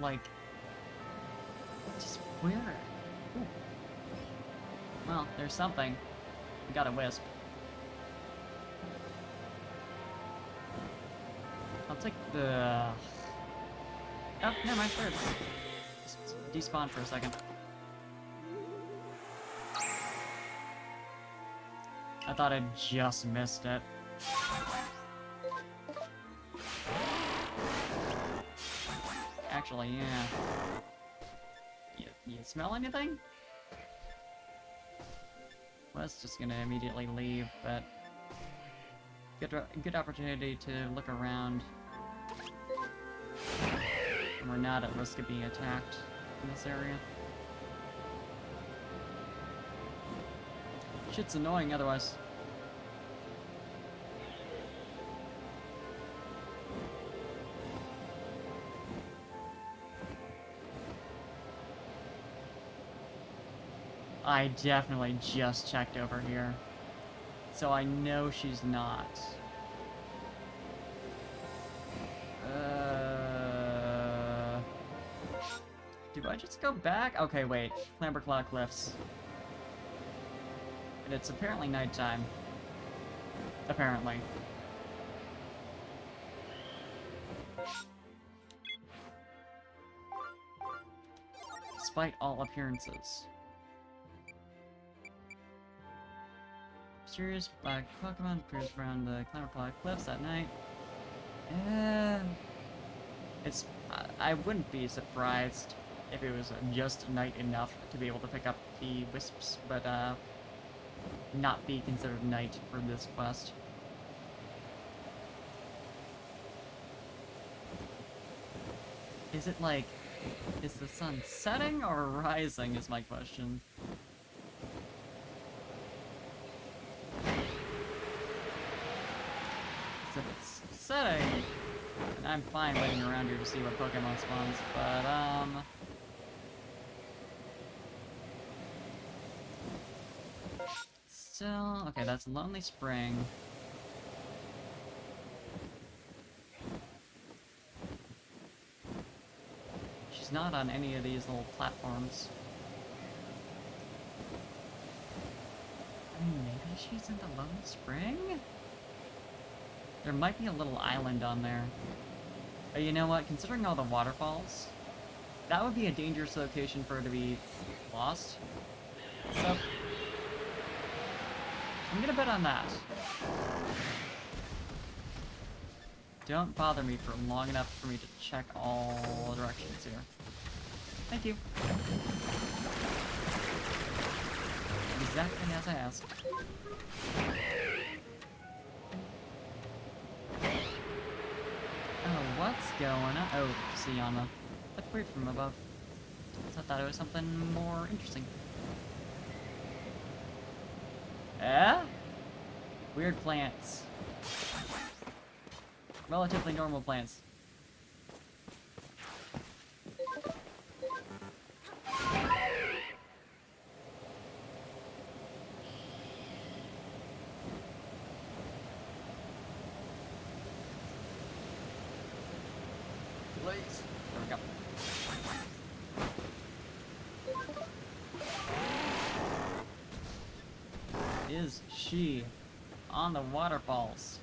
Like, just where? Ooh. Well, there's something. We got a wisp. I'll take the... Oh, never mind, sure. Just despawn for a second. I thought I just missed it. Actually, yeah. You smell anything? Well, it's just gonna immediately leave, but good opportunity to look around. And we're not at risk of being attacked in this area. Shit's annoying otherwise. I definitely just checked over here. So I know she's not. Do I just go back? Okay, wait. Clamberclaw Cliffs. And it's apparently nighttime. Apparently. Despite all appearances. Mysterious black Pokemon appears around the Clamberclaw Cliffs at night. It's... I wouldn't be surprised if it was just night enough to be able to pick up the wisps, but not be considered night for this quest. Is it like, is the sun setting or rising is my question. So if it's setting, and I'm fine waiting around here to see what Pokemon spawns, but still, okay, that's Lonely Spring. She's not on any of these little platforms. I mean, maybe she's in the Lonely Spring? There might be a little island on there. But you know what? Considering all the waterfalls, that would be a dangerous location for her to be lost. So, I'm gonna bet on that. Don't bother me for long enough for me to check all directions here. Thank you. Exactly as I asked. Oh, what's going on? Oh, Sienna. That's weird from above. I thought it was something more interesting. Eh? Weird plants. Relatively normal plants. Please. There we go. Is she on the waterfalls?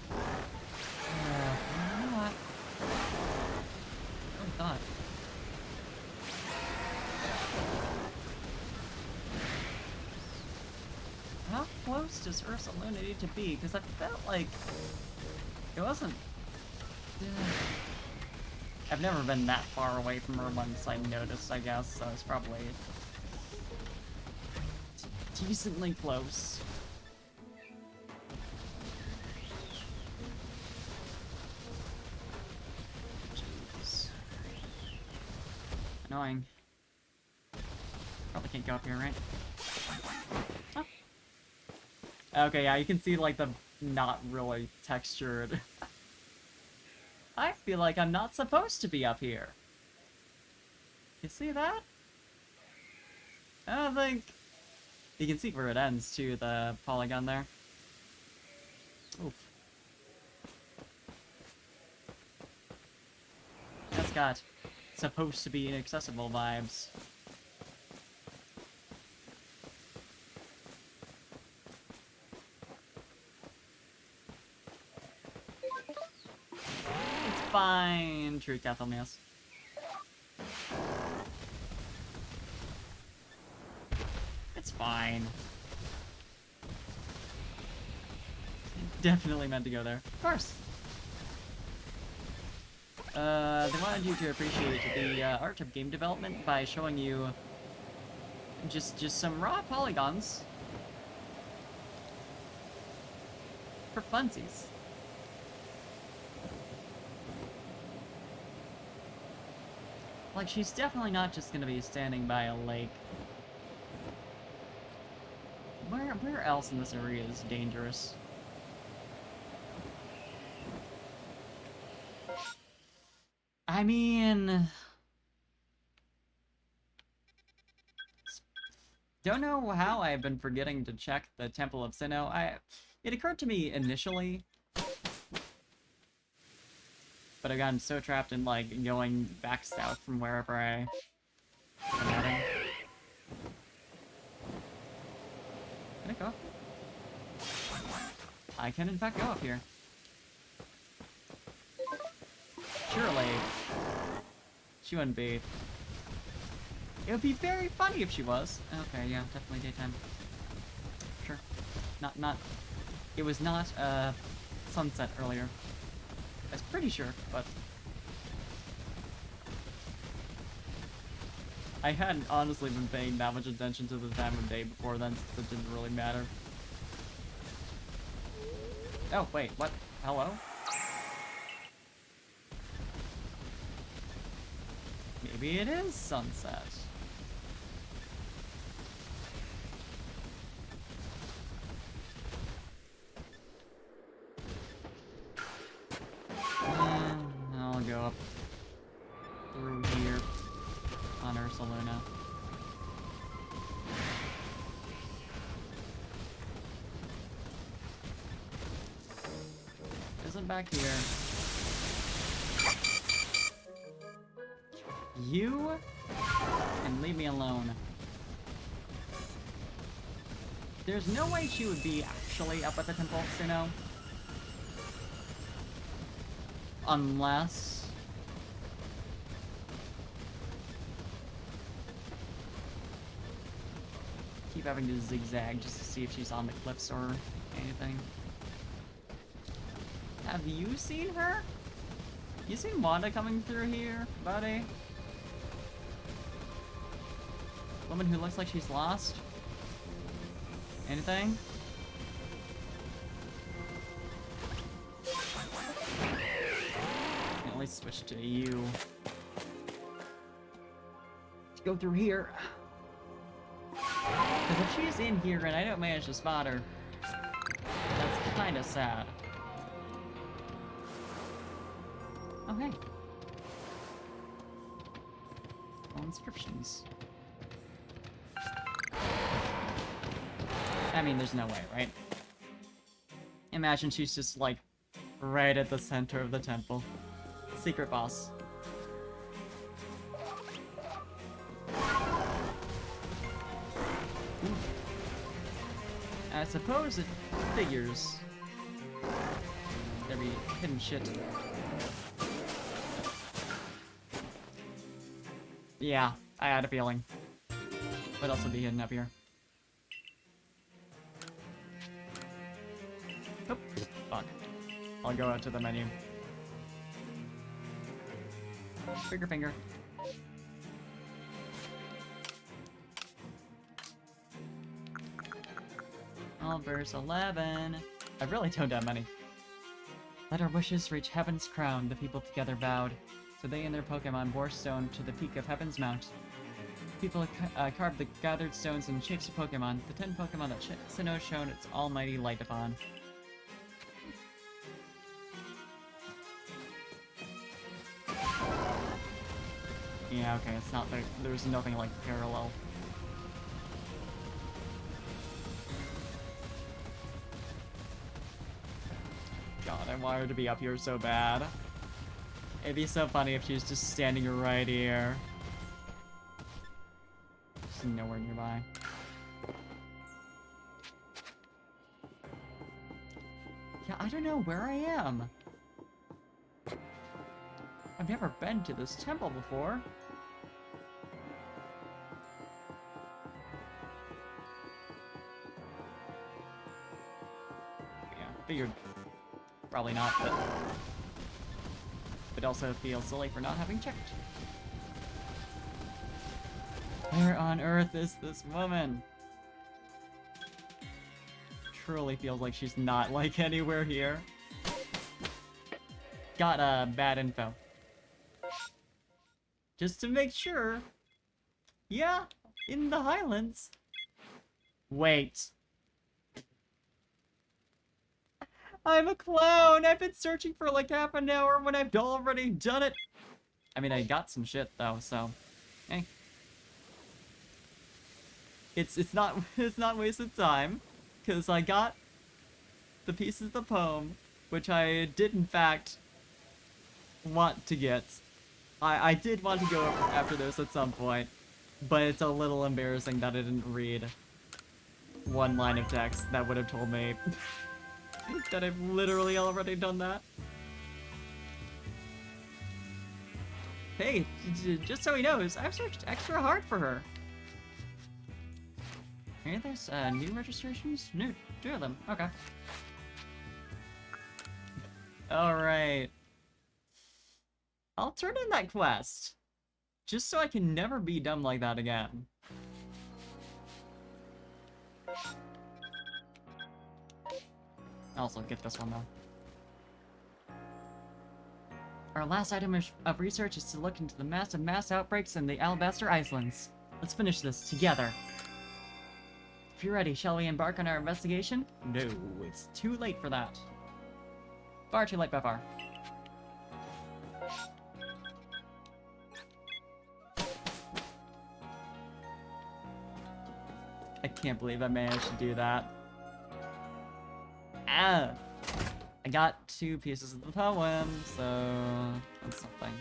You know what? I thought. How close does Ursaluna need to be? Because I felt like it wasn't. I've never been that far away from her once I noticed, I guess, so it's probably decently close. Jeez. Annoying. Probably can't go up here, right? Oh. Okay, yeah, you can see, like, the not really textured. I feel like I'm not supposed to be up here. You see that? I don't think... You can see where it ends, too, the polygon there. Oof. That's got supposed to be inaccessible vibes. It's fine, True Cathelmius. It's fine. Definitely meant to go there. Of course. They wanted you to appreciate the art of game development by showing you just some raw polygons for funsies. Like, she's definitely not just gonna be standing by a lake. Where else in this area is dangerous? I mean... Don't know how I've been forgetting to check the Temple of Sinnoh. It occurred to me initially, but I've gotten so trapped in, like, going back south from wherever I'm heading. Can I go up? I can, in fact, go up here. Surely. She wouldn't be. It would be very funny if she was. Okay, yeah, definitely daytime. Sure. Not... It was not, sunset earlier. I was pretty sure, but... I hadn't honestly been paying that much attention to the time of day before then, so it didn't really matter. Oh, wait, what? Hello? Maybe it is sunset. I'll go up through here on Ursaluna. Isn't back here. You and leave me alone. There's no way she would be actually up at the temple, Suno. Unless... keep having to zigzag just to see if she's on the cliffs or anything. Have you seen her? You seen Wanda coming through here, buddy? Woman who looks like she's lost? Anything? At least switch to you. Let's go through here. Because if she's in here and I don't manage to spot her, that's kind of sad. Oh, hey. Well, inscriptions. I mean, there's no way, right? Imagine she's just, like, right at the center of the temple. Secret boss. Ooh. I suppose it figures. There'd be hidden shit. Yeah, I had a feeling. What else would be hidden up here? Oop, fuck. I'll go out to the menu. Trigger finger. Oh, verse 11. I really don't have many. Let our wishes reach heaven's crown, the people together vowed. So they and their Pokemon bore stone to the peak of Heaven's Mount. People carved the gathered stones in shapes of Pokemon, the 10 Pokemon that Sinnoh shone its almighty light upon. Yeah, okay, it's not there. There's nothing like parallel. God, I want her to be up here so bad. It'd be so funny if she was just standing right here. Just nowhere nearby. Yeah, I don't know where I am. I've never been to this temple before. Yeah, figured probably not, but it also feels silly for not having checked. Where on earth is this woman? Truly feels like she's not, like, anywhere here. Got bad info. Just to make sure. Yeah, in the Highlands. Wait. I'm a clown! I've been searching for like half an hour when I've already done it! I mean, I got some shit though, so... Hey. It's not wasted time, because I got the pieces of the poem, which I did in fact want to get. I did want to go after this at some point, but it's a little embarrassing that I didn't read one line of text that would have told me that I've literally already done that. Hey, just so he knows, I've searched extra hard for her. Any of those new registrations? New, 2 of them. Okay. Alright. I'll turn in that quest. Just so I can never be dumb like that again. I'll also get this one, though. Our last item of research is to look into the massive mass outbreaks in the Alabaster Islands. Let's finish this together. If you're ready, shall we embark on our investigation? No, it's too late for that. Far too late by far. I can't believe I managed to do that. Ah! I got 2 pieces of the poem, so that's something.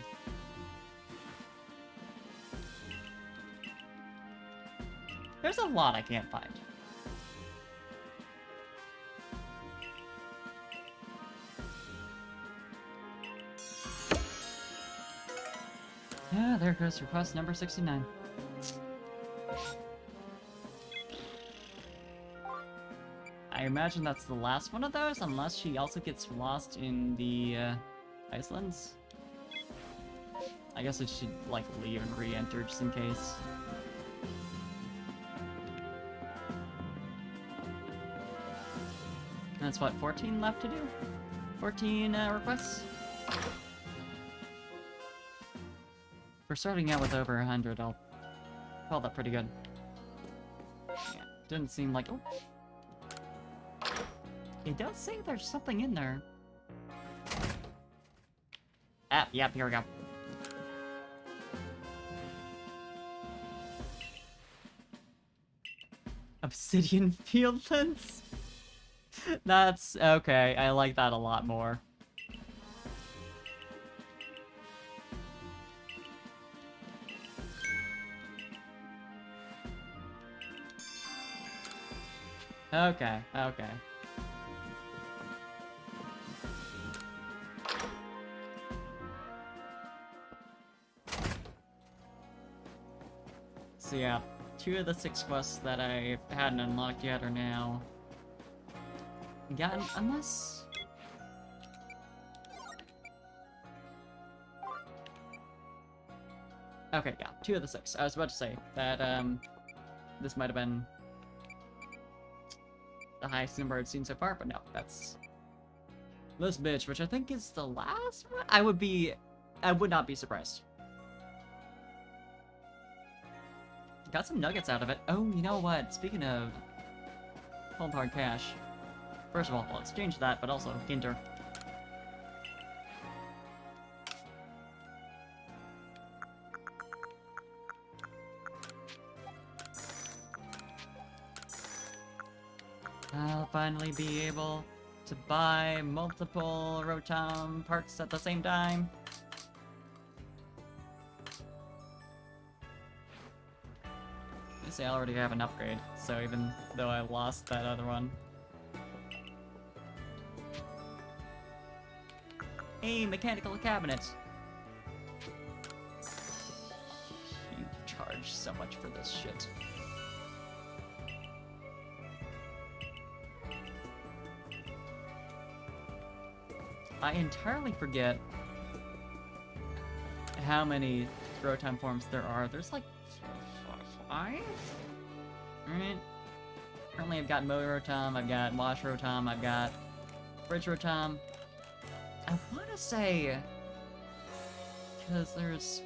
There's a lot I can't find. Yeah, there goes request number 69. I imagine that's the last one of those, unless she also gets lost in the Icelands. I guess I should, like, leave and re-enter just in case. That's what, 14 left to do? 14 requests? For starting out with over 100, I'll call that pretty good. Yeah, didn't seem like... Oh. It does say there's something in there. Ah, yep, here we go. Obsidian field lens? That's okay. I like that a lot more. Okay, okay. So yeah, 2 of the 6 quests that I hadn't unlocked yet are now gotten, unless... Okay, yeah, 2 of the 6. I was about to say that, this might have been the highest number I've seen so far, but no, that's this bitch, which I think is the last one? I would not be surprised. Got some nuggets out of it. Oh, you know what? Speaking of cold hard cash, first of all, I'll exchange that, but also Ginter. I'll finally be able to buy multiple Rotom parts at the same time. I already have an upgrade, so even though I lost that other one. Hey, mechanical cabinet! You charge so much for this shit. I entirely forget how many Rotom forms there are. There's like 5? Alright. Currently I've got Mow Rotom, I've got Wash Rotom, I've got Bridge Rotom. I want to say... because there's...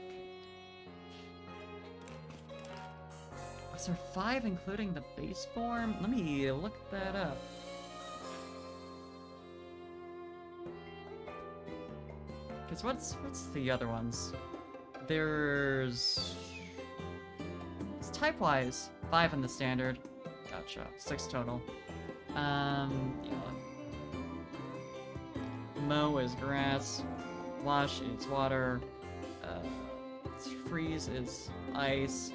Was there 5 including the base form? Let me look that up. Because what's the other ones? There's... type-wise, 5 in the standard. Gotcha. 6 total. Yeah. Mow is grass. Wash is water. Freeze is ice.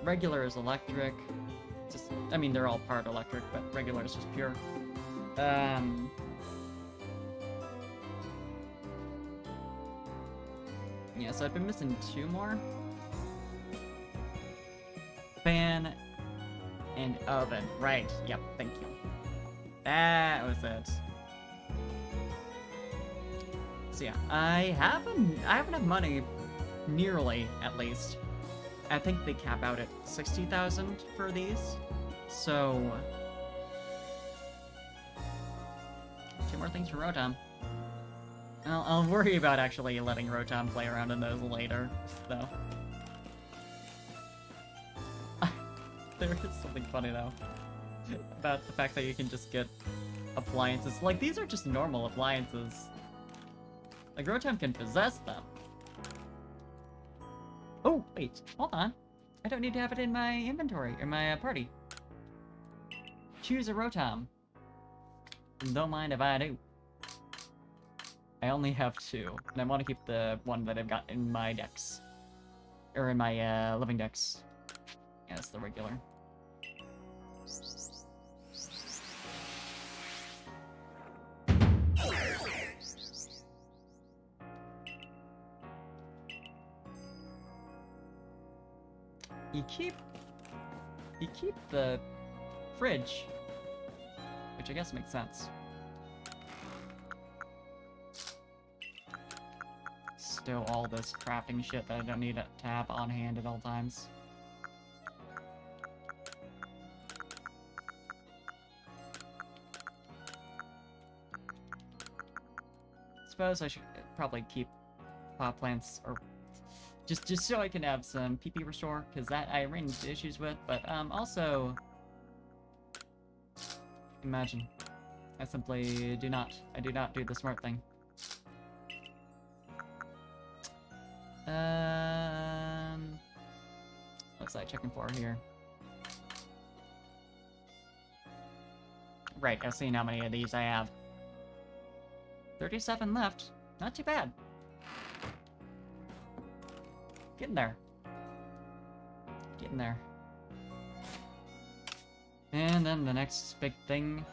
Regular is electric. Just, I mean, they're all part electric, but regular is just pure. Yeah, so I've been missing 2 more. Fan and oven. Right. Yep. Thank you. That was it. So yeah, I have enough money nearly, at least. I think they cap out at 60,000 for these. So... 2 more things for Rotom. I'll worry about actually letting Rotom play around in those later, though. There is something funny, though, about the fact that you can just get appliances. Like, these are just normal appliances. Like, Rotom can possess them. Oh, wait, hold on. I don't need to have it in my inventory, or my party. Choose a Rotom. Don't mind if I do. I only have 2, and I want to keep the one that I've got in my decks. Or in my, living decks. Yeah, it's the regular. You keep the fridge, which I guess makes sense. Still all this crafting shit that I don't need to have on hand at all times. Suppose I should probably keep pot plants, or just so I can have some PP restore, because that I ran into issues with, but also imagine I simply do not do the smart thing. What's I checking for here? Right, I've seen how many of these I have. 37 left. Not too bad. Getting there. Getting there. And then the next big thing,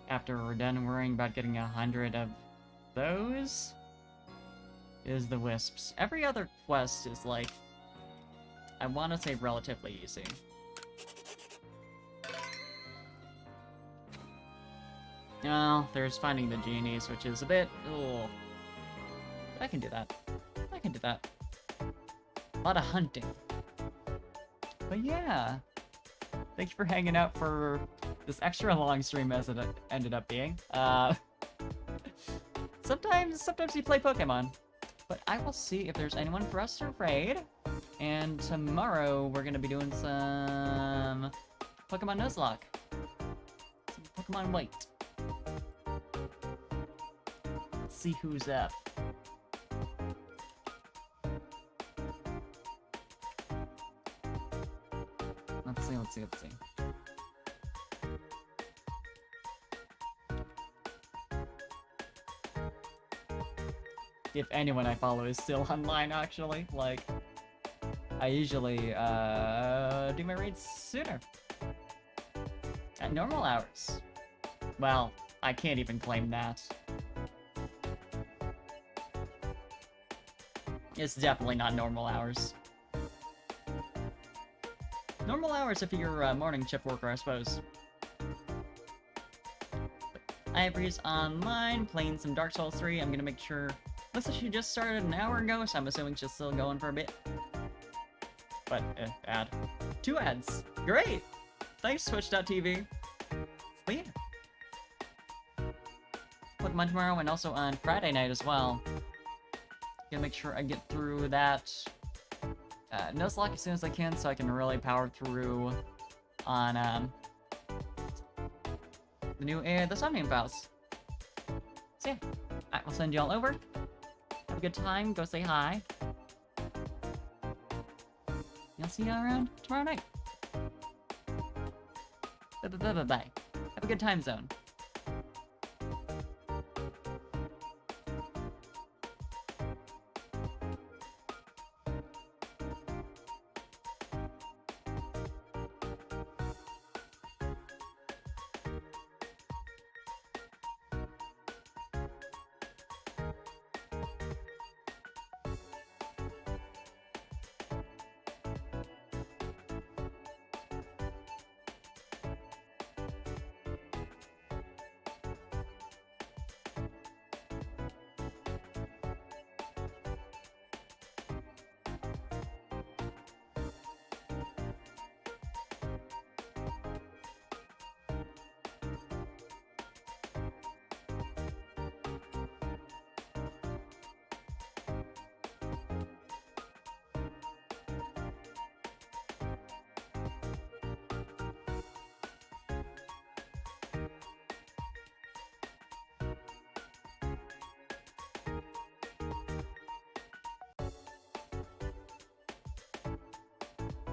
after we're done worrying about getting 100 of those, is the wisps. Every other quest is like, I want to say relatively easy. Well, there's finding the genies, which is a bit, ugh. But I can do that. I can do that. A lot of hunting. But yeah. Thank you for hanging out for this extra long stream as it ended up being. Sometimes you play Pokemon. But I will see if there's anyone for us to raid. And tomorrow we're gonna be doing some Pokemon Nuzlocke. Some Pokemon White. Let's see who's up. Let's see. If anyone I follow is still online, actually. Like, I usually, do my raids sooner. At normal hours. Well, I can't even claim that. It's definitely not normal hours. Normal hours if you're a morning shift worker, I suppose. Ivory's online, playing some Dark Souls 3. I'm gonna make sure... Looks like she just started an hour ago, so I'm assuming she's still going for a bit. But, ad. 2 ads. Great! Thanks, Twitch.tv. But yeah. Pokemon tomorrow, and also on Friday night as well. Gonna make sure I get through that Nuzlocke as soon as I can, so I can really power through on the new the Somnium Files. So yeah, I'll send you all over. Have a good time. Go say hi. I'll see you around tomorrow night. Bye. Have a good time zone.